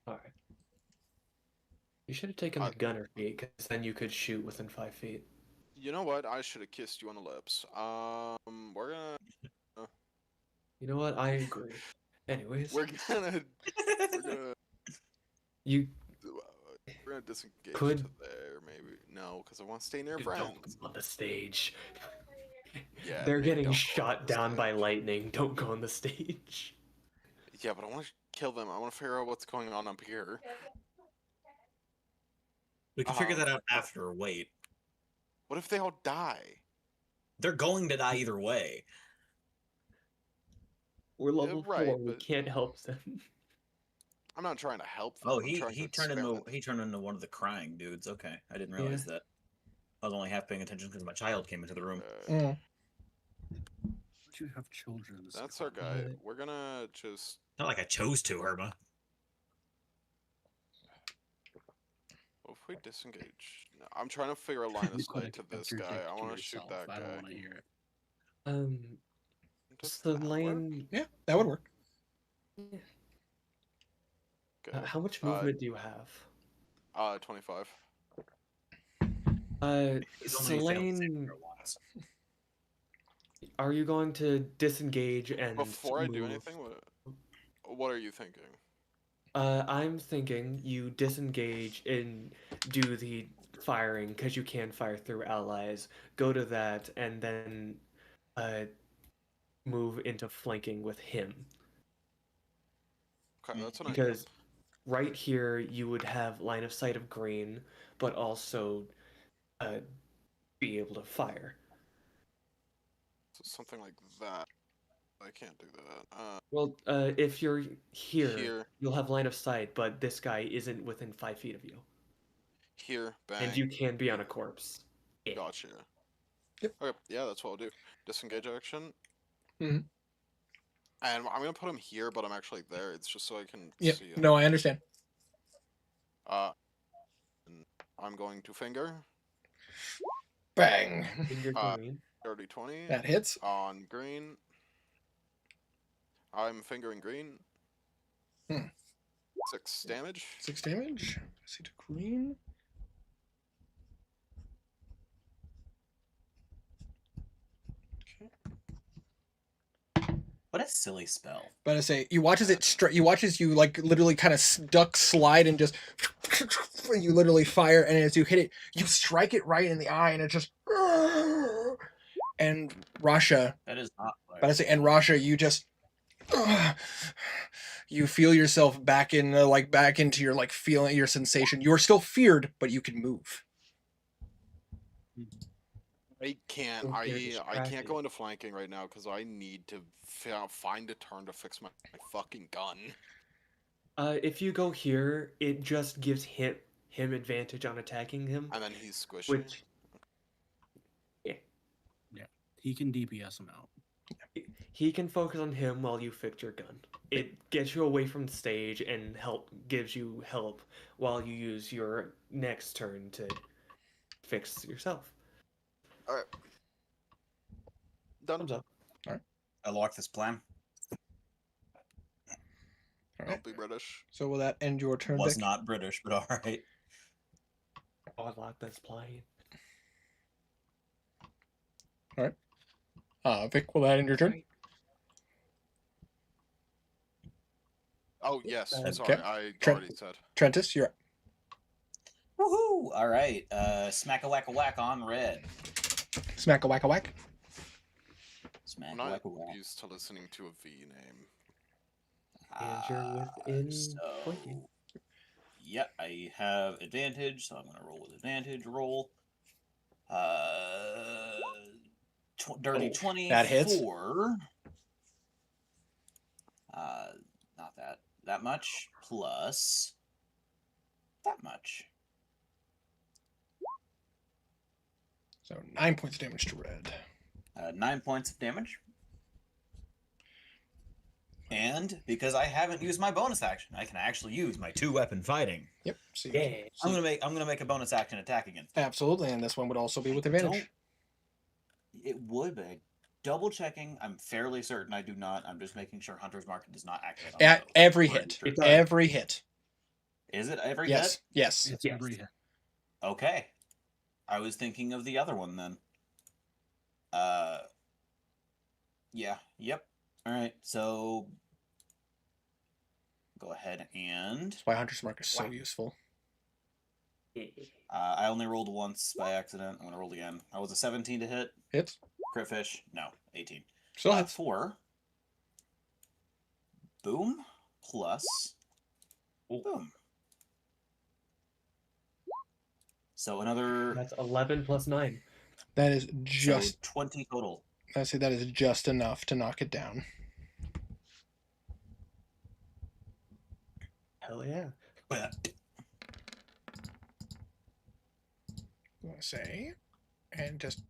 Alright. You should have taken the gunner feat, because then you could shoot within 5 feet. You know what? I should have kissed you on the lips. We're gonna. You know what? I agree. Anyways, We're gonna. We're gonna. you We're gonna disengage Could- to there, maybe. No, because I want to stay near don't friends. go on the stage. Yeah, They're maybe getting don't go on shot the down by stage. lightning. Don't go on the stage. Yeah, but I want to kill them. I want to figure out what's going on up here. We can figure that out after. Wait, What if they all die? they're going to die either way. We're level right, 4. We but- can't help them. I'm not trying to help them. Oh, I'm trying to turned spam into it. he turned into one of the crying dudes. Okay, I didn't realize that. I was only half paying attention because my child came into the room. Mm. You have children. in this That's our economy. guy. Right. We're gonna just. Not like I chose to, Herma. What if we disengage? No, I'm trying to figure a line of You could sight to this interject guy. I to want to shoot yourself. that I don't guy. want to hear it. Does that work? Selene, Yeah, that would work. Okay. how much movement do you have? 25. He's only failed Selene, saving throw once. are you going to disengage and Before I do move? anything, what are you thinking? I'm thinking you disengage and do the firing because you can fire through allies. Go to that and then move into flanking with him. Okay, that's an idea. Because right here you would have line of sight of green, but also be able to fire. So something like that. I can't do that. Well, if you're here, Here. you'll have line of sight, but this guy isn't within 5 feet of you, Here, bang. and you can be on a corpse. Yeah. Gotcha. Yep. Okay, yeah, that's what I'll do. Disengage action. Mhm. And I'm gonna put him here, but I'm actually there. It's just so I can Yep. see him. No, I understand. And I'm going to finger. Bang. Finger Uh, green. Dirty 20 That hits. on green. I'm fingering green. Hmm. 6 damage. 6 damage. See to green. What a silly spell. But I say you watch as you watch as you like literally kind of duck slide and just you literally fire, and as you hit it, you strike it right in the eye, and it just and Rasha. That is not. But I say, and Rasha, you just you feel yourself back in back into your feeling, your sensation. You are still feared, but you can move. I can't. Don't get I can't distracted. go into flanking right now because I need to find a turn to fix my fucking gun. If you go here, it just gives him advantage on attacking him, And then he's squishy. which He can DPS him out. he can focus on him while you fix your gun. It gets you away from the stage and gives you help while you use your next turn to fix yourself. Alright. Done. Thumbs up. I like this plan. All Don't right. be British. So will that end your turn? Was Vic? not British, but all right. Oh, I like this plane. Vic, will that end your turn? Oh yes. Okay. Sorry, I Trent. already said. Trentus, you're up. Woohoo! All right. Smack a whack a whack on red. Smack a whack a whack. Smack I'm a not whack a whack. used to listening to a V name. And you're within So, flanking. yep, I have advantage, so I'm gonna roll with advantage. Roll. Dirty Oh, 20. that hits. For, not that. that much plus that much. So 9 points of damage to red. 9 points of damage. And because I haven't used my bonus action, I can actually use my 2-weapon fighting. Yep. So Yeah. I'm gonna make a bonus action attack again. absolutely, and this one would also be with advantage. It would, but double checking. I'm fairly certain I do not. I'm just making sure Hunter's Mark does not activate on At those. every I'm hit. pretty It does. Every hit. Is it every Yes. hit? Yes. It's Yes. every hit. Okay. I was thinking of the other one then. Yeah. Yep. All right. So go ahead and That's why Hunter's Mark is so useful. I only rolled once by accident. I'm gonna roll again. I was a 17 to hit. Hits. Crit fish. No, 18. Still hits. 4. Boom. Plus. Boom. So another. That's 11 plus 9. That is So just. 20 total. I say that is just enough to knock it down. Hell yeah. I'm gonna say, and just.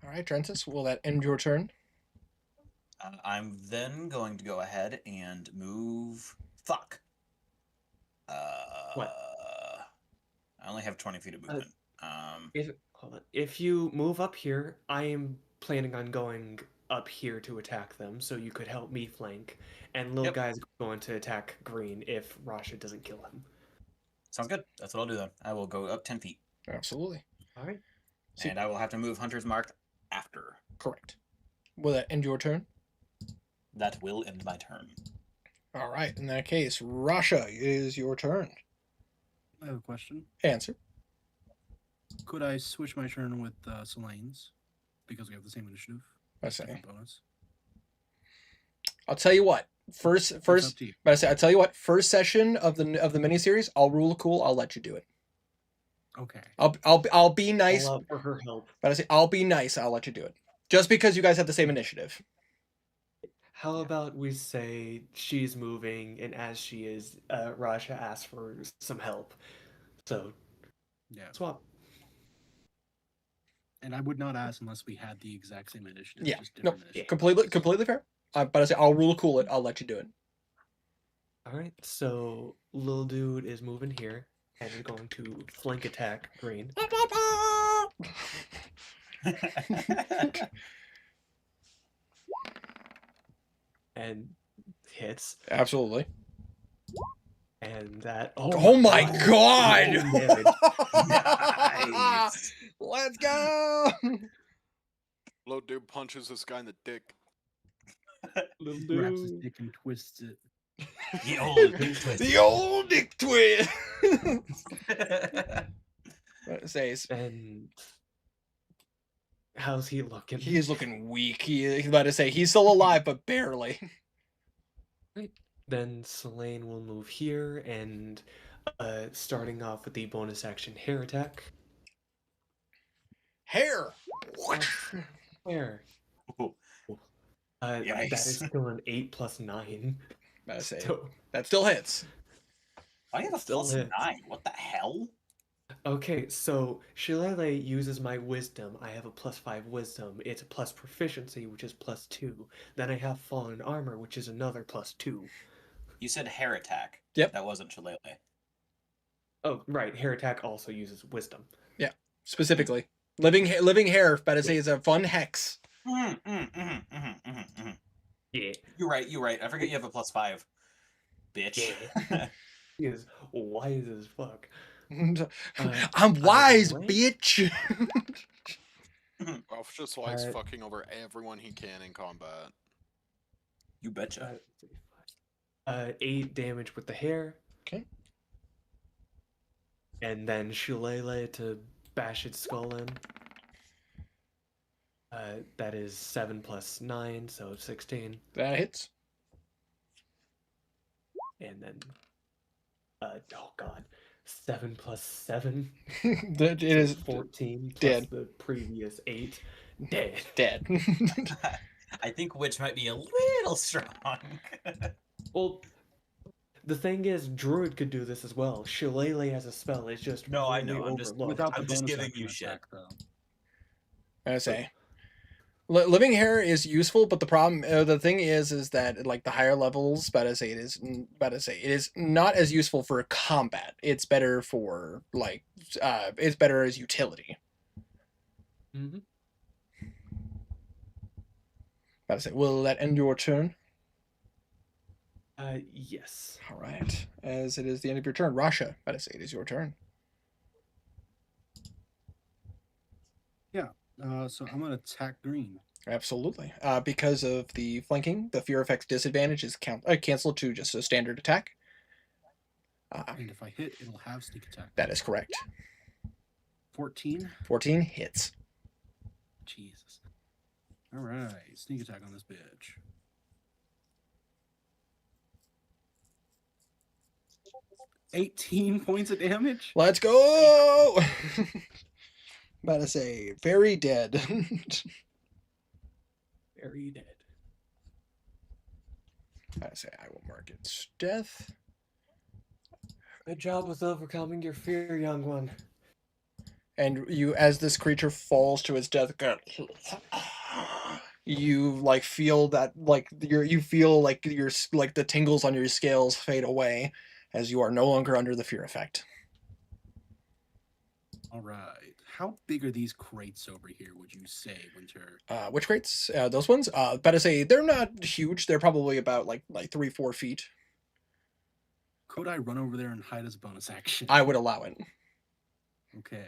All right, Trentus. Will that end your turn? I'm then going to go ahead and move. Fuck. What? I only have 20 feet of movement. Hold on. If you move up here, I am planning on going up here to attack them, so you could help me flank. And little Yep. guy's going to attack Green if Rasha doesn't kill him. Sounds good. That's what I'll do then. I will go up 10 feet. Absolutely. All right. See- And I will have to move Hunter's Mark after. Correct. Will that end your turn? That will end my turn. All right. In that case, Rasha is your turn. I have a question. Answer. Could I switch my turn with Selene's? Because we have the same initiative. I say. Different bonus. I'll tell you what. First. It's up to you. But I say, I tell you what. First session of the miniseries, I'll rule cool. I'll let you do it. Okay. I'll be nice. All out for her help. But I say I'll be nice. I'll let you do it. Just because you guys have the same initiative. How about we say she's moving, and as she is, Rasha asks for some help. So, Yeah. swap. And I would not ask unless we had the exact same initiative. Yeah. Just No. different initiatives. Completely fair. But I say I'll rule cool it. I'll let you do it. All right, so little dude is moving here and is going to flank attack Green. And hits. Absolutely. And that. Oh my god! Damage. Nice. Let's go! Low dude punches this guy in the dick. Little Wraps his dude. dick and twists it. The old dick twist. The old dick twist. What it says. And how's he looking? He is looking weak. He's about to say he's still alive, but barely. Then Selene will move here and starting off with the bonus action hair attack. Hair. Hair. Ooh. That Yikes. is still an 8 plus 9. About to say So, that still hits. I have a Still plus hits. 9. What the hell? okay, so Shillelagh uses my wisdom. I have a plus 5 wisdom. It's a plus proficiency, which is plus 2. Then I have fallen armor, which is another plus 2. You said hair attack. Yep. That wasn't Shillelagh. Oh, right. Hair attack also uses wisdom. Specifically, living hair. About to say is a fun hex. Yeah. You're right. I forget you have a plus 5. Bitch. He is wise as fuck. I'm wise, way. bitch. Ralph just likes Alright. fucking over everyone he can in combat. You betcha. 8 damage with the hair. Okay. And then Shillelagh to bash its skull in. That is 7 plus 9, so 16. That hits. And then, oh god, 7 plus 7. That it is 14 plus dead. the previous 8. Dead. dead. I think witch might be a little strong. Well, the thing is, druid could do this as well. Shillelagh as a spell is just No, I really know, I'm just- overlooked. Without the I'm just bonus giving action you shit. attack, though. I say, living hair is useful, but the problem, the thing is that like the higher levels, about to say it is not as useful for combat. It's better for like, it's better as utility. Mm-hmm. About to say, will that end your turn? Yes. All right, as it is the end of your turn, Rasha. About to say it is your turn. So I'm gonna attack green. Absolutely. Because of the flanking, the fear effect's disadvantage is canceled to just a standard attack. And if I hit, it'll have sneak attack. That is correct. 14. 14 hits. Jesus. All right, sneak attack on this bitch. $18 points of damage. Let's go! About to say, very dead. Very dead. I say, I will mark its death. Good job with overcoming your fear, young one. And you, as this creature falls to its death, you like feel that you feel like the tingles on your scales fade away as you are no longer under the fear effect. All right. How big are these crates over here, would you say, Winter? Which crates? Those ones? About to say, they're not huge. They're probably about like 3-4 feet. Could I run over there and hide as a bonus action? I would allow it, Okay.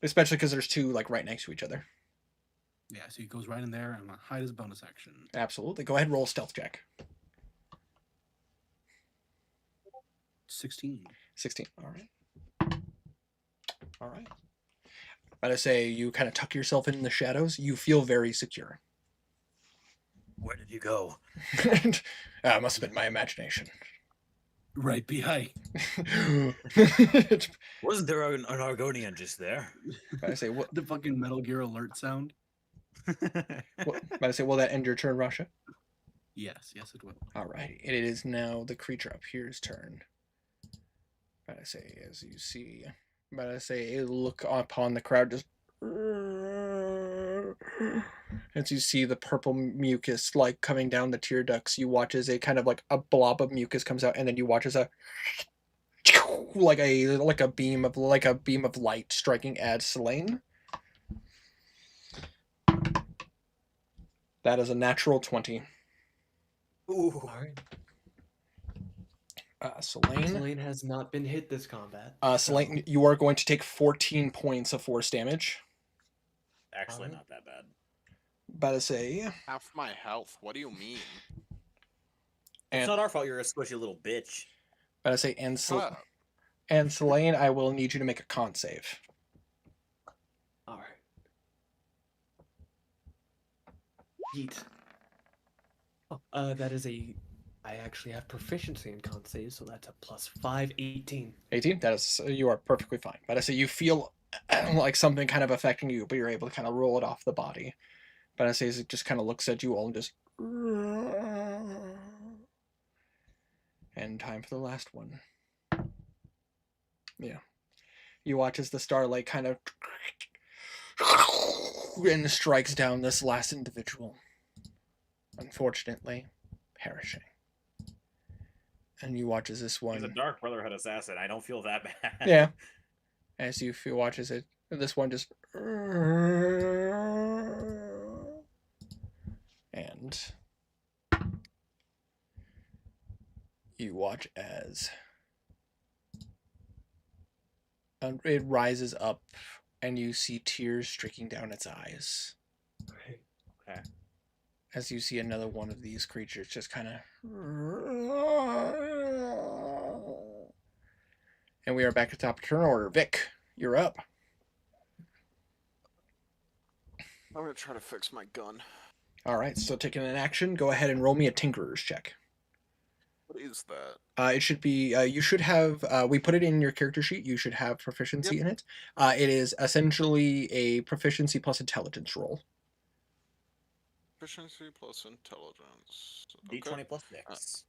especially because there's two like right next to each other. Yeah, so he goes right in there and I'm gonna hide as a bonus action. Absolutely. Go ahead and roll a stealth check. 16. 16. All right. All right. About to say, you kind of tuck yourself in the shadows. You feel very secure. Where did you go? Must have been my imagination. Right behind. Wasn't there an Argonian just there? I say, what? The fucking Metal Gear Alert sound. I say, will that end your turn, Rasha? Yes, it will. All right. It is now the creature up here's turn. I say, as you see, I say, look upon the crowd, just as you see the purple mucus like coming down the tear ducts. You watch as a kind of like a blob of mucus comes out, and then you watch as a like a beam of light striking at Selene. That is a natural 20. Ooh. All right. Selene. Selene has not been hit this combat. Selene, you are going to take 14 points of force damage. Actually, not that bad. About to say, Half my health. What do you mean? and It's not our fault you're a squishy little bitch. about to say, Shut up. and Selene, I will need you to make a con save. All right. Yeet. Oh, that is a. I actually have proficiency in con saves, so that's a +5, 18. 18. That is, you are perfectly fine. But I say you feel like something kind of affecting you, but you're able to kind of roll it off the body. But I say it just kind of looks at you all and just. And time for the last one. Yeah. You watch as the starlight kind of and strikes down this last individual. Unfortunately, perishing. And you watch as this one. He's a Dark Brotherhood assassin. I don't feel that bad. Yeah. As you watch as this one just. And you watch as it rises up and you see tears streaking down its eyes. Okay. As you see another one of these creatures just kind of. And we are back at the top of turn order. Vic, you're up. I'm gonna try to fix my gun. All right, so taking an action, go ahead and roll me a Tinkerer's check. What is that? It should be, you should have, we put it in your character sheet, you should have proficiency in it. It is essentially a proficiency plus intelligence roll. Proficiency plus intelligence. D20 plus Uh, 6.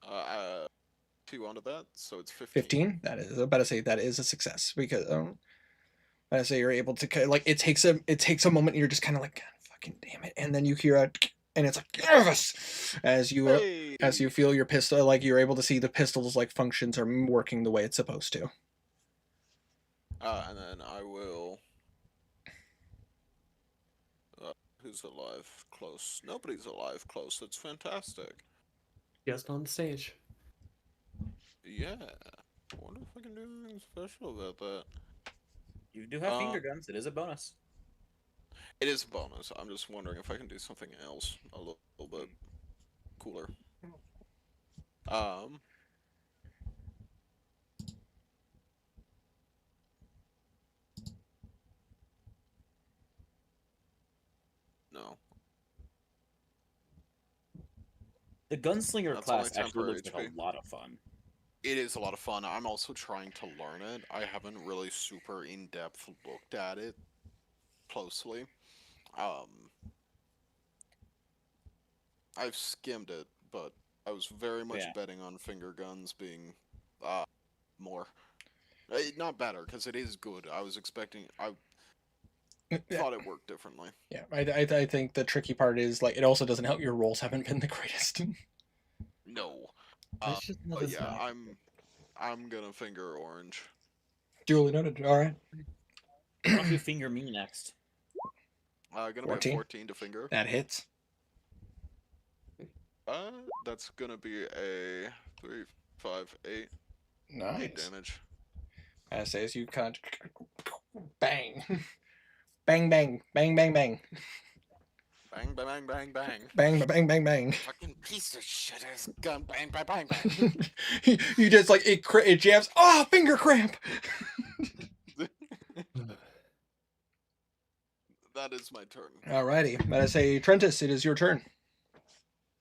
uh, 2 onto that, so it's 15. 15. That is I'm about to say that is a success because I say you're able to like it takes a moment and you're just kind of like God, fucking damn it, and then you hear a and it's like yes as you Hey! feel your pistol like you're able to see the pistol's like functions are working the way it's supposed to. And then I will. Who's alive close? Nobody's alive close. That's fantastic. Just on stage. Yeah. I wonder if I can do anything special about that. You do have finger guns. It is a bonus. It is a bonus. I'm just wondering if I can do something else a little bit cooler. No. The gunslinger That's class only actually looks temporary like a lot of fun. It is a lot of fun. I'm also trying to learn it. I haven't really super in-depth looked at it closely. I've skimmed it, but I was very much betting on finger guns being more not better because it is good. I was expecting. I thought it worked differently. Yeah, I think the tricky part is like it also doesn't help your rolls haven't been the greatest. No. It's just not But as yeah, bad. I'm gonna finger orange. Duly noted. All right. Why don't you finger me next? Gonna be a 14. 14 to finger. That hits. That's gonna be a 3, 5, 8. Nice. 8 damage. As I say, as you kind of bang, bang, bang, bang, bang, bang, Bang, bang, bang, bang. bang, bang, bang, bang. Fucking piece of shit ass gun. Bang, bang, bang, bang. You just like it jams. Oh, finger cramp. That is my turn. Alrighty. Let us say, Trentus, it is your turn.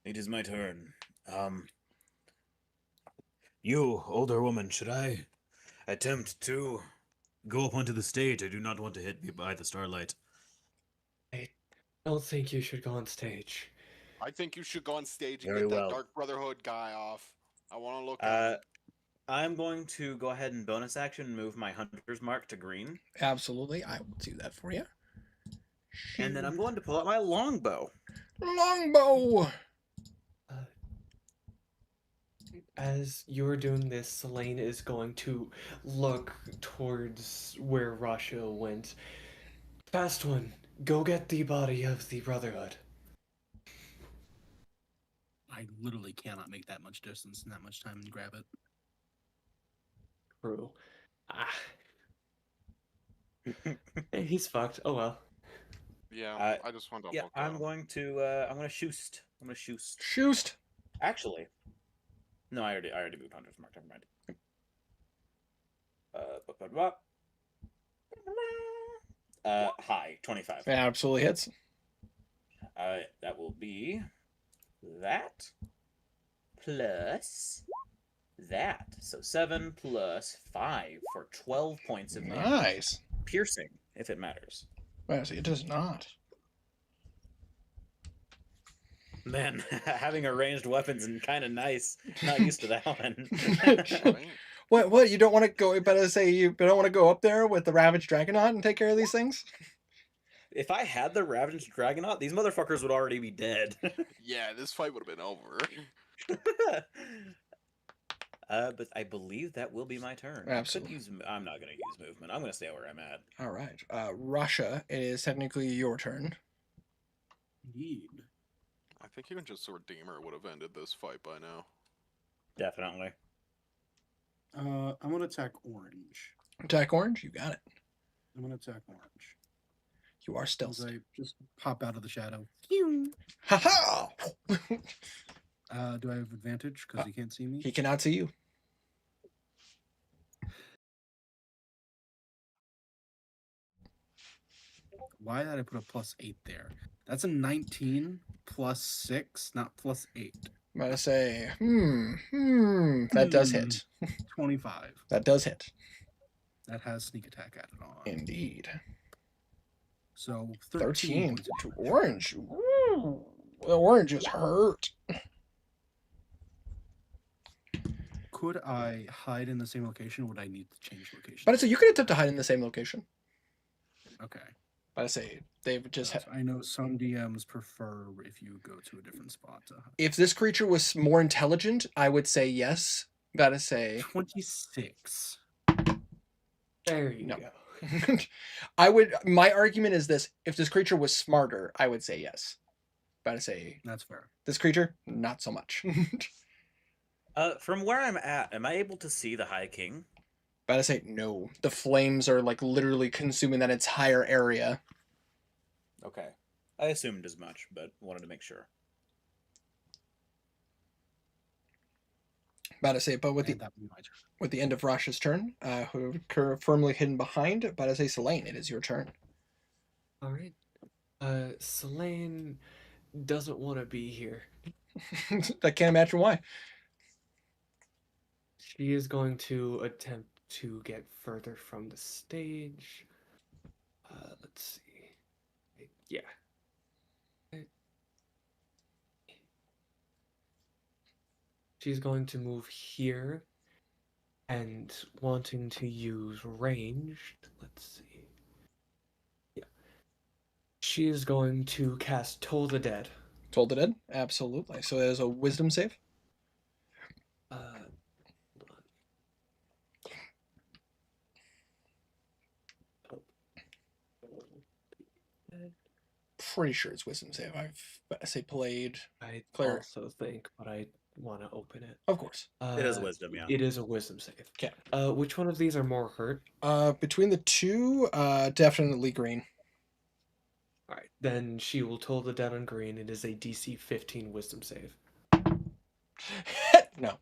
It is my turn. You, older woman, should I attempt to go up onto the stage? I do not want to hit me by the starlight. I don't think you should go on stage. I think you should go on stage and Very get that well. Dark Brotherhood guy off. I want to look at him. I'm going to go ahead and bonus action move my hunter's mark to green. Absolutely. I will do that for you. And then I'm going to pull out my longbow. Longbow. As you're doing this, Selene is going to look towards where Rasha went. Fast one, go get the body of the Brotherhood. I literally cannot make that much distance in that much time and grab it. True. He's fucked. Oh well. Yeah, I just want to look at I'm him. going to shoost. I'm gonna shoost. Shoost. Actually, no, I already moved hunter's mark. Never mind. High 25. Absolutely hits. That will be that plus that. So 7 plus 5 for 12 points of damage. Nice. Piercing, if it matters. Well, see, it does not. Man, having a ranged weapon's kind of nice. Not used to that one. Right? What? You don't want to go? But I say you don't want to go up there with the Ravaged Dragonaut and take care of these things. If I had the Ravaged Dragonaut, these motherfuckers would already be dead. Yeah, this fight would have been over. But I believe that will be my turn. Absolutely. I'm not going to use movement. I'm going to stay where I'm at. All right. Russia, it is technically your turn. Indeed. I think even just a Redeemer would have ended this fight by now. Definitely. I'm gonna attack orange. Attack orange. You got it. I'm gonna attack orange. You are still. As I just pop out of the shadow. Ha ha! Do I have advantage because he can't see me? He cannot see you. Why did I put a +8 there? That's a 19 plus 6, not plus 8. I'm gonna say, that does hit. 25. That does hit. That has sneak attack added on. Indeed. So 13 points of to damage. orange. Ooh, the oranges hurt. Could I hide in the same location? Or would I need to change location? But I say you can attempt to hide in the same location. Okay. But I say they've just. I know some DMs prefer if you go to a different spot to hide. If this creature was more intelligent, I would say yes. But I say 26. There you No. go. I would. My argument is this: if this creature was smarter, I would say yes. But I say That's fair. this creature, not so much. From where I'm at, am I able to see the High King? But I say no. The flames are like literally consuming that entire area. Okay. I assumed as much, but wanted to make sure. But I say, but with And the that would be my turn. with the end of Rash's turn, who are firmly hidden behind. But I say, Selene, it is your turn. All right. Selene doesn't want to be here. I can't imagine why. She is going to attempt to get further from the stage. Let's see. Yeah. She's going to move here and wanting to use ranged. Let's see. Yeah. She is going to cast Toll the Dead. Told the dead? Absolutely. So it is a wisdom save. Hold on. Pretty sure it's wisdom save. I say played. I Cleric. also think, but I want to open it. Of course. It is wisdom, yeah. It is a wisdom save. Okay. Which one of these are more hurt? Between the two, definitely green. All right, then she will Toll the Dead on green. It is a DC 15 wisdom save. No.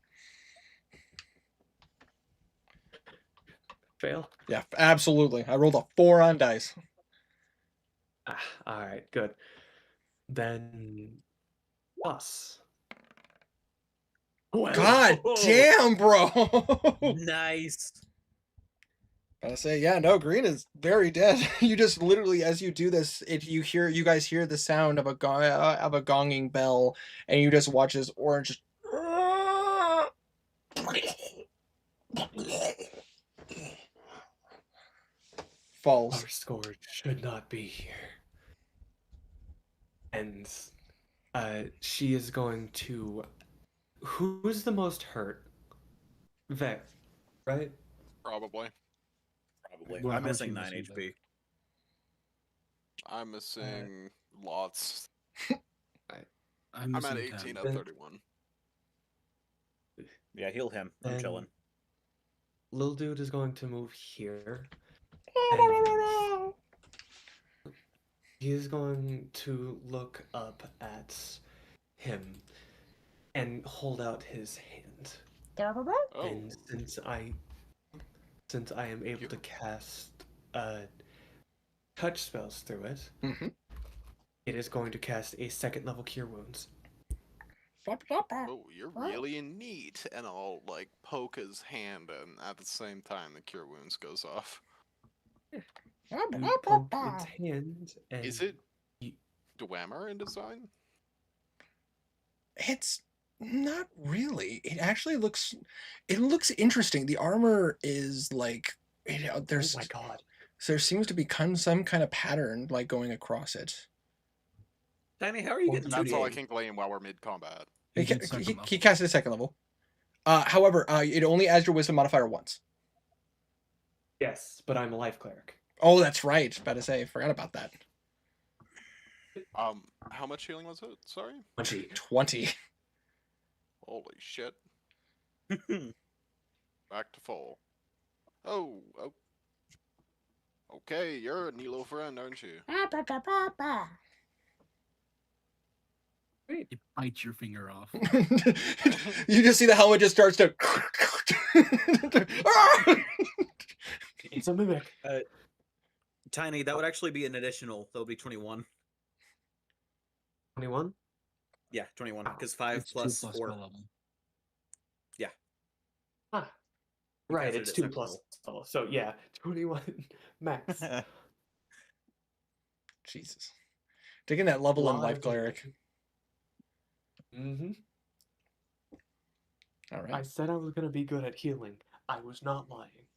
Fail. Yeah, absolutely. I rolled a 4 on dice. All right, good. Then us. God damn, bro. Nice. I say, yeah, no, green is very dead. You just literally, as you do this, you guys hear the sound of a gonging bell, and you just watch this orange just falls. Our scourge should not be here. And she is going to. Who's the most hurt? Vex, right? Probably. Probably. Well, I'm how much missing you 9 missing, HP. I'm missing lots. I'm I'm at missing 18 10. of 31. Yeah, heal him. I'm Then- chilling. Lil Dude is going to move here. He is going to look up at him and hold out his hand. Oh, And since I am able to cast touch spells through it, Mhm. it is going to cast a second level Cure Wounds. oh, you're really in need. And I'll like poke his hand, and at the same time, the cure wounds goes off. You poke its hand, and Is it you- Dwemer in design? It's not really. It actually looks. It looks interesting. The armor is like. There's. oh my god! There seems to be some kind of pattern like going across it. Tiny, how are you Well, getting That's all I 2d8? can glean while we're mid combat. He, You did second he level. cast it at second level. However, it only adds your wisdom modifier once. Yes, but I'm a life cleric. Oh, that's right. About to say, I forgot about that. How much healing was it? Sorry. 20. Holy shit. Back to full. Oh. Okay, you're a Nilo friend, aren't you? You bite your finger off. You just see the helmet just starts to. It's a mimic. Tiny, that would actually be an additional. That would be 21. 21. Yeah, 21. Because 5 It's 2 plus plus 4. spell level. Ah, You right. casted It's it 2 second plus. level. Level. So yeah, 21 max. Jesus. Taking that level in life Live cleric. Mm-hmm. All I right. said I was gonna be good at healing. I was not lying.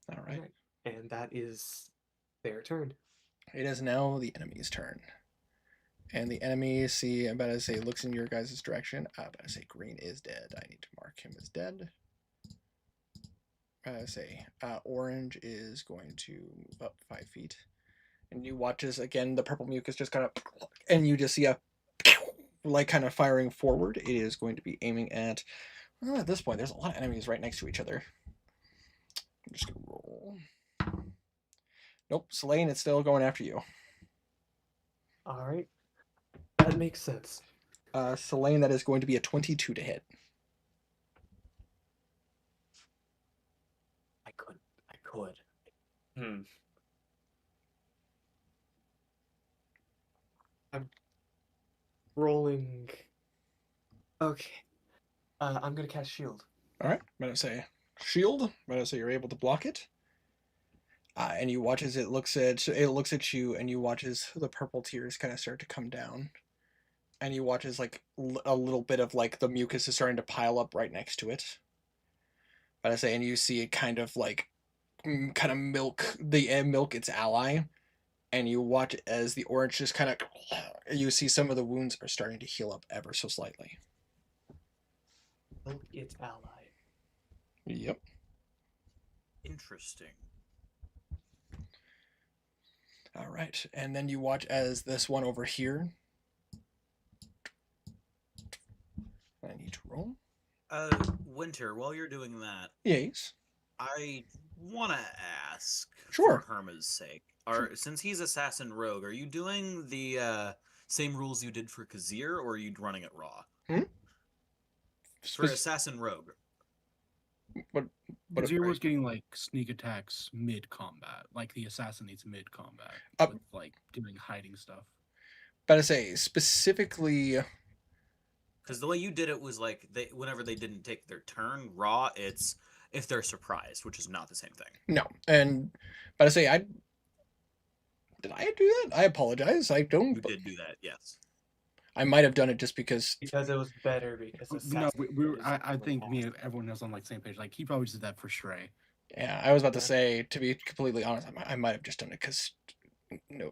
All right. Alright, and that is their turn. It is now the enemy's turn. And the enemy, see, I'm about to say, looks in your guys' direction. I'm about to say green is dead. I need to mark him as dead. Say orange is going to move up 5 feet. And you watch as, again, the purple mucus just kind of, and you just see a, like, kind of firing forward. It is going to be aiming at, well, at this point, there's a lot of enemies right next to each other. I'm just going to roll. Nope, Selene, it's still going after you. Alright. That makes sense. Selene, that is going to be a 22 to hit. I could. Hmm. I'm rolling. Okay. I'm gonna cast shield. All right, I'm going to say shield. I'm going to say you're able to block it. And you watch as it looks at you, and you watch as the purple tears kind of start to come down, and you watch as like a little bit of like the mucus is starting to pile up right next to it. But I say, and you see it kind of like kind of milk its ally, and you watch as the orange just kind of you see some of the wounds are starting to heal up ever so slightly. Help its ally. Yep. Interesting. All right, and then you watch as this one over here. I need to roll. Winter, while you're doing that, Yes. I want to ask, Sure. for Herma's sake, since he's assassin rogue, are you doing the same rules you did for Kazir, or are you running it raw? For assassin rogue. But Zero was getting like sneak attacks mid combat, like the assassin needs mid combat, with like doing hiding stuff. But I say specifically, because the way you did it was like whenever they didn't take their turn raw, it's if they're surprised, which is not the same thing. No, but I say did I do that? I apologize. I don't. You did do that, yes. I might have done it just because it was better because no, I think me and everyone else on like the same page. Like he probably did that for Stray. Yeah, I was about to say, to be completely honest, I might have just done it because no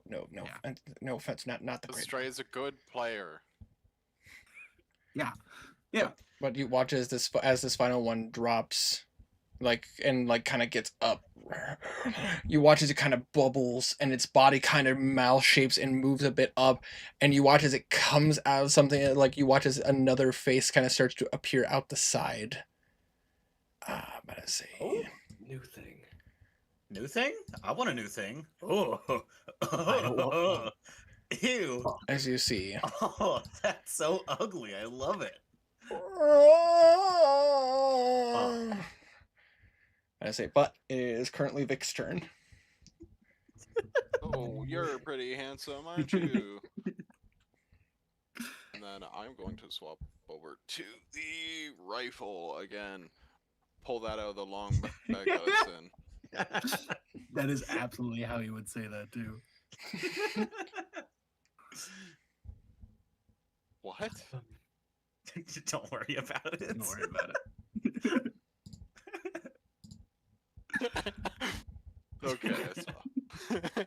offense, not the great. Stray is a good player. Yeah. But you watch as this final one drops, and kind of gets up. You watch as it kind of bubbles and its body kind of mouth shapes and moves a bit up, and you watch as it comes out of something, like you watch as another face kind of starts to appear out the side. I'm gonna say, new thing. New thing? I want a new thing. Oh, I don't want ew! As you see, oh, that's so ugly. I love it. I say, but it is currently Vic's turn. Oh, you're pretty handsome, aren't you? And then I'm going to swap over to the rifle again. Pull that out of the long bag that it's in. That is absolutely how you would say that too. What? Don't worry about it. Don't worry about it. Okay, that's fine.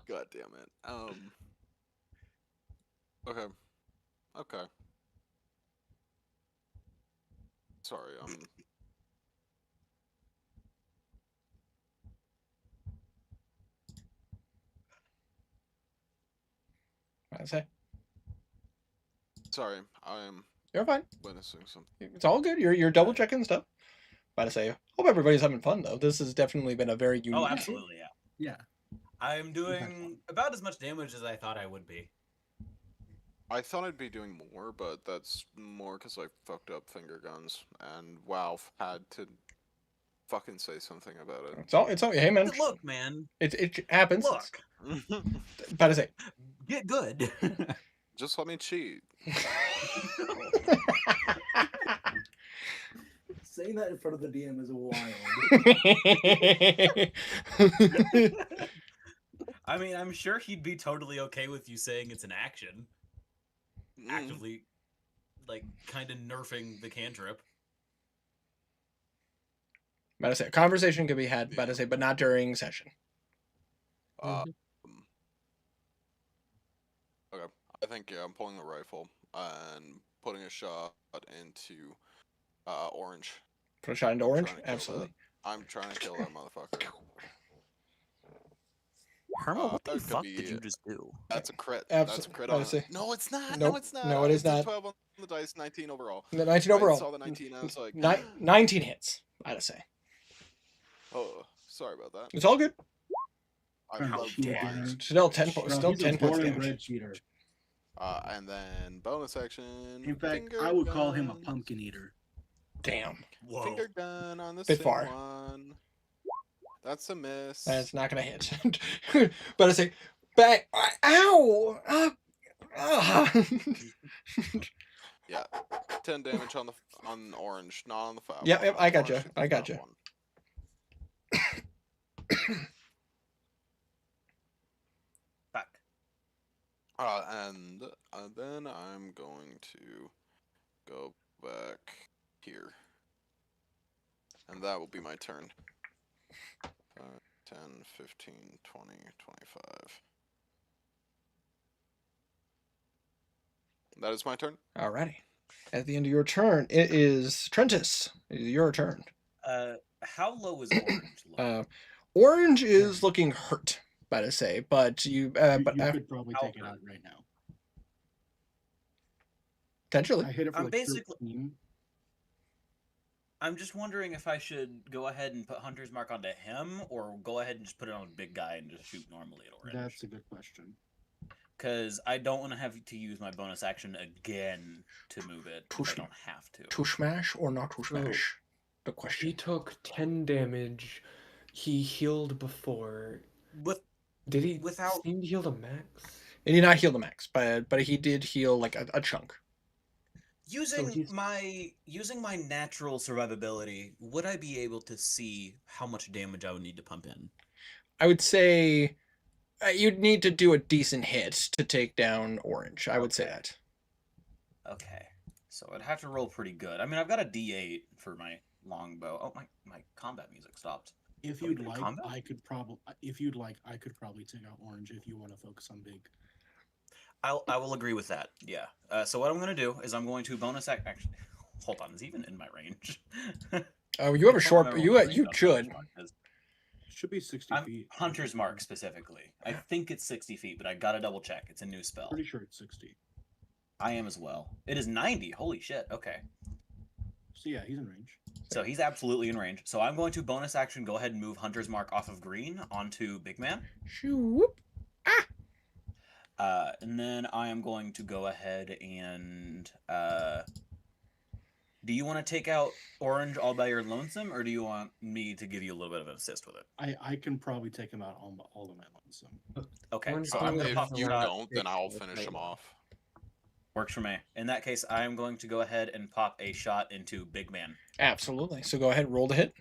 God damn it. Okay. Sorry, I say, sorry, I'm you're fine. witnessing something. It's all good. You're double checking stuff. But I say, hope everybody's having fun though. This has definitely been a very unique. Oh, absolutely, yeah. Yeah. I'm doing about as much damage as I thought I would be. I thought I'd be doing more, but that's more because I fucked up finger guns, and Valve had to fucking say something about it. It's all. Hey man, Look, man. it happens. Look. But I say, Get good. Just let me cheat. Saying that in front of the DM is wild. I mean, I'm sure he'd be totally okay with you saying it's an action. Actively, like, kind of nerfing the cantrip. About to say, a conversation could be had, about to say, but not during session. Okay. I think I'm pulling the rifle and putting a shot into orange. Put a shot into I'm orange? trying to kill Absolutely. I'm trying to kill that motherfucker. Herma, what the that could fuck be- did you just do? That's a crit. That's a Absolutely. crit I on would it. say- No, it's not. Nope. No, it's not. No, it is It's a not. 12 on the dice, 19 overall. The 19 I overall. saw the 19 and I was like, 19 hits, I'd say. oh, sorry about that. It's all good. I Trying to love cheat flying. again. Still 10 Bro, points. Still he's 10 a points born and damage. bred cheater. And then bonus action. In fact, finger I would call him a gun. pumpkin eater. Damn. Whoa. Finger gun on the Bit same far. one. That's a miss. That's not gonna hit. But I say, back. Ow! Yeah, 10 damage on orange, not on the foul. Yep, I got you. Orange, I got foul you. one. Back. And then I'm going to go back here. And that will be my turn. 10, 15, 20, 25. That is my turn. Alrighty. At the end of your turn, it is Trentus. It is your turn. How low is orange? Low? Orange is looking hurt, about to say, but you, but you could probably I'll take it hurt. out right now. potentially. I hit it for I'm like basically- 13. I'm just wondering if I should go ahead and put Hunter's Mark onto him, or go ahead and just put it on a big guy and just shoot normally at orange. That's a good question. Because I don't want to have to use my bonus action again to move it. If I don't have to. To smash or not to So, smash? The He question. took 10 damage. He healed before. With Did he Without- seem to heal the max? He did not heal the max, but he did heal like a chunk. using he's- my natural survivability, would I be able to see how much damage I would need to pump in? I would say you'd need to do a decent hit to take down orange. I would say Okay. that. Okay, so I'd have to roll pretty good. I mean, I've got a D8 for my longbow. Oh, my combat music stopped. If Are we you'd doing like, combat? I could probably take out orange if you want to focus on big. I will agree with that. Yeah. So what I'm going to do is I'm going to bonus actually. Hold on, is he even in my range? You have a I short. don't remember what my You range on should. Hunter's Mark is. It should be 60 I'm feet. Hunter's Mark specifically. I think it's 60 feet, but I gotta double check. It's a new spell. Pretty sure it's 60. I am as well. It is 90. Holy shit. Okay. So yeah, he's in range. So he's absolutely in range. So I'm going to bonus action go ahead and move Hunter's Mark off of green onto Big Man. Shoop. And then I am going to go ahead and do you want to take out orange all by your lonesome, or do you want me to give you a little bit of an assist with it? I can probably take him out all of my lonesome. Okay, Orange so doesn't I'm gonna have pop to a you shot. don't, then I'll finish him off. Works for me. In that case, I am going to go ahead and pop a shot into Big Man. Absolutely. So go ahead and roll the hit.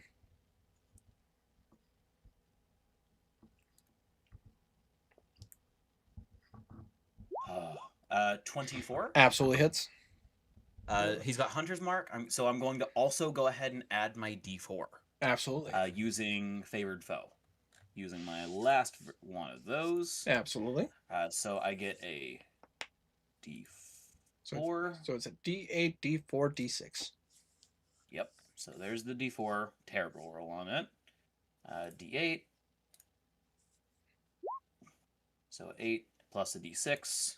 24. Absolutely hits. He's got Hunter's Mark, so I'm going to also go ahead and add my D4 Absolutely. using Favored Foe. Using my last one of those. Absolutely. So I get a D4. So it's a D8, D4, D6. Yep. So there's the D4. Terrible roll on it. D8. So 8 plus a D6.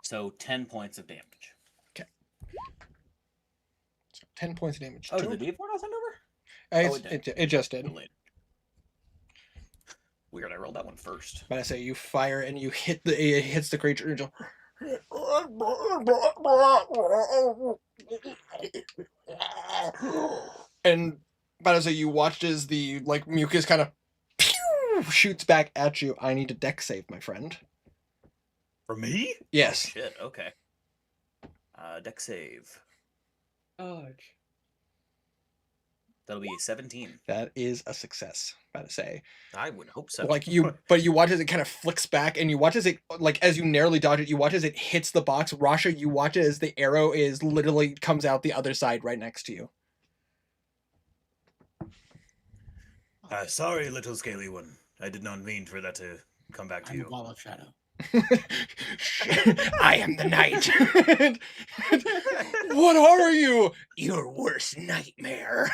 So 10 points of damage. So 10 points of damage. Oh, to did the him. D4 not send over? It just did. Delayed. Weird, I rolled that one first. But I say you fire and you hit it hits the creature and and but as you watched as the like mucus kind of shoots back at you. I need a deck save, my friend. For me? Yes. Oh, shit, okay. Deck save. Dodge. That'll be a 17. That is a success, about to say. I would hope so. Like but you watch as it kind of flicks back, and you watch as it, like, as you narrowly dodge it, you watch as it hits the box. Rasha, you watch as the arrow is literally comes out the other side right next to you. Sorry, little scaly one. I did not mean for that to come back to I'm a you. wall of shadow. I am the knight. What are you? Your worst nightmare.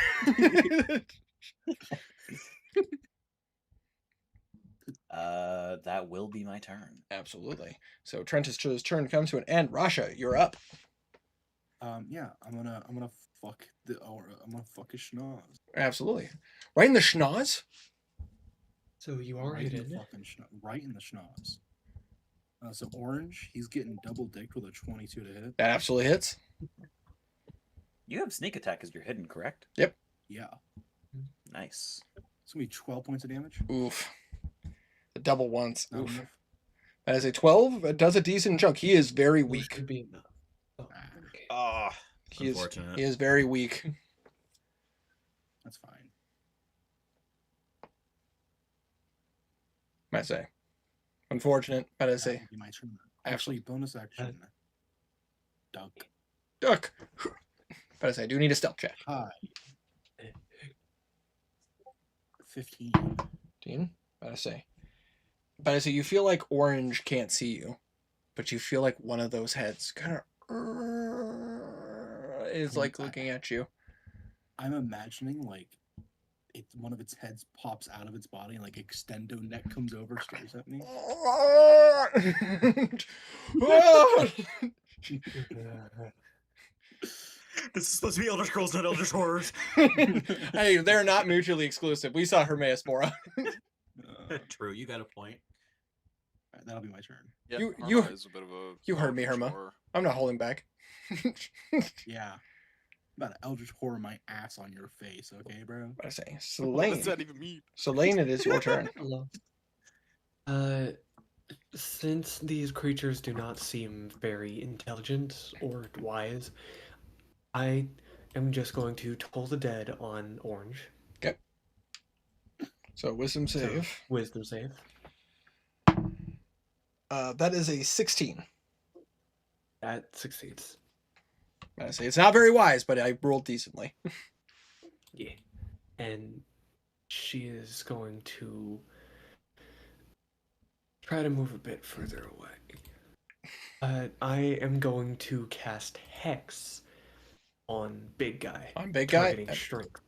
That will be my turn. Absolutely. So Trentus's turn comes to an end. Rasha, you're up. Yeah, I'm gonna fuck the aura. I'm gonna fuck his schnoz. Absolutely. Right in the schnoz? So you are Right in the hidden. fucking right in the schnoz. So orange, he's getting double dicked with a 22 to hit. That absolutely hits. You have sneak attack as your hidden, correct? Yeah, Nice. it's gonna be 12 points of damage. Oof. The double once. Not Oof. enough. That is a 12. It does a decent chunk. He is very Which weak. would be enough. Oh, Ah. okay. Ah, He is, Unfortunate. he is very weak. That's fine. Might say. Unfortunate, but I That say. would be my turn. Actually, bonus action. Duck. Duck. But I say, I do need a stealth check. Hi. 15. 15. But I say. But I say, you feel like Orange can't see you, but you feel like one of those heads kind of is like looking at you. I'm imagining like one of its heads pops out of its body and like extendo neck comes over, stares at me. This is supposed to be Elder Scrolls, not Elder Horrors. Hey, they're not mutually exclusive. We saw Hermaeus Mora. true. You got a point. Alright, that'll be my turn. Yeah, you- Harma is a bit of a you heard me, Eldritch Herma. horror. I'm not holding back. Yeah. I'm about to Eldritch Horror my ass on your face, okay, bro? But I say, What Selene. does that even mean? Selene, it is your turn. Hello. Since these creatures do not seem very intelligent or wise, I am just going to toll the dead on Orange. So wisdom So, save. wisdom save. That is a 16. That succeeds. I say it's not very wise, but I rolled decently. Yeah. And she is going to try to move a bit further away. I am going to cast Hex on Big Guy. On big guy, Targeting strength.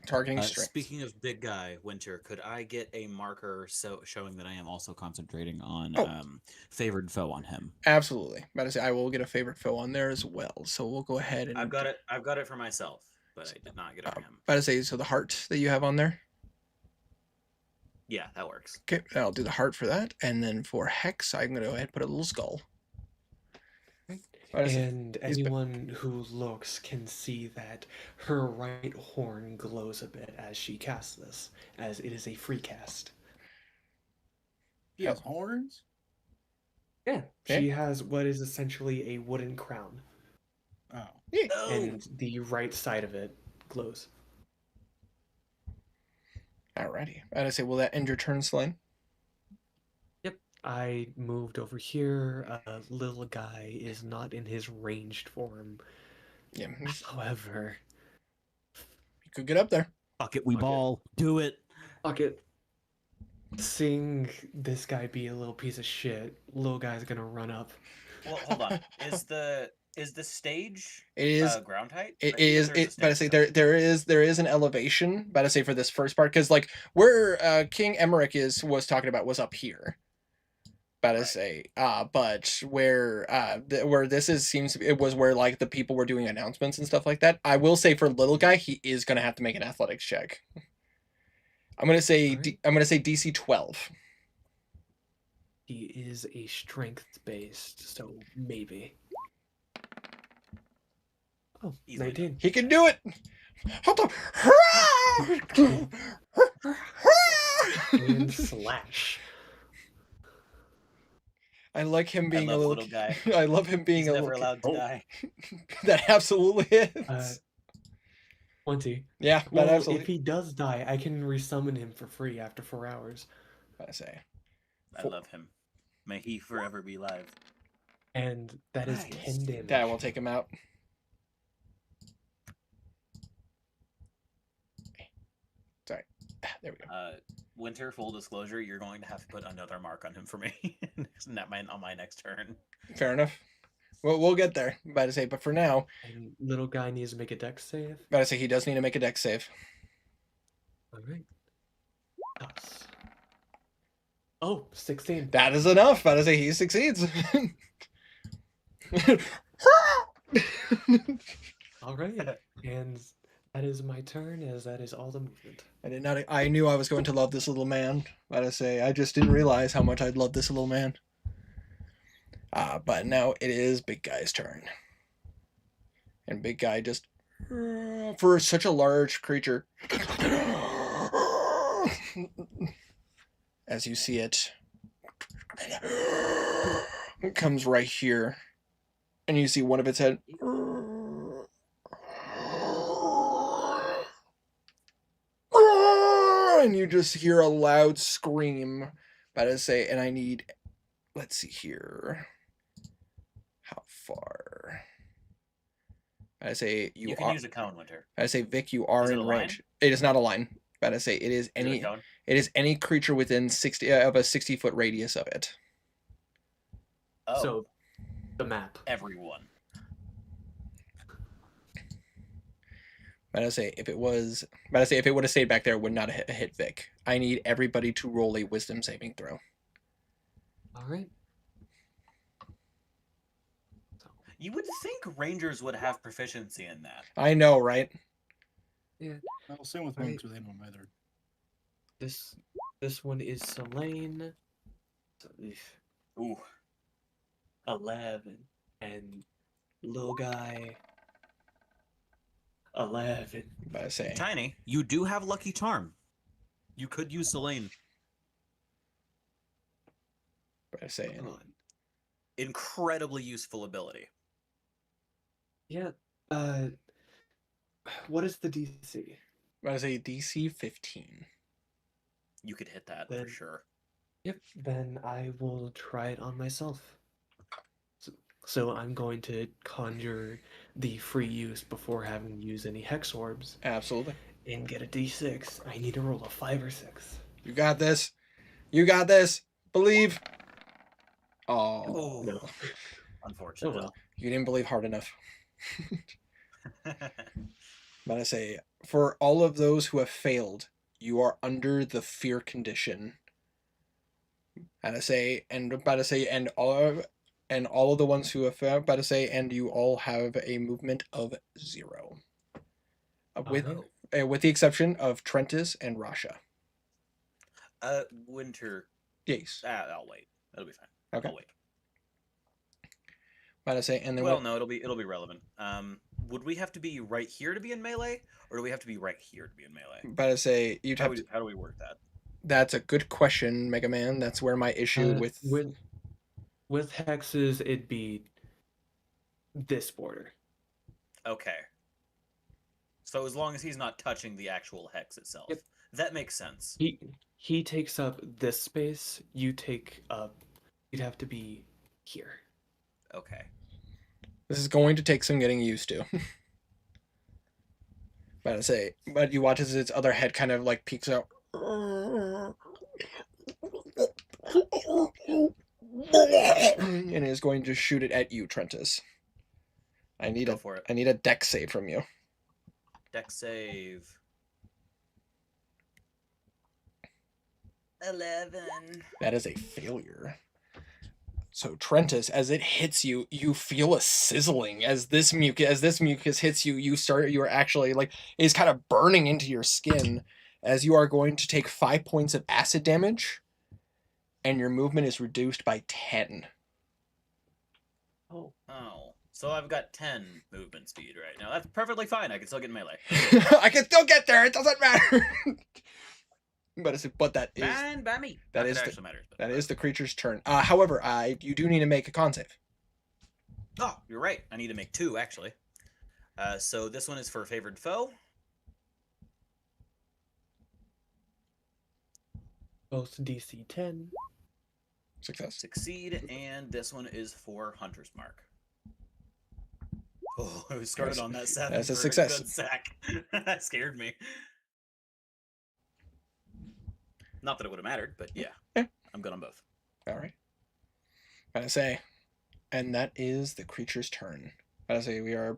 targeting strength. Speaking of big guy, Winter, could I get a marker showing that I am also concentrating on Oh. favored foe on him? Absolutely. But I say I will get a favorite foe on there as well. So we'll go ahead and I've got it for myself, but I did not get it for him. But I say so the heart that you have on there. Yeah, that works. Okay, I'll do the heart for that, and then for Hex, I'm gonna go ahead and put a little skull. But I say, And he's been- anyone who looks can see that her right horn glows a bit as she casts this, as it is a free cast. He has horns? Yeah, Okay. she has what is essentially a wooden crown, Oh. and the right side of it glows. Alrighty. And I say, will that end your turn, Selene? I moved over here. Little guy is not in his ranged form. Yeah, However, you could get up there. Fuck it, we Fuck it. ball. Do it. fuck it. Seeing this guy be a little piece of shit, little guy's gonna run up. Well, hold on. Is the stage It is. ground height? It Like, is. there's a It, but I say standstill? there is an elevation. But I say for this first part, because like where King Emmerich was talking about was up here. But I Right. say, but where where this is seems it was where like the people were doing announcements and stuff like that. I will say for little guy, he is gonna have to make an athletics check. I'm gonna say Alright. I'm gonna say DC 12. He is a strength based, so maybe. Oh, Easily 19. He can do it. Hold And on. slash. I like him being a love little little guy. I love him being He's a never little allowed to Oh. die. that absolutely is. 20. Yeah, that Well, absolutely. if he does die, I can resummon him for free after 4 hours. I say. I love him. May he forever be alive. And that is Nice. 10 damage. That will take him out. Sorry. There we go. Winter, full disclosure, you're going to have to put another mark on him for me on my next turn. Fair enough. Well, we'll get there. About to say, but for now, And little guy needs to make a dex save. about to say he does need to make a dex save. Alright. Yes. Oh, 16. That is enough. About to say he succeeds. Alright. And that is my turn, as that is all the movement. I did not. I knew I was going to love this little man. About to say, I just didn't realize how much I'd love this little man. But now it is Big Guy's turn. And Big Guy just, for such a large creature, as you see it, it comes right here, and you see one of its head. And you just hear a loud scream. About to say, and I need, let's see here. How far? I say You you can are. use a cone, Winter. I say Vic, you are Is it in a line? range. It is not a line. But I say it is Is it any. a cone? It is any creature within 60 of a 60-foot radius of it. Oh, So, the map. everyone. But I say if it was. But I say if it would have stayed back there, it would not have hit Vic. I need everybody to roll a wisdom saving throw. Alright. You would think rangers would have proficiency in that. I know, right? Well, same with Right. Winter, they don't either. This one is Selene. So, Ooh. 11. And little guy. 11. But I say Tiny, you do have Lucky Charm. You could use Selene. But I say Come on. Incredibly useful ability. Yeah. What is the DC? But I say DC 15. You could hit that for Then- sure. Yep. Then I will try it on myself. So I'm going to conjure the free use before having to use any hex orbs Absolutely. and get a D6. I need to roll a 5 or 6. You got this. You got this. Believe. Oh. No. Unfortunately. Oh well. You didn't believe hard enough. But I say, for all of those who have failed, you are under the fear condition. And I say, and about to say, and all of the ones who have failed, about to say, and you all have a movement of 0. With the exception of Trentis and Rasha. Winter. Yes. I'll wait. It'll be fine. Okay. I'll wait. About to say, and then Well, no, it'll be relevant. Would we have to be right here to be in melee, or do we have to be right here to be in melee? about to say, you'd How have do to. how do we work that? That's a good question, Mega Man. That's where my issue with hexes, it'd be this border. Okay. So as long as he's not touching the actual hex itself, Yep. that makes sense. He takes up this space. You take up. You'd have to be here. Okay. This is going to take some getting used to. About to say, but you watch as its other head kind of like peeks out. And is going to shoot it at you, Trentis. I need Go for it. I need a dex save from you. Dex save. 11. That is a failure. So Trentis, as it hits you, you feel a sizzling as this mucus hits you. You are actually like it is kind of burning into your skin, as you are going to take 5 points of acid damage, and your movement is reduced by 10. Oh. Oh. So I've got 10 movement speed right now. That's perfectly fine. I can still get in melee. I can still get there. It doesn't matter. but that is Fine by me. that Not is that the- actually matters. But that is the creature's turn. However, you do need to make a con save. Oh, you're right. I need to make 2 actually. So this one is for favored foe. Both DC 10. Success. Succeed, and this one is for Hunter's Mark. Oh, I started on that 7. That's a for success. good sack. That scared me. Not that it would have mattered, but yeah. Yeah. I'm good on both. All right. I say, and that is the creature's turn. I say we are,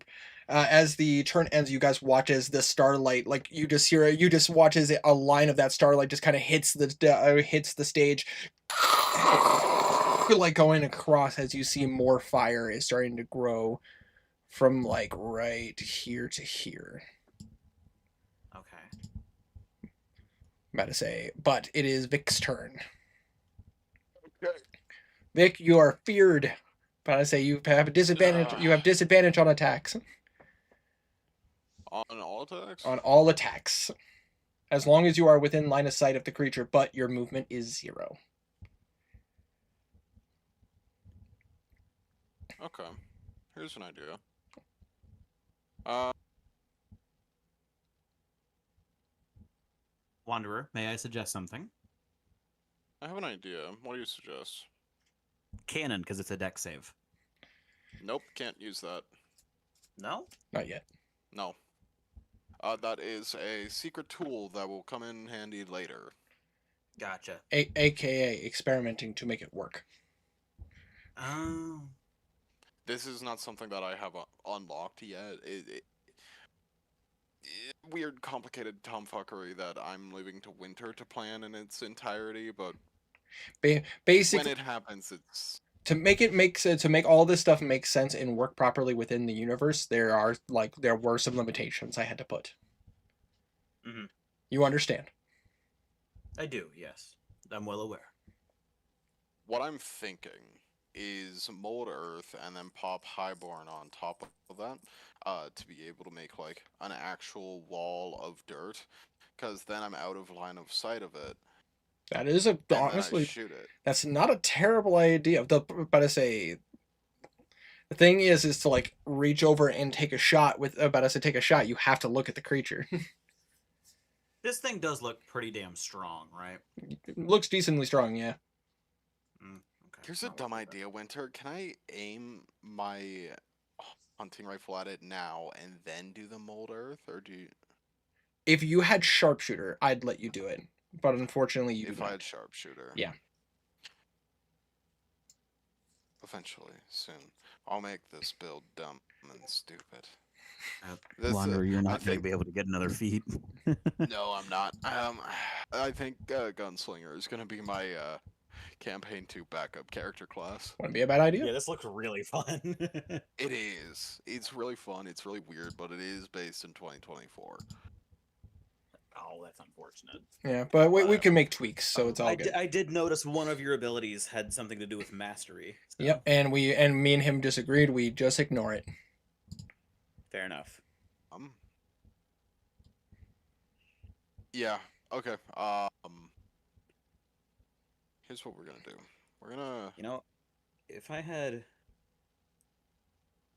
as the turn ends, you guys watch as the starlight, like you just watch as a line of that starlight just kind of hits the stage, like going across as you see more fire is starting to grow from like right here to here. Okay. I'm about to say, but it is Vic's turn. Okay. Vic, you are feared. But I say you have a disadvantage. You have disadvantage on attacks. On all attacks? On all attacks. As long as you are within line of sight of the creature, but your movement is 0. Okay. Here's an idea. Wanderer, may I suggest something? I have an idea. What do you suggest? Cannon, because it's a deck save. Nope, can't use that. No? Not yet. No. That is a secret tool that will come in handy later. Gotcha. AKA experimenting to make it work. Oh. This is not something that I have unlocked yet. Weird, complicated tomfuckery that I'm leaving to Winter to plan in its entirety, but Basically, when it happens, it's... to make all this stuff make sense and work properly within the universe, there were some limitations I had to put. Mhm. You understand? I do, yes. I'm well aware. What I'm thinking is mold earth and then pop highborn on top of that, to be able to make like an actual wall of dirt, because then I'm out of line of sight of it. That is And then I honestly, shoot it. that's not a terrible idea. But I say, the thing is to like reach over and take a shot with. About us to take a shot, you have to look at the creature. This thing does look pretty damn strong, right? It looks decently strong, yeah. Okay. Here's a not dumb worth it. idea, Winter. Can I aim my hunting rifle at it now and then do the mold earth, or do you... If you had sharpshooter, I'd let you do it. But unfortunately, you do If I not. had sharpshooter. Yeah. Eventually, soon. I'll make this build dumb and stupid. Wanderer, you're I not going to think- be able to get another feat. No, I'm not. I think Gunslinger is gonna be my campaign 2 backup character class. Wouldn't be a bad idea. Yeah, this looks really fun. It is. It's really fun. It's really weird, but it is based in 2024. Oh, that's unfortunate. Yeah, but we Whatever. can make tweaks, so it's all I, good. I did notice one of your abilities had something to do with mastery. So Yep, and me and him disagreed. We just ignore it. Fair enough. Yeah. Okay. Here's what we're gonna do. We're gonna... You know, if I had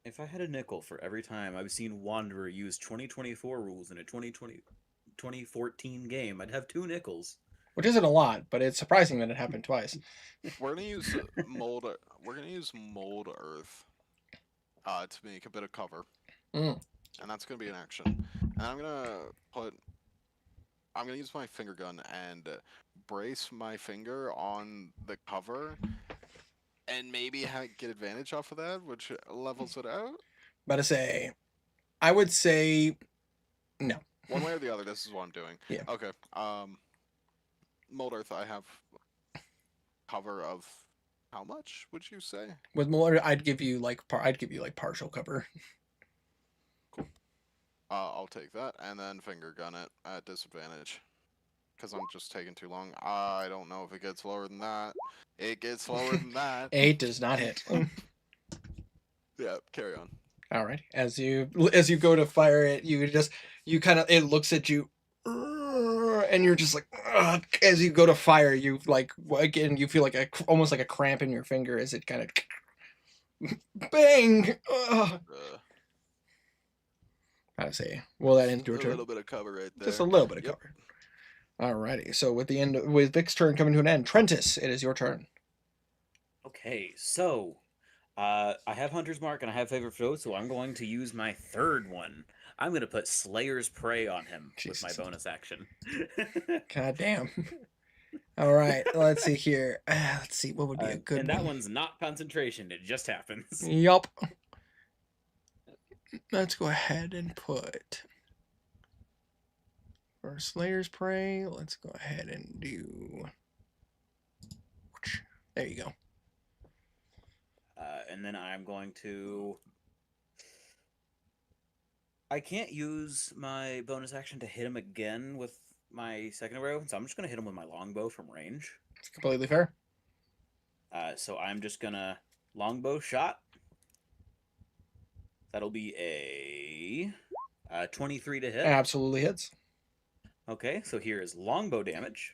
a nickel for every time I've seen Wanderer use 2024 rules in a 2014 game, I'd have 2 nickels. Which isn't a lot, but it's surprising that it happened twice. We're gonna use mold. We're gonna use mold earth, to make a bit of cover, Mm. and that's gonna be an action. And I'm gonna use my finger gun and brace my finger on the cover, and maybe get advantage off of that, which levels it out. But I would say no. One way or the other, this is what I'm doing. Yeah. Okay. Mold earth, I have cover of how much would you say? With more, I'd give you like partial cover. I'll take that and then finger gun it at disadvantage. Because I'm just taking too long. I don't know if it gets lower than that. It gets lower than that. 8 does not hit. Yeah, carry on. All right. As you go to fire it, it looks at you and you're just like, ugh, as you go to fire, you like again, you feel like almost like a cramp in your finger as it kind of bang. Ugh. I say, well, that ends your A turn. little bit of cover right there. Just a little bit of Yep. cover. Alrighty. So with Vic's turn coming to an end, Trentus, it is your turn. Okay, so I have Hunter's Mark and I have Favorite Foe, so I'm going to use my third one. I'm going to put Slayer's Prey on him with my Jesus. bonus action. God damn. All right. Let's see here. Let's see what would be a good and one. that one's not concentration, it just happens. Yup. Let's go ahead and put for Slayer's Prey. Let's go ahead and do. There you go. And then I'm going to. I can't use my bonus action to hit him again with my second arrow, so I'm just going to hit him with my longbow from range. It's completely fair. So I'm just going to longbow shot. That'll be a 23 to hit. Absolutely hits. Okay, so here is longbow damage.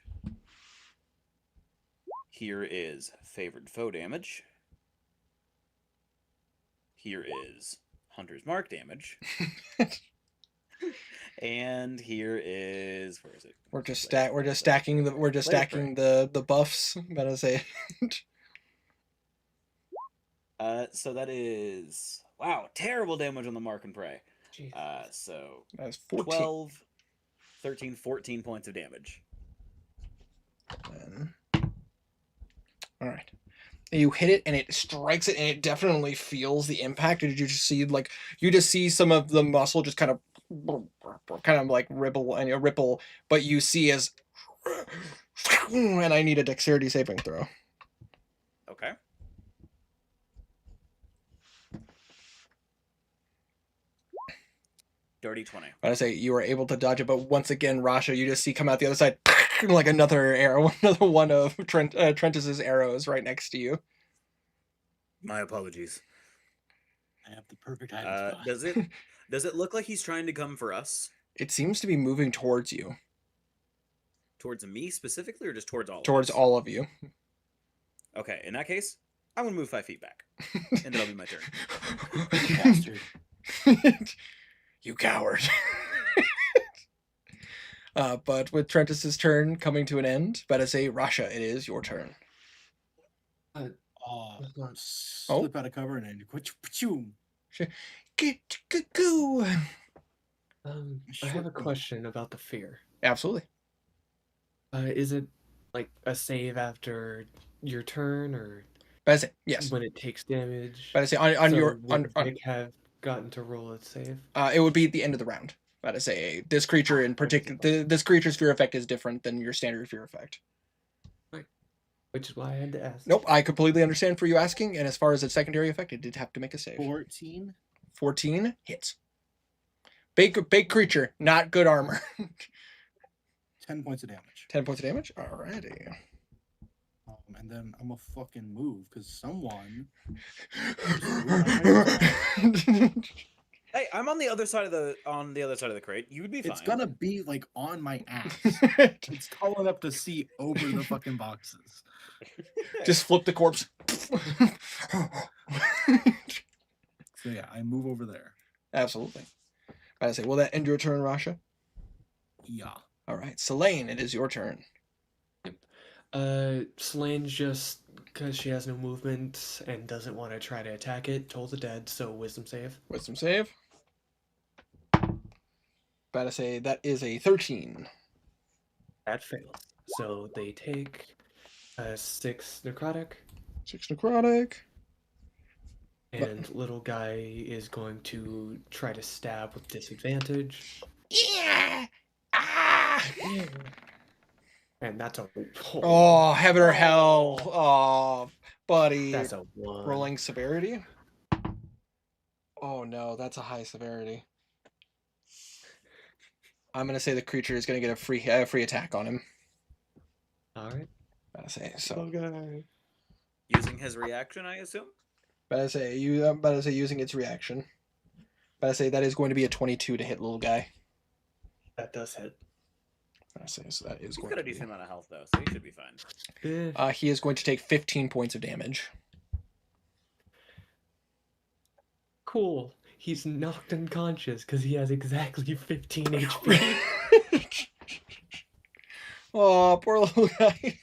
Here is favored foe damage. Here is Hunter's Mark damage. And here is where is it? We're just stacking the buffs. Better say. So that is wow, terrible damage on the Mark and Prey. Jesus. So That's 14. 12, 13, 14 points of damage. All right. You hit it and it strikes it and it definitely feels the impact. Or did you just see some of the muscle just kind of like ripple, but you see as and I need a dexterity saving throw. Okay. Dirty 20. I say you were able to dodge it, but once again, Rasha, you just see come out the other side like another arrow, another one of Trentus's arrows right next to you. My apologies. I have the perfect hiding spot. Does it look like he's trying to come for us? It seems to be moving towards you. Towards me specifically, or just towards all? Towards of us? all of you. Okay, in that case, I'm gonna move 5 feet back, and that'll be my turn. Bastard. You coward. But with Trentus's turn coming to an end, but as a Rasha, it is your turn. Slip out of cover and then Goo. I have a question about the fear. Absolutely. Is it like a save after your turn, or But I say yes. when it takes damage? But I say on your would Vic have gotten to roll a save? it would be at the end of the round. But I say this creature in particular, this creature's fear effect is different than your standard fear effect. Which is why I had to ask. Nope, I completely understand for you asking. And as far as its secondary effect, it did have to make a save. 14. 14 hits. Big creature, not good armor. 10 points of damage. 10 points of damage. Alrighty. And then I'm a fucking move because someone. Hey, I'm on the other side of the crate. You would be fine. It's gonna be like on my ass. It's tall enough to see over the fucking boxes. Just flip the corpse. So yeah, I move over there. Absolutely. I say, will that end your turn, Rasha? Yeah. All right, Selene, it is your turn. Selene, just because she has no movement and doesn't want to try to attack it, Toll the Dead, so wisdom save. Wisdom save. About to say that is a 13. That fails. So they take 6 necrotic, 6 necrotic. and little guy is going to try to stab with disadvantage. Yeah. Ah. And that's a Oh, heaven or hell. Oh, buddy. That's a 1. Rolling severity. Oh no, that's a high severity. I'm gonna say the creature is gonna get a free attack on him. All right. I say so. Okay. Using his reaction, I assume. But I say using its reaction. But I say that is going to be a 22 to hit little guy. That does hit. I say, so that is He's going got to a be. decent amount of health though, so he should be fine. He is going to take 15 points of damage. Cool. He's knocked unconscious because he has exactly 15 HP. Oh, poor little guy.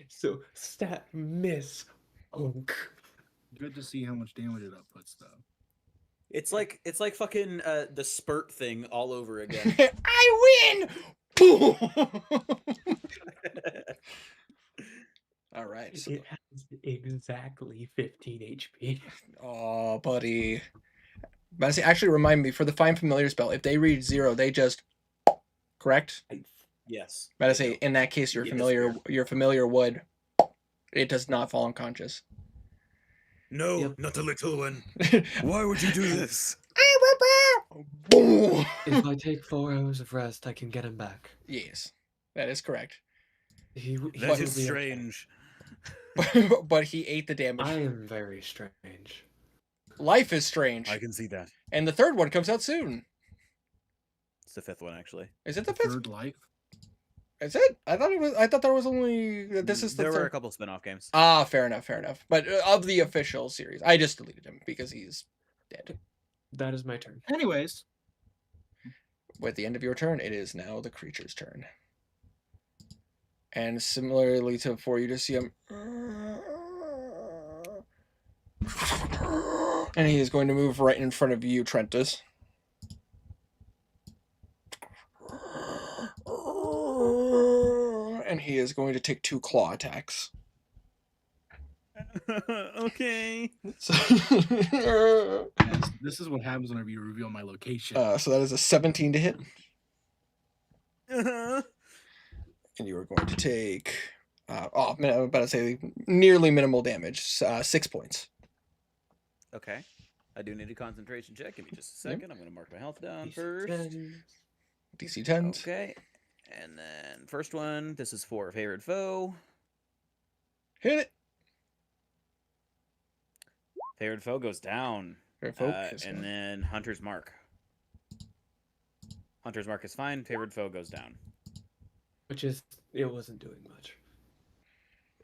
So stat miss. Unk. Good to see how much damage it outputs, though. It's like fucking the spurt thing all over again. I win! Boom! All right. So, It has exactly 15 HP. oh, buddy. But actually, remind me for the Find Familiar spell. If they read 0, they just correct. Yes. But I they say do. in that case, You disappear. your familiar would. It does not fall unconscious. No, Yep. not a little one. Why would you do this? Boom! If I take 4 hours of rest, I can get him back. Yes, that is correct. He That will is be okay. strange. But he ate the damage. I am very strange. Life is strange. I can see that. And the third one comes out soon. It's the 5th one actually. Is it the fifth? Third life. Is it? I thought there was only. This is the There were a third. couple spin-off games. Ah, fair enough. But of the official series, I just deleted him because he's dead. That is my turn. Anyways, With the end of your turn, it is now the creature's turn. And similarly to for you to see him. And he is going to move right in front of you, Trentus. And he is going to take 2 claw attacks. Okay. So, this is what happens whenever you reveal my location. so that is a 17 to hit. Uh-huh. And you are going to take, I'm about to say nearly minimal damage, 6 points. Okay. I do need a concentration check. Give me just a Yep. second. I'm gonna mark my health down DC first. 10. DC 10s. Okay. And then first one, this is for favored foe. Hit it. Favored foe goes down. Fair focus. And then Hunter's Mark. Hunter's Mark is fine. Favored foe goes down. Which is, it wasn't doing much.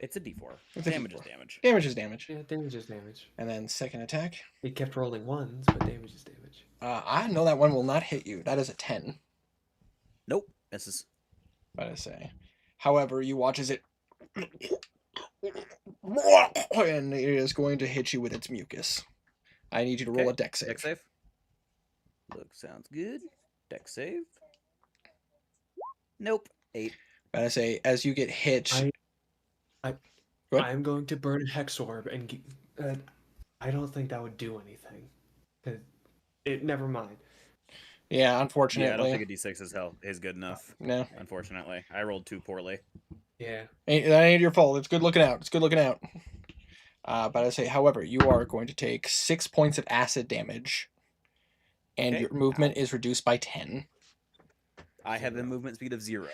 It's a D4. It's a Damage is D4. damage. Damage is damage. Yeah, damage is damage. And then second attack. It kept rolling ones, but damage is damage. I know that one will not hit you. That is a 10. Nope. Misses. But I say. However, you watch as it. And it is going to hit you with its mucus. I need you to roll Okay. a dex save. Dex save. Look, sounds good. Dex save. Nope. 8. But I say, as you get hit. Go ahead. I'm going to burn Hex Orb and I don't think that would do anything. 'Cause never mind. Yeah, unfortunately. Yeah, I don't think a D6 is good enough. No. Unfortunately, I rolled too poorly. Yeah. That ain't your fault. It's good looking out. It's good looking out. But I say, however, you are going to take 6 points of acid damage. And Okay. your movement is reduced by 10. I have a movement speed of 0.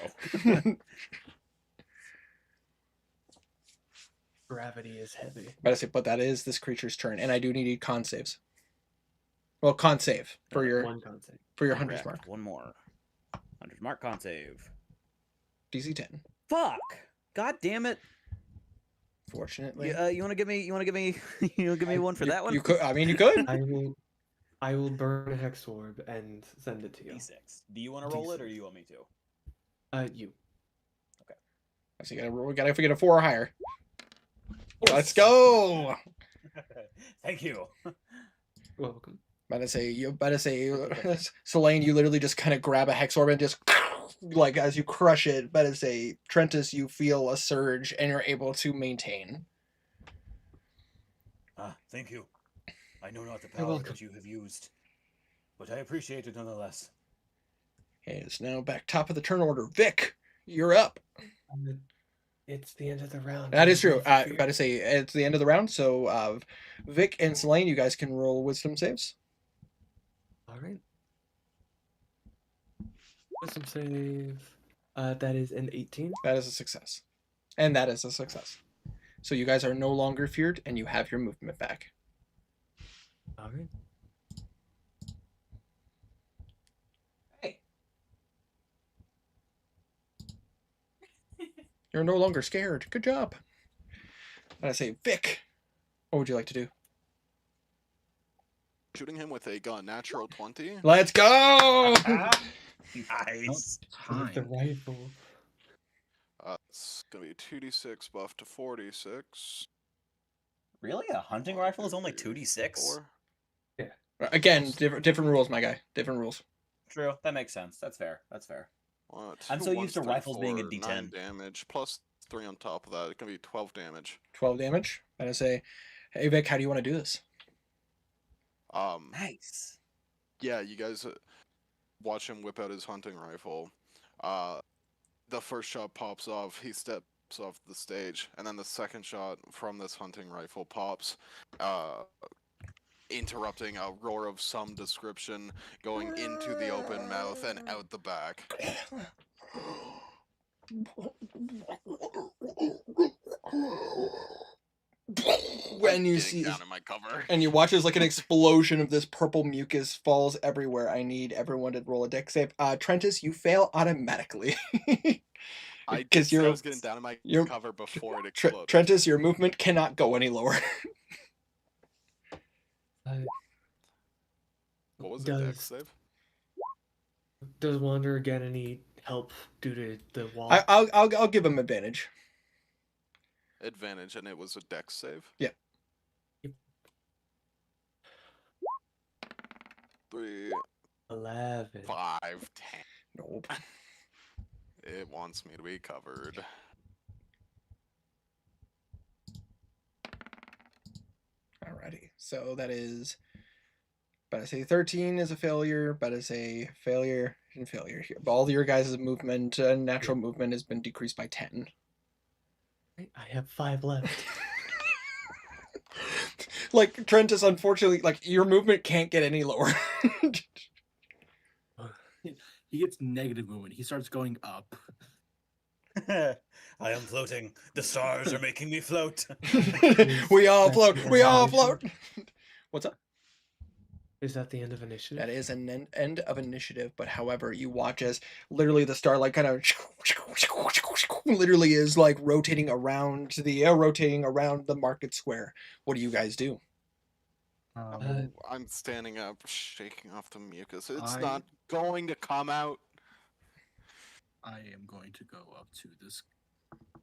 Gravity is heavy. But I say, but that is this creature's turn, and I do need con saves. Well, con save for your One concept. Hunter's Correct. Mark. One more. Hunter's Mark con save. DC 10. Fuck! God damn it! Fortunately, You want to give me? You want to give me? You want to give me one for that one? You could. I mean, you could. I will burn a Hex Orb and send it to you. D6. Do you want to roll it, or do you want me to? You. So we gotta get a 4 or higher. Let's go. Thank you. Welcome. Better say, Selene, you literally just kind of grab a hex orb and just like as you crush it. Better say, Trentus, you feel a surge and you're able to maintain. Thank you. I know not the You're power welcome. that you have used, but I appreciate it nonetheless. It's now back top of the turn order. Vic, you're up. It's the end of the round. That is true. Better say it's the end of the round. So, Vic and Selene, you guys can roll wisdom saves. All right. Wisdom save. That is an 18. That is a success, and that is a success. So you guys are no longer feared, and you have your movement back. All right. You're no longer scared. Good job. And I say, Vic, what would you like to do? Shooting him with a gun, natural 20. Let's go! Nice. With the Time. rifle. It's gonna be 2d6 buff to 46. Really? A hunting One, rifle is two, only three, 2d6? 4. Again, different rules, my guy. Different rules. True. That makes sense. That's fair. That's fair. I'm Two so used to ones, three, rifles being a four, D10. 9 damage, plus 3 on top of that. It's gonna be 12 damage. 12 damage. And I say, hey, Vic, how do you want to do this? Nice. Yeah, you guys watch him whip out his hunting rifle. The first shot pops off, he steps off the stage, and then the second shot from this hunting rifle pops, interrupting a roar of some description going into the open mouth and out the back. When you Getting see, down in my cover. and you watch as like an explosion of this purple mucus falls everywhere. I need everyone to roll a deck save. Trentus, you fail automatically. I did Because say I you're was getting down in my you're- cover before it exploded. Trentus, your movement cannot go any lower. What was the dex save? Does Wander get any help due to the wall? I'll give him advantage. Advantage, and it was a dex save? Yeah. 3, 11. 5, 10. Nope. It wants me to be covered. Alrighty. So that is, but I say 13 is a failure, but it's a failure and failure here. But all your guys' movement, natural movement has been decreased by 10. I have 5 left. Like, Trentus, unfortunately, like, your movement can't get any lower. He gets negative movement. He starts going up. I am floating. The stars are making me float. We all float. We all float. What's up? Is that the end of initiative? That is an end of initiative, but however, you watch as literally the starlight kind of literally is like rotating around the market square. What do you guys do? I'm standing up, shaking off the mucus. It's I- not going to come out. I am going to go up to this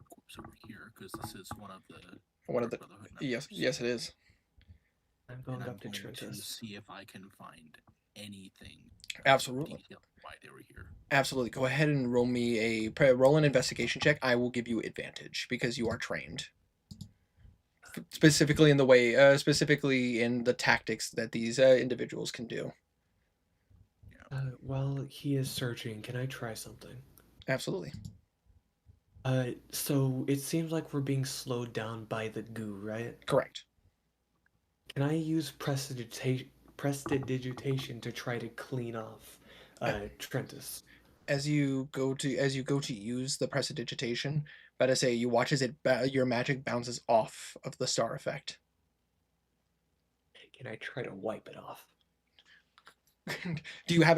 corpse over here because this is one of the Dark Brotherhood Yes, members. yes, it is. I'm And going I'm up to going to Trentus. see if I can find anything Absolutely. detailing why they were here. Absolutely. Go ahead and roll me roll an investigation check. I will give you advantage because you are trained. Specifically in the way, specifically in the tactics that these individuals can do. While he is searching, can I try something? Absolutely. So it seems like we're being slowed down by the goo, right? Correct. Can I use prestidigitation to try to clean off Trentus? As you go to use the prestidigitation, but I say you watch as your magic bounces off of the star effect. Can I try to wipe it off? Do you have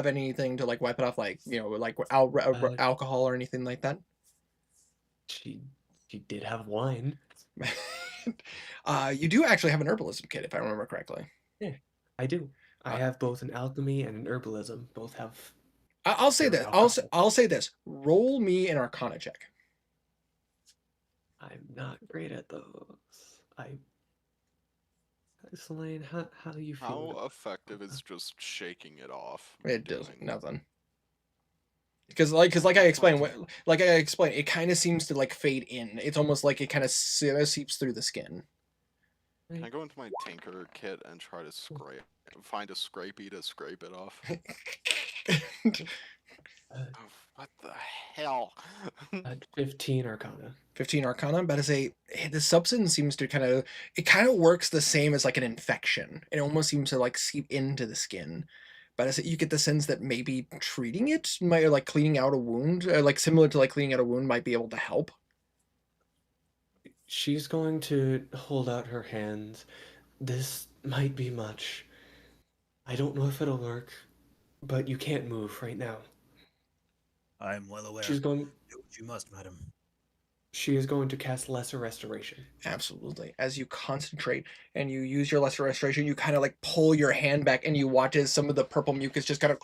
anything to like wipe it off, like like alcohol or anything like that? She did have wine. You do actually have an herbalism kit, if I remember correctly. Yeah, I do. I have both an alchemy and an herbalism. Both have. I'll say Pure that. alcohol. I'll say this. Roll me an Arcana check. I'm not great at those. Selene, how do you feel? How effective is just shaking it off? It does doing? nothing. Because like I explained, it kind of seems to like fade in. It's almost like it kind of seeps through the skin. Can I go into my tinker kit and try to find a scrapey to scrape it off? Oh, what the hell? 15 Arcana. 15 Arcana, but as the substance seems to kind of works the same as like an infection. It almost seems to like seep into the skin. But as you get the sense that maybe treating it might, like cleaning out a wound, like similar to like cleaning out a wound, might be able to help. She's going to hold out her hands. This might be much. I don't know if it'll work, but you can't move right now. I am well aware. She's going. Do what you must, madam. she is going to cast Lesser Restoration. Absolutely. As you concentrate and you use your lesser restoration, you kind of like pull your hand back and you watch as some of the purple mucus just kind of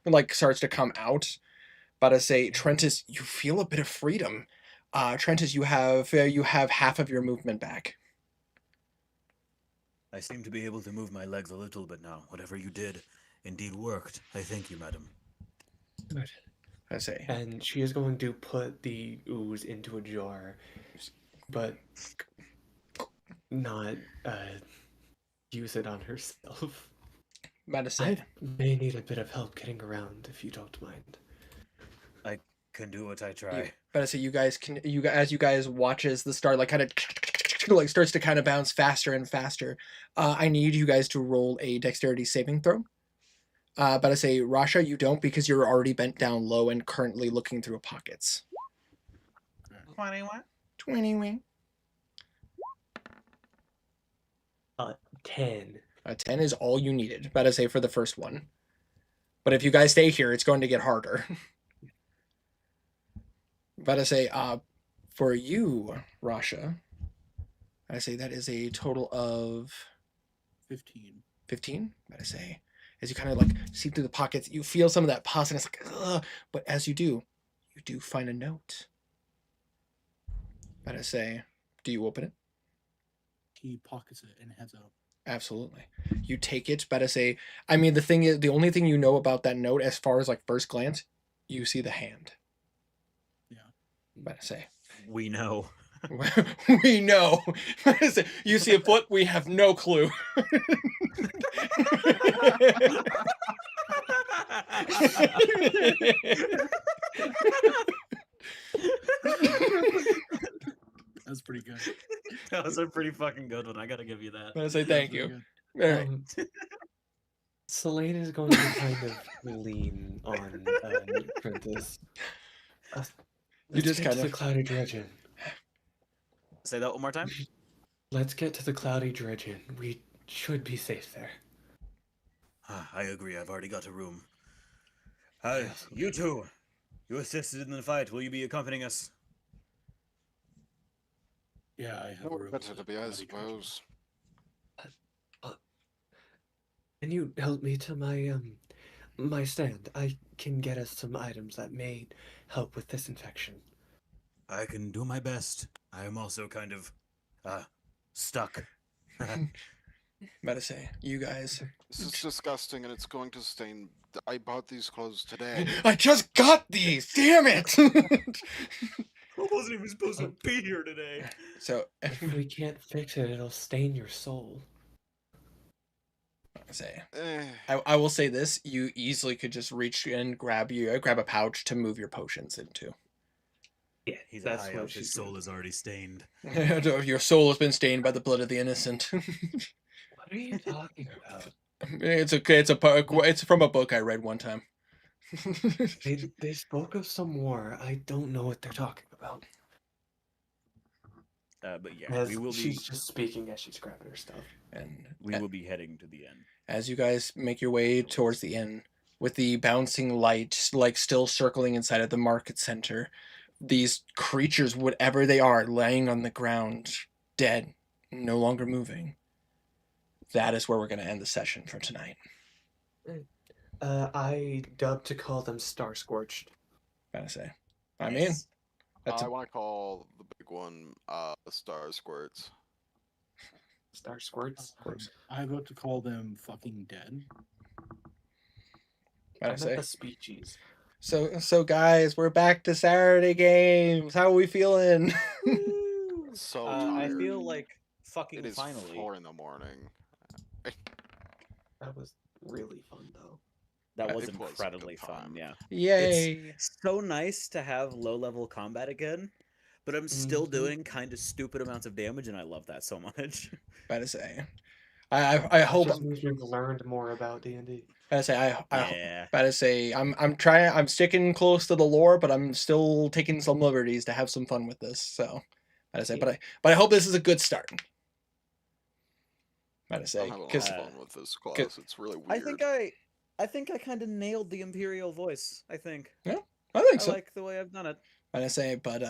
like starts to come out. But I say, Trentus, you feel a bit of freedom. Trentus, you have half of your movement back. I seem to be able to move my legs a little bit now. Whatever you did indeed worked. I thank you, madam. Good. I say, And she is going to put the ooze into a jar, but not use it on herself. about to say, I may need a bit of help getting around if you don't mind. I can do what I you, try. about to say, as you guys watch as the star like kind of like starts to kind of bounce faster and faster. I need you guys to roll a dexterity saving throw. But I say, Rasha, you don't because you're already bent down low and currently looking through pockets. 21. 21. 10. A 10 is all you needed, but I say for the first one. But if you guys stay here, it's going to get harder. But I say, for you, Rasha, I say that is a total of 15. 15. But I say, as you kind of like see through the pockets, you feel some of that pus, and it's like, ugh. But as you do find a note. But I say, do you open it? He pockets it and heads out. Absolutely. You take it, but I say, I mean, the thing is, the only thing you know about that note, as far as like first glance, you see the hand. Yeah. But I say, We know. we know. You see a foot, we have no clue. That's pretty good. That was a pretty fucking good one. I gotta give you that. I say thank That's you. pretty All right. Selene is going to kind of lean on Prentice. Let's just get kind to of- the cloudy dredge-in. Say that one more time. Let's get to the cloudy dredge-in. We should be safe there. I agree. I've already got a room. Yes. You two, you assisted in the fight. Will you be accompanying us? Yeah, I have a What room. better with to a be, I body treasure. suppose. Can you help me to my stand? I can get us some items that may help with this infection. I can do my best. I am also kind of, stuck. About to say, you guys. This is disgusting and it's going to stain. I bought these clothes today. I just got these. Damn it. I wasn't even supposed to be here today. So If we can't fix it, it'll stain your soul. I say, Eh, I will say this: you easily could just reach and grab a pouch to move your potions into. Yeah, He's that's a high what elf. she's His soul doing. is already stained. Your soul has been stained by the blood of the innocent. What are you talking about? It's okay. It's from a book I read one time. They spoke of some war. I don't know what they're talking about. But yeah, As we will be. she's just speaking as she's grabbing her stuff. And We will be heading to the end. as you guys make your way towards the inn, with the bouncing light like still circling inside of the market center, these creatures, whatever they are, laying on the ground, dead, no longer moving. That is where we're going to end the session for tonight. I dubbed to call them Star Scorched. Gotta say, I mean, that's I want to call the big one Star Squirts. Star Squirts? I got to call them fucking dead. I gotta meant say. the species. So guys, we're back to Saturday games. How are we feeling? So I tired. feel like fucking It is finally. 4 in the morning. That was really fun, though. That was It was a incredibly good fun. time. Yeah. Yay! It's so nice to have low level combat again, but I'm still Mhm. doing kind of stupid amounts of damage, and I love that so much. Gotta say, I hope. Just means we've learned more about D&D. Gotta say, Yeah. gotta say, I'm sticking close to the lore, but I'm still taking some liberties to have some fun with this. So, gotta say, but I hope this is a good start. Gotta I'm say, having a lot because of fun with this class. It's really weird. I think I kind of nailed the Imperial voice. I think I think I so. like the way I've done it. Gotta say, but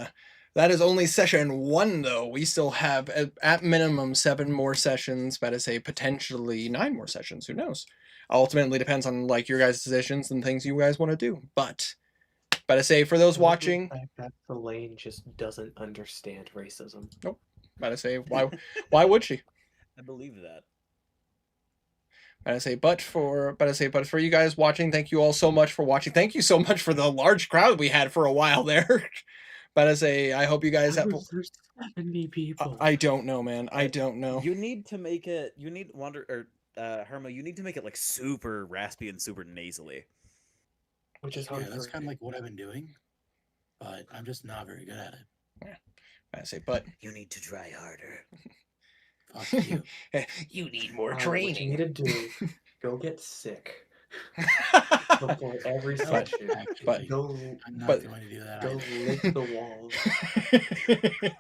That is only session 1, though. We still have, at minimum, 7 more sessions. About to say potentially 9 more sessions. Who knows? Ultimately depends on like your guys' decisions and things you guys want to do. But about to say for those I love the watching, fact that Elaine just doesn't understand racism. about to say why would she? I believe that. But for you guys watching, thank you all so much for watching. Thank you so much for the large crowd we had for a while there. I hope you guys Why have. was there 70 people? I don't know, man. I don't know. You need to make it. You need Herma. You need to make it like super raspy and super nasally. Which is hard. Yeah, that's kind of like what I've been doing, but I'm just not very good at it. But You need to try harder. Fuck you. you need more What you need training. to do, go get sick before every No, session. but- Go, I'm not but- going to do that. go either. lick the walls.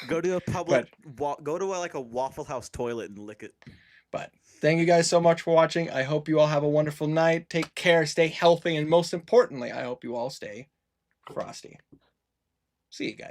Go to a public. Go to like a Waffle House toilet and lick it. But thank you guys so much for watching. I hope you all have a wonderful night. Take care, stay healthy, and most importantly, I hope you all stay frosty. See you guys.